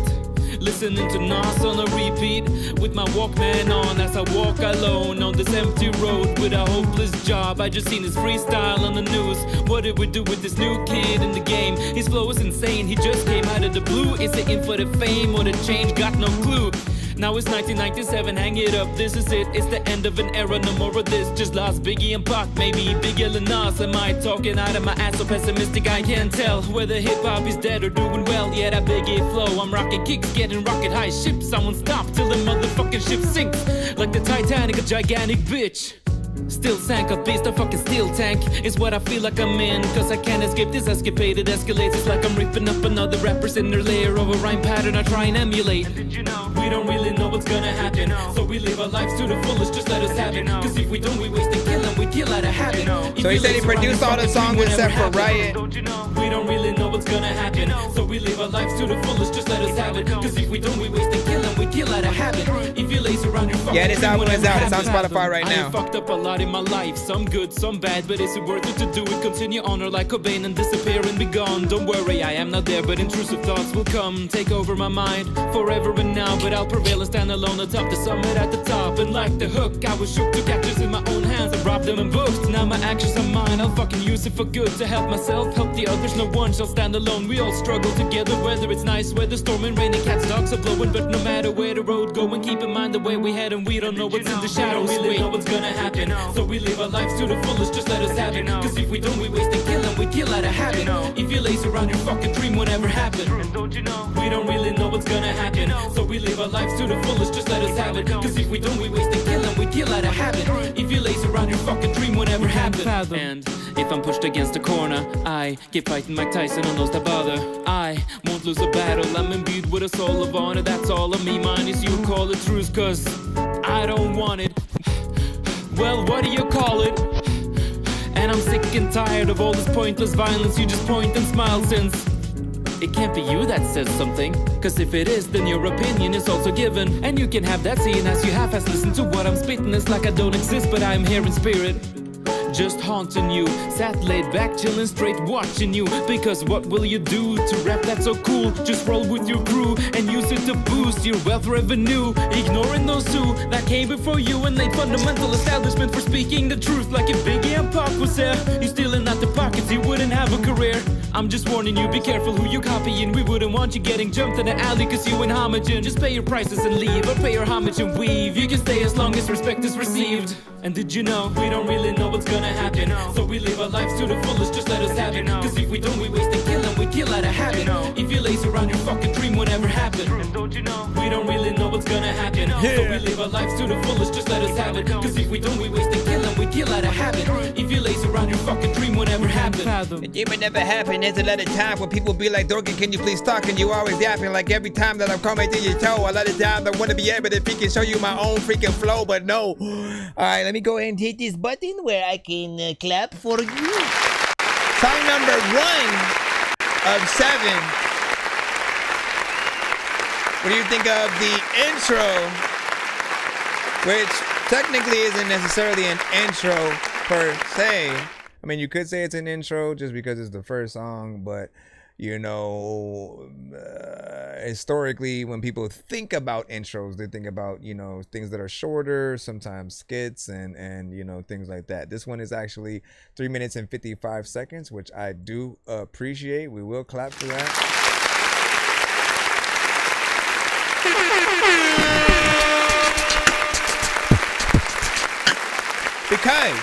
Listening to Nas on a repeat with my Walkman on as I walk alone on this empty road with a hopeless job. I just seen his freestyle on the news. What did we do with this new kid in the game? His flow is insane. He just came out of the blue. Is it in for the fame or the change? Got no clue. Now it's 1997, hang it up, this is it. It's the end of an era, no more of this. Just lost Biggie and Pac, maybe Big L and Nas. Am I talking out of my ass so pessimistic I can't tell whether hip-hop is dead or doing well? Yeah, that Biggie flow, I'm rocking kicks, getting rocket high. Ship, someone stop till the motherfucking ship sinks. Like the Titanic, a gigantic bitch. Still sank, a beast, a fucking steel tank is what I feel like I'm in. Cause I can't escape this escapade, it escalates. It's like I'm ripping up another rapper's inner layer of a rhyme pattern I try and emulate. And did you know, we don't really know what's gonna happen, so we live our lives to the fullest, just let us have it. Cause if we don't, we waste and kill, and we kill out of habit. So he said he produced all the songs except for Riot. We don't really know what's gonna happen, so we live our lives to the fullest, just let us have it. Cause if we don't, we waste and kill, and we kill out of habit. If you lazy around your fucking yeah, this album is out, it's on Spotify right now. I fucked up a lot in my life, some good, some bad, but is it worth it to do it? Continue on or like Cobain and disappear and be gone? Don't worry, I am not there, but intrusive thoughts will come, take over my mind forever and now. But I'll prevail and stand alone atop the summit at the top. And like the hook, I was shook, took actors in my own hands and robbed them and booked. Now my actions are mine, I'll fucking use it for good, to help myself, help the others. No one shall stand alone, we all struggle together, whether it's nice weather, storm and rain and cats, dogs are blowing. But no matter where the road going, keep in mind the way we head, and we don't know what's in the shadows. We really know what's gonna happen, so we live our lives to the fullest, just let us have it. Cause if we don't, we waste and kill, and we kill out of habit. If you lazy around your fucking dream, whatever happened. And don't you know, we don't really know what's gonna happen, so we live our lives to the fullest, just let us have it. Cause if we don't, we waste and kill, and we kill out of habit. If you lazy around your fucking dream, whatever happened. And if I'm pushed against the corner, I keep fighting Mike Tyson on those that bother. I won't lose a battle, I'm imbued with a soul of honor. That's all of me, mine is you, call it truth, cause I don't want it. Well, what do you call it? And I'm sick and tired of all this pointless violence. You just point and smile, since it can't be you that says something. Cause if it is, then your opinion is also given, and you can have that seeing as you half-ass listen to what I'm spitting. It's like I don't exist, but I'm here in spirit, just haunting you, sat laid back, chilling straight, watching you. Because what will you do to rap that's so cool? Just roll with your crew and use it to boost your wealth revenue, ignoring those two that came before you and laid fundamental establishment for speaking the truth. Like if Biggie and Pac was there, you stealing out the pockets, you wouldn't have a career. I'm just warning you, be careful who you copying. We wouldn't want you getting jumped in the alley cause you ain't homaging. Just pay your prices and leave, or pay your homage and weave. You can stay as long as respect is received. And did you know, we don't really know what's gonna happen, so we live our lives to the fullest, just let us have it. Cause if we don't, we waste and kill, and we kill out of habit. If you laze around your fucking dream, whatever happened. And don't you know, we don't really know what's gonna happen. So we live our lives to the fullest, just let us have it. Cause if we don't, we waste and kill, and we kill out of habit. If you laze around your fucking dream, whatever happened. The dream would never happen. There's a lot of time when people be like, Dorky, can you please talk? And you always yapping like every time that I'm coming to your show. A lot of times I want to be able to freaking show you my own freaking flow, but no. Alright, let me go ahead and hit this button where I can clap for you. Song number 1 of 7. What do you think of the intro? Which technically isn't necessarily an intro per se. I mean, you could say it's an intro just because it's the first song, but you know, historically, when people think about intros, they think about, you know, things that are shorter, sometimes skits and you know, things like that. This one is actually 3 minutes and 55 seconds, which I do appreciate. We will clap for that. Because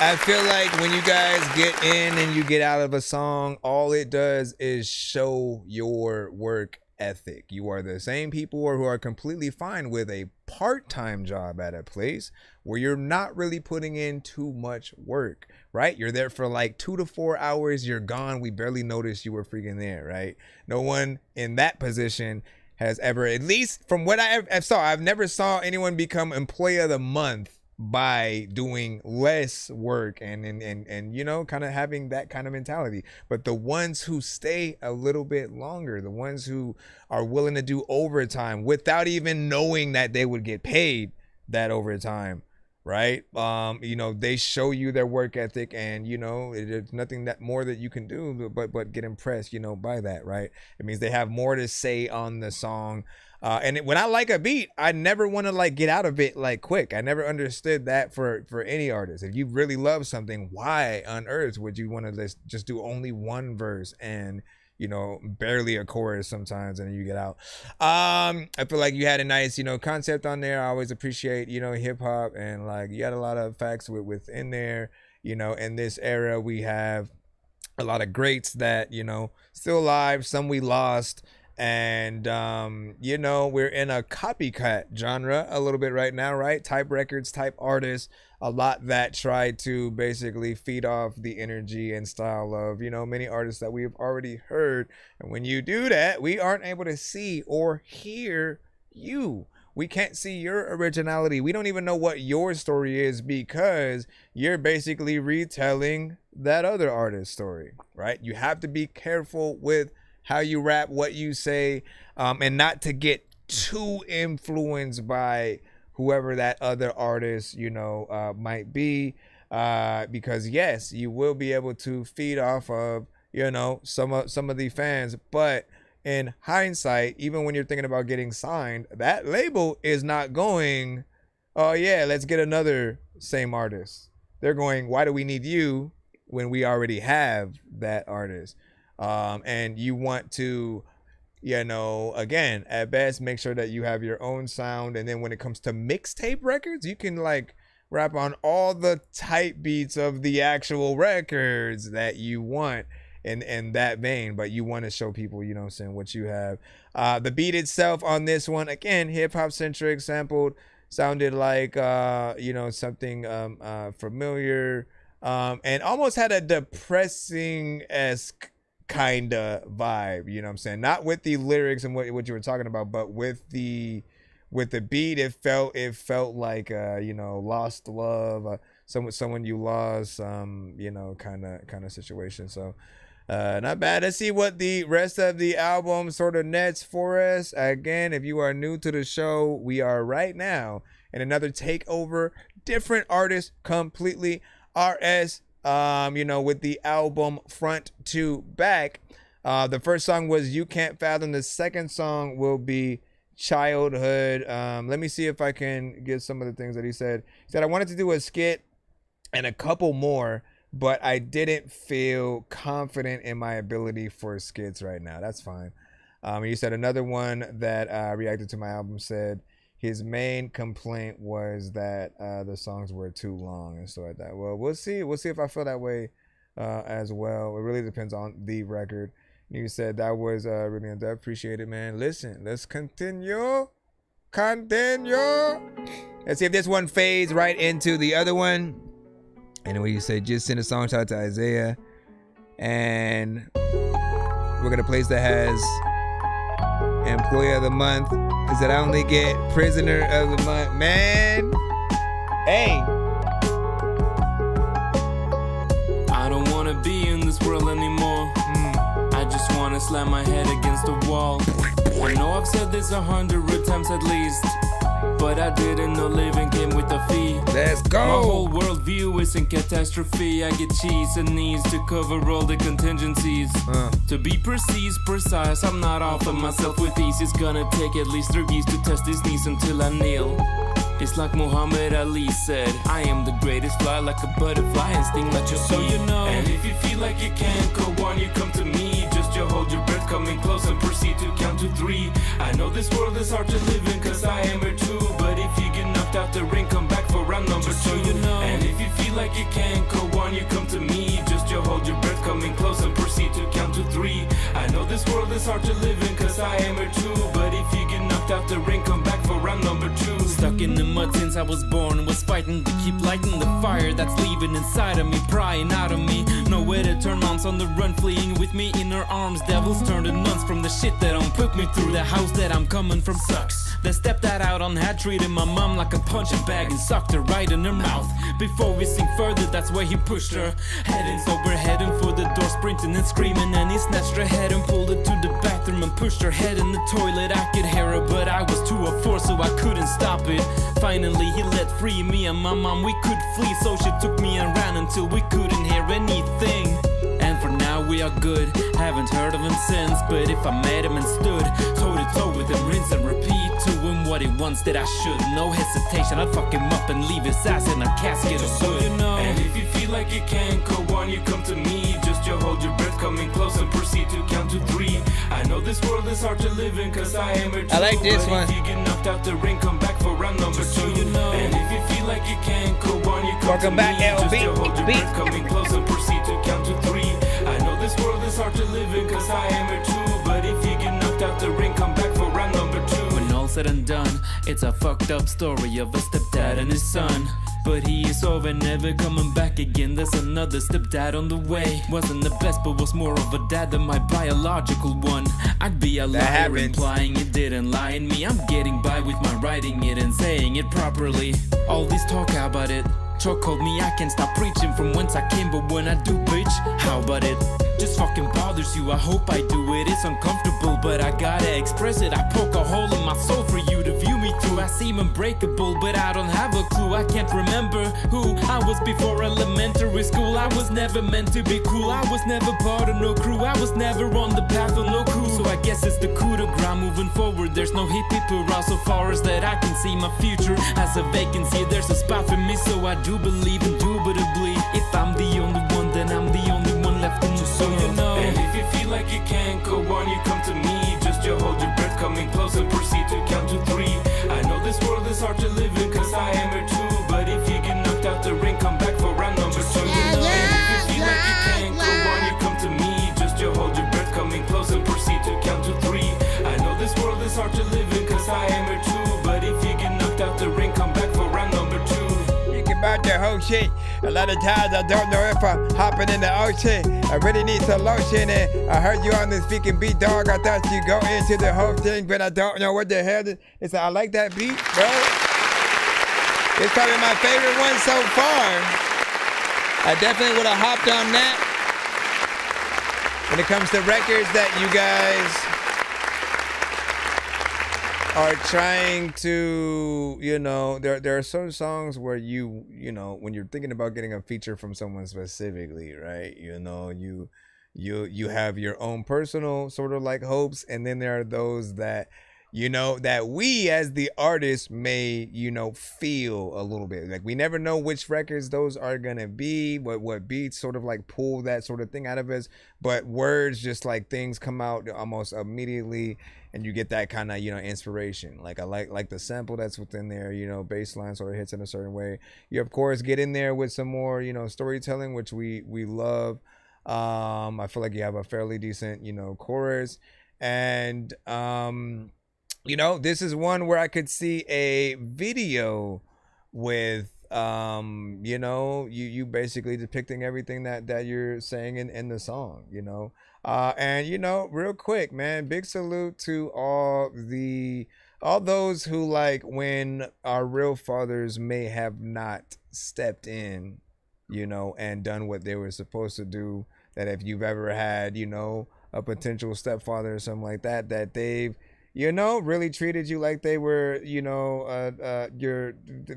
I feel like when you guys get in and you get out of a song, all it does is show your work ethic. You are the same people who are completely fine with a part-time job at a place where you're not really putting in too much work, right? You're there for like 2 to 4 hours, you're gone, we barely noticed you were freaking there, right? No one in that position has ever, at least from what I've never saw anyone become employee of the month by doing less work and you know, kind of having that kind of mentality. But the ones who stay a little bit longer, the ones who are willing to do overtime without even knowing that they would get paid that overtime, right? You know, they show you their work ethic, and you know, there's nothing that more that you can do but get impressed, you know, by that, right? It means they have more to say on the song. When I like a beat, I never want to like get out of it like quick. I never understood that for any artist. If you really love something, why on earth would you want to just do only one verse and, you know, barely a chorus sometimes, and then you get out? I feel like you had a nice, you know, concept on there. I always appreciate, you know, hip hop, and like you had a lot of facts within there. You know, in this era, we have a lot of greats that, you know, still alive, some we lost. And you know, we're in a copycat genre a little bit right now, right? Type records, type artists, a lot that try to basically feed off the energy and style of, you know, many artists that we've already heard. And when you do that, we aren't able to see or hear you. We can't see your originality. We don't even know what your story is, because you're basically retelling that other artist's story, right? You have to be careful with how you rap, what you say, and not to get too influenced by whoever that other artist, you know, might be, because yes, you will be able to feed off of, you know, some of the fans, but in hindsight, even when you're thinking about getting signed, that label is not going, oh yeah, let's get another same artist. They're going, why do we need you when we already have that artist? And you want to, you know, again, at best, make sure that you have your own sound. And then when it comes to mixtape records, you can like rap on all the type beats of the actual records that you want in that vein. But you want to show people, you know what I'm saying, what you have. The beat itself on this one, again, hip hop centric, sampled, sounded like, you know, something familiar, and almost had a depressing-esque kind of vibe, you know what I'm saying? Not with the lyrics and what you were talking about, but with the beat, it felt like you know, lost love, someone you lost, you know, kind of situation. So not bad. Let's see what the rest of the album sort of nets for us. Again, if you are new to the show, we are right now in another takeover, different artist completely, RS, you know, with the album front to back. The first song was You Can't Fathom. The second song will be Childhood. Let me see if I can get some of the things that he said. He said, I wanted to do a skit and a couple more, but I didn't feel confident in my ability for skits right now. That's fine. He said another one that reacted to my album said his main complaint was that the songs were too long and stuff like that. Well, we'll see. We'll see if I feel that way as well. It really depends on the record. You said that was really in depth. Appreciate it, man. Listen, let's continue. Let's see if this one fades right into the other one. Anyway, you said just send a song shout out to Isaiah. And we're going to place that has Employee of the Month. Is that I only get Prisoner of the Month. Man. Hey. I don't want to be in this world anymore. I just want to slam my head against the wall. I know I've said this 100 times at least, but I didn't know living came with a fee. Let's go. My whole worldview is in catastrophe. I get cheese and knees to cover all the contingencies. To be precise, I'm not offering myself with ease. It's gonna take at least 3 years to test these knees until I kneel. It's like Muhammad Ali said, I am the greatest, fly like a butterfly and sting like your so you know. And if you feel like you can't go on, you come to me. Just you hold your breath, coming close and proceed to count to 3. I know this world is hard to live in, cause I am here too. But if you get knocked out the ring, come back for round number 2. So you know. And if you feel like you can't go on, you come to me. Just you hold your breath, coming close and proceed to count to 3. I know this world is hard to live in, cause I am here too. But if you get knocked out the ring, come back for round number 2. Stuck in the mud since I was born, was fighting to keep lighting the fire that's leaving inside of me, prying out of me. Nowhere to turn, moms on the run, fleeing with me in her arms. Devils turn to nuns from the shit that put me through. The house that I'm coming from sucks. The step that out on had treated my mom like a punching bag and sucked her right in her mouth. Before we sink further, that's where he pushed her. Heading, so we're heading for the door, sprinting and screaming. And he snatched her head and pulled her to the bathroom and pushed her head in the toilet. I could hear her, but I was too afore, so I couldn't stop it. Finally, he let free me and my mom. We could flee, so she took me and ran until we couldn't hear anything. And for now we are good, haven't heard of him since. But if I met him and stood toe to toe with him, rinse and repeat to him what he wants that I should. No hesitation, I'd fuck him up and leave his ass in a casket of wood. You know. And if you feel like you can't go on, you come to me. Just you hold your breath, coming close and proceed to count to 3. I know this world is hard to live in, cause I am here too. I like this one. If you get knocked out the ring, come back for round number 2. You know. And if you feel like you can't go on, you come Welcome to back, me. LB. Just you hold your breath, coming close and proceed to count to 3. I know this world is hard to live in, cause I am here too. But if you get knocked out the ring, come back for round number 2. When all said and done, it's a fucked up story of a stepdad and his son. But he is over, never coming back again. There's another stepdad on the way. Wasn't the best, but was more of a dad than my biological one. I'd be a liar implying it didn't lie in me. I'm getting by with my writing it and saying it properly. All this talk about it chokehold me, I can't stop preaching from whence I came. But when I do, bitch, how about it? Just fucking bothers you, I hope I do it. It's uncomfortable, but I gotta express it. I poke a hole in my soul for you to view me through. I seem unbreakable, but I don't have a clue. I can't remember who I was before elementary school. I was never meant to be cool. I was never part of no crew. I was never on the path of no crew. So I guess it's the coup de grace moving forward. There's no hippie hurrah so far as that I can see. My future has a vacancy. There's a spot for me, so I do believe indubitably. If I'm the only one, then I'm the only one left in the so you know. And if you feel like you can't go on, you come to me. Just you hold your breath, coming close and proceed to count to 3. I know this world is hard to live in, cause I am here too. But if you get knocked out the ring, come back for round number 2. You know. And if you feel like you can't go on, you come to me. Just you hold your breath, coming close and proceed to count to 3. I know this world is hard to live in, cause I am here too. But if you get knocked out the ring, come back for round number 2. About the whole shit. A lot of times I don't know if I'm hopping in the ocean. I really need some lotion, and I heard you on this freaking beat, dog. I thought you go into the whole thing, but I don't know what the hell it's. I like that beat, bro. It's probably my favorite one so far. I definitely would have hopped on that. When it comes to records that you guys are trying to, you know, there are some songs where you know, when you're thinking about getting a feature from someone specifically, right? You know, you have your own personal sort of like hopes, and then there are those that you know, that we as the artists may, you know, feel a little bit. Like we never know which records those are gonna be, what beats sort of like pull that sort of thing out of us. But words, just like things come out almost immediately, and you get that kind of, you know, inspiration. Like I like the sample that's within there, you know, bass line sort of hits in a certain way. You of course get in there with some more, you know, storytelling, which we love. I feel like you have a fairly decent, you know, chorus, and you know, this is one where I could see a video with, you know, you basically depicting everything that you're saying in the song, you know. And, you know, real quick, man, big salute to all those who, like, when our real fathers may have not stepped in, you know, and done what they were supposed to do, that if you've ever had, you know, a potential stepfather or something like that, that they've, you know, really treated you like they were, you know,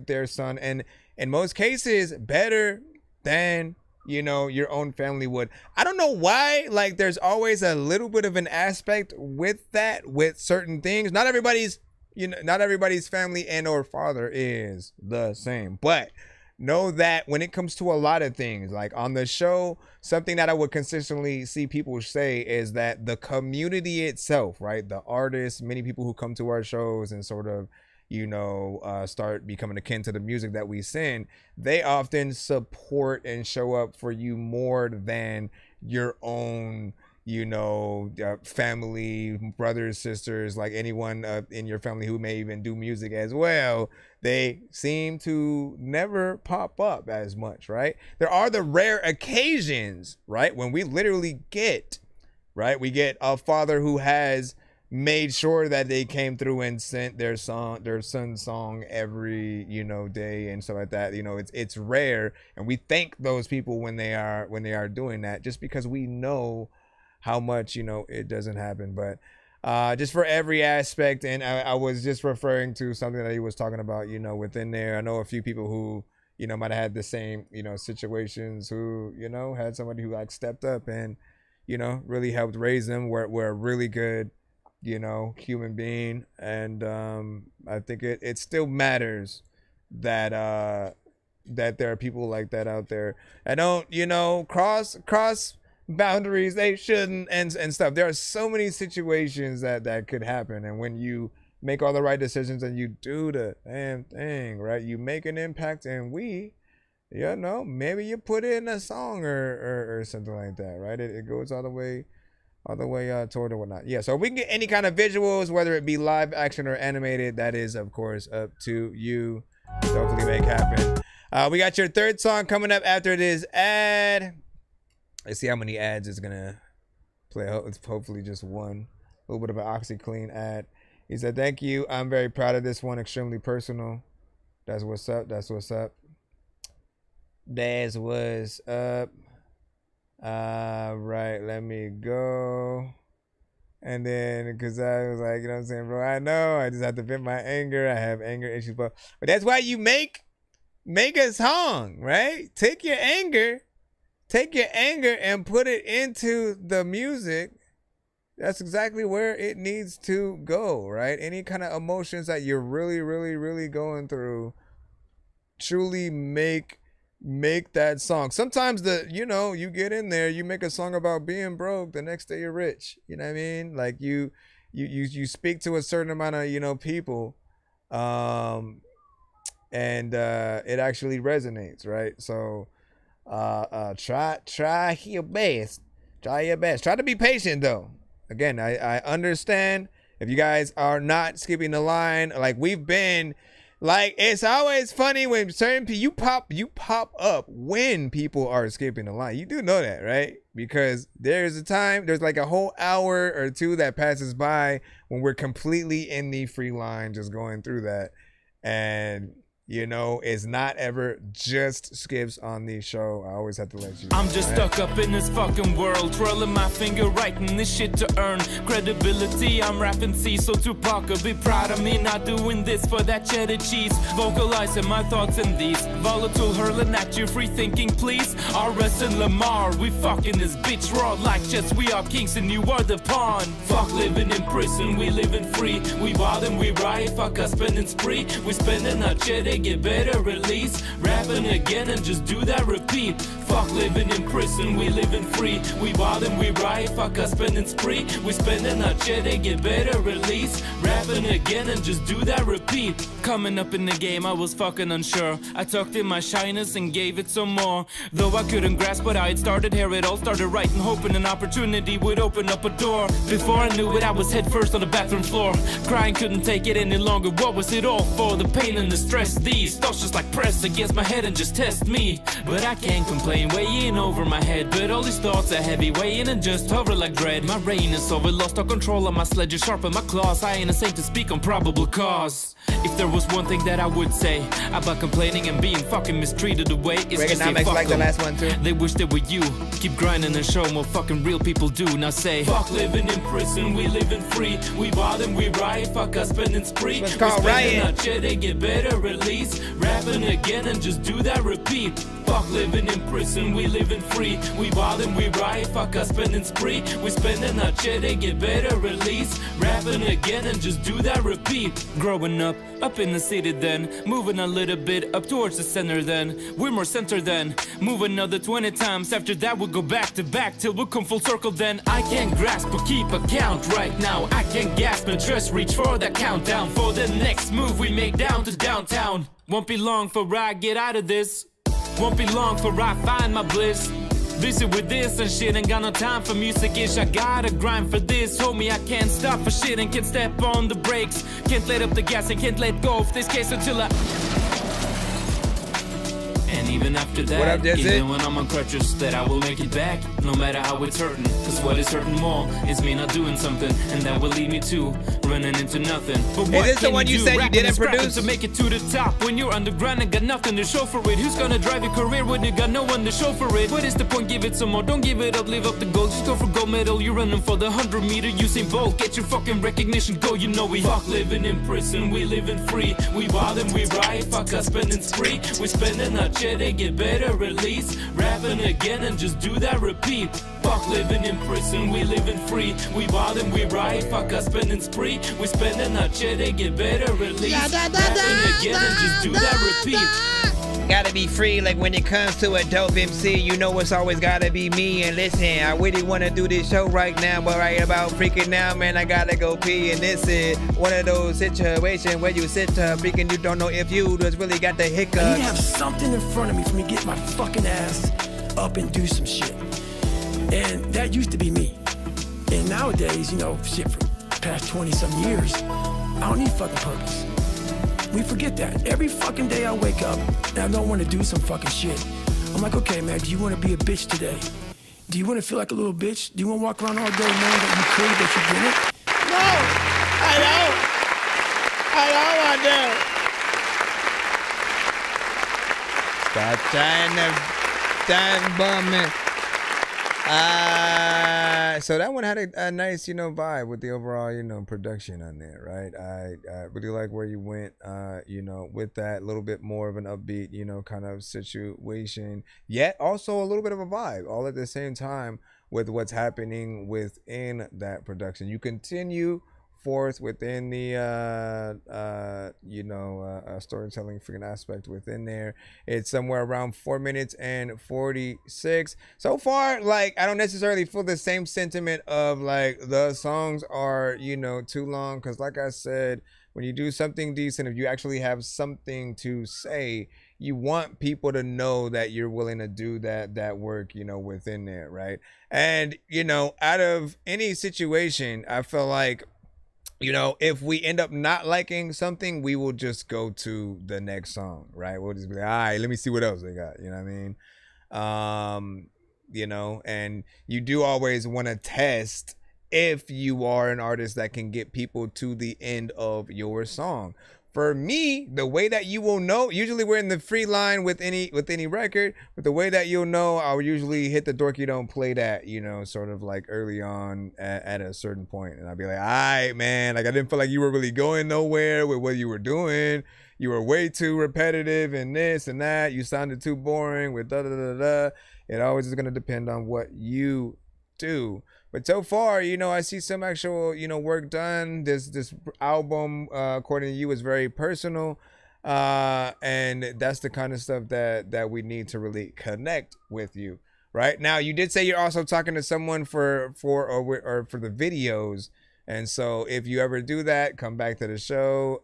their son, and in most cases better than, you know, your own family would. I don't know why, like, there's always a little bit of an aspect with that, with certain things. Not everybody's, you know, not everybody's family and or father is the same, but know that when it comes to a lot of things, like on the show, something that I would consistently see people say is that the community itself, right, the artists, many people who come to our shows and sort of, you know, start becoming akin to the music that we send, they often support and show up for you more than your own, you know, family, brothers, sisters, like anyone in your family who may even do music as well. They seem to never pop up as much, right? There are the rare occasions, right, when we literally get, right, we get a father who has made sure that they came through and sent their son's song every, you know, day and stuff like that. You know, it's rare, and we thank those people when they are doing that, just because we know how much, you know, it doesn't happen. But just for every aspect, and I was just referring to something that he was talking about, you know, within there. I know a few people who, you know, might have had the same, you know, situations, who, you know, had somebody who like stepped up and, you know, really helped raise them, were a really good, you know, human being. And I think it still matters that that there are people like that out there. I don't, you know, cross boundaries they shouldn't, and stuff. There are so many situations that could happen, and when you make all the right decisions and you do the damn thing right, you make an impact, and we, you know, maybe you put it in a song or something like that, right? It goes all the way toward or whatnot. Yeah, so if we can get any kind of visuals, whether it be live action or animated, that is of course up to you to hopefully make happen. We got your third song coming up after this ad. Let's see how many ads it's gonna play. It's hopefully just one. A little bit of an OxyClean ad. He said, "Thank you. I'm very proud of this one. Extremely personal." That's what's up. That's what's up. That's what's up. Right. Let me go. And then, because I was like, you know what I'm saying, bro? I know. I just have to vent my anger. I have anger issues, but that's why you make a song, right? Take your anger and put it into the music. That's exactly where it needs to go, right? Any kind of emotions that you're really, really, really going through, truly make that song. Sometimes you know, you get in there, you make a song about being broke, the next day you're rich. You know what I mean? Like you speak to a certain amount of, you know, people, and it actually resonates, right? So try your best. Try your best. Try to be patient though. Again, I understand if you guys are not skipping the line. Like we've been, like, it's always funny when certain people, you pop up when people are skipping the line. You do know that, right? Because there's like a whole hour or two that passes by when we're completely in the free line, just going through that. And you know, it's not ever just skips on the show. I always have to let you know. I'm just stuck up in this fucking world, twirling my finger, writing this shit to earn credibility. I'm rapping Cecil Tupac, be proud of me, not doing this for that cheddar cheese. Vocalizing my thoughts in these volatile, hurling at you, free thinking, please. RS and Lamar, we fucking this bitch raw like chess. We are kings and you are the pawn. Fuck living in prison. prison, we living free. We wild and we riot, fuck us spending spree. We spending our cheddar, get better release. Rapping again and just do that repeat. Fuck living in prison, we living free. We wild and we riot, fuck us spending spree. We spending our cheddar, get better release. Rapping again and just do that repeat. Coming up in the game, I was fucking unsure. I tucked in my shyness and gave it some more. Though I couldn't grasp what I had started, here it all started right, and hoping an opportunity would open up a door. Before I knew it, I was head first on the bathroom floor. Crying, couldn't take it any longer. What was it all for? The pain and the stress. These thoughts just like press against my head and just test me. But I can't complain, weighing over my head. But all these thoughts are heavy, weighing and just hover like dread. My reign is over, lost all control on my sledge, is sharpen my claws. I ain't a saint to speak on probable cause. If there was one thing that I would say about complaining and being fucking mistreated away, it's just say fuck like the last one too. They wish they were you. Keep grinding and show them what fucking real people do. Now say fuck living in prison, we living free. We wild and we riot, fuck us spending spree. It's called riot. They get better release. Rapping again and just do that repeat. Fuck living in prison, we living free. We wild and we riot, fuck us spending spree. We spending our cheddar, get better release. Rapping again and just do that repeat. Growing up in the city then. Moving a little bit up towards the center then. We're more center then. Move another 20 times. After that we'll go back to back till we come full circle then. I can't grasp or keep a count right now. I can't gasp and just reach for that countdown. For the next move we make down to downtown. Won't be long for I get out of this. Won't be long for I find my bliss. Busy with this and shit, ain't got no time for music-ish. I gotta grind for this, homie, I can't stop for shit and can't step on the brakes. Can't let up the gas and can't let go of this case until I... And even after that, what up, even when I'm on crutches, that I will make it back, no matter how it's hurting. Cause what is hurting more is me not doing something, and that will lead me to running into nothing. But what is this the one you said you didn't produce? To make it to the top when you're underground and got nothing to show for it. Who's gonna drive your career when you got no one to show for it? What is the point? Give it some more, don't give it up, live up the goal. Just go for gold medal, you're running for the 100-meter Usain Bolt. Get your fucking recognition, go, you know we fuck living in prison, we living free. We wild and we riot, fuck us spending spree. We spending our cheddar, get better release. Rapping again and just do that repeat. Fuck living in prison, we living free. We wild and we riot, fuck us spending spree. We spending our cheddar, get better release. Rapping again and just do that repeat. Gotta be free, like when it comes to a dope MC, you know it's always gotta be me. And listen, I really wanna do this show right now, but right about freaking now, man, I gotta go pee. And this is one of those situations where you sit freaking, you don't know if you just really got the hiccups. I need to have something in front of me for me to get my fucking ass up and do some shit. And that used to be me. And nowadays, you know, shit, for the past 20-some years, I don't need fucking purpose. We forget that. Every fucking day I wake up and I don't want to do some fucking shit. I'm like, okay, man, do you want to be a bitch today? Do you want to feel like a little bitch? Do you want to walk around all day knowing that you could, but you didn't? No, I don't. I don't want to. Stop trying to damn bum me. So that one had a nice, you know, vibe with the overall, you know, production on there, right? I really like where you went, you know, with that little bit more of an upbeat, you know, kind of situation, yet also a little bit of a vibe, all at the same time with what's happening within that production. You continue forth within the you know, storytelling freaking aspect within there. It's somewhere around 4 minutes and 46 so far. Like, I don't necessarily feel the same sentiment of like the songs are, you know, too long, because like I said, when you do something decent, if you actually have something to say, you want people to know that you're willing to do that work, you know, within there, right? And, you know, out of any situation, I feel like, you know, if we end up not liking something, we will just go to the next song, right? We'll just be like, all right, let me see what else they got. You know what I mean? You know, and you do always want to test if you are an artist that can get people to the end of your song. For me, the way that you will know, usually we're in the free line with any record, but the way that you'll know, I'll usually hit the Dorky Don't Play That, you know, sort of like early on at a certain point. And I'll be like, all right, man, like I didn't feel like you were really going nowhere with what you were doing. You were way too repetitive and this and that. You sounded too boring with da-da-da-da. It always is going to depend on what you do. But so far, you know, I see some actual, you know, work done. This album, according to you, is very personal. And that's the kind of stuff that we need to really connect with you. Right now, you did say you're also talking to someone for the videos, and so if you ever do that, come back to the show.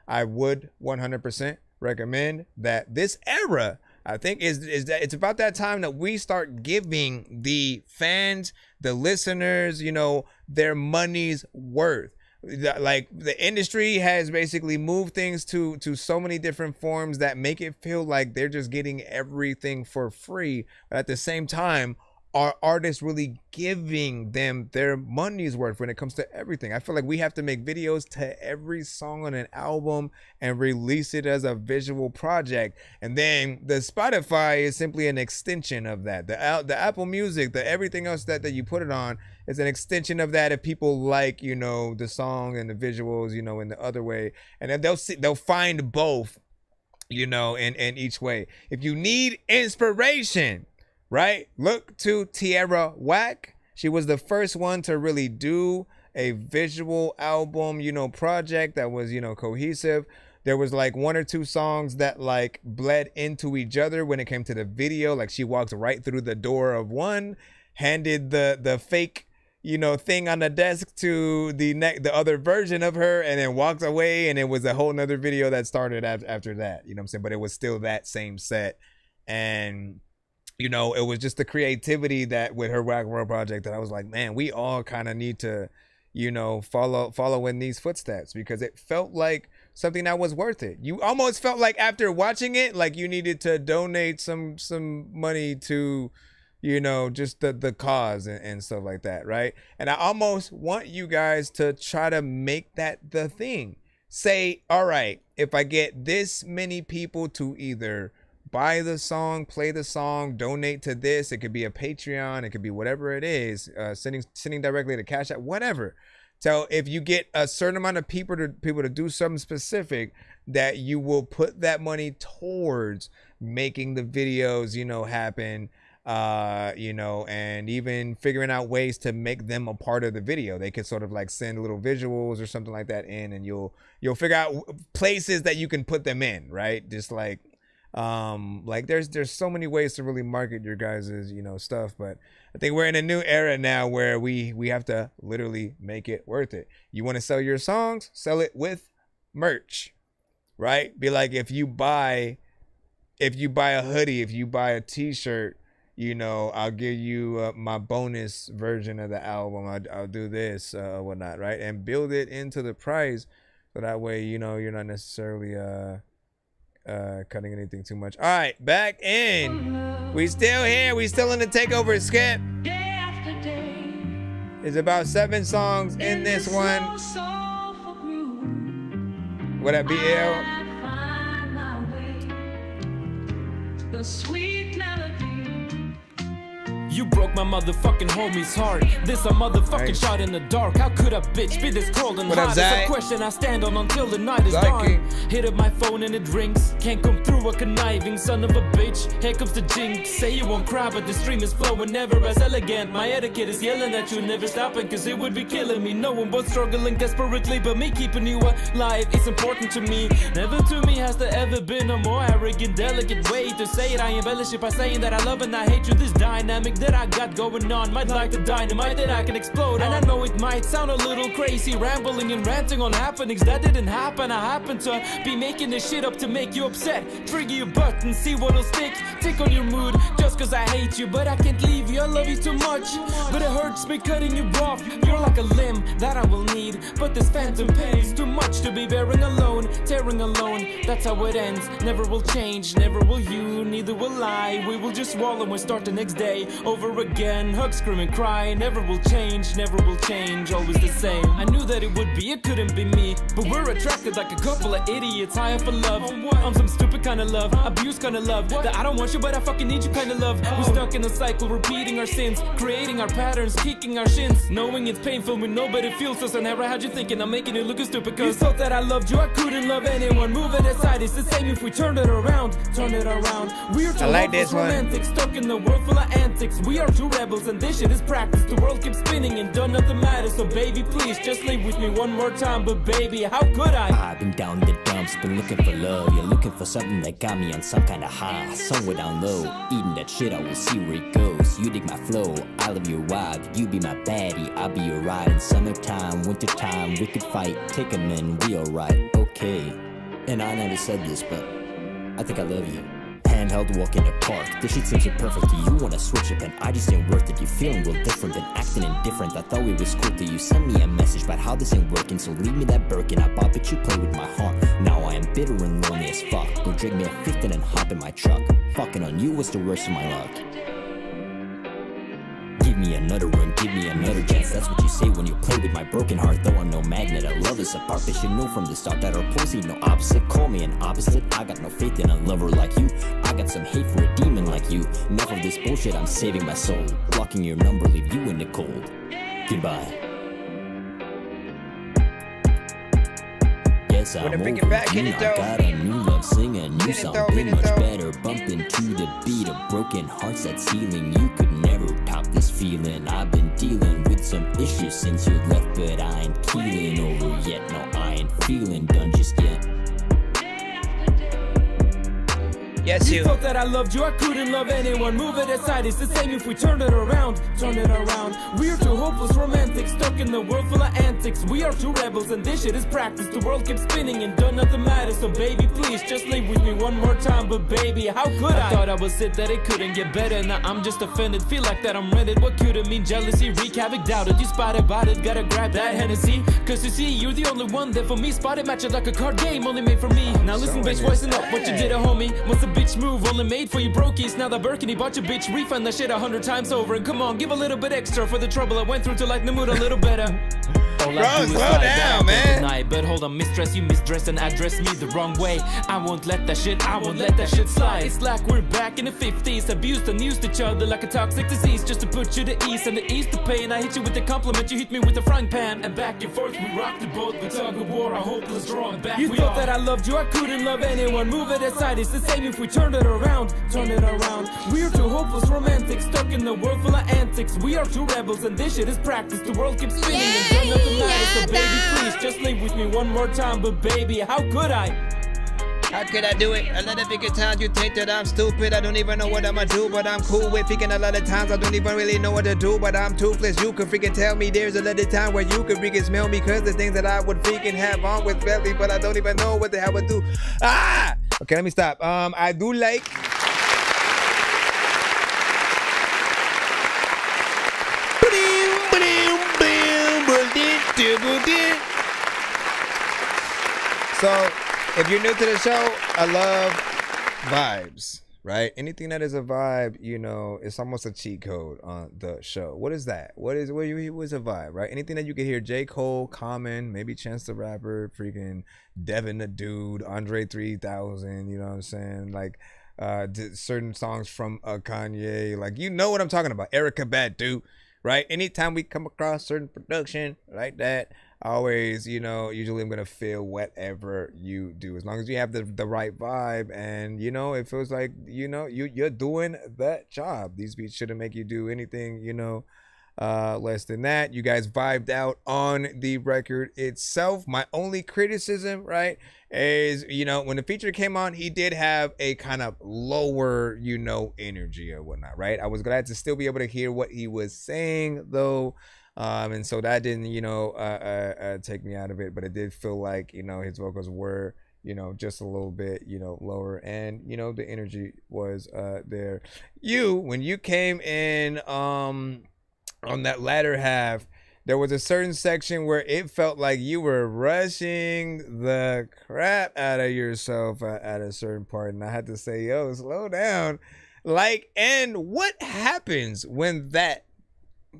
I would 100% recommend that. This era, I think, is that it's about that time that we start giving the fans, the listeners, you know, their money's worth. Like, the industry has basically moved things to so many different forms that make it feel like they're just getting everything for free. But at the same time, are artists really giving them their money's worth when it comes to everything? I feel like we have to make videos to every song on an album and release it as a visual project. And then the Spotify is simply an extension of that. The Apple Music, the everything else that you put it on is an extension of that. If people like, you know, the song and the visuals, you know, in the other way, and then they'll find both, you know, in each way. If you need inspiration, right, look to Tierra Whack. She was the first one to really do a visual album, you know, project that was, you know, cohesive. There was like 1 or 2 songs that like bled into each other when it came to the video. Like, she walked right through the door of one, handed the fake, you know, thing on the desk to the other version of her, and then walked away, and it was a whole nother video that started after that. You know what I'm saying? But it was still that same set. And you know, it was just the creativity that with her Whack World project that I was like, man, we all kind of need to, you know, follow in these footsteps, because it felt like something that was worth it. You almost felt like after watching it, like you needed to donate some money to, you know, just the cause and stuff like that, right? And I almost want you guys to try to make that the thing. Say, all right, if I get this many people to either buy the song, play the song, donate to this, it could be a Patreon, it could be whatever it is, sending directly to Cash App, whatever. So if you get a certain amount of people to do something specific, that you will put that money towards making the videos, you know, happen, you know, and even figuring out ways to make them a part of the video. They could sort of like send little visuals or something like that in, and you'll figure out places that you can put them in, right? Just like there's so many ways to really market your guys's, you know, stuff. But I think we're in a new era now where we have to literally make it worth it. You want to sell your songs, sell it with merch, right? Be like, if you buy a hoodie, if you buy a t-shirt, you know, I'll give you my bonus version of the album. I'll do this, whatnot, right? And build it into the price, so that way, you know, you're not necessarily cutting anything too much. All right, back in. We still here. We still in the takeover skip. There's about 7 songs in this one. What up, BL? The sweet melody. You broke my motherfucking homie's heart. This a motherfucking shot in the dark. How could a bitch be this cold and hot? It's a question I stand on until the night is gone. Hit up my phone and it rings. Can't come through a conniving son of a bitch. Here comes the jinx. Say you won't cry, but the stream is flowing never as elegant. My etiquette is yelling at you, never stopping, cause it would be killing me. No one but struggling desperately, but me keeping you alive is important to me. Never to me has there ever been a more arrogant, delicate way to say it. I embellish it by saying that I love and I hate you. This dynamic that I got going on might like the dynamite that I can explode on. And I know it might sound a little crazy, rambling and ranting on happenings that didn't happen. I happen to be making this shit up to make you upset. Trigger your button, see what'll stick. Tick on your mood, just cause I hate you. But I can't leave you, I love you too much. But it hurts me cutting you off. You're like a limb that I will need, but this phantom pain is too much to be bearing alone. Tearing alone, that's how it ends. Never will change, never will you, neither will I. We will just wallow and start the next day over again. Hug, scream and cry, never will change, always the same. I knew that it would be, it couldn't be me, but we're attracted like a couple of idiots high up for love. I'm some stupid kind of love, abuse kind of love, that I don't want you but I fucking need you kind of love. We're stuck in a cycle, repeating our sins, creating our patterns, kicking our shins, knowing it's painful when nobody feels us. I never had you thinking I'm making you look stupid, cause you thought that I loved you, I couldn't love anyone. Move it aside, it's the same if we turn it around. We're two romantic, stuck in the world full of antics. We are two rebels and this shit is practice. The world keeps spinning and done nothing matters. So baby, please just live with me one more time. But baby, how could I? I've been down the dumps, been looking for love. You're looking for something that got me on some kind of high. Somewhere down low, eating that shit, I will see where it goes. You dig my flow, I love your vibe. You be my baddie, I'll be your ride. In summertime, wintertime, we could fight. Take 'em in, we alright, okay. And I never said this, but I think I love you. Handheld walk in the park, this shit seems so perfect to you. Wanna switch up and I just ain't worth it. You feeling real different than acting indifferent. I thought we was cool till you sent me a message about how this ain't working. So leave me that Birkin, I bought but you play with my heart. Now I am bitter and lonely as fuck. Go drink me a fifth and then hop in my truck. Fucking on you was the worst of my luck. Give me another run, give me another chance. That's what you say when you play with my broken heart. Though I'm no magnet, I love us apart. They should know from the start that our poles ain't no opposite. Call me an opposite, I got no faith in a lover like you. I got some hate for a demon like you. Enough of this bullshit, I'm saving my soul. Blocking your number, leave you in the cold. Goodbye. Yes, I'm over you. I got a new love, sing a new song. Been much better, bumping to the beat of broken hearts that's healing. You could never top this feeling. I've been dealing with some issues since you left, but I ain't keeling over yet. No, I ain't feeling done just yet. Yes, you thought that I loved you, I couldn't love anyone. Move it aside, it's the same if we turn it around. Turn it around. We're two hopeless romantics, stuck in the world full of antics. We are two rebels and this shit is practice. The world keeps spinning and done nothing matters. So baby, please just live with me one more time. But baby, how could I? Thought I was it, that it couldn't get better. Now I'm just offended, feel like that I'm rented. What could it mean? Jealousy, wreak havoc, doubted. You spotted about it, gotta grab that Hennessy. Cause you see, you're the only one there for me. Spotted match it like a card game, only made for me. Now listen, bitch, voicing up what you did, a homie. What's a bitch move, only made for you brokies. Now that Birkin, he bought your bitch, refund that shit 100 times over. And come on, give a little bit extra for the trouble I went through to lighten the mood a little better. All I do is slow lie down, man. Tonight, but hold on, mistress, you misdress and address me the wrong way. I won't let that shit slide. It's like we're back in the 50s, abused and used each other like a toxic disease, just to put you to ease and to ease the pain. I hit you with a compliment, you hit me with a frying pan, and back and forth we rock the boat. We tug of war, a hopeless draw, and back you we thought that I loved you, I couldn't love anyone. Move it aside, it's the same if we turn it around. Turn it around. We're two hopeless romantics, stuck in the world full of antics. We are two rebels and this shit is practice. The world keeps spinning and done nothing matters. So baby, please just live with me one more time. But baby, how could I? How could I do it? A lot of freaking times you think that I'm stupid. I don't even know what I'ma do, but I'm cool with freaking a lot of times I don't even really know what to do, but I'm toothless. You could freaking tell me there's a lot of time where you could freaking smell me, cause the things that I would freaking have on with belly, but I don't even know what the hell I would do. Ah! Okay, let me stop. I do like... So, if you're new to the show, I love vibes, right? Anything that is a vibe, you know, it's almost a cheat code on the show. What is that? What is a vibe, right? Anything that you can hear J. Cole, Common, maybe Chance the Rapper, freaking Devin the Dude, Andre 3000, you know what I'm saying? Like, certain songs from Kanye, like, you know what I'm talking about. Erykah Badu, right? Anytime we come across certain production like that, always, you know, usually I'm gonna feel whatever you do, as long as you have the right vibe, and you know, it feels like, you know, you're doing that job. These beats shouldn't make you do anything, you know, less than that. You guys vibed out on the record itself. My only criticism, right, is, you know, when the feature came on, he did have a kind of lower, you know, energy or whatnot, right? I was glad to still be able to hear what he was saying though. And so that didn't, you know, take me out of it, but it did feel like, you know, his vocals were, you know, just a little bit, you know, lower, and, you know, the energy was there. When you came in on that latter half, there was a certain section where it felt like you were rushing the crap out of yourself at a certain part, and I had to say, yo, slow down. Like, and what happens when that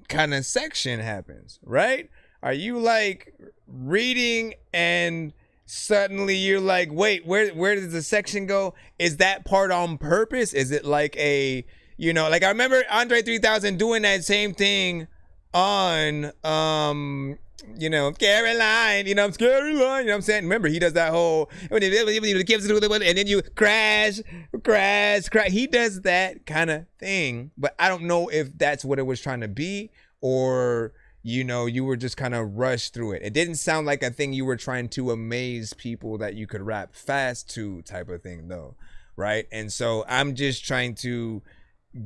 kind of section happens, right? Are you like reading and suddenly you're like, wait, where does the section go? Is that part on purpose? Is it like a, you know, like I remember Andre 3000 doing that same thing on you know, Caroline, you know, I'm Caroline, you know what I'm saying? Remember, he does that whole, and then you crash. He does that kind of thing, but I don't know if that's what it was trying to be, or, you know, you were just kind of rushed through it. It didn't sound like a thing you were trying to amaze people that you could rap fast to type of thing, though, right? And so I'm just trying to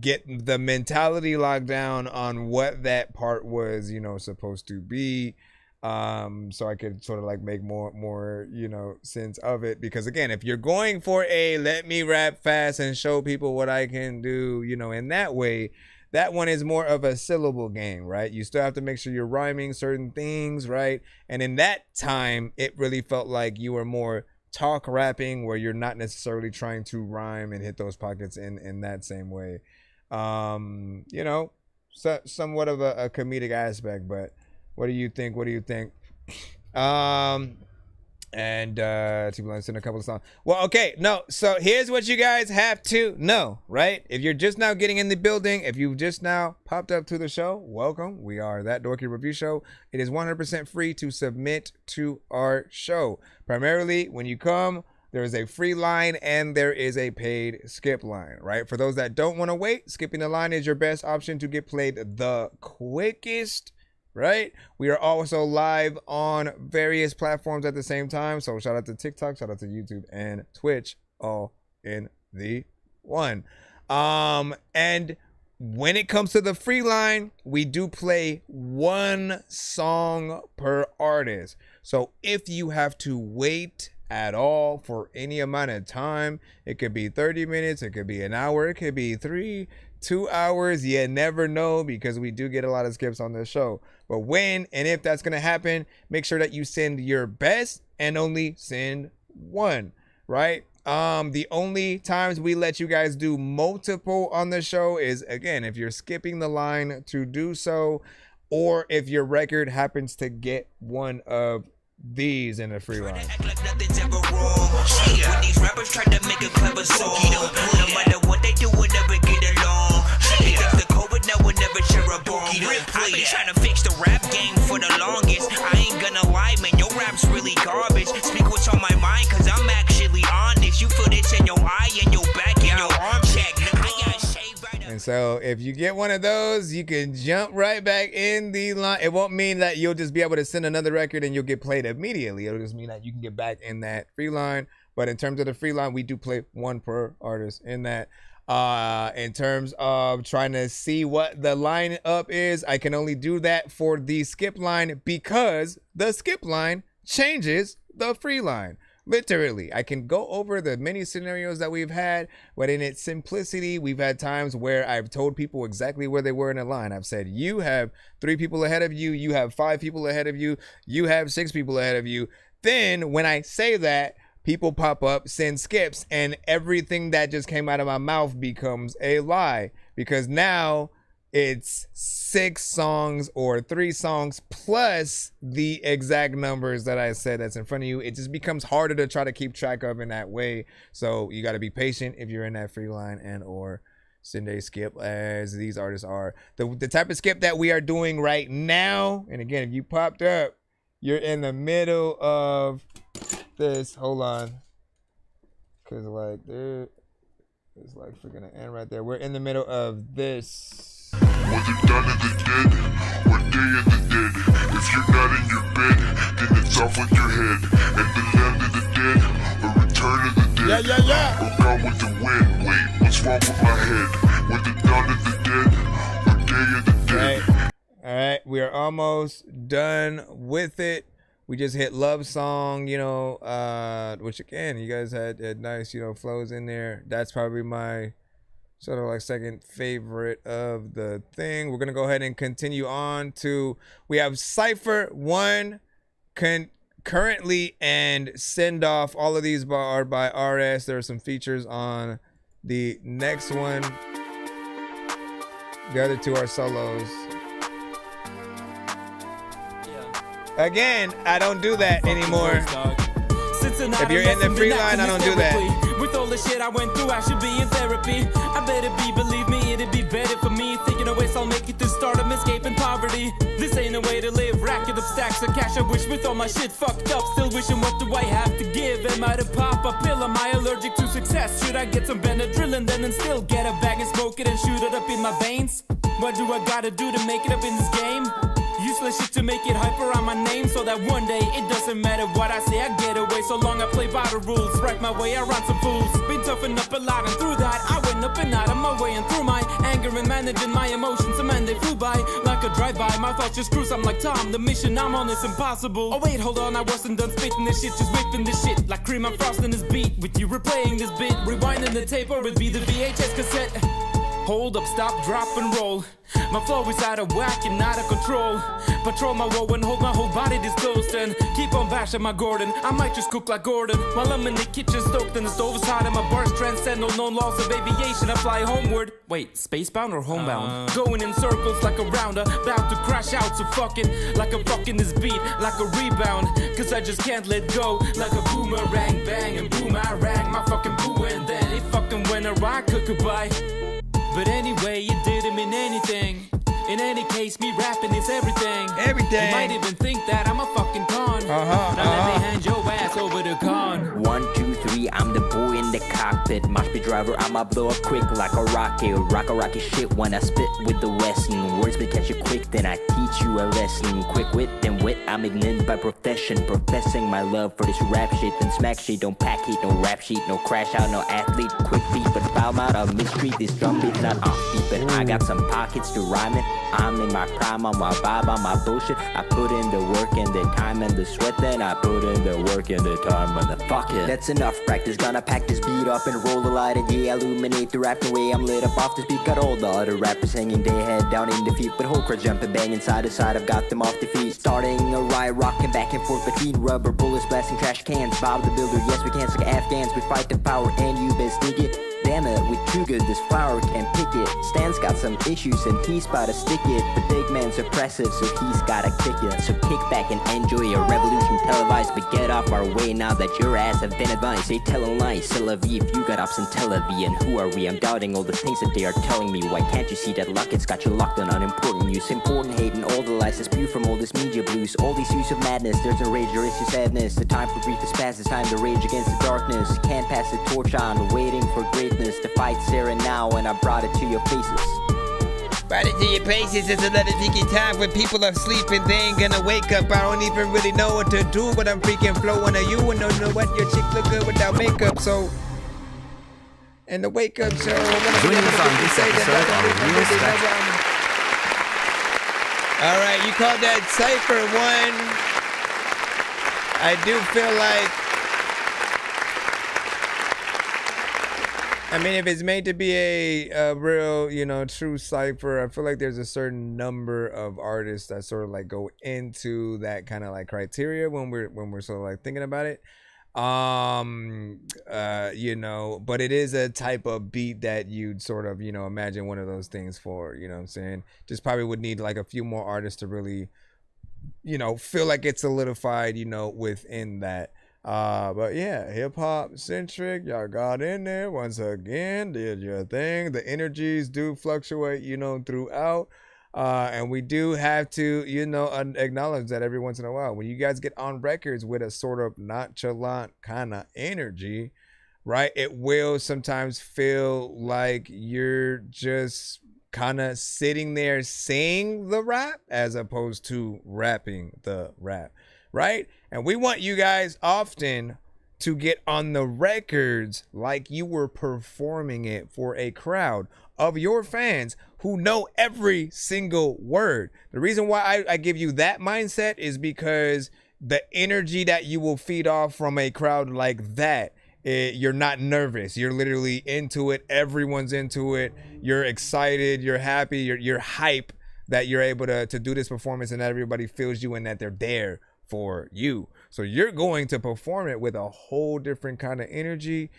get the mentality locked down on what that part was, you know, supposed to be, so I could sort of like make more, you know, sense of it. Because again, if you're going for a let me rap fast and show people what I can do, you know, in that way, that one is more of a syllable game, right? You still have to make sure you're rhyming certain things, right? And in that time, it really felt like you were more talk rapping, where you're not necessarily trying to rhyme and hit those pockets in that same way. You know, so somewhat of a comedic aspect, but what do you think? And people send a couple of songs. Well, okay, no, so here's what you guys have to know, right? If you're just now getting in the building, if you've just now popped up to the show, welcome. We are That Dorky Review Show. It is 100% free to submit to our show. Primarily, when you come, there is a free line and there is a paid skip line, right? For those that don't want to wait, skipping the line is your best option to get played the quickest, right? We are also live on various platforms at the same time. So shout out to TikTok, shout out to YouTube and Twitch, all in the one. And when it comes to the free line, we do play one song per artist. So if you have to wait at all for any amount of time, it could be 30 minutes, it could be an hour, it could be 2 hours, you never know, because we do get a lot of skips on this show. But when and if that's gonna happen, make sure that you send your best and only send one, right? The only times we let you guys do multiple on the show is, again, if you're skipping the line to do so, or if your record happens to get one of these in the free line. Nothing's ever wrong. When these rappers try to make a clever song, no matter what they do, we'll never get along. Because the COVID now will never share a bomb. I've been trying to fix the rap game for the longest. I ain't gonna lie, man, your rap's really garbage. Speak what's on my mind, cause I'm actually honest. You feel this in your eye and your back and your arm check. I got shaved right up. And so if you get one of those, you can jump right back in the line. It won't mean that you'll just be able to send another record and you'll get played immediately. It'll just mean that you can get back in that free line. But in terms of the free line, we do play one per artist in that. In terms of trying to see what the lineup is, I can only do that for the skip line because the skip line changes the free line. Literally, I can go over the many scenarios that we've had, but in its simplicity, we've had times where I've told people exactly where they were in a line. I've said, you have 3 people ahead of you, you have 5 people ahead of you, you have 6 people ahead of you. Then when I say that, people pop up, send skips, and everything that just came out of my mouth becomes a lie, because now it's 6 songs or 3 songs plus the exact numbers that I said that's in front of you. It just becomes harder to try to keep track of in that way. So you got to be patient if you're in that free line and or send a skip, as these artists are. The type of skip that we are doing right now, and again, if you popped up, you're in the middle of this. Hold on, because like it's like freaking an end right there. We're in the middle of this. Was it done in the dead? What day in the dead? If you're not in your bed, then it's off with your head. And the land of the dead, or return of the dead. Or gone with the wind. Wait, what's wrong with my head? Was it done in the dead? What day in the dead? All right, we are almost done with it. We just hit Love Song, you know, which again, you guys had nice, you know, flows in there. That's probably my sort of like second favorite of the thing. We're gonna go ahead and continue on to, we have Cypher 1 currently, and Send Off. All of these are by RS. There are some features on the next one. The other 2 are solos. Again, I don't do that anymore. If you're in the free line, I don't do that. With all the shit I went through, I should be in therapy. I better be, believe me, it'd be better for me. Thinking of ways I'll make it to stardom, escaping poverty. This ain't a way to live. Rap Stacking up stacks of cash, I wish with all my shit fucked up. Still wishing, what do I have to give? Am I to pop a pill? Am I allergic to success? Should I get some Benadryl and then still get a bag and smoke it and shoot it up in my veins? What do I gotta do to make it up in this game? Useless shit to make it hype around my name, so that one day it doesn't matter what I say, I get away. So long I play by the rules, write my way around some fools. Been toughened up a lot, and through that I went up and out of my way, and through my anger and managing my emotions, and man, they flew by like a drive-by. My thoughts just cruise, I'm like Tom, the mission I'm on is impossible. Oh wait, hold on, I wasn't done spitting this shit, just whipping this shit like cream. I'm frosting this beat with you replaying this bit, rewinding the tape, or it be the VHS cassette. Hold up, stop, drop, and roll. My flow is out of whack and out of control. Patrol my woe and hold my whole body disclosed, and keep on bashing my Gordon. I might just cook like Gordon while I'm in the kitchen stoked and the stove is hot and my bars transcend no known laws of aviation. I fly homeward. Wait, spacebound or homebound? Going in circles like a rounder, about to crash out. So fucking like I'm fucking this beat like a rebound, cause I just can't let go. Like a boomerang, bang and boom, I rang my fucking boo, and then it fucking went awry, could goodbye. But anyway, it didn't mean anything. In any case, me rapping is everything. Everything. You might even think that I'm a fucking con. Now let me hand your ass over to con. 1, 2, 3, I'm the boy in the cockpit. Must be driver, I'ma blow up quick like a rocket. Rock a rocket shit when I spit with the Western. Words will catch you quick, then I teach you a lesson. Quick wit, then wit, I'm ignorant by profession. Professing my love for this rap shit, then smack shit. Don't pack heat, no rap sheet, no crash out, no athlete. Quick feet, but foul out of mystery. This drum beat not offbeat, but I got some pockets to rhyme it. I'm in my prime, on my vibe, on my bullshit. I put in the work and the time and the sweat, then I put in the work and the time and the fuck it. That's enough practice, gonna pack this beat up and roll a light and yeah, illuminate the rapping way I'm lit up off this beat. Got all the other rappers hanging their head down in defeat, but whole crowd jumping, banging side to side, I've got them off the feet. Starting a riot, rocking back and forth between rubber bullets, blasting trash cans. Bob the Builder, yes we can't suck Afghans, we fight the power and you best dig it. Damn it, we too good, this flower can't pick it. Stan's got some issues and he's about to stick it. The big man's oppressive, so he's gotta kick it. So kick back and enjoy a revolution televised, but get off our way now that your ass have been advised. They telling lies, c'est la vie if you got ups in Tel Aviv. And who are we? I'm doubting all the things that they are telling me. Why can't you see that luck? It's got you locked on unimportant news. Important hate and all the lies that spew from all this media blues. All these views of madness, there's no rage, there is just sadness. The time for grief is past, it's time to rage against the darkness. Can't pass the torch on, waiting for greatness. The fight's here and now, and I brought it to your faces. Brought it to your faces. It's another tiki time when people are sleeping. They ain't gonna wake up. I don't even really know what to do, but I'm freaking flowing to you. And don't know what your chick look good without makeup. So, and the wake up show. Joining us on this episode of Real Special. All right, you called that Cypher 1. I do feel like, I mean, if it's made to be a real, you know, true cipher, I feel like there's a certain number of artists that sort of like go into that kind of like criteria when we're sort of like thinking about it. You know, but it is a type of beat that you'd sort of, you know, imagine one of those things for, you know what I'm saying? Just probably would need like a few more artists to really, you know, feel like it's solidified, you know, within that. But yeah, hip-hop centric, y'all got in there once again, did your thing. The energies do fluctuate, you know, throughout, and we do have to, you know, acknowledge that every once in a while when you guys get on records with a sort of nonchalant kind of energy, right, it will sometimes feel like you're just kind of sitting there saying the rap as opposed to rapping the rap, right? And we want you guys often to get on the records like you were performing it for a crowd of your fans who know every single word. The reason why I give you that mindset is because the energy that you will feed off from a crowd like that, you're not nervous. You're literally into it. Everyone's into it. You're excited. You're happy. You're hype that you're able to do this performance and that everybody feels you and that they're there for you. So you're going to perform it with a whole different kind of energy.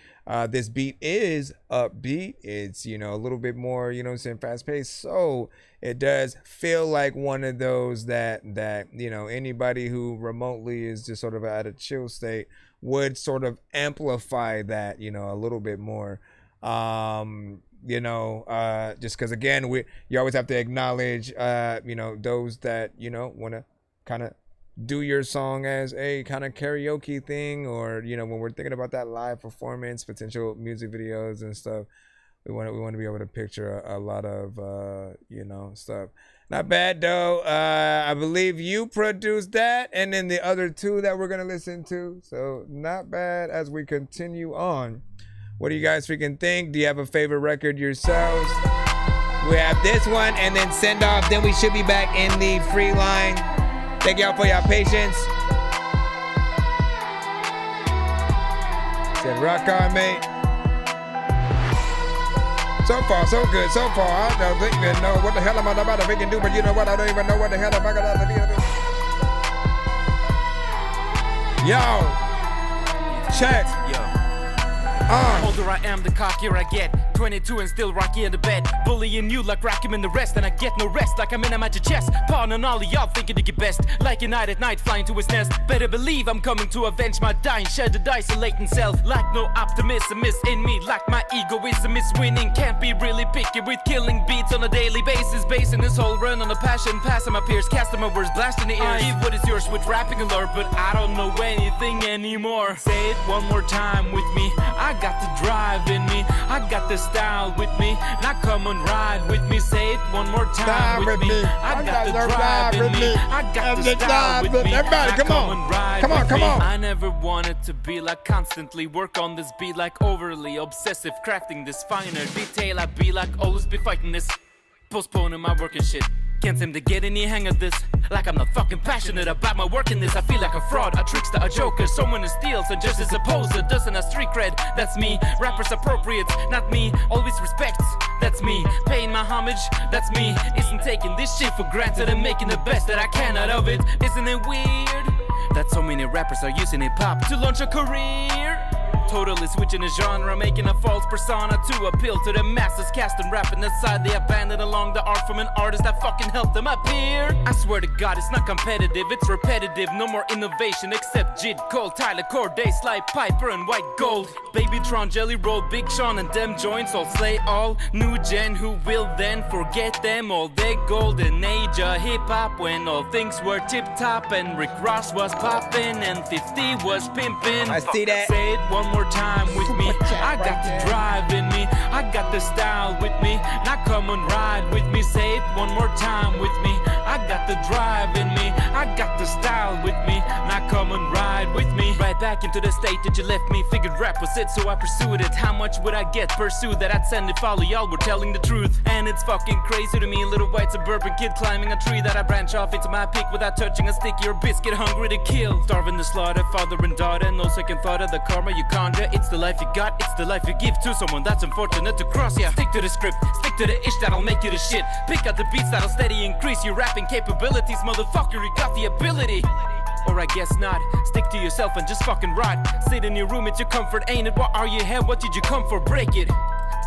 This beat is upbeat. It's, you know, a little bit more, you know what I'm saying, fast paced. So it does feel like one of those that, you know, anybody who remotely is just sort of at a chill state would sort of amplify that, you know, a little bit more. You know, just because again, you always have to acknowledge, you know, those that, you know, want to kind of do your song as a kind of karaoke thing, or you know, when we're thinking about that live performance, potential music videos and stuff, we want to be able to picture a lot of you know, stuff. Not bad though. I believe you produced that, and then the other two that we're gonna listen to. So not bad. As we continue on, what do you guys freaking think? Do you have a favorite record yourselves? We have this one, and then send off. Then we should be back in the free line. Thank y'all for your patience. Said rock on, mate. So far, so good. So far, I don't even know what the hell I'm about to freaking do, but you know what? I don't even know what the hell I'm about to do. Yo, check. Older I am, the cockier I get. 22 and still rocky in the bed. Bullying you like Rakim and the rest, and I get no rest like I'm in a magic chest. Pawn on all of y'all thinking to get best. Like a knight at night flying to his nest. Better believe I'm coming to avenge my dying. Shed the isolating self. Like no optimism is in me. Like my egoism is winning. Can't be really picky with killing beats on a daily basis. Basing this whole run on a passion. Passing my peers, casting my words, blasting the ears. I what is yours with rapping alert, but I don't know anything anymore. Say it one more time with me. I got the drive in me. I got the style with me. Now come and ride with me. Say it one more time with me. I got the drive in me. I got the style with me. Everybody, come on. Come on. I never wanted to be like constantly work on this beat, like overly obsessive, crafting this finer detail. I be like always be fighting this, postponing my work and shit. Can't seem to get any hang of this. Like I'm not fucking passionate about my work in this. I feel like a fraud, a trickster, a joker. Someone who steals and just as a poser. Doesn't have street cred, that's me. Rappers appropriate, not me. Always respects, that's me. Paying my homage, that's me. Isn't taking this shit for granted and making the best that I can out of it. Isn't it weird that so many rappers are using hip-hop to launch a career? Totally switching the genre, making a false persona to appeal to the masses, casting rapping aside they abandoned along the art from an artist that fucking helped them appear. I swear to God, it's not competitive, it's repetitive. No more innovation except Jid Cole, Tyler Corday, Sly Piper, and White Gold. Babytron, Jelly Roll, Big Sean, and them joints all slay all. New gen who will then forget them all. Their golden age of hip hop when all things were tip top and Rick Ross was popping and 50 was pimping. I see that. Say it one more time with me. I got the drive in me. I got the style with me. Now come and ride with me. Say it one more time with me. I got the drive in me. I got the style with me. Now come and ride with me. Right back into the state that you left me. Figured rap was it, so I pursued it. How much would I get? Pursue that I'd send it. Follow y'all were telling the truth. And it's fucking crazy to me. Little white suburban kid climbing a tree that I branch off into my peak without touching a stick. You're a biscuit hungry to kill. Starving to slaughter, father and daughter. No second thought of the karma you conjure. It's the life you got, it's the life you give to someone that's unfortunate to cross ya. Stick to the script, stick to the ish that'll make you the shit. Pick out the beats that'll steady increase your rapping capabilities. Motherfucker, you got the ability. Or I guess not. Stick to yourself and just fucking rot. Sit in your room, it's your comfort, ain't it? What are you here? What did you come for? Break it.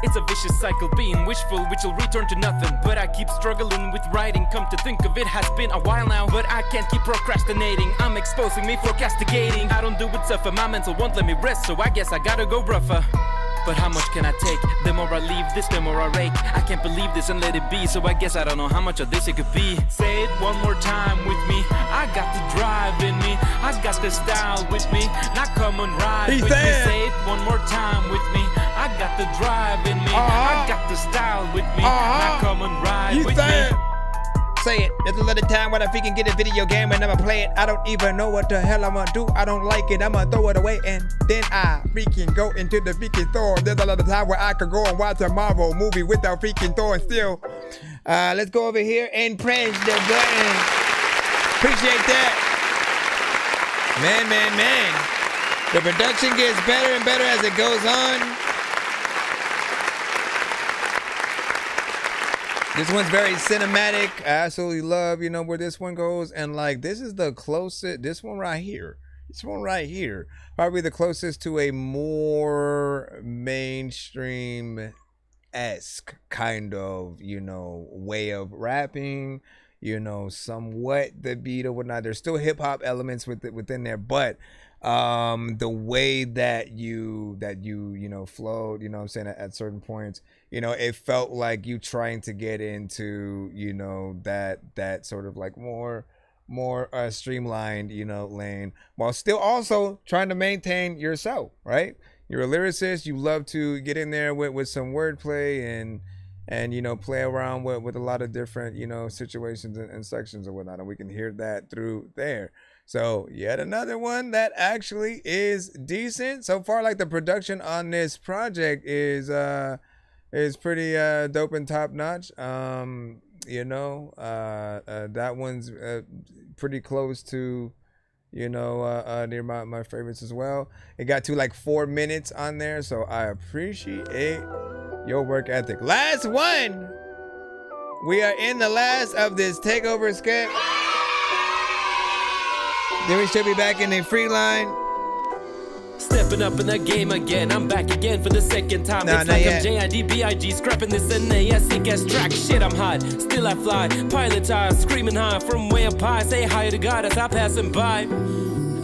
It's a vicious cycle, being wishful, which will return to nothing. But I keep struggling with writing. Come to think of it, has been a while now. But I can't keep procrastinating. I'm exposing me for castigating. I don't do it tougher, my mental won't let me rest. So I guess I gotta go rougher. But how much can I take? The more I leave this, the more I rake. I can't believe this and let it be. So I guess I don't know how much of this it could be. Say it one more time with me. I got the drive in me. I got the style with me. Now come and ride with me. Say it one more time with me. I got the drive in me. I got the style with me. Now come and ride with me. Say it. There's a little time when I freaking get a video game and I'ma play it. I don't even know what the hell I'ma do. I don't like it. I'ma throw it away and then I freaking go into the freaking store. There's a lot of time where I could go and watch a Marvel movie without freaking Thor and still. Let's go over here and press the button. Appreciate that. Man. The production gets better and better as it goes on. This one's very cinematic. I absolutely love, where this one goes. And like, this is the closest, this one right here, probably the closest to a more mainstream-esque kind of, way of rapping, somewhat the beat or whatnot. There's still hip hop elements within there, but the way that you flowed, I'm saying, at certain points, it felt like you trying to get into, that sort of like more more streamlined, you know, lane, while still also trying to maintain yourself, right? You're a lyricist. You love to get in there with some wordplay and you know, play around with a lot of different, you know, situations and sections and whatnot, and we can hear that through there. So yet another one that actually is decent so far. Like, the production on this project is pretty dope and top notch. You know, that one's pretty close to, you know, near my favorites as well. It got to like 4 minutes on there, so I appreciate your work ethic. Last one. We are in the last of this takeover skip. Then we should be back in the free line. Stepping up in the game again, I'm back again for the second time. Nah, it's like yet. I'm JIDBIG, scrapping this NASCS track. Shit, I'm hot, still I fly. Pilot eyes, screaming high from way up high. Say hi to God as I pass him by.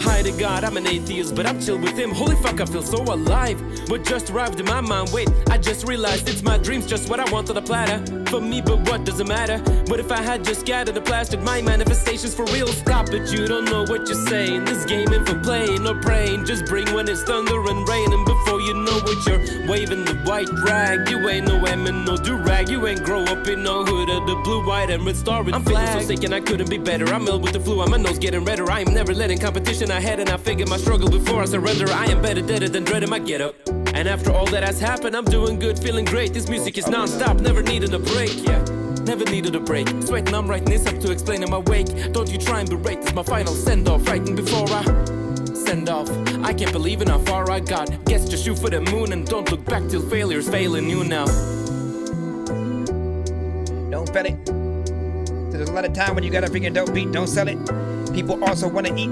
Hi to God, I'm an atheist, but I'm chill with him. Holy fuck, I feel so alive. What just arrived in my mind, wait, I just realized it's my dreams, just what I want on a platter. For me, but what does it matter? What if I had just scattered the plastic? My manifestation's for real. Stop it, you don't know what you're saying. This game ain't for playing or praying. Just bring when it's thunder and rain. And before you know it, you're waving the white rag. You ain't no M and no do-rag. You ain't grow up in no hood of the blue, white, and red star. I'm feeling so sick and I couldn't be better. I'm ill with the flu, my nose getting redder. I am never letting competition ahead, and I figure my struggle before I surrender. I am better dead than dreading my get up. And after all that has happened, I'm doing good, feeling great. This music is non-stop, never needed a break, yeah. Never needed a break. Sweating, I'm writing this up to explain in my wake. Don't you try and berate, this my final send-off. Writing before I send off. I can't believe in how far I got. Guess just shoot for the moon and don't look back till failure's failing you now. Don't fail it. There's a lot of time when you got a freaking dope beat, don't sell it. People also wanna eat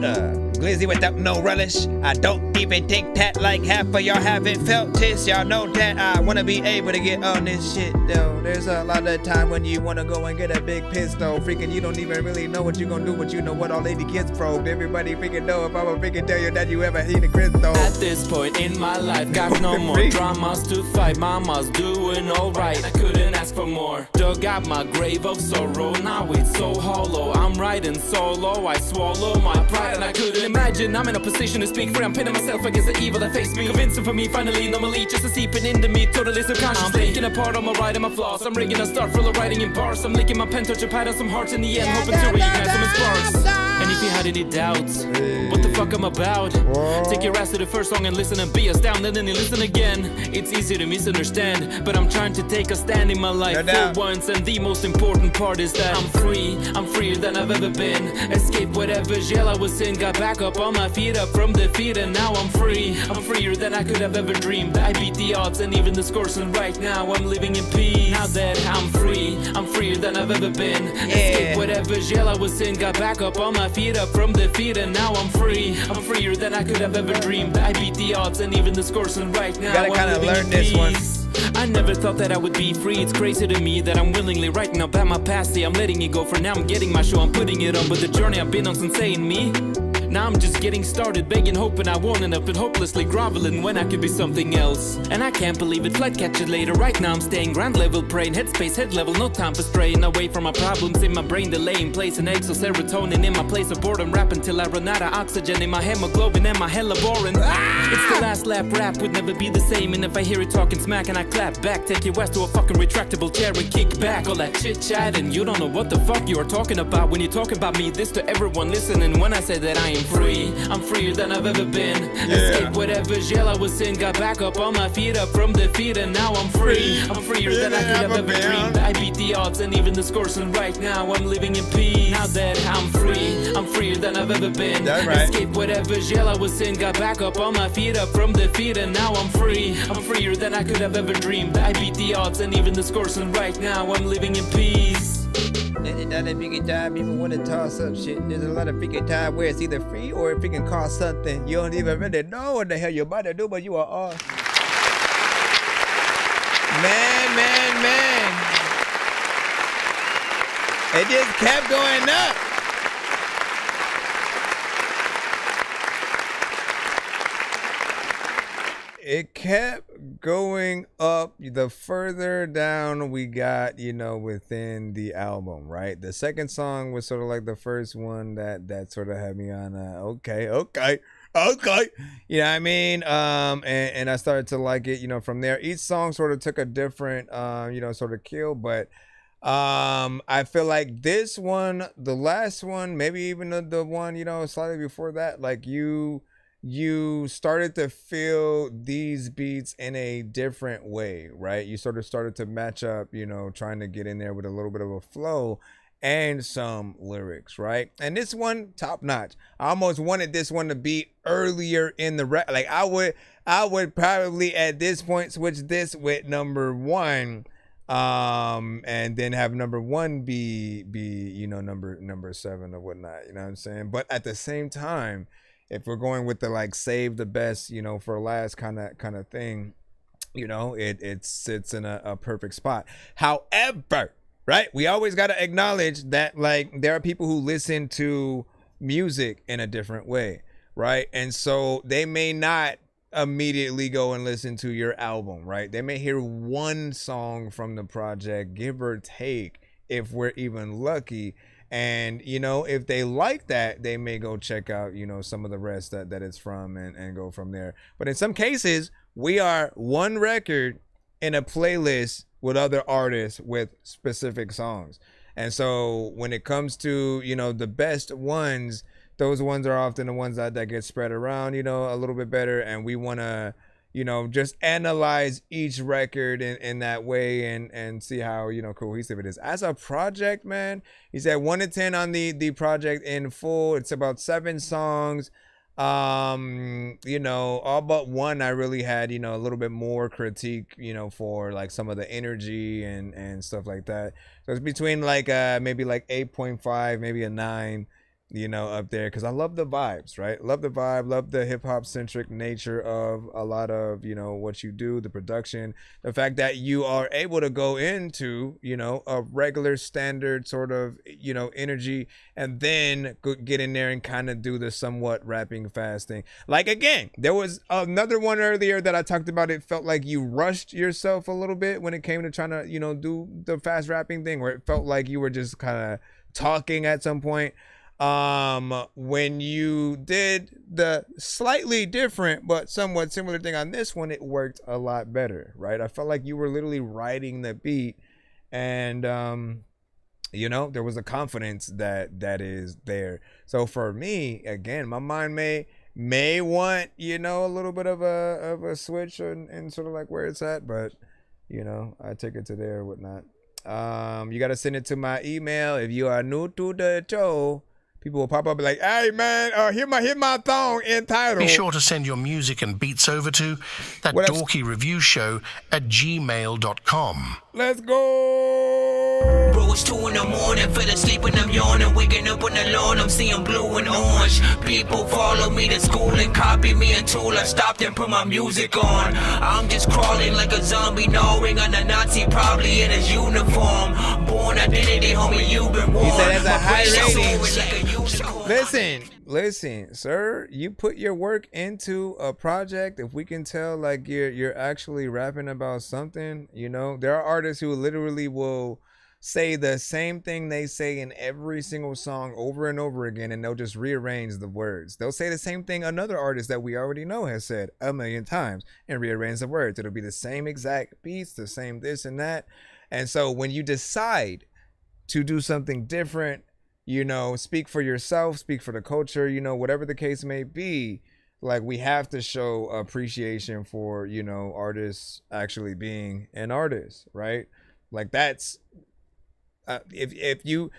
glizzy without no relish. I don't even think that like half of y'all haven't felt this. Y'all know that I wanna be able to get on this shit though. There's a lot of time when you wanna go and get a big pistol. Freaking you don't even really know what you gonna do, but you know what all lady kids probed. Everybody freaking know if I'ma freaking tell you that you ever eat a crystal. At this point in my life, got no more dramas to fight. Mama's doing alright, I couldn't ask for more. Dug out my grave of sorrow, now it's so hollow. I'm writing solo, I swallow my pride and I couldn't imagine I'm in a position to speak free. I'm pinning myself against the evil that faced me. Convincing for me, finally, normally just a seeping into me, totally subconsciously. I'm taking apart all my right and my flaws. I'm rigging a start full of writing in bars. I'm licking my pen, touch a pad on some hearts in the end, hoping to reignite some sparks. And if you had any doubts, what the fuck I'm about, take your ass to the first song and listen and be astounded, and then you listen again. It's easy to misunderstand, but I'm trying to take a stand in my life for once. And the most important part is that I'm free. I'm freer than I've ever been. Escape whatever jail I was in. Got back up on my feet, up from defeat, and now I'm free. I'm freer than I could have ever dreamed. I beat the odds and even the scores, and right now I'm living in peace. Now that I'm free, I'm freer than I've ever been. Escape whatever jail I was in. Got back up on my feet, up from defeat, and now I'm free. I'm freer than I could have ever dreamed. I beat the odds and even the scores, and right now gotta I'm living learn in this peace. I never thought that I would be free. It's crazy to me that I'm willingly writing about my past. See, I'm letting it go for now. I'm getting my show, I'm putting it on. But the journey I've been on's insane me. Now I'm just getting started, begging, hoping I won't end up and hopelessly groveling when I could be something else. And I can't believe it, flight catch it later. Right now I'm staying ground level, praying, headspace, head level, no time for straying away from my problems in my brain, delaying place and exo serotonin in my place of boredom, rap until I run out of oxygen in my hemoglobin and my hella boring. It's the last lap, rap would never be the same. And if I hear it talking smack and I clap back, take your ass to a fucking retractable chair and kick back. All that chit chat and you don't know what the fuck you are talking about when you talk about me. This to everyone listening when I say that I am free. I'm freer than I've ever been. Escape whatever jail I was in. Got back up on my feet, up from defeat, and now I'm free. I'm freer than I could have ever dreamed. I beat the odds and even the scores, and right now I'm living in peace. Now that I'm free, I'm freer than I've ever been. Escape whatever jail I was in. Got back up on my feet, up from defeat, and now I'm free. I'm freer than I could have ever dreamed. I beat the odds and even the scores, and right now I'm living in peace. There's a lot of freaking time people want to toss up shit. There's a lot of freaking time where it's either free or it freaking costs something. You don't even really know what the hell you're about to do, but you are all. Man. It just kept going up. it kept going up the further down we got, you know, within the album, right? The second song was sort of like the first one that sort of had me on okay. You know what I mean? And I started to like it, you know, from there. Each song sort of took a different you know, sort of kill, but I feel like this one, the last one, maybe even the one, you know, slightly before that, like you started to feel these beats in a different way, right? You sort of started to match up, you know, trying to get in there with a little bit of a flow and some lyrics, right? And this one, top notch. I almost wanted this one to be earlier in the rap. Like I would probably at this point switch this with number 1, and then have number 1 be you know, number 7 or whatnot. You know what I'm saying? But at the same time, if we're going with the like save the best, you know, for last kind of thing, you know, it sits in a perfect spot. However, right, we always got to acknowledge that like there are people who listen to music in a different way, right? And so they may not immediately go and listen to your album, right? They may hear one song from the project, give or take, if we're even lucky. And, you know, if they like that, they may go check out, you know, some of the rest that it's from and go from there. But in some cases, we are one record in a playlist with other artists with specific songs. And so when it comes to, you know, the best ones, those ones are often the ones that get spread around, you know, a little bit better. And we want to, you know, just analyze each record in that way and see how, you know, cohesive it is. As a project, man, he said 1 to 10 on the project in full. It's about 7 songs. You know, all but one I really had, you know, a little bit more critique, you know, for like some of the energy and stuff like that. So it's between like maybe like 8.5, maybe a 9. You know, up there, because I love the vibes, right? Love the vibe, love the hip-hop centric nature of a lot of, you know, what you do, the production, the fact that you are able to go into, you know, a regular standard sort of, you know, energy, and then get in there and kind of do the somewhat rapping fast thing. Like, again, there was another one earlier that I talked about. It felt like you rushed yourself a little bit when it came to trying to, you know, do the fast rapping thing, where it felt like you were just kind of talking at some point. When you did the slightly different but somewhat similar thing on this one, it worked a lot better, right? I felt like you were literally riding the beat, and you know, there was a confidence that is there. So for me, again, my mind may want, you know, a little bit of a switch and sort of like where it's at, but you know, I take it to there or whatnot. You got to send it to my email. If you are new to the show, people will pop up and be like, hey man, hit my thong entitled. Be sure to send your music and beats over to ThatDorkyReviewShow at gmail.com. Let's go. Bro, it's 2 in the morning, fell asleep and I'm yawning. Waking up on the lawn, I'm seeing blue and orange. People follow me to school and copy me until I stopped and put my music on. I'm just crawling like a zombie, gnawing on a Nazi, probably in his uniform. Born identity, homie, you've been warned. He said that's a high rating. Listen, sir, you put your work into a project. If we can tell like you're actually rapping about something, you know, there are artists who literally will say the same thing they say in every single song over and over again, and they'll just rearrange the words. They'll say the same thing another artist that we already know has said a million times and rearrange the words. It'll be the same exact beats, the same this and that. And so when you decide to do something different, you know, speak for yourself, speak for the culture, you know, whatever the case may be, like we have to show appreciation for, you know, artists actually being an artist, right? Like that's, if you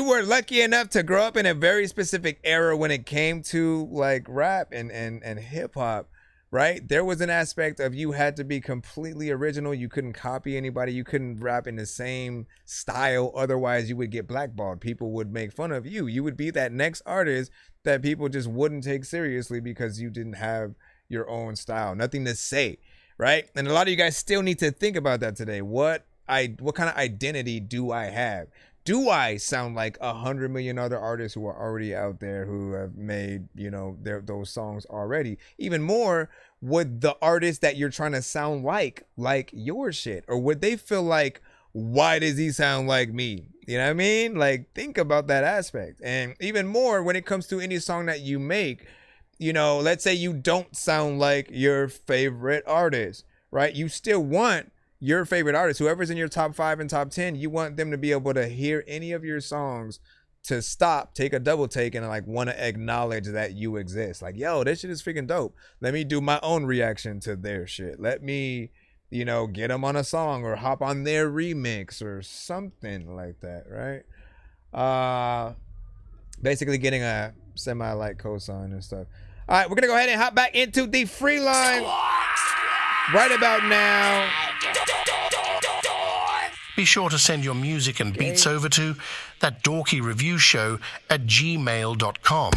were lucky enough to grow up in a very specific era when it came to like rap and hip hop, right? There was an aspect of you had to be completely original. You couldn't copy anybody. You couldn't rap in the same style. Otherwise, you would get blackballed. People would make fun of you. You would be that next artist that people just wouldn't take seriously because you didn't have your own style, nothing to say, right? And a lot of you guys still need to think about that today. What kind of identity do I have? do I sound like 100 million other artists who are already out there who have made, you know, those songs already? Even more, would the artist that you're trying to sound like your shit? Or would they feel like, why does he sound like me? You know what I mean? Like, think about that aspect. And even more, when it comes to any song that you make, you know, let's say you don't sound like your favorite artist, right? You still want your favorite artist, whoever's in your top 5 and top 10, you want them to be able to hear any of your songs, to stop, take a double take, and like want to acknowledge that you exist. Like, yo, this shit is freaking dope. Let me do my own reaction to their shit. Let me, you know, get them on a song or hop on their remix or something like that, right? Basically getting a semi-like cosign and stuff. All right, we're gonna go ahead and hop back into the free line right about now. Be sure to send your music and beats over to ThatDorkyReviewShow at gmail.com.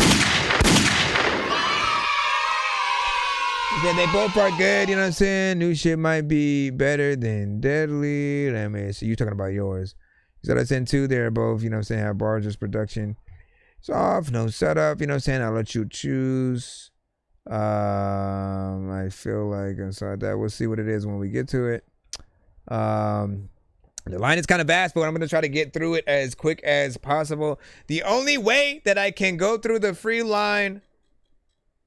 Yeah, they both are good, you know what I'm saying? New shit might be better than Deadly. Let me see. You talking about yours. You said I sent 2. They're both, you know what I'm saying, have bars, just production. It's off, no setup, you know what I'm saying? I'll let you choose. I feel like inside that. We'll see what it is when we get to it. The line is kind of vast, but I'm going to try to get through it as quick as possible. The only way that I can go through the free line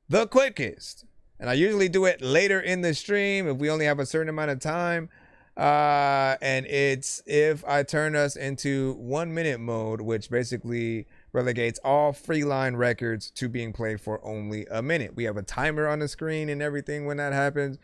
the quickest, and I usually do it later in the stream if we only have a certain amount of time, and it's if I turn us into 1 minute mode, which basically relegates all free line records to being played for only a minute. We have a timer on the screen and everything when that happens.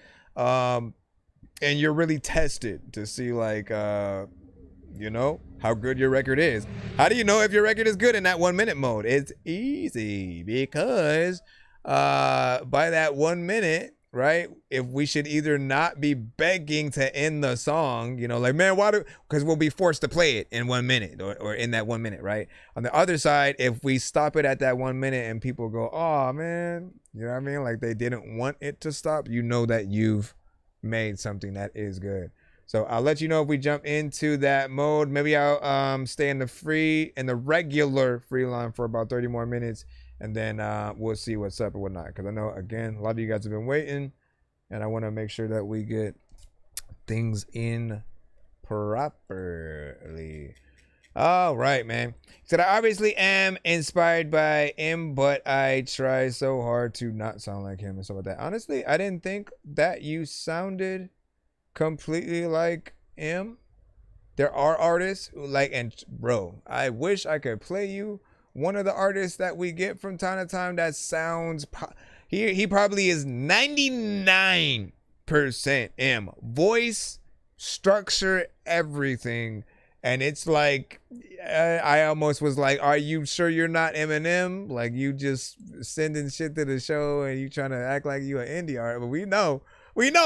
And you're really tested to see, like, you know, how good your record is. How do you know if your record is good in that 1 minute mode? It's easy, because by that 1 minute, right, if we should either not be begging to end the song, you know, like, man, why do, because we'll be forced to play it in 1 minute or in that 1 minute, right? On the other side, if we stop it at that 1 minute and people go, oh, man, you know what I mean? Like, they didn't want it to stop, you know that you've made something that is good. So I'll let you know if we jump into that mode. Maybe I'll stay in the regular free line for about 30 more minutes, and then we'll see what's up and whatnot, because I know, again, a lot of you guys have been waiting, and I want to make sure that we get things in properly. All right, man. So I obviously am inspired by him, but I try so hard to not sound like him and stuff like that. Honestly, I didn't think that you sounded completely like him. There are artists who like, and bro, I wish I could play you one of the artists that we get from time to time that sounds, he probably is 99% him. Voice, structure, everything. And it's like, I almost was like, are you sure you're not Eminem? Like, you just sending shit to the show and you trying to act like you an indie artist. But we know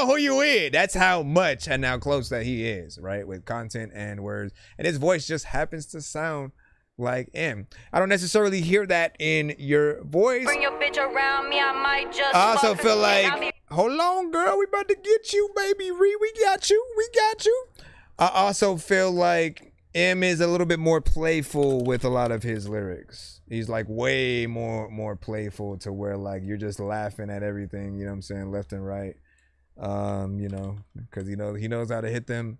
who you is. That's how much and how close that he is, right? With content and words. And his voice just happens to sound like him. I don't necessarily hear that in your voice. Bring your bitch around me, I might just I also feel like, hold on, girl. We about to get you, baby. We got you. We got you. I also feel like M is a little bit more playful with a lot of his lyrics. He's like way more playful, to where like you're just laughing at everything, you know what I'm saying, left and right. You know, because he knows how to hit them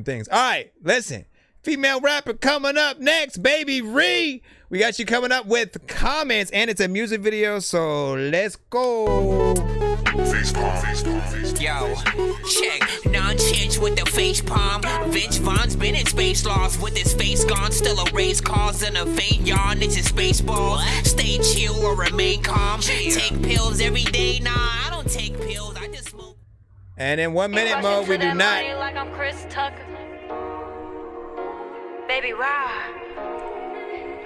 things. All right, listen. Female rapper coming up next, Baby Ree. We got you coming up with comments, and it's a music video, so let's go. Yo, check, non-change with the face palm. Vince Vaughn's been in space lost with his face gone. Still a race cars and a faint yawn. It's a space ball. Stay chill or remain calm. Take pills every day. Nah, I don't take pills. I just smoke. And in 1 minute mode, we do not. Like I'm Chris Tucker. Baby Rye.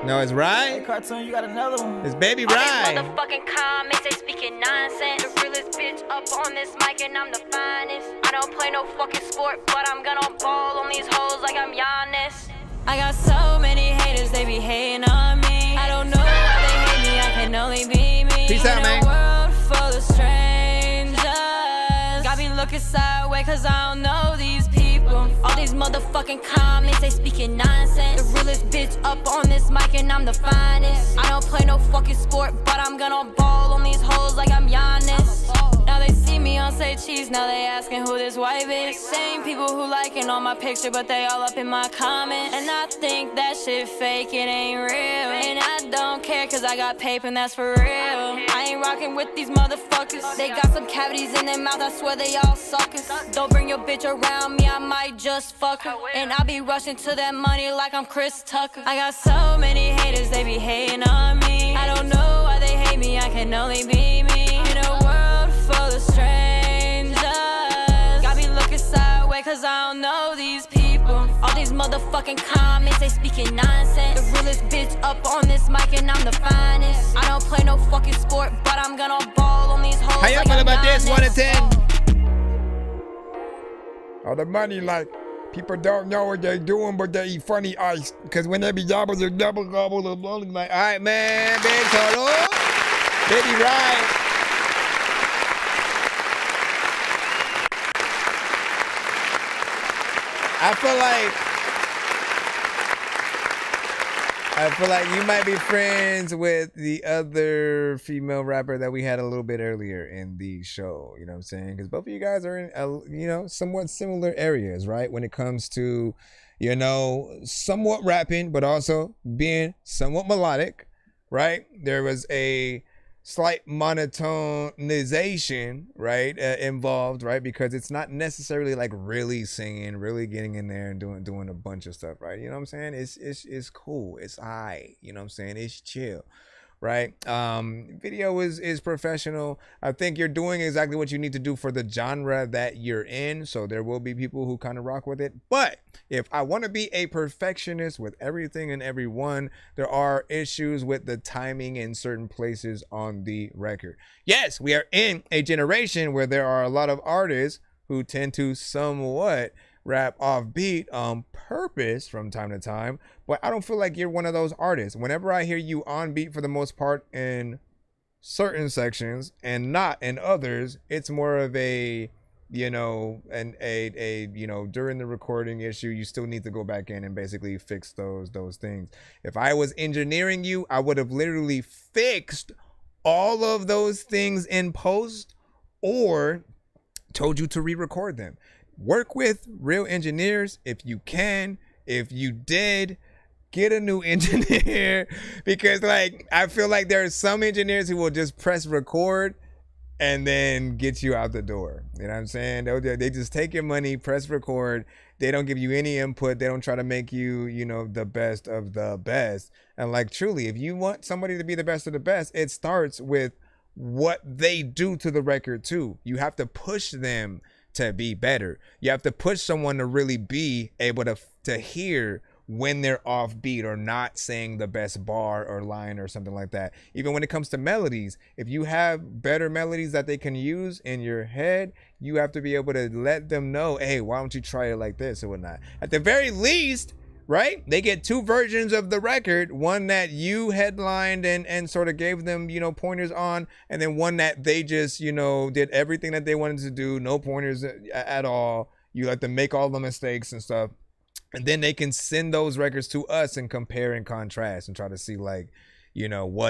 No, it's Rye. Hey, Cartoon, you got another one. It's Baby Rye. Motherfucking comments, they speaking nonsense. The realest bitch up on this mic, and I'm the finest. I don't play no fucking sport, but I'm gonna ball on these hoes like I'm Giannis. I got so many haters, they be hating on me. I don't know why they hate me, I can only be me. Peace out, man. In a world full of strangers, got me looking sideways, cause I don't know these people. people. All these motherfucking comments, they speaking nonsense. The realest bitch up on this mic and I'm the finest. I don't play no fucking sport, but I'm gonna ball on these hoes like I'm Giannis. Now they see me on say cheese, now they asking who this white bitch. Same people who liking on my picture, but they all up in my comments. And I think that shit fake, it ain't real. And I don't care cause I got paper and that's for real. I ain't rocking with these motherfuckers. They got some cavities in their mouth, I swear they all suckers. Don't bring your bitch around me, I might just fuck her. And I be rushing to that money like I'm Chris Tucker. I got so many haters, they be hating on me. I don't know why they hate me, I can only be me. In a world full of strangers, got me looking sideways cause I don't know these people. All these motherfucking comments, they speaking nonsense. The realest bitch up on this mic and I'm the finest. I don't play no fucking sport, but I'm gonna ball on these hoes. How y'all like feel I'm about this? Giannis. 1 to 10. All the money, like, people don't know what they're doing, but they eat funny ice. Because when they be gobble, they double gobble, they're like, All right, man. Big solo. Baby, right. I feel like you might be friends with the other female rapper that we had a little bit earlier in the show. You know what I'm saying? Because both of you guys are in, somewhat similar areas, right? When it comes to, somewhat rapping, but also being somewhat melodic, right? There was a slight monotonization, right, involved, right, because it's not necessarily like really singing, really getting in there and doing a bunch of stuff, right? You know what I'm saying? It's cool, it's high, you know what I'm saying? It's chill, right? Video is professional. I think you're doing exactly what you need to do for the genre that you're in, so there will be people who kind of rock with it. But if I want to be a perfectionist with everything and everyone, there are issues with the timing in certain places on the record. Yes, we are in a generation where there are a lot of artists who tend to somewhat rap off beat on purpose from time to time, but I don't feel like you're one of those artists. Whenever I hear you on beat for the most part in certain sections and not in others, it's more of a during the recording issue, you still need to go back in and basically fix those things. If I was engineering you, I would have literally fixed all of those things in post or told you to re-record them. Work with real engineers if you can. If you did, get a new engineer, because I feel like there are some engineers who will just press record and then get you out the door. You know what I'm saying? They just take your money, press record. They don't give you any input. They don't try to make you, the best of the best. And truly, if you want somebody to be the best of the best, it starts with what they do to the record too. You have to push them to be better. You have to push someone to really be able to hear when they're off beat or not saying the best bar or line or something like that. Even when it comes to melodies, if you have better melodies that they can use in your head, you have to be able to let them know, hey, why don't you try it like this or whatnot. At the very least, right, they get two versions of the record, one that you headlined and sort of gave them, pointers on, and then one that they just, did everything that they wanted to do, no pointers at all. You let them make all the mistakes and stuff. And then they can send those records to us and compare and contrast and try to see what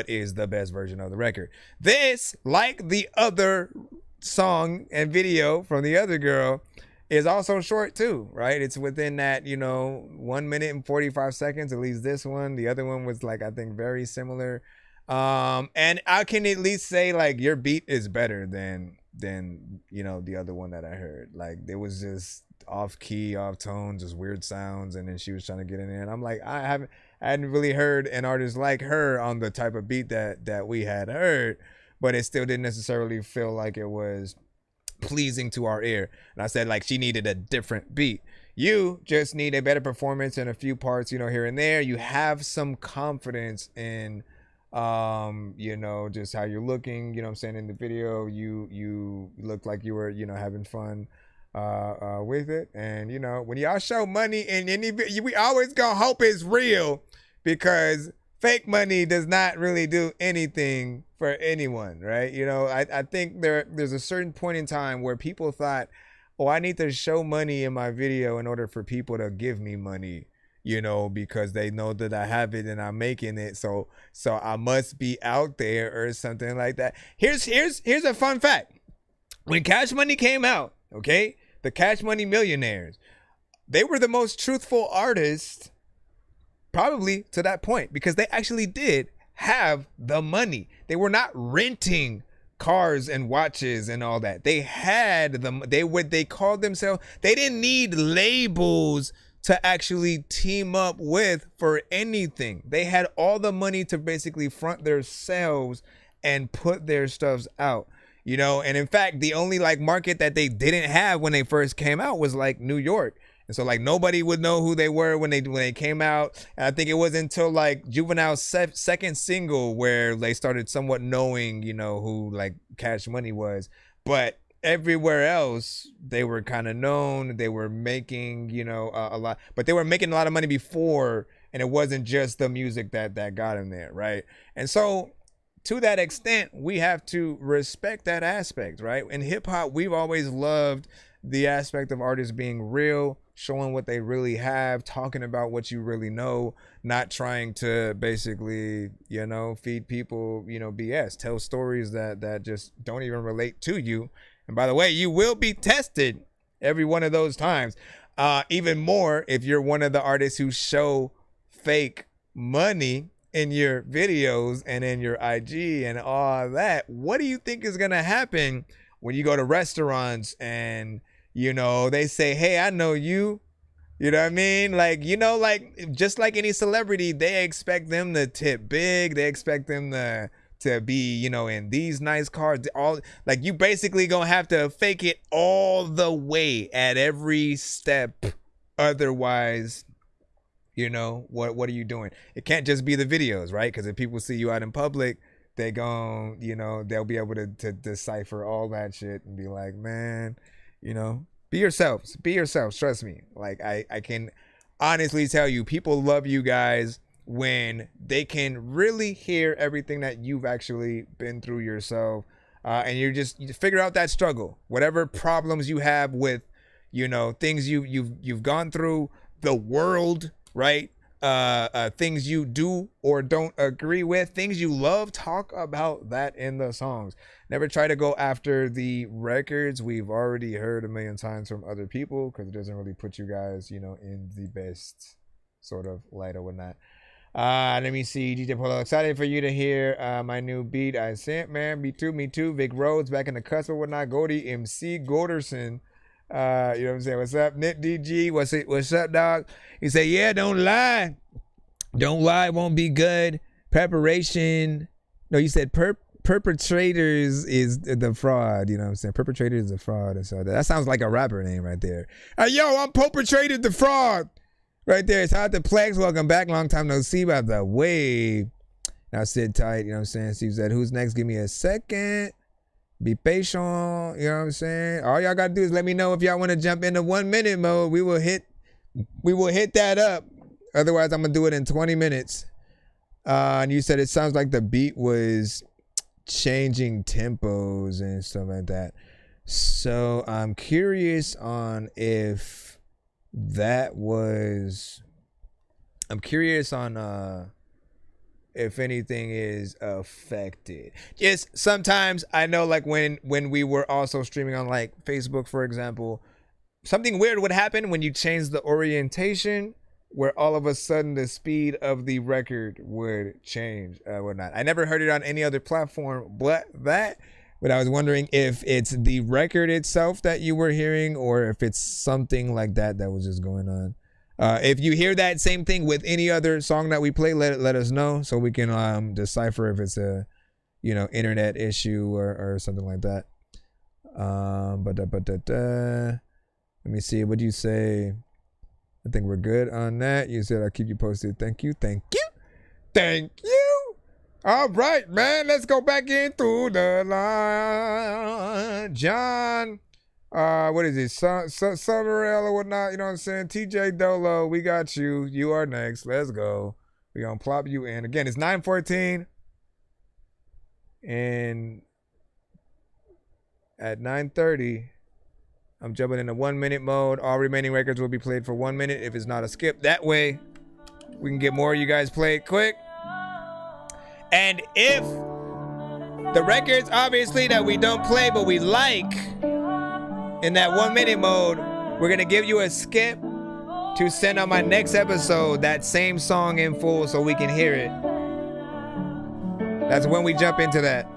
is the best version of the record. This, like the other song and video from the other girl, is also short too, right? It's within that, 1 minute and 45 seconds, at least this one. The other one was I think very similar. And I can at least say your beat is better than the other one that I heard. It was just off key, off tone, just weird sounds, and then she was trying to get in there, and I'm like, I hadn't really heard an artist like her on the type of beat that we had heard, but it still didn't necessarily feel like it was pleasing to our ear. And I said she needed a different beat. You just need a better performance in a few parts, here and there. You have some confidence in just how you're looking, what I'm saying, in the video. You looked like you were, having fun with it. And when y'all show money in any video, we always gonna hope it's real, because fake money does not really do anything for anyone, right? I think there's a certain point in time where people thought oh, I need to show money in my video in order for people to give me money, you know, because they know that I have it and I'm making it. So I must be out there or something like that. Here's a fun fact. When Cash Money came out, okay, the Cash Money Millionaires, they were the most truthful artists probably to that point, because they actually did have the money. They were not renting cars and watches and all that. They had them. They called themselves. They didn't need labels to actually team up with for anything. They had all the money to basically front themselves and put their stuffs out, you know. And in fact, the only like market that they didn't have when they first came out was like New York. And so like nobody would know who they were when they came out. And I think it was until like Juvenile's second single where they started somewhat knowing, you know, who like Cash Money was. But everywhere else, they were kind of known. They were making, you know, a lot, but they were making a lot of money before, and it wasn't just the music that got them there, right? And so to that extent, we have to respect that aspect, right? In hip hop, we've always loved the aspect of artists being real, showing what they really have, talking about what you really know, not trying to basically, you know, feed people, you know, BS, tell stories that just don't even relate to you. And by the way, you will be tested every one of those times. Even more if you're one of the artists who show fake money in your videos and in your IG and all that. What do you think is going to happen when you go to restaurants and, you know, they say, hey, I know you. You know what I mean? Like, you know, like just like any celebrity, they expect them to tip big. They expect them to be, you know, in these nice cars. All like you basically gonna have to fake it all the way at every step. Otherwise, you know, what are you doing? It can't just be the videos, right? Because if people see you out in public, they gon', you know, they'll be able to decipher all that shit and be like, man, you know, be yourselves. Be yourselves. Trust me. Like I can honestly tell you, people love you guys when they can really hear everything that you've actually been through yourself, and you figure out that struggle, whatever problems you have with, you know, things you've gone through, the world, right? Things you do or don't agree with, things you love, talk about that in the songs. Never try to go after the records we've already heard a million times from other people, because it doesn't really put you guys, you know, in the best sort of light or whatnot. Let me see. DJ Polo, excited for you to hear my new beat I sent, man. Me too. Vic Rhodes back in the cusp or whatnot. Goldie MC Gorderson. You know what I'm saying? What's up, Nick DG? What's up, dog? He said, yeah, don't lie. Don't lie, won't be good. Preparation. No, you said perpetrators is the fraud. You know what I'm saying? Perpetrator is the fraud. And so that sounds like a rapper name right there. Yo, I'm perpetrated the fraud. Right there. It's Hot the Plex. Welcome back. Long time no see, by the way. Now sit tight. You know what I'm saying? Steve said, who's next? Give me a second. Be patient. You know what I'm saying? All y'all got to do is let me know if y'all want to jump into 1 minute mode. We will hit that up. Otherwise, I'm going to do it in 20 minutes. And you said it sounds like the beat was changing tempos and stuff like that. So I'm curious on if if anything is affected. Just sometimes I know, like when we were also streaming on like Facebook, for example, something weird would happen when you change the orientation, where all of a sudden the speed of the record would change, whatnot. I never heard it on any other platform but I was wondering if it's the record itself that you were hearing, or if it's something like that was just going on. If you hear that same thing with any other song that we play, let us know so we can decipher if it's a, you know, internet issue or something like that. Let me see. What do you say? I think we're good on that. You said I'll keep you posted. Thank you. All right, man. Let's go back in through the line. John, what is it? Summerell or whatnot, you know what I'm saying? TJ Dolo, we got you. You are next. Let's go. We're going to plop you in. Again, it's 9:14. And at 9:30, I'm jumping into 1 minute mode. All remaining records will be played for 1 minute if it's not a skip. That way, we can get more of you guys played quick. And if the records, obviously, that we don't play but we like in that 1 minute mode, we're going to give you a skip to send on my next episode that same song in full so we can hear it. That's when we jump into that.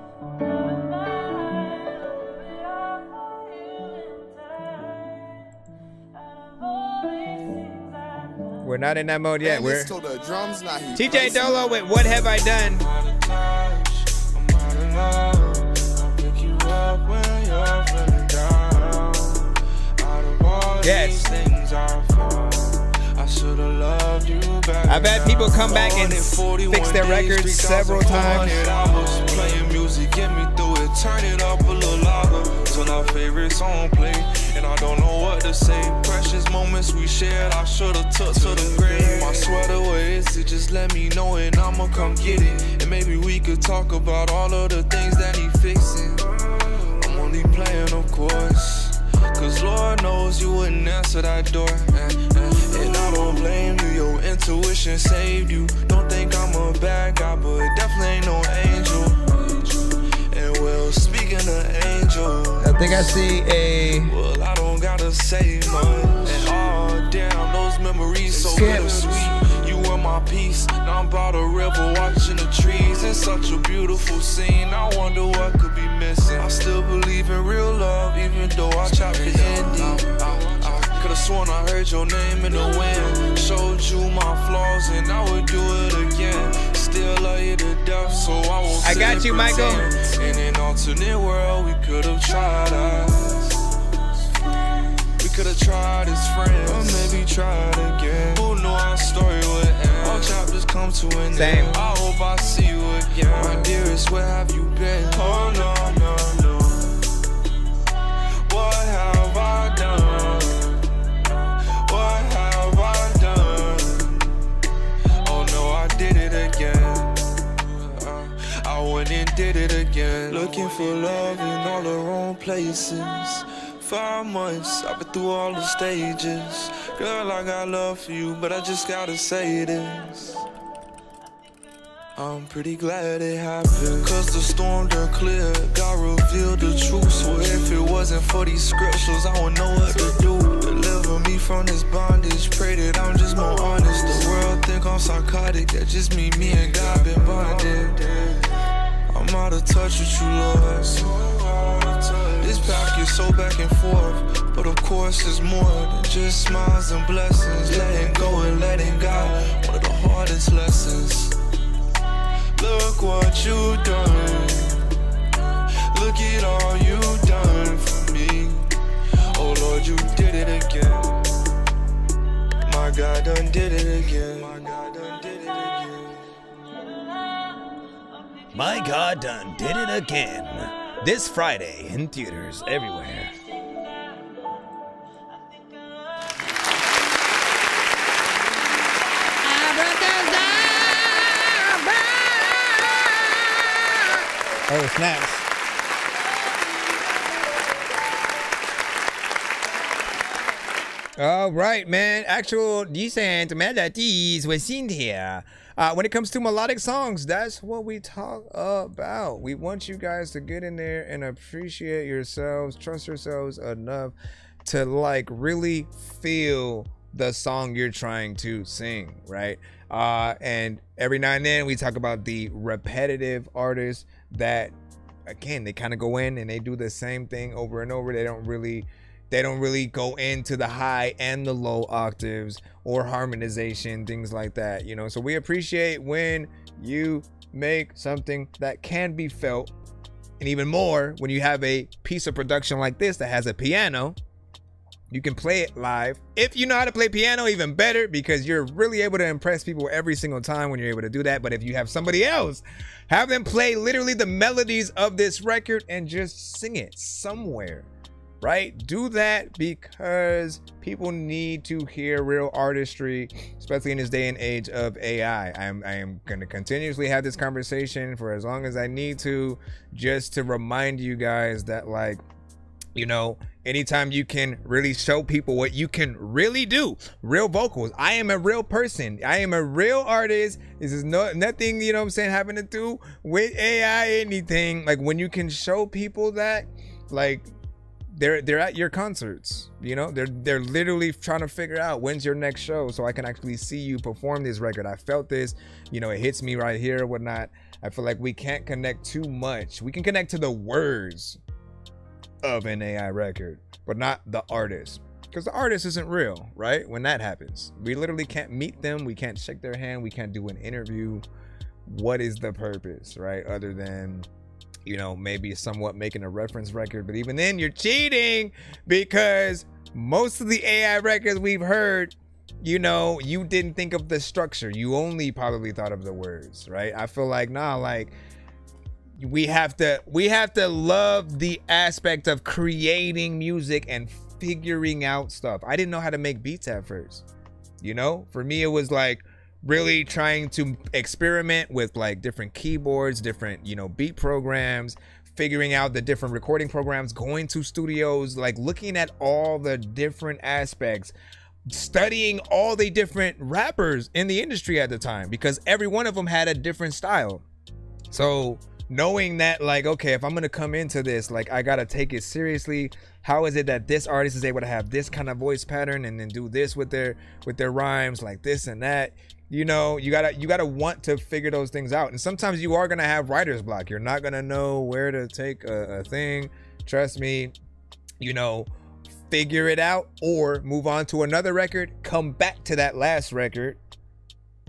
We're not in that mode yet. We're TJ Dolo with What Have I Done? Yes. I've had people come back and fix their records several times. Playing music, get me through it. Turn it up a little louder till our favorite song play. And I don't know what to say. Precious moments we shared, I should've took to the grave. My sweater, where is it? Just let me know and I'ma come get it. And maybe we could talk about all of the things that he fixing. I'm only playing, of course, cause Lord knows you wouldn't answer that door. And I don't blame you, your intuition saved you. Don't think I'm a bad guy, but definitely ain't no angel. And well, speaking of angel, I think I see a... Well, I don't gotta say much. And oh, damn, those memories so bittersweet. You were my peace, now I'm by the river watching the trees. It's such a beautiful scene, I wonder what could be missing. I still believe in real love, even though I chopped it ending. Could've sworn I heard your name in the wind. Showed you my flaws and I would do it again. Still love you to death, so I won't. I got you, Michael. In an alternate world, we could've tried us. We could've tried as friends, or maybe tried again. Who knew our story would end? All chapters come to an end. I hope I see you again. My dearest, where have you been? Oh no, no, no. What have I done? What have I done? Oh no, I did it again. I went and did it again. Looking for love in all the wrong places. 5 months, I've been through all the stages. Girl, I got love for you, but I just gotta say this. I'm pretty glad it happened, cause the storm done cleared. God revealed the truth, so if it wasn't for these scriptures, I wouldn't know what to do. Deliver me from this bondage, pray that I'm just more honest. The world think I'm psychotic, that just me and God been bonded. I'm out of touch with you, Lord. This path gets so back and forth, but of course it's more than just smiles and blessings. Letting go and letting God, one of the hardest lessons. Look what you done. Look at all you done for me. Oh Lord, you did it again. My God done did it again. My God done did it again. My God done did it again. This Friday in theaters everywhere. Oh, snaps. All right, man. Actual decent melodies with Cynthia. When it comes to melodic songs, that's what we talk about. We want you guys to get in there and appreciate yourselves, trust yourselves enough to like really feel the song you're trying to sing, right? And every now and then we talk about the repetitive artists that, again, they kind of go in and they do the same thing over and over. They don't really go into the high and the low octaves or harmonization, things like that, you know. So we appreciate when you make something that can be felt, and even more when you have a piece of production like this that has a piano. You can play it live. If you know how to play piano, even better, because you're really able to impress people every single time when you're able to do that. But if you have somebody else, have them play literally the melodies of this record and just sing it somewhere, right? Do that, because people need to hear real artistry, especially in this day and age of AI. I am going to continuously have this conversation for as long as I need to, just to remind you guys that, like, You know, anytime you can really show people what you can really do, real vocals. I am a real person. I am a real artist. This is nothing, you know what I'm saying, having to do with AI, anything. Like when you can show people that, like, they're at your concerts, you know, they're literally trying to figure out when's your next show so I can actually see you perform this record. I felt this, you know, it hits me right here, whatnot. I feel like we can't connect too much. We can connect to the words of an AI record, but not the artist, because the artist isn't real, right? When that happens, we literally can't meet them, we can't shake their hand, we can't do an interview. What is the purpose, right? Other than, you know, maybe somewhat making a reference record, but even then you're cheating, because most of the AI records we've heard, you know, you didn't think of the structure, you only probably thought of the words, right? I feel like, nah, like we have to love the aspect of creating music and figuring out stuff. I didn't know how to make beats at first, you know. For me, it was like really trying to experiment with like different keyboards, different, you know, beat programs, figuring out the different recording programs, going to studios, like looking at all the different aspects, studying all the different rappers in the industry at the time, because every one of them had a different style. So knowing that, like, okay, if I'm gonna come into this, like, I gotta take it seriously. How is it that this artist is able to have this kind of voice pattern and then do this with their rhymes, like this and that? You know, you gotta want to figure those things out. And sometimes you are gonna have writer's block. You're not gonna know where to take a thing. Trust me, you know, figure it out or move on to another record, come back to that last record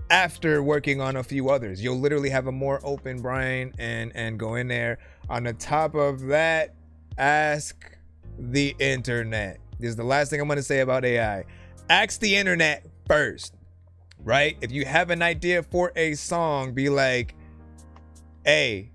after working on a few others. You'll literally have a more open brain and go in there. On the top of that, ask the internet. This is the last thing I'm gonna say about AI. Ask the internet first, right? If you have an idea for a song, be like, hey,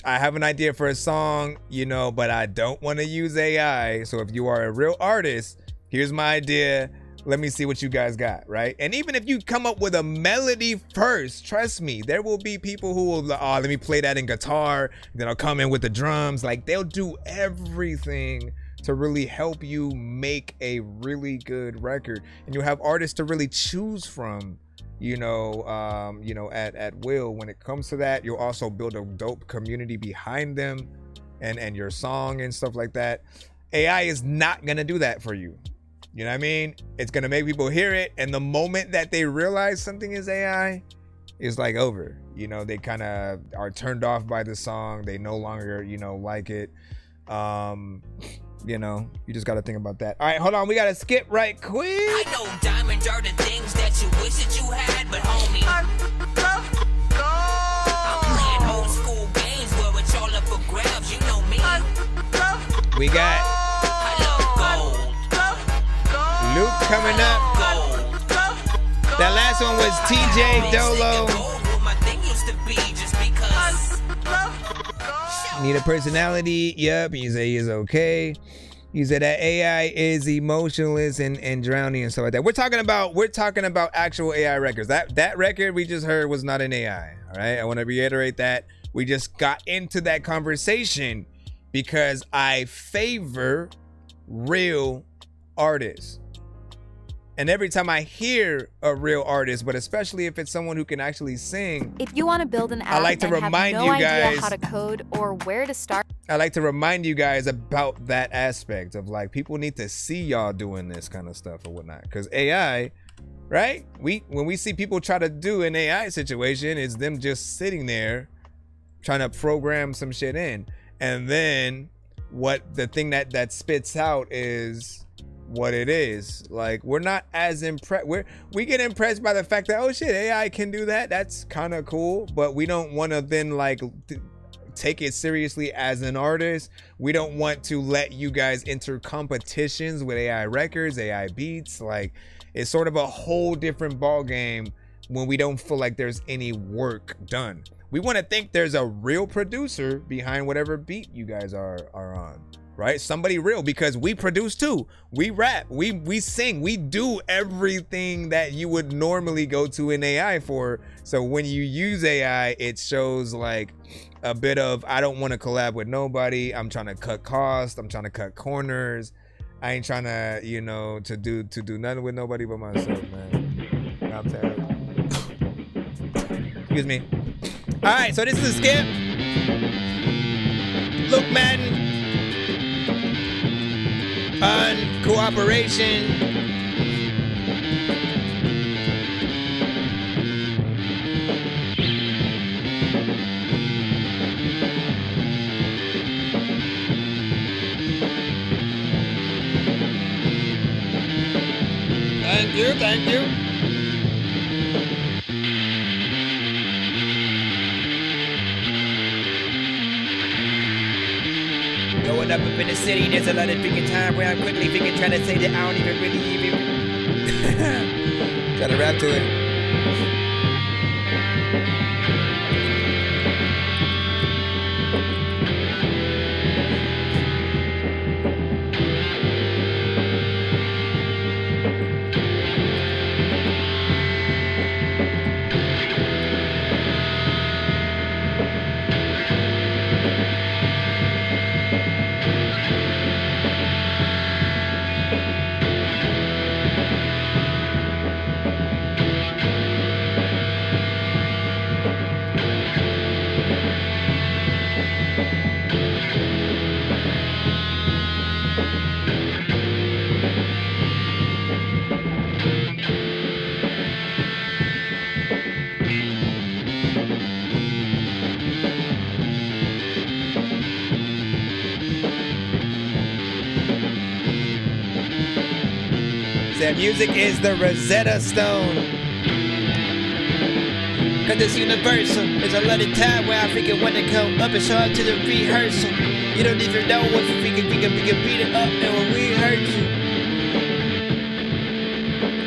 I have an idea for a song, you know, but I don't want to use AI. So if you are a real artist, here's my idea. Let me see what you guys got, right? And even if you come up with a melody first, trust me, there will be people who will, oh, let me play that in guitar, then I'll come in with the drums. Like, they'll do everything to really help you make a really good record. And you'll have artists to really choose from, you know, at will. When it comes to that, you'll also build a dope community behind them and your song and stuff like that. AI is not gonna do that for you. You know what I mean? It's gonna make people hear it, and the moment that they realize something is AI, it's like over. You know, they kind of are turned off by the song. They no longer, you know, like it. You know, you just gotta think about that. All right, hold on, we gotta skip right quick. I know diamonds are the things that you wish that you had, but homie, I'm playing old school games where it's all up for grabs. You know me. We got Luke coming up. That last one was TJ Dolo. Need a personality? Yep. He said he's okay. He said that AI is emotionless and drowning and stuff like that. We're talking about actual AI records. That record we just heard was not an AI. All right. I want to reiterate that. We just got into that conversation because I favor real artists. And every time I hear a real artist, but especially if it's someone who can actually sing, if you want to build an app I like to remind have no you guys idea how to code or where to start, I like to remind you guys about that aspect of, like, people need to see y'all doing this kind of stuff or whatnot. Because AI, right? When we see people try to do an AI situation, it's them just sitting there trying to program some shit in. And then what the thing that spits out is what it is. Like, we're not as impressed. We get impressed by the fact that, oh shit, AI can do that. That's kind of cool. But we don't want to then like take it seriously as an artist. We don't want to let you guys enter competitions with AI records, AI beats. Like, it's sort of a whole different ball game when we don't feel like there's any work done. We want to think there's a real producer behind whatever beat you guys are on, right? Somebody real, because we produce too. We rap, we sing, we do everything that you would normally go to an AI for. So when you use AI, it shows like a bit of, I don't want to collab with nobody. I'm trying to cut costs. I'm trying to cut corners. I ain't trying to, you know, to do nothing with nobody but myself, man. I'm terrible. Excuse me. All right, so this is a skip. Luke Madden on cooperation. Thank you. Going up in the city, there's a lot of freaking time where I'm quickly thinking, trying to say that I don't even really even. Gotta rap to it. That music is the Rosetta Stone. Cause it's universal. There's a lot of time where I freaking wanna come up and show up to the rehearsal. You don't even know what we can beat it up and when we hurt you.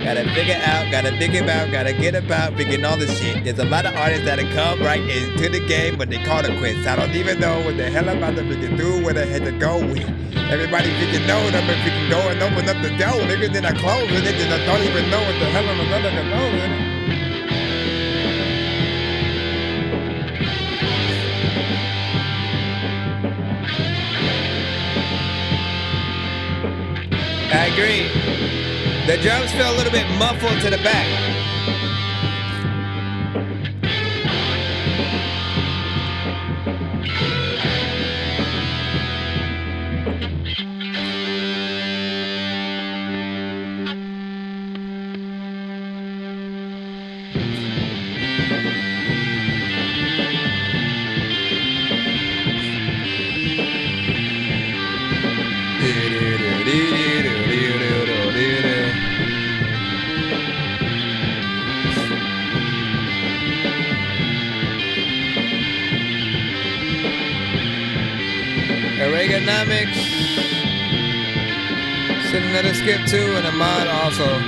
Gotta figure out, gotta think about, gotta get about, figuring all this shit. There's a lot of artists that have come right into the game, but they call it quits. I don't even know what the hell I'm about to freaking do, where the heck to go with. Everybody freaking know them and freaking go and open up the door, nigga, then I close it, nigga, I don't even know what the hell I'm about to go with. I agree. The drums feel a little bit muffled to the back. Ergonomics. Send another skip too and a mod also.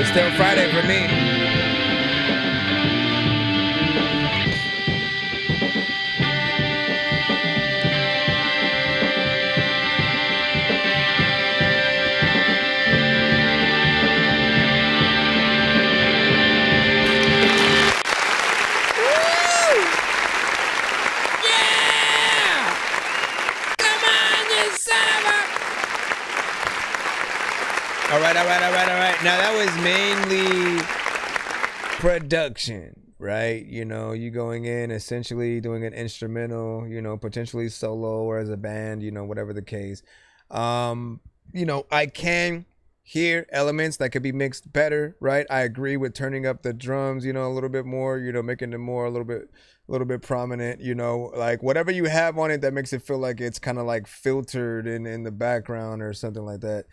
It's still Friday for me. All right. Now that was mainly production, right? You know, you going in essentially doing an instrumental, you know, potentially solo or as a band, you know, whatever the case. You know, I can hear elements that could be mixed better, right? I agree with turning up the drums, you know, a little bit more, you know, making them more a little bit a little bit prominent, you know, like whatever you have on it that makes it feel like it's kind of like filtered in the background or something like that.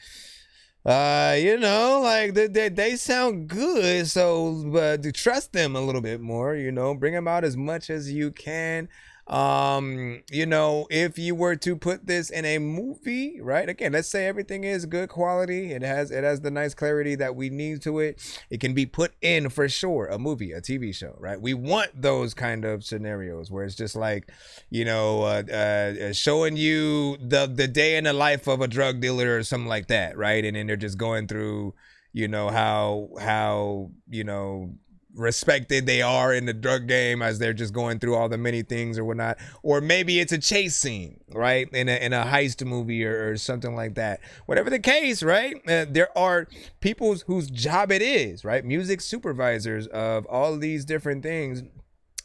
You know, like they sound good, so trust them a little bit more, you know, bring them out as much as you can. You know, if you were to put this in a movie, right? Again, let's say everything is good quality. It has the nice clarity that we need to it. It can be put in for sure, a movie, a TV show, right? We want those kind of scenarios where it's just like, you know, showing you the day in the life of a drug dealer or something like that, right? And then they're just going through, you know, how, you know, respected they are in the drug game as they're just going through all the many things or whatnot. Or maybe it's a chase scene, right, in a heist movie or something like that. Whatever the case, right, there are people whose job it is, right, music supervisors of all these different things,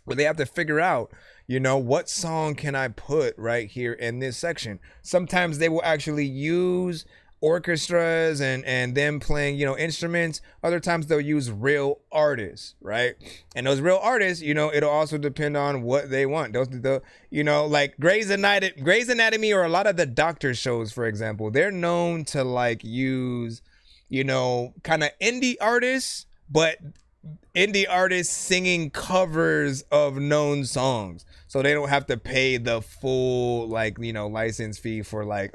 where they have to figure out, you know, what song can I put right here in this section. Sometimes they will actually use orchestras and them playing, you know, instruments. Other times they'll use real artists, right? And those real artists, you know, it'll also depend on what they want. You know, like Grey's Anatomy or a lot of the doctor shows, for example, they're known to like use, you know, kind of indie artists, but indie artists singing covers of known songs, so they don't have to pay the full, like, you know, license fee for like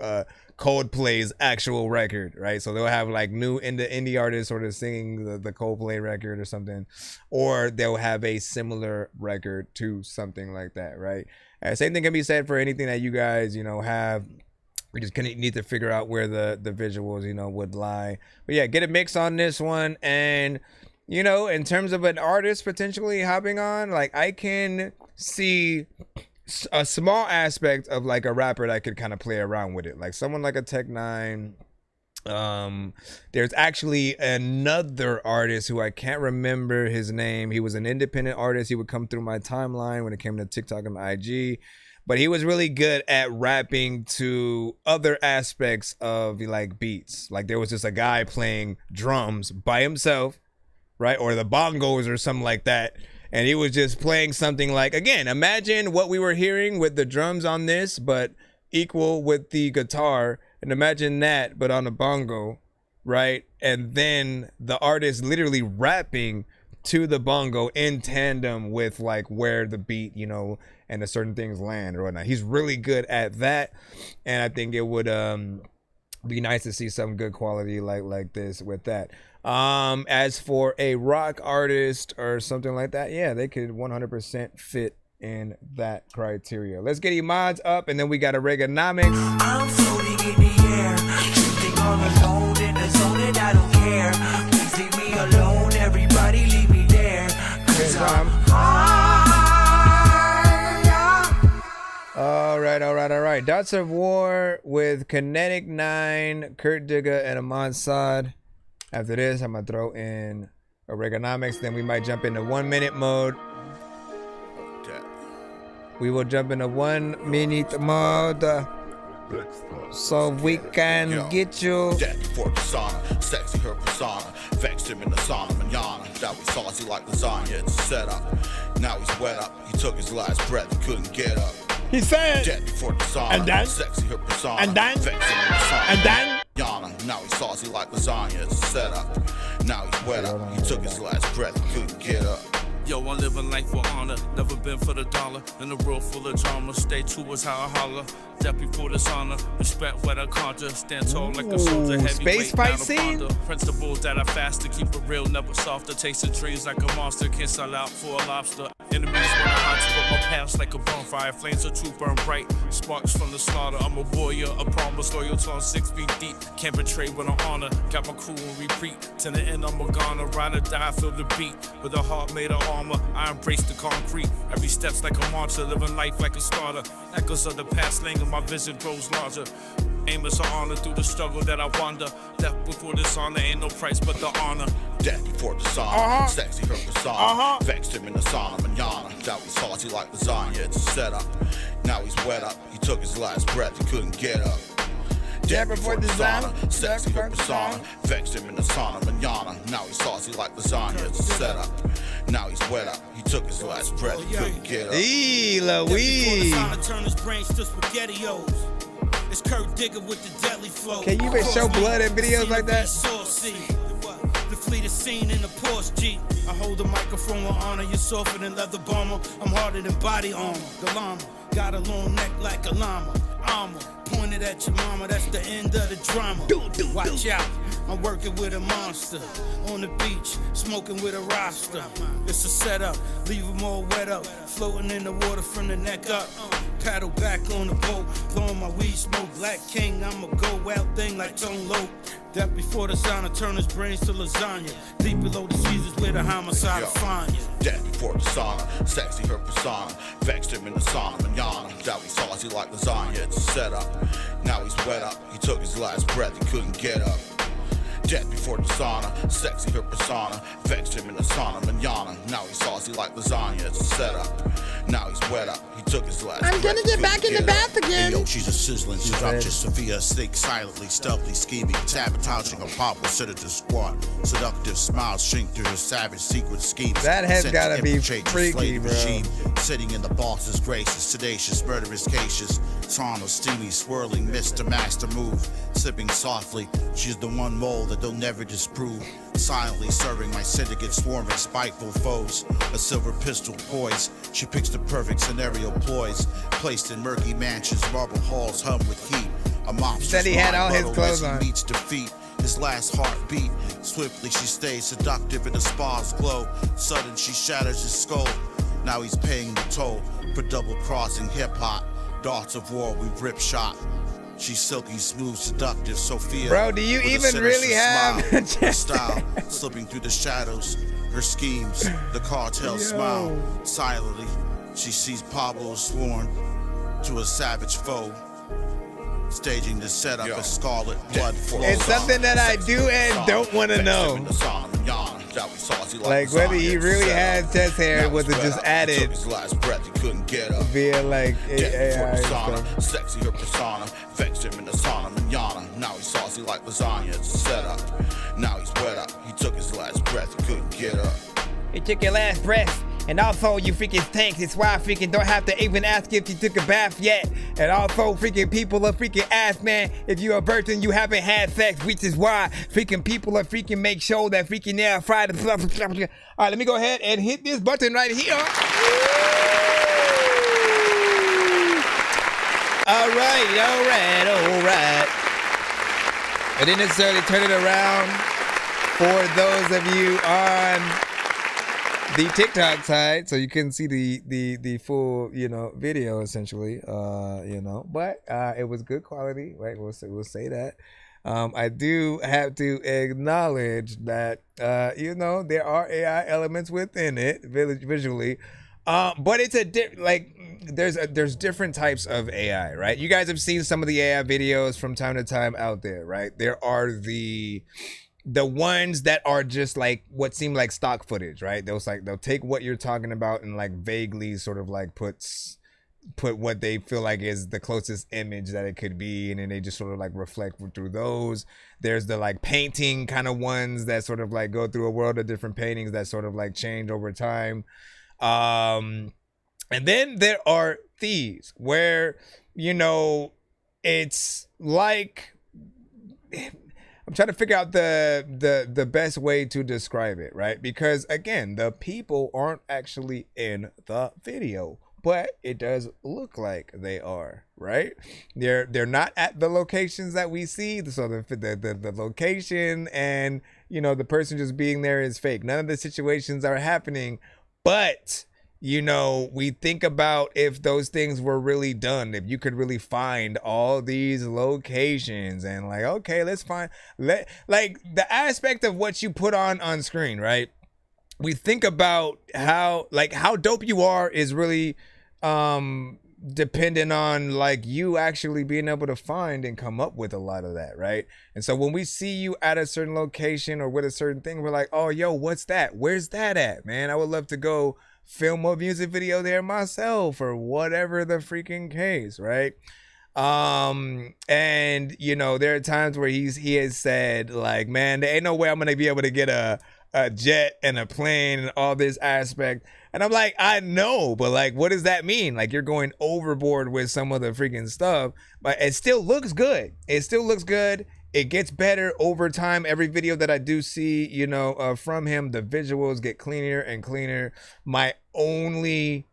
Coldplay's actual record, right? So they'll have like new indie artists sort of singing the Coldplay record or something, or they'll have a similar record to something like that, right? Same thing can be said for anything that you guys, you know, have. We just need to figure out where the visuals, you know, would lie. But yeah, get a mix on this one. And, you know, in terms of an artist potentially hopping on, like I can see a small aspect of like a rapper that could kind of play around with it, like someone like a Tech-9. There's actually another artist who I can't remember his name. He was an independent artist. He would come through my timeline when it came to TikTok and IG, but he was really good at rapping to other aspects of like beats. Like there was just a guy playing drums by himself, right, or the bongos or something like that. And he was just playing something like, again, imagine what we were hearing with the drums on this, but equal with the guitar. And imagine that, but on a bongo, right? And then the artist literally rapping to the bongo in tandem with like where the beat, you know, and the certain things land or whatnot. He's really good at that. And I think it would be nice to see some good quality like this with that. As for a rock artist or something like that, yeah, they could 100% fit in that criteria. Let's get Iman's up, and then we got a Reaganomics. I'm floating in the air, drifting all alone in the zone, and I don't care. Please leave me alone, everybody leave me there, 'cause I'm high. All right. Dots of War with Kinetic 9, Kurt Digga, and Iman Saad. After this, I'm gonna throw in a Reaganomics. Then we might jump into 1 minute mode. We will jump into 1 minute mode, so we can get you. Daddy for persona, sexy her persona, vexed him in the sauna, manana. That was saucy like lasagna, it's a setup. Now he's wet up, he took his last breath, he couldn't get up. He said, Daddy for persona, and then, sexy her persona, and then, vexed him in the sauna, and then. Yana, now he's saucy like lasagna, it's a setup. Now he's wet up, he took his last breath, he couldn't get up. Yo, I live a life for honor, never been for the dollar. In a world full of drama, stay true is how I holler. Death before dishonor, respect what I conjure. Stand tall like a soldier, heavy space fight scene? Principles that I fast to keep it real, never softer. Tasting trees like a monster, can't sell out for a lobster. Enemies wanna hunt, but my past like a bonfire. Flames of truth burn bright, sparks from the slaughter. I'm a warrior, a promise, loyal to 6 feet deep. Can't betray what I honor, got my crew on repeat. To the end, I'm a goner, ride or die, feel the beat. With a heart made of armor, I embrace the concrete. Every step's like a marcher, living life like a starter. Echoes of the past linger, my vision grows larger. Aim is an honor through the struggle that I wander. Death before dishonor, ain't no price but the honor. Death before dishonor, sexy her persona, vexed him in the sauna, manana. That was saucy like lasagna, it's a setup. Now he's wet up, he took his last breath, he couldn't get up. Death before dishonor, sexy her persona, vexed him in the sauna, manana. Now he's saucy like lasagna, it's a setup. Now he's wet up. He took his last breath. He couldn't get up. Louise. Turn his brains to spaghettios. It's Kurt Digger with the deadly flow. Can you even show blood in videos like that? The fleet is seen in the Porsche Jeep. I hold the microphone with honor. You're softer than leather bomber. I'm harder than body armor. The llama got a long neck like a llama. Armor pointed at your mama. That's the end of the drama. Watch out. I'm working with a monster on the beach, smoking with a roster. It's a setup, leave them all wet up, floating in the water from the neck up. Paddle back on the boat, blowing my weed smoke. Black King, I'ma go wild thing like Tone Loc. Death before the sound of turn his brains to lasagna. Deep below the seas is where the homicide will find you. Death before the sauna, sexy her persona. Vexed him in the sauna, manana. That we saucy like lasagna, it's a setup. Now he's wet up, he took his last breath, he couldn't get up. Death before the sauna, sexy her persona. Vexed him in the sauna, manana. Now he's saucy like lasagna, it's a setup. Now he's wet up, he took his last I'm gonna get back in the bath again. Yo, She's a sizzling structure, Sophia Stick, silently, stealthily scheming, sabotaging a pop with sedative squad. Seductive smiles shrink through her savage secret schemes. That has gotta be freaky, slave bro. Regime, sitting in the boss's graces, sedacious, murderous cases. Sauna, steamy, swirling, Mr. Master move, sipping softly. She's the one mole that they'll never disprove. Silently serving my syndicate swarming spiteful foes. A silver pistol poised, she picks the perfect scenario ploys. Placed in murky mansions, marble halls hum with heat. A monster's Said he had all his clothes on. Meets defeat, his last heartbeat. Swiftly she stays seductive in the spa's glow. Sudden she shatters his skull. Now he's paying the toll for double crossing hip hop. Darts of war we rip shot. She's silky, smooth, seductive, Sophia. Bro, do you with a even sinister really have smile. Her style, slipping through the shadows. Her schemes, the cartel smile. Silently, she sees Pablo sworn to a savage foe. Staging the setup as scarlet blood flows. It's something that I do and don't want to know. Like whether he really had chest hair, was it just added via like AI and stuff. Sexy her persona, vexed him in the sauna, manana. Now he's saucy like lasagna, it's a setup. Now he's wet up, he took his last breath, he couldn't get up. You took your last breath. And also, you freaking tanks. It's why I freaking don't have to even ask if you took a bath yet. And also, freaking people are freaking ask, man, if you're a virgin, you haven't had sex, which is why freaking people are freaking make sure that freaking they're fried. All right, let me go ahead and hit this button right here. All right. I didn't necessarily turn it around for those of you on the TikTok side, so you can see the full, video essentially, but it was good quality, right? We'll say that. I do have to acknowledge that, there are AI elements within it visually, but it's there's different types of AI, right? You guys have seen some of the AI videos from time to time out there, right? There are the ones that are just like what seem like stock footage, right? They'll take what you're talking about and like vaguely sort of like put what they feel like is the closest image that it could be, and then they just sort of like reflect through those. There's the like painting kind of ones that sort of like go through a world of different paintings that sort of like change over time. And then there are these where, it's like, I'm trying to figure out the best way to describe it, right? Because again, the people aren't actually in the video, but it does look like they are, right? They're not at the locations that we see, so the location and the person just being there is fake. None of the situations are happening, but we think about if those things were really done, if you could really find all these locations and like, okay, let's find, like the aspect of what you put on screen, right? We think about how dope you are is really dependent on like you actually being able to find and come up with a lot of that, right? And so when we see you at a certain location or with a certain thing, we're like, oh, yo, what's that? Where's that at, man? I would love to go film a music video there myself or whatever the freaking case, right? And there are times where he has said like, man, there ain't no way I'm gonna be able to get a a jet and a plane and all this aspect. And I'm like, I know, but like, what does that mean? Like, you're going overboard with some of the freaking stuff, but it still looks good. It still looks good. It gets better over time. Every video that I do see, you know, from him, the visuals get cleaner and cleaner. My only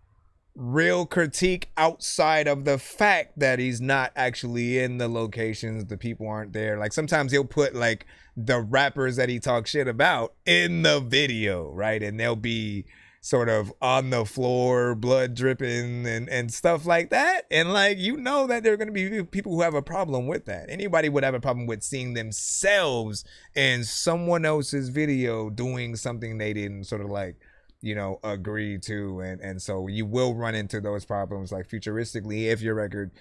real critique outside of the fact that he's not actually in the locations, the people aren't there. Like sometimes he'll put like the rappers that he talks shit about in the video, right? And they'll be sort of on the floor, blood dripping and stuff like that. And like, you know that there are going to be people who have a problem with that. Anybody would have a problem with seeing themselves in someone else's video doing something they didn't sort of like, you know, agree to. And so you will run into those problems like futuristically if your record,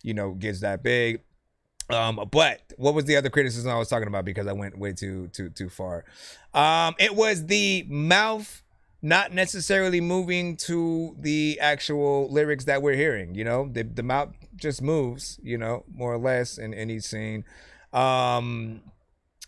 you know, gets that big. But what was the other criticism I was talking about, because I went way too far? It was the mouth not necessarily moving to the actual lyrics that we're hearing. You know, the mouth just moves, you know, more or less in any scene.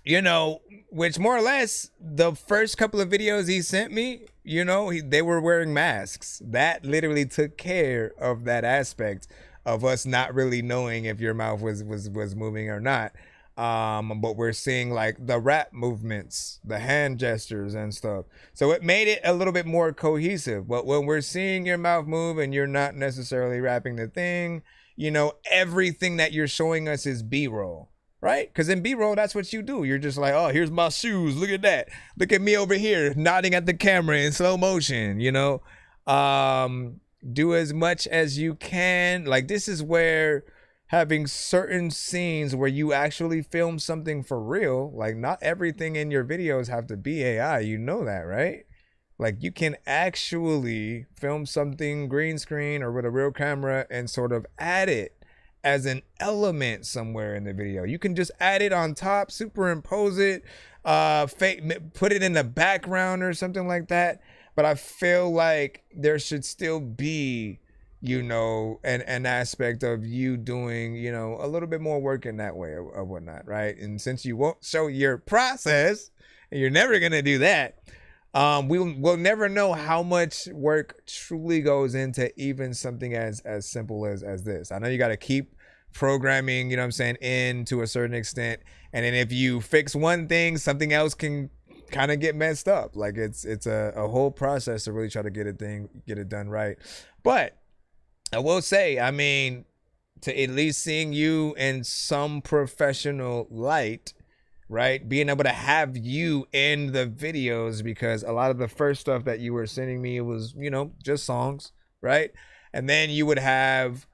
You know, which more or less the first couple of videos he sent me, you know, they were wearing masks. That literally took care of that aspect of us not really knowing if your mouth was moving or not. But we're seeing like the rap movements, the hand gestures and stuff. So it made it a little bit more cohesive. But when we're seeing your mouth move and you're not necessarily rapping the thing, you know, everything that you're showing us is B-roll. Right? Because in B-roll, that's what you do. You're just like, oh, here's my shoes. Look at that. Look at me over here nodding at the camera in slow motion, you know? Do as much as you can. Like, this is where having certain scenes where you actually film something for real, like not everything in your videos have to be AI. You know that, right? Like, you can actually film something green screen or with a real camera and sort of add it as an element somewhere in the video. You can just add it on top, superimpose it, put it in the background or something like that. But I feel like there should still be, you know, an aspect of you doing, you know, a little bit more work in that way or whatnot, right? And since you won't show your process, and you're never gonna do that, we'll never know how much work truly goes into even something as simple as this. I know you got to keep programming, you know what I'm saying, in to a certain extent, and then if you fix one thing, something else can kind of get messed up. Like it's a whole process to really try to get it done right. But I will say, I mean, to at least seeing you in some professional light, right? Being able to have you in the videos, because a lot of the first stuff that you were sending me was, you know, just songs, right? And then you would have,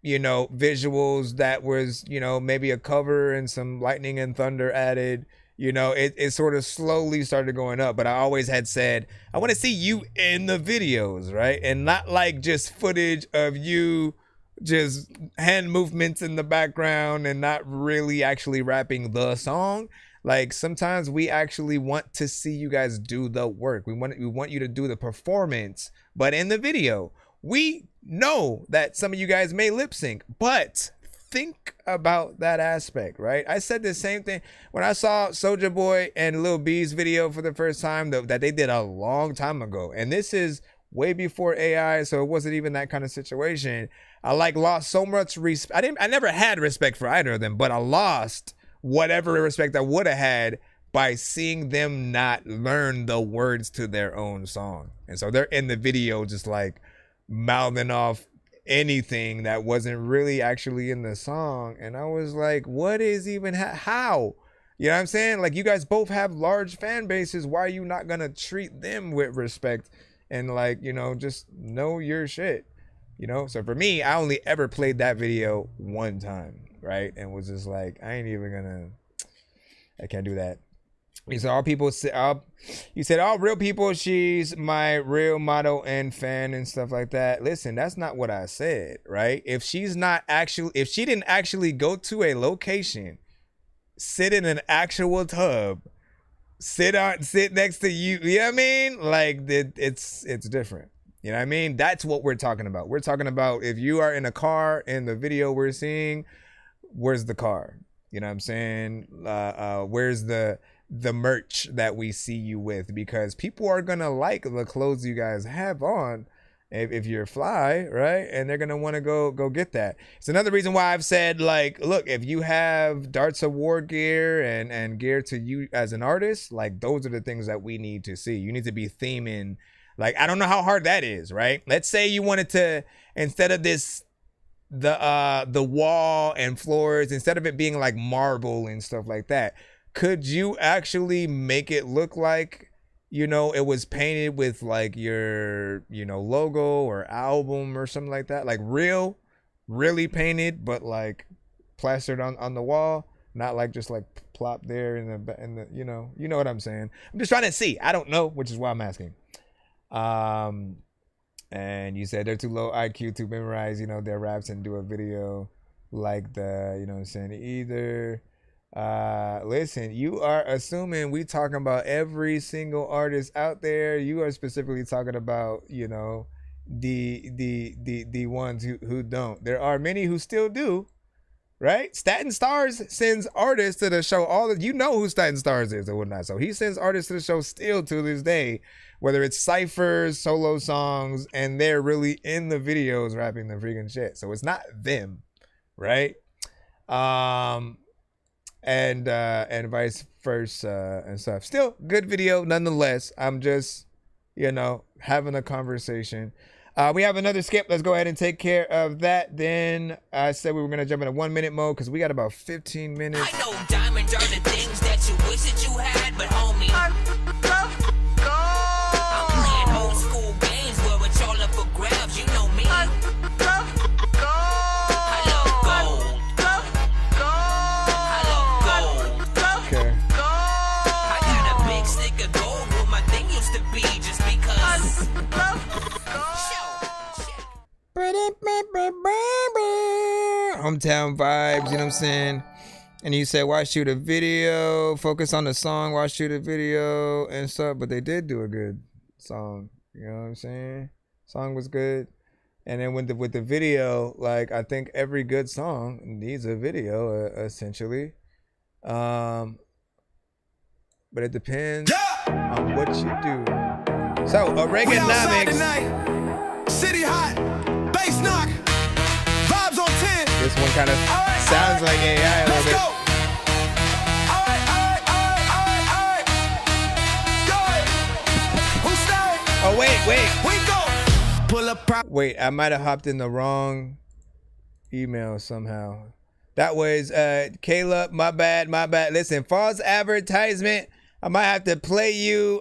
you know, visuals that was, you know, maybe a cover and some lightning and thunder added. You know, it sort of slowly started going up, but I always had said, I want to see you in the videos, right? And not like just footage of you just hand movements in the background and not really actually rapping the song. Like sometimes we actually want to see you guys do the work. We want you to do the performance, but in the video, we know that some of you guys may lip sync, but think about that aspect, right? I said the same thing when I saw Soulja Boy and Lil B's video for the first time that they did a long time ago. And this is way before AI, so it wasn't even that kind of situation. I like lost so much respect. I never had respect for either of them, but I lost whatever respect I would have had by seeing them not learn the words to their own song. And so they're in the video just like mouthing off anything that wasn't really actually in the song. And I was like, what is even how? You know what I'm saying? Like, you guys both have large fan bases. Why are you not gonna treat them with respect and, like, you know, just know your shit? You know? So for me, I only ever played that video one time, right? And was just like, I can't do that. You said all real people, she's my real model and fan and stuff like that. Listen, that's not what I said, right? If she didn't actually go to a location, sit in an actual tub, sit next to you, you know what I mean? Like, it's different. You know what I mean? That's what we're talking about. We're talking about if you are in a car in the video we're seeing, where's the car? You know what I'm saying? Where's the the merch that we see you with, because people are gonna like the clothes you guys have on if you're fly, right? And they're gonna want to go get that. It's another reason why I've said, like, look, if you have Darts Award gear and gear to you as an artist, like, those are the things that we need to see. You need to be theming. Like, I don't know how hard that is, right? Let's say you wanted to, instead of the wall and floors, instead of it being like marble and stuff like that, could you actually make it look like, you know, it was painted with like your, you know, logo or album or something like that? Like really painted, but like plastered on the wall, not like just like plop there in the you know what I'm saying? I'm just trying to see. I don't know, which is why I'm asking. And you said they're too low IQ to memorize, you know, their raps and do a video like the, you know what I'm saying, either. Listen, you are assuming we talking about every single artist out there. You are specifically talking about, you know, the ones who don't. There are many who still do, right? Staten Stars sends artists to the show. You know who Staten Stars is or whatnot. So he sends artists to the show still to this day, whether it's cyphers, solo songs, and they're really in the videos rapping the freaking shit. So it's not them, right? And vice versa and stuff. Still good video nonetheless. I'm just, you know, having a conversation. We have another skip. Let's go ahead and take care of that. Then I said we were gonna jump into 1 minute mode because we got about 15 minutes. I know diamonds are the things that you wish that you had, but homie, I'm playing old school games where it's all up for grabs. You know me. I love gold. I love gold. Okay. I got a big stick of gold where my thing used to be just because. Hometown vibes, you know what I'm saying? And you said, why shoot a video? Focus on the song, why shoot a video and stuff. But they did do a good song, you know what I'm saying? Song was good. And then with the video, like, I think every good song needs a video, essentially. But it depends on what you do. So, Oregonomics. City hot, bass knock, vibes on 10. This one kind of sounds like AI a little bit. Oh, wait. We go. Pull up. Wait, I might have hopped in the wrong email somehow. That was Caleb. My bad. Listen, false advertisement. I might have to play you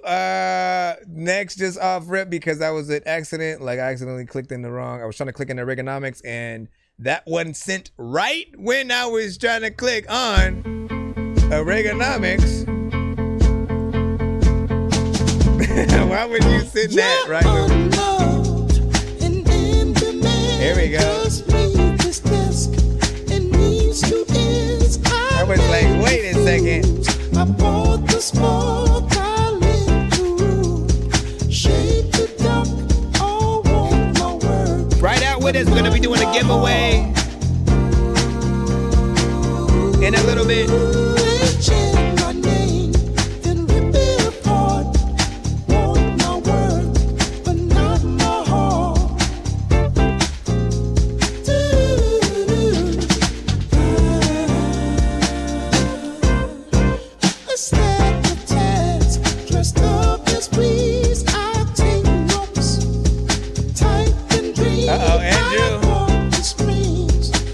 next just off rip because that was an accident. Like, I accidentally clicked in the wrong. I was trying to click in Oregonomics and that wasn't sent right when I was trying to click on Oregonomics. Why would you send that right? Here we go. I was like, wait a second. I bought the small room, shake the dump, all want my word. Right out with us, we're gonna be doing a giveaway in a little bit. My name, then rip it apart. Want my word, but not my heart. Stack of tags, dressed up as please. I take notes, type and dream. Andrew.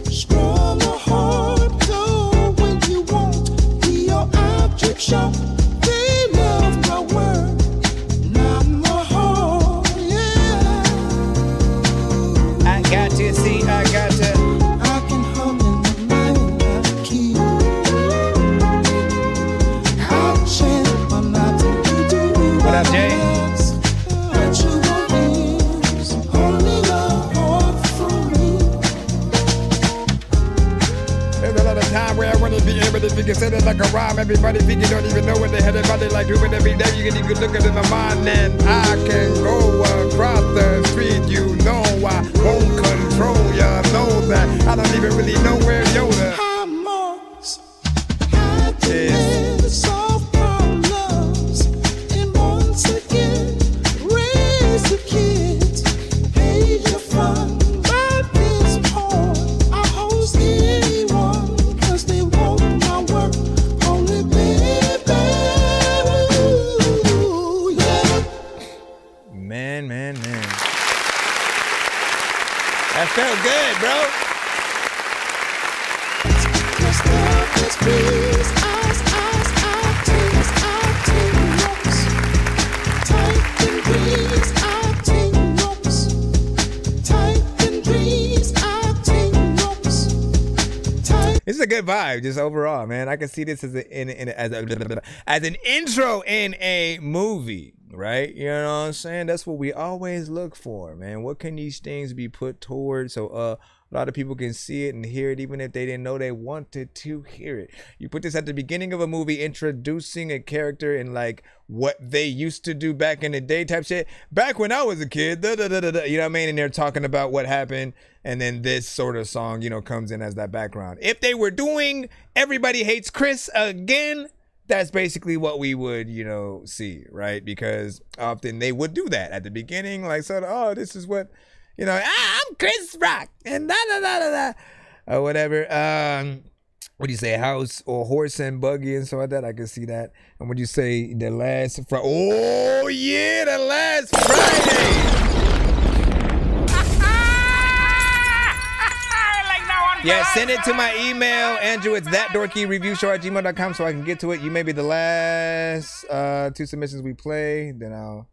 Scroll my heart, go when you want. Be your object shop. They love my word, not my heart. Yeah. I got to see, I got to. I can hum in the night out of key. I'll chant my life till you do. What up, Jay? What you want is only love all for me. There's a lot of time where I want to be able to figure it like a rhyme. Everybody think you don't even know what the hell everybody like doing every day. You can even look at it in my mind and I can go across the street. You know I won't control ya. Know that I don't even really know where Yoda is. bro. It's a good vibe, just overall, man. I can see this as an intro in a movie, right? You know what I'm saying? That's what we always look for, man. What can these things be put towards so a lot of people can see it and hear it, even if they didn't know they wanted to hear it. You put this at the beginning of a movie, introducing a character and like what they used to do back in the day type shit. Back when I was a kid, you know what I mean? And they're talking about what happened. And then this sort of song, you know, comes in as that background. If they were doing Everybody Hates Chris again, that's basically what we would, you know, see, right? Because often they would do that at the beginning, like, sort of, oh, this is what, you know, I'm Chris Rock and or whatever. What do you say, house or horse and buggy and stuff like that? I can see that. And what do you say, the last Friday? Oh yeah, the last Friday. Yeah, send it to my email, Andrew. It's ThatDorkyReviewShow@gmail.com so I can get to it. You may be the last 2 submissions we play. Then I'll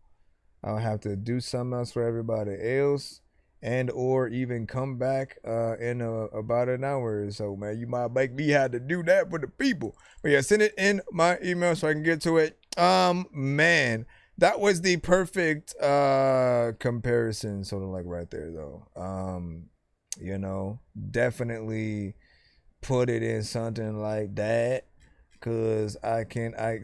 have to do something else for everybody else, and or even come back in about an hour or so, man. You might make me have to do that for the people. But yeah, send it in my email so I can get to it. Man, that was the perfect comparison, sort of like right there, though. You know, definitely put it in something like that, because I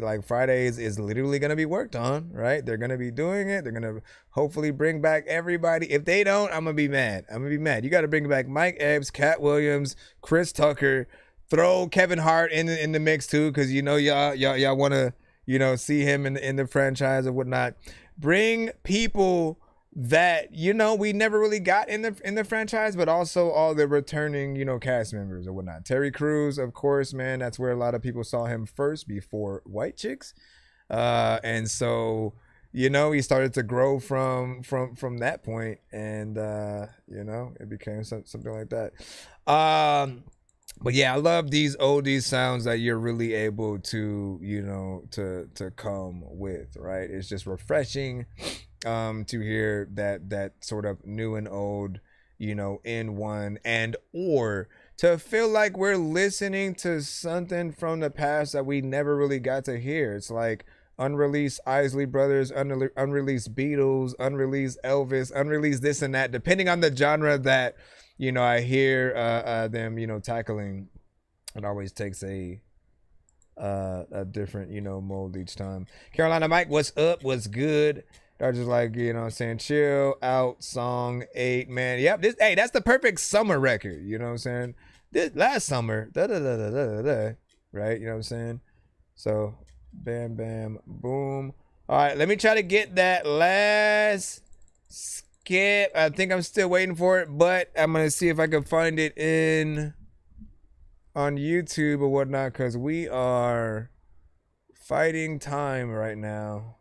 like Fridays is literally gonna be worked on, right? They're gonna be doing it. They're gonna hopefully bring back everybody. If they don't, I'm gonna be mad. You got to bring back Mike Epps, Cat Williams, Chris Tucker. Throw Kevin Hart in the mix too, because you know y'all want to, you know, see him in the franchise or whatnot. Bring people that, you know, we never really got in the franchise, but also all the returning, you know, cast members or whatnot. Terry Crews, of course, man, that's where a lot of people saw him first before White Chicks, and so, you know, he started to grow from that point, and you know, it became something like that. But yeah, I love these oldies sounds that you're really able to, you know, to come with, right? It's just refreshing to hear that sort of new and old, you know, in one, and or to feel like we're listening to something from the past that we never really got to hear. It's like unreleased Isley Brothers, unreleased Beatles, unreleased Elvis, unreleased this and that, depending on the genre that, you know, I hear them, you know, tackling. It always takes a different, you know, mold each time. Carolina Mike, what's up? What's good? They're just like, you know what I'm saying, chill out, song 8, man. Yep, hey, that's the perfect summer record, you know what I'm saying? This last summer, right? You know what I'm saying? So, bam, bam, boom. All right, let me try to get that last skip. I think I'm still waiting for it, but I'm gonna see if I can find it on YouTube or whatnot, because we are fighting time right now.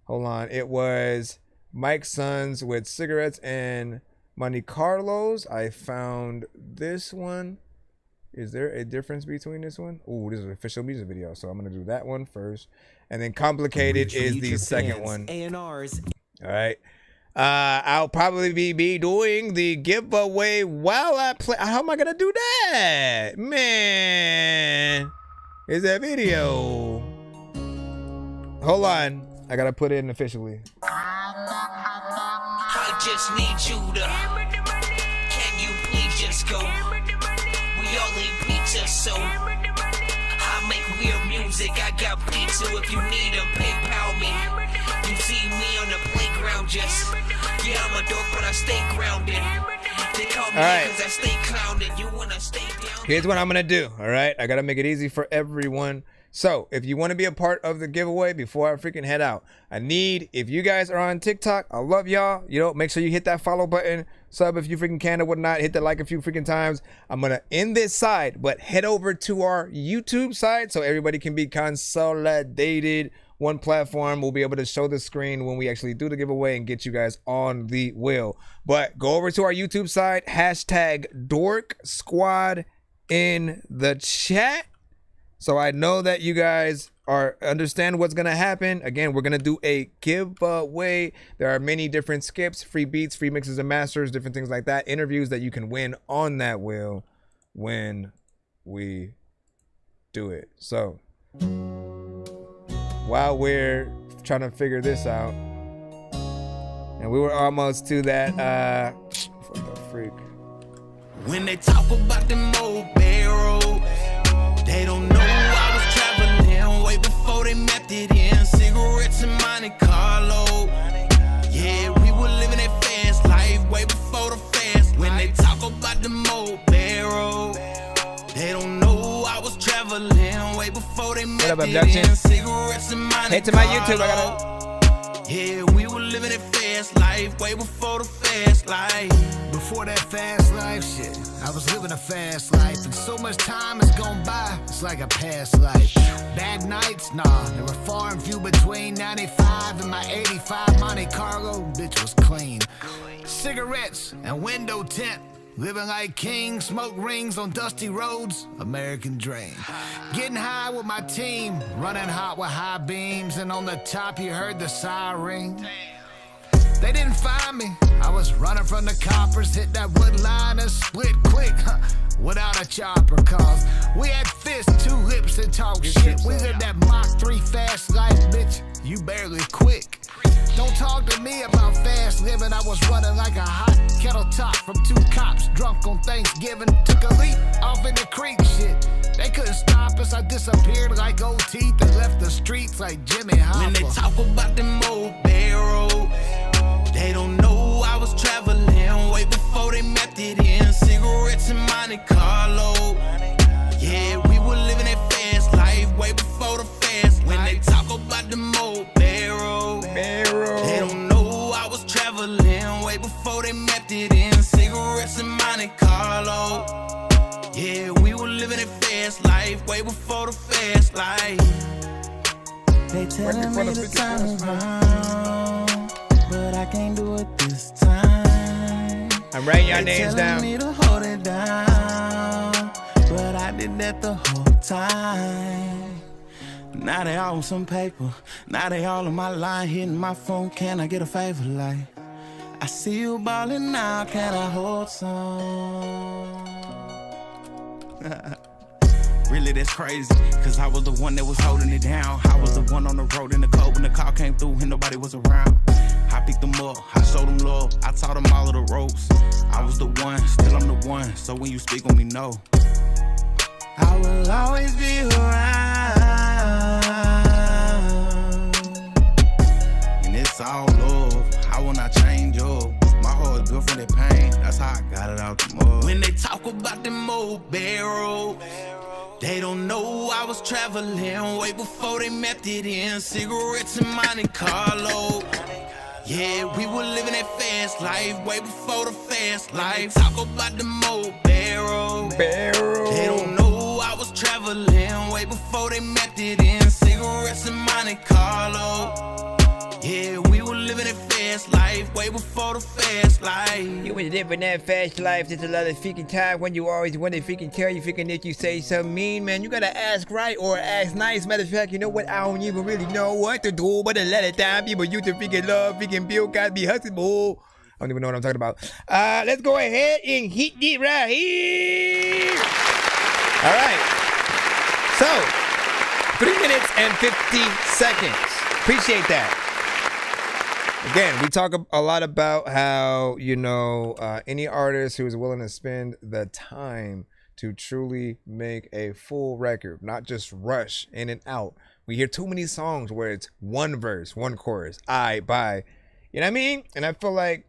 Hold on. It was Mike's Sons with Cigarettes and Monte Carlos. I found this one. Is there a difference between this one? Oh, this is an official music video, so I'm gonna do that one first, and then Complicated is the second one. A&Rs. All right. I'll probably be doing the giveaway while I play. How am I gonna do that, man? Is that video? Hold on, I gotta put it in officially. I just need you to. Can you please just go? We all eat pizza, so I make weird music. I got pizza if you need them. PayPal me. You see me on the playground, just yeah, I'm a dork, but I stay grounded. They call me because I stay clowned. You wanna stay down? Here's what I'm gonna do. All right, I gotta make it easy for everyone. So if you want to be a part of the giveaway before I freaking head out, I need, if you guys are on TikTok, I love y'all. You know, make sure you hit that follow button, sub if you freaking can or whatnot, hit the like a few freaking times. I'm gonna end this side, but head over to our YouTube side so everybody can be consolidated one platform. We'll be able to show the screen when we actually do the giveaway and get you guys on the wheel. But go over to our YouTube side, hashtag Dork Squad in the chat, so I know that you guys understand what's gonna happen. Again, we're gonna do a giveaway. There are many different skips, free beats, free mixes and masters, different things like that, interviews that you can win on that wheel when we do it. So while we're trying to figure this out, and we were almost to that what the freak. When they talk about them old barrels, they don't know I was traveling way before they mapped it in. Cigarettes in Monte Carlo. Yeah, we were living that fast life way before the fast. When they talk about them old barrels, they don't know I was traveling way before they mapped it in. Cigarettes in Monte Carlo. Head to my YouTube, I gotta. Yeah, we were living that fast life way before the fast life. Before that fast life shit, I was living a fast life, and so much time has gone by, it's like a past life. Bad nights, nah, there were far and few between. 95 and my 85 Monte Carlo, bitch was clean. Cigarettes and window tint, living like kings, smoke rings on dusty roads, American dream. Getting high with my team, running hot with high beams, and on the top you heard the siren. They didn't find me, I was running from the coppers, hit that wood line and split quick, without a chopper, cause we had fists, 2 lips and talk shit. We lived that Mach 3 fast life, bitch, you barely quick. Don't talk to me about fast living, I was running like a hot kettle top from 2 cops, drunk on Thanksgiving. Took a leap off in the creek, shit. They couldn't stop us, I disappeared like old teeth and left the streets like Jimmy Hoffa. When they talk about them old barrels, they don't know I was traveling way before they mapped it in. Cigarettes in Monte Carlo. Yeah, we were living that fast life way before the fast. When they talk about them old barrels, they don't know I was traveling way before they mapped it in. Cigarettes in Monte Carlo. Yeah, we were living that fast life way before the fast life. They telling me to turn around, but I can't do it this time. I'm writing your names down. They telling me to hold it down, but I did that the whole time. Now they all on some paper, now they all on my line, hitting my phone. Can I get a favor? Like, I see you ballin' now, can I hold some? Really, that's crazy, cause I was the one that was holding it down. I was the one on the road in the cold when the car came through and nobody was around. I picked them up, I showed them love, I taught them all of the ropes. I was the one, still I'm the one, so when you speak on me, no. I will always be around, and it's all love, I will not change up. My heart is built from that pain, that's how I got it out the mud. When they talk about them old barrels, they don't know I was traveling way before they mapped it in. Cigarettes in Monte Carlo. Yeah, we were living that fast life way before the fast life. Talk about them old barrels. They don't know I was traveling way before they mapped it in. Cigarettes in Monte Carlo. Yeah, we were living that fast life way before the fast life. You was living that fast life. There's a lot of freaking time when you always want to freaking tell you freaking if you say something mean, man. You gotta ask right or ask nice. Matter of fact, you know what? I don't even really know what to do, but a lot of time people used to freaking love freaking Bill Cosby hustle. I don't even know what I'm talking about. Let's go ahead and hit it right here. All right. So, 3 minutes and 50 seconds. Appreciate that. Again, we talk a lot about how, you know, any artist who is willing to spend the time to truly make a full record, not just rush in and out. We hear too many songs where it's one verse, one chorus, bye. You know what I mean? And I feel like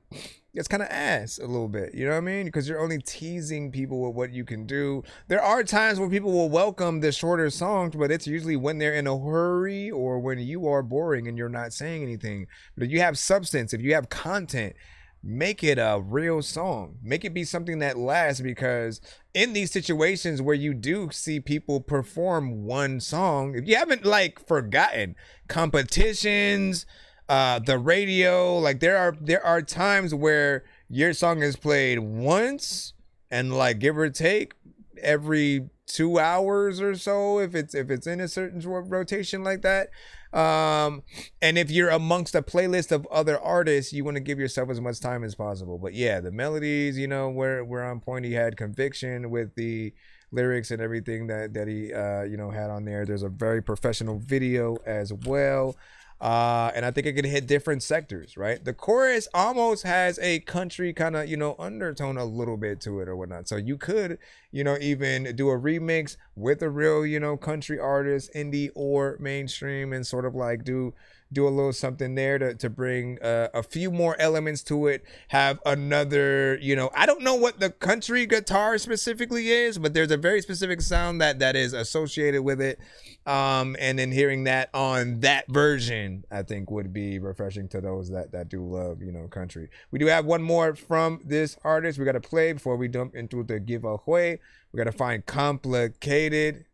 it's kind of ass a little bit, you know what I mean? Because you're only teasing people with what you can do. There are times where people will welcome the shorter songs, but it's usually when they're in a hurry or when you are boring and you're not saying anything. But if you have substance, if you have content, make it a real song. Make it be something that lasts, because in these situations where you do see people perform one song, if you haven't like forgotten competitions, the radio, like there are times where your song is played once and like give or take every 2 hours or so if it's in a certain rotation like that. And if you're amongst a playlist of other artists, you want to give yourself as much time as possible. But yeah, the melodies, you know, were on point. He had conviction with the lyrics and everything that he you know, had on there. There's a very professional video as well. And I think it could hit different sectors, right? The chorus almost has a country kind of, you know, undertone a little bit to it or whatnot. So you could, you know, even do a remix with a real, you know, country artist, indie or mainstream, and sort of like do a little something there to bring a few more elements to it. Have another, you know, I don't know what the country guitar specifically is, but there's a very specific sound that is associated with it. And then hearing that on that version, I think would be refreshing to those that do love, you know, country. We do have one more from this artist we got to play before we jump into the giveaway. We got to find Complicated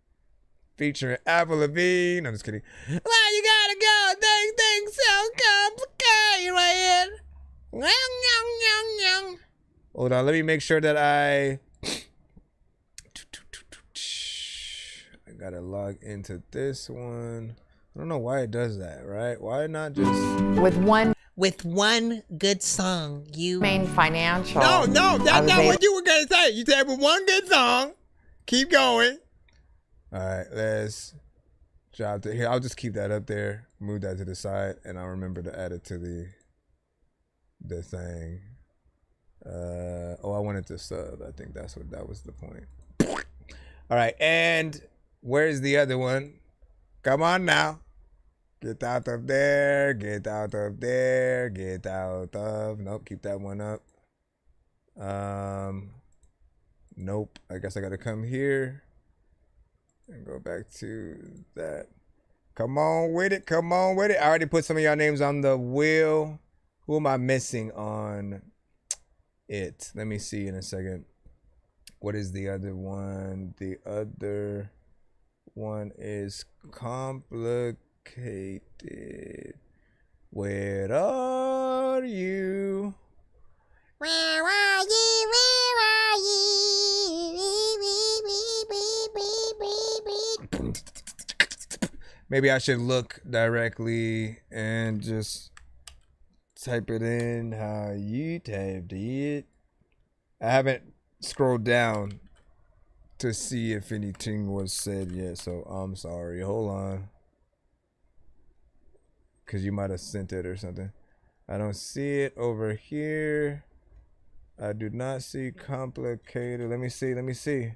featuring Avril Lavigne. I'm just kidding. Why you gotta go? Things so complicated. Hold on, let me make sure that I gotta log into this one. I don't know why it does that, right? Why not just with one good song, you main financial. No, that's not what you were gonna say. You said with one good song. Keep going. All right, let's drop it here. I'll just keep that up there, move that to the side, and I'll remember to add it to the thing. Oh, I wanted to sub. I think that was the point. All right, and where's the other one? Come on now. Get out of there. Get out of there. Get out of. Nope, keep that one up. Nope. I guess I gotta come here and go back to that. Come on with it. Come on with it. I already put some of y'all names on the wheel. Who am I missing on it? Let me see in a second. What is the other one? The other one is Complicated. Where are you? Where are you? Where are you? Maybe I should look directly and just type it in how you typed it. I haven't scrolled down to see if anything was said yet, so I'm sorry. Hold on. Because you might have sent it or something. I don't see it over here. I do not see Complicated. Let me see.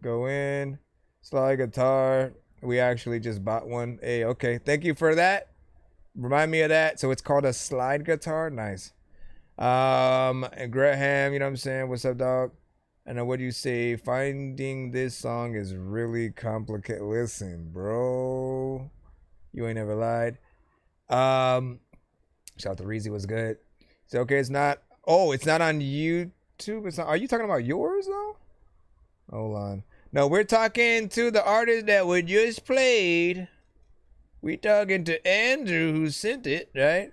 Go in. Slide guitar. We actually just bought one. Hey, okay. Thank you for that. Remind me of that. So it's called a slide guitar. Nice. And Graham, you know what I'm saying? What's up, dog? And what do you say? Finding this song is really complicated. Listen, bro. You ain't never lied. Shout out to Reezy, was good. So okay, it's not. Oh, it's not on YouTube. It's not. Are you talking about yours though? Hold on. No, we're talking to the artist that we just played. We talking to Andrew who sent it, right?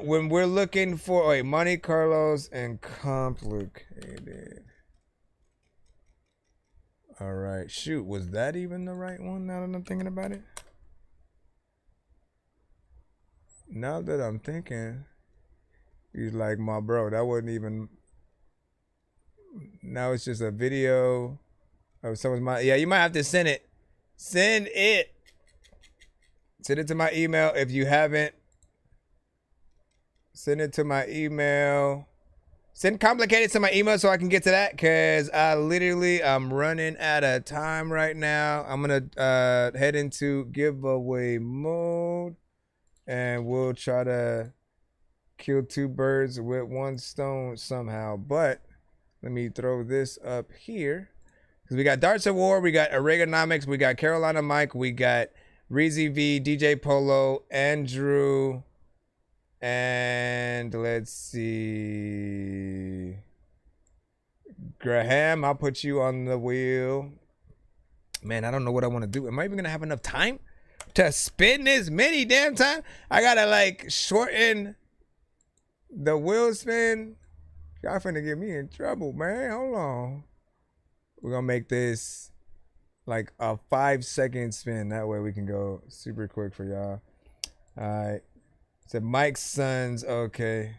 When we're looking for Monte Carlos and Complicated. All right, shoot, was that even the right one? Now that I'm thinking about it. Now that I'm thinking, he's like, my bro, that wasn't even. Now it's just a video of someone's yeah, you might have to send it. Send it to my email if you haven't. Send it to my email. Send Complicated to my email so I can get to that, because I'm running out of time right now. I'm going to head into giveaway mode, and we'll try to kill two birds with one stone somehow. But let me throw this up here, because we got Darts of War, we got Oregonomics, we got Carolina Mike, we got Reezy V, DJ Polo, Andrew, And let's see. Graham, I'll put you on the wheel. Man, I don't know what I want to do. Am I even going to have enough time to spin this many damn time? I got to like shorten the wheel spin. Y'all finna get me in trouble, man. Hold on. We're going to make this like a 5-second spin. That way we can go super quick for y'all. All right. So Mike's sons. Okay.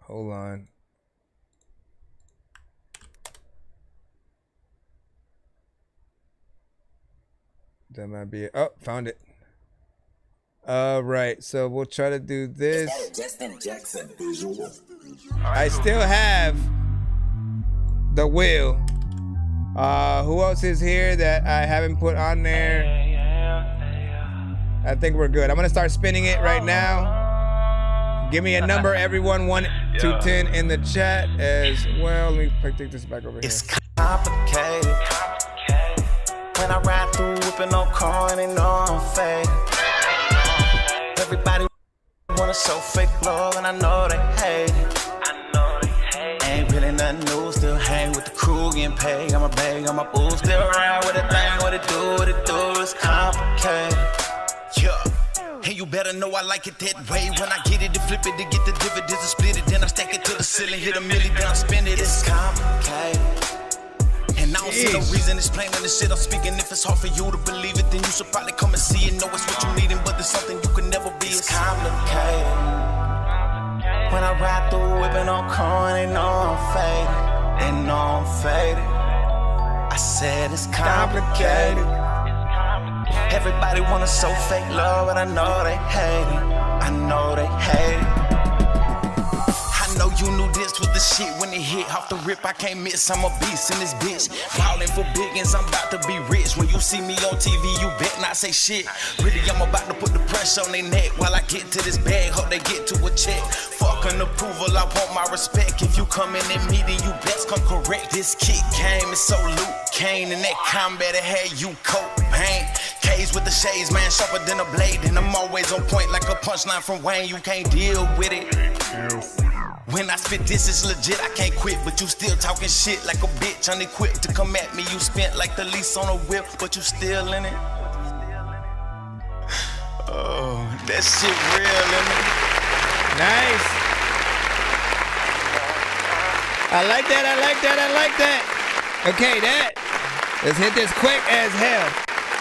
Hold on. That might be it. Oh, found it. All right, so we'll try to do this. I still have the wheel. Who else is here that I haven't put on there? I think we're good. I'm gonna start spinning it right now. Give me a number, everyone, 1 to 10 in the chat as well. Let me take this back over here. It's complicated. When I ride through whipping on car and they know I'm faded. Everybody wanna show fake love and I know they hate it. Ain't really nothing new, still hang with the crew, getting paid. I'm a bag, I'm a boo, still ride with a thing. What it do, it's complicated. Yeah. And you better know I like it that way. When I get it to flip it, to get the dividends and split it, then I stack it to the ceiling, hit a million, then I spend it. It's complicated. And I don't see no reason explaining the shit I'm speaking. If it's hard for you to believe it, then you should probably come and see it. Know it's what you needin', but there's something you can never be. It's complicated. When I ride through whipping on car, they know I'm faded. They know I'm faded. I said it's complicated. Everybody wanna show fake love, but I know they hate it. I know they hate it. I know you knew this was the shit when it hit off the rip. I can't miss, I'm a beast in this bitch. Ballin' for biggins, I'm about to be rich. When you see me on TV, you bet not say shit. Really, I'm about to put the pressure on their neck while I get to this bag. Hope they get to a check. Fuck an approval, I want my respect. If you come in and meet, then you best come correct. This kick game is so Luke Kane, and that combat it had you coat pain. K's with the shades, man, sharper than a blade. And I'm always on point like a punchline from Wayne. You can't deal with it. When I spit this, it's legit, I can't quit. But you still talking shit like a bitch, unequipped to come at me. You spent like the lease on a whip, but you still in it. Oh, that shit real, isn't it? Nice. I like that, I like that, I like that. Okay, let's hit this quick as hell.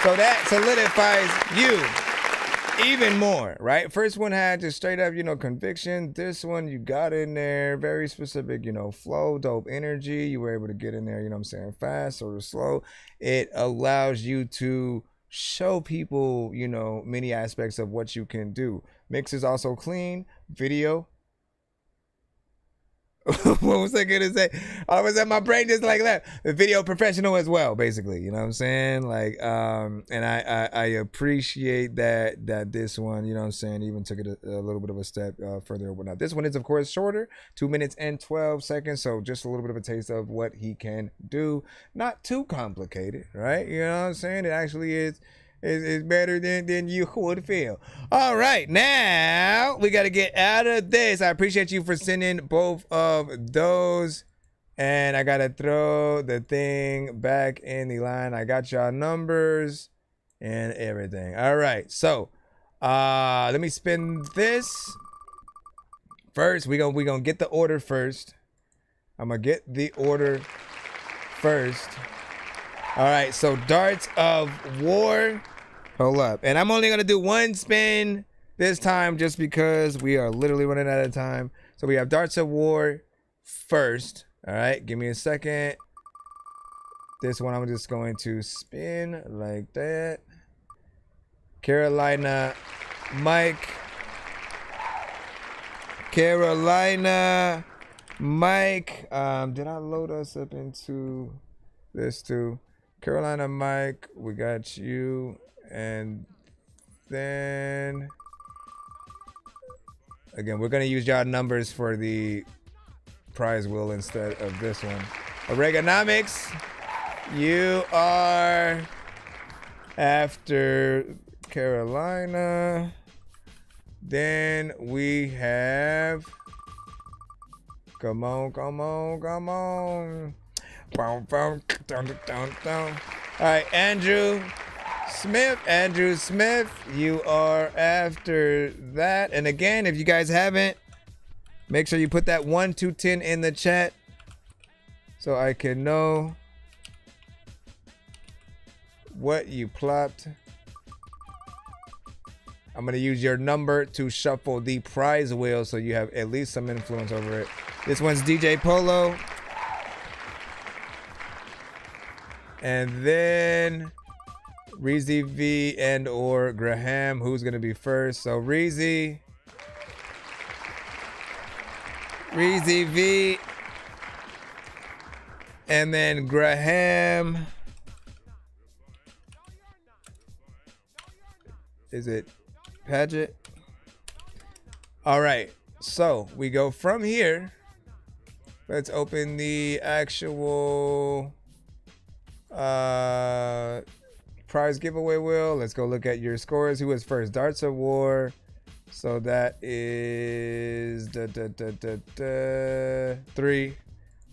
So that solidifies you even more, right? First one had just straight up, conviction. This one you got in there, very specific, flow, dope energy. You were able to get in there, fast or slow. It allows you to show people, many aspects of what you can do. Mix is also clean, video. What was I gonna say? I was at my brain just like that. The video professional as well, basically. You know what I'm saying? Like, and I appreciate that this one, even took it a little bit of a step further or whatnot. This one is, of course, shorter, 2 minutes and 12 seconds. So just a little bit of a taste of what he can do. Not too complicated, right? You know what I'm saying? It actually is. It's better than you would feel. All right, now we got to get out of this. I appreciate you for sending both of those. And I got to throw the thing back in the line. I got y'all numbers and everything. All right, so let me spin this. First, we gonna get the order first. I'm going to get the order first. All right, so Darts of War. Hold up. And I'm only going to do one spin this time just because we are literally running out of time. So we have Darts of War first. All right, give me a second. This one I'm just going to spin like that. Carolina Mike. Carolina Mike. Did I load us up into this too? Carolina Mike, we got you, and then again we're gonna use y'all numbers for the prize wheel instead of this one. Oregonomics, you are after Carolina. Then we have, come on. Boom, boom, dun. All right, Andrew Smith, you are after that. And again, if you guys haven't, make sure you put that 1 to 10 in the chat so I can know what you plopped. I'm gonna use your number to shuffle the prize wheel so you have at least some influence over it. This one's DJ Polo. And then Reezy V and or Graham. Who's gonna be first? So Reezy V, and then Graham. Is it Paget? All right, so we go from here. Let's open the actual prize giveaway wheel. Let's go look at your scores. Who was first? Darts of War. So that is 3.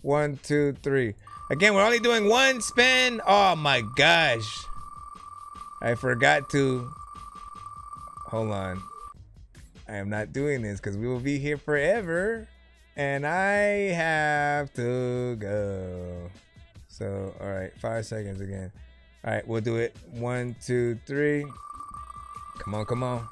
1, 2, 3. Again, we're only doing one spin. Oh my gosh, I forgot to. Hold on. I am not doing this because we will be here forever and I have to go. So, all right, 5 seconds again. All right, we'll do it. 1, 2, 3. Come on.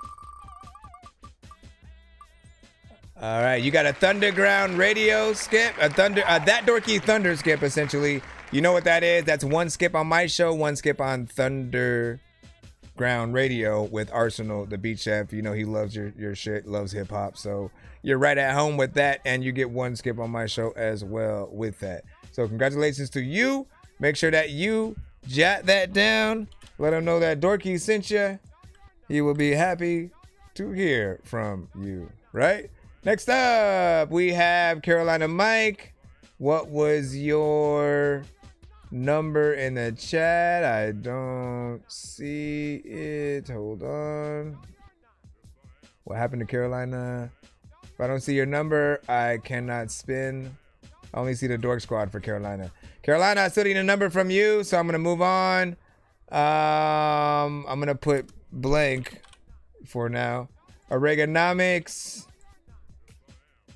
All right, you got a Thunderground radio skip, that Dorky Thunder skip, essentially. You know what that is? That's one skip on my show, one skip on Thunderground radio with Arsenal, the beat chef. You know he loves your shit, loves hip hop. So you're right at home with that, and you get one skip on my show as well with that. So congratulations to you. Make sure that you jot that down. Let him know that Dorky sent you. He will be happy to hear from you, right? Next up, we have Carolina Mike. What was your number in the chat? I don't see it. Hold on. What happened to Carolina? If I don't see your number, I cannot spin. I only see the Dork Squad for Carolina. Carolina, I still need a number from you, so I'm gonna move on. I'm gonna put blank for now. Oregonomics.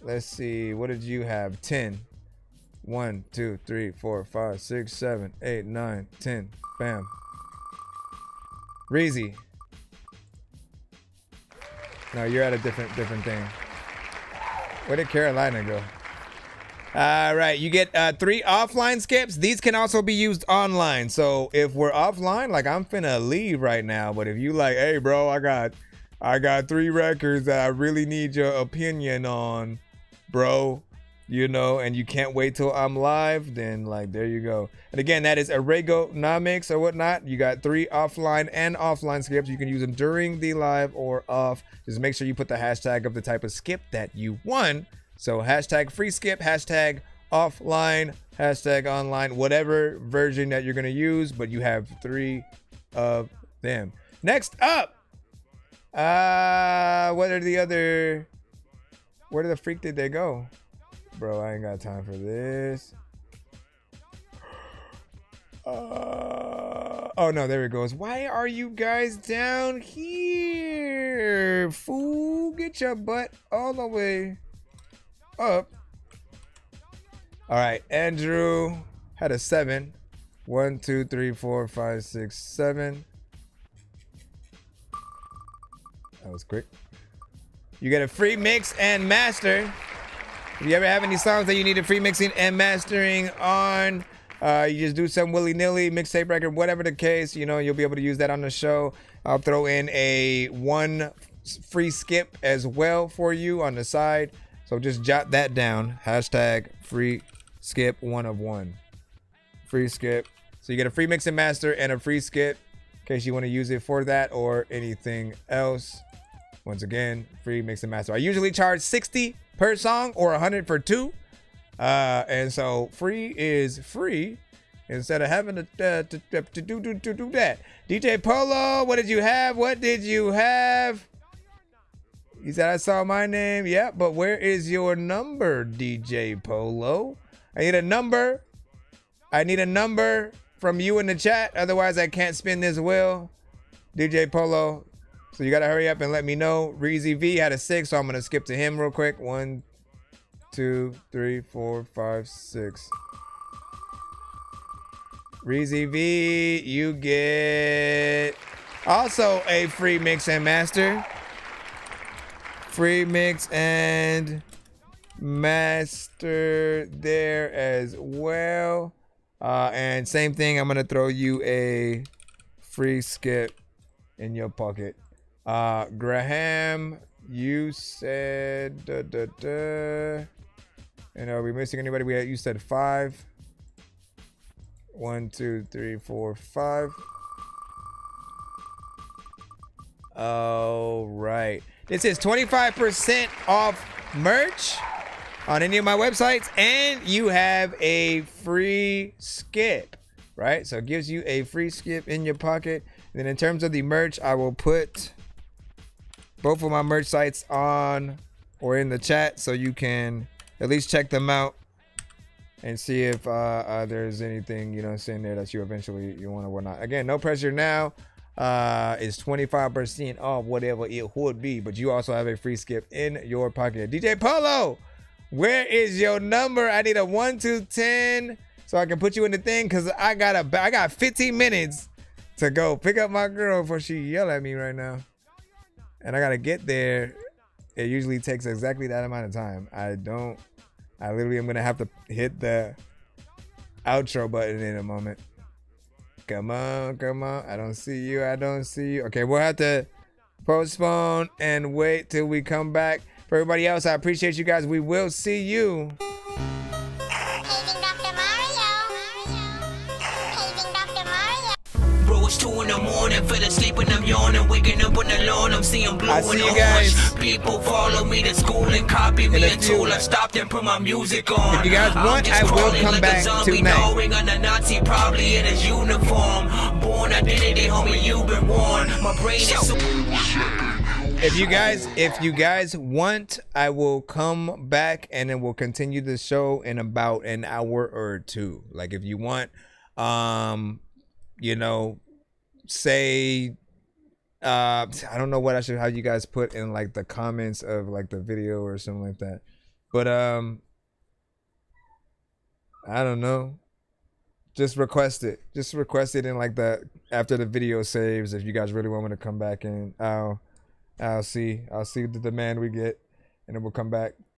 Let's see. What did you have? 10. 1, 2, 3, 4, 5, 6, 7, 8, 9, 10. Bam. Reezy. No, you're at a different thing. Where did Carolina go? All right, you get 3 offline skips. These can also be used online. So if we're offline, like I'm finna leave right now, but if you like, hey bro, I got 3 records that I really need your opinion on, bro, you know, and you can't wait till I'm live, then like there you go. And again, that is Oregonomics or whatnot. You got 3 offline and offline skips. You can use them during the live or off. Just make sure you put the hashtag of the type of skip that you won. So hashtag free skip, hashtag offline, hashtag online, whatever version that you're gonna use, but you have 3 of them. Next up, where the freak did they go? Bro, I ain't got time for this. Oh no, there it goes. Why are you guys down here? Fool, get your butt all the way up. All right, Andrew had a 7. 1, 2, 3, 4, 5, 6, 7. That was quick. You get a free mix and master. If you ever have any songs that you need a free mixing and mastering on, you just do some willy-nilly, mixtape record, whatever the case, you know, you'll be able to use that on the show. I'll throw in a 1 free skip as well for you on the side. So just jot that down. Hashtag free skip 1 of 1. Free skip. So you get a free mix and master and a free skip in case you want to use it for that or anything else. Once again, free mix and master. I usually charge 60 per song or 100 for 2. And so free is free. instead of having to do that. DJ Polo, what did you have? What did you have? He said, I saw my name. Yeah, but where is your number, DJ Polo? I need a number. I need a number from you in the chat. Otherwise, I can't spin this wheel. DJ Polo. So you got to hurry up and let me know. Reezy V had a 6, so I'm going to skip to him real quick. 1, 2, 3, 4, 5, 6. Reezy V, you get also a free mix and master. Free mix and master there as well. And same thing, I'm gonna throw you a free skip in your pocket. Graham, you said and are we missing anybody? You said 5. 1, 2, 3, 4, 5. All right. This is 25% off merch on any of my websites, and you have a free skip, right? So it gives you a free skip in your pocket. And then in terms of the merch, I will put both of my merch sites on or in the chat so you can at least check them out and see if there's anything, you know, saying there that you eventually you want or whatnot. Again, no pressure now. Is 25% off whatever it would be, but you also have a free skip in your pocket. DJ Polo, where is your number? I need a 1 to 10 so I can put you in the thing, because I got 15 minutes to go pick up my girl before she yell at me right now, and I gotta get there. It usually takes exactly that amount of time. I literally am gonna have to hit the outro button in a moment. Come on, come on. I don't see you. I don't see you. Okay, we'll have to postpone and wait till we come back. For everybody else, I appreciate you guys. We will see you. Bro, it's 2 in the morning, fell asleep and I'm yawning, waking up on the lawn, I'm seeing blue and orange. People follow me to school and copy me until I stopped and put my music on. If you guys want, I will come back tonight. Knowing on the Nazi, probably in his uniform. Born identity, homie, you've been warned. My brain is so... If you guys want, I will come back and then we'll continue the show in about an hour or 2. Like if you want, you know, say I don't know what I should have you guys put in like the comments of like the video or something like that, but I don't know, just request it in like the after the video saves. If you guys really want me to come back, and I'll see the demand we get, and then we'll come back.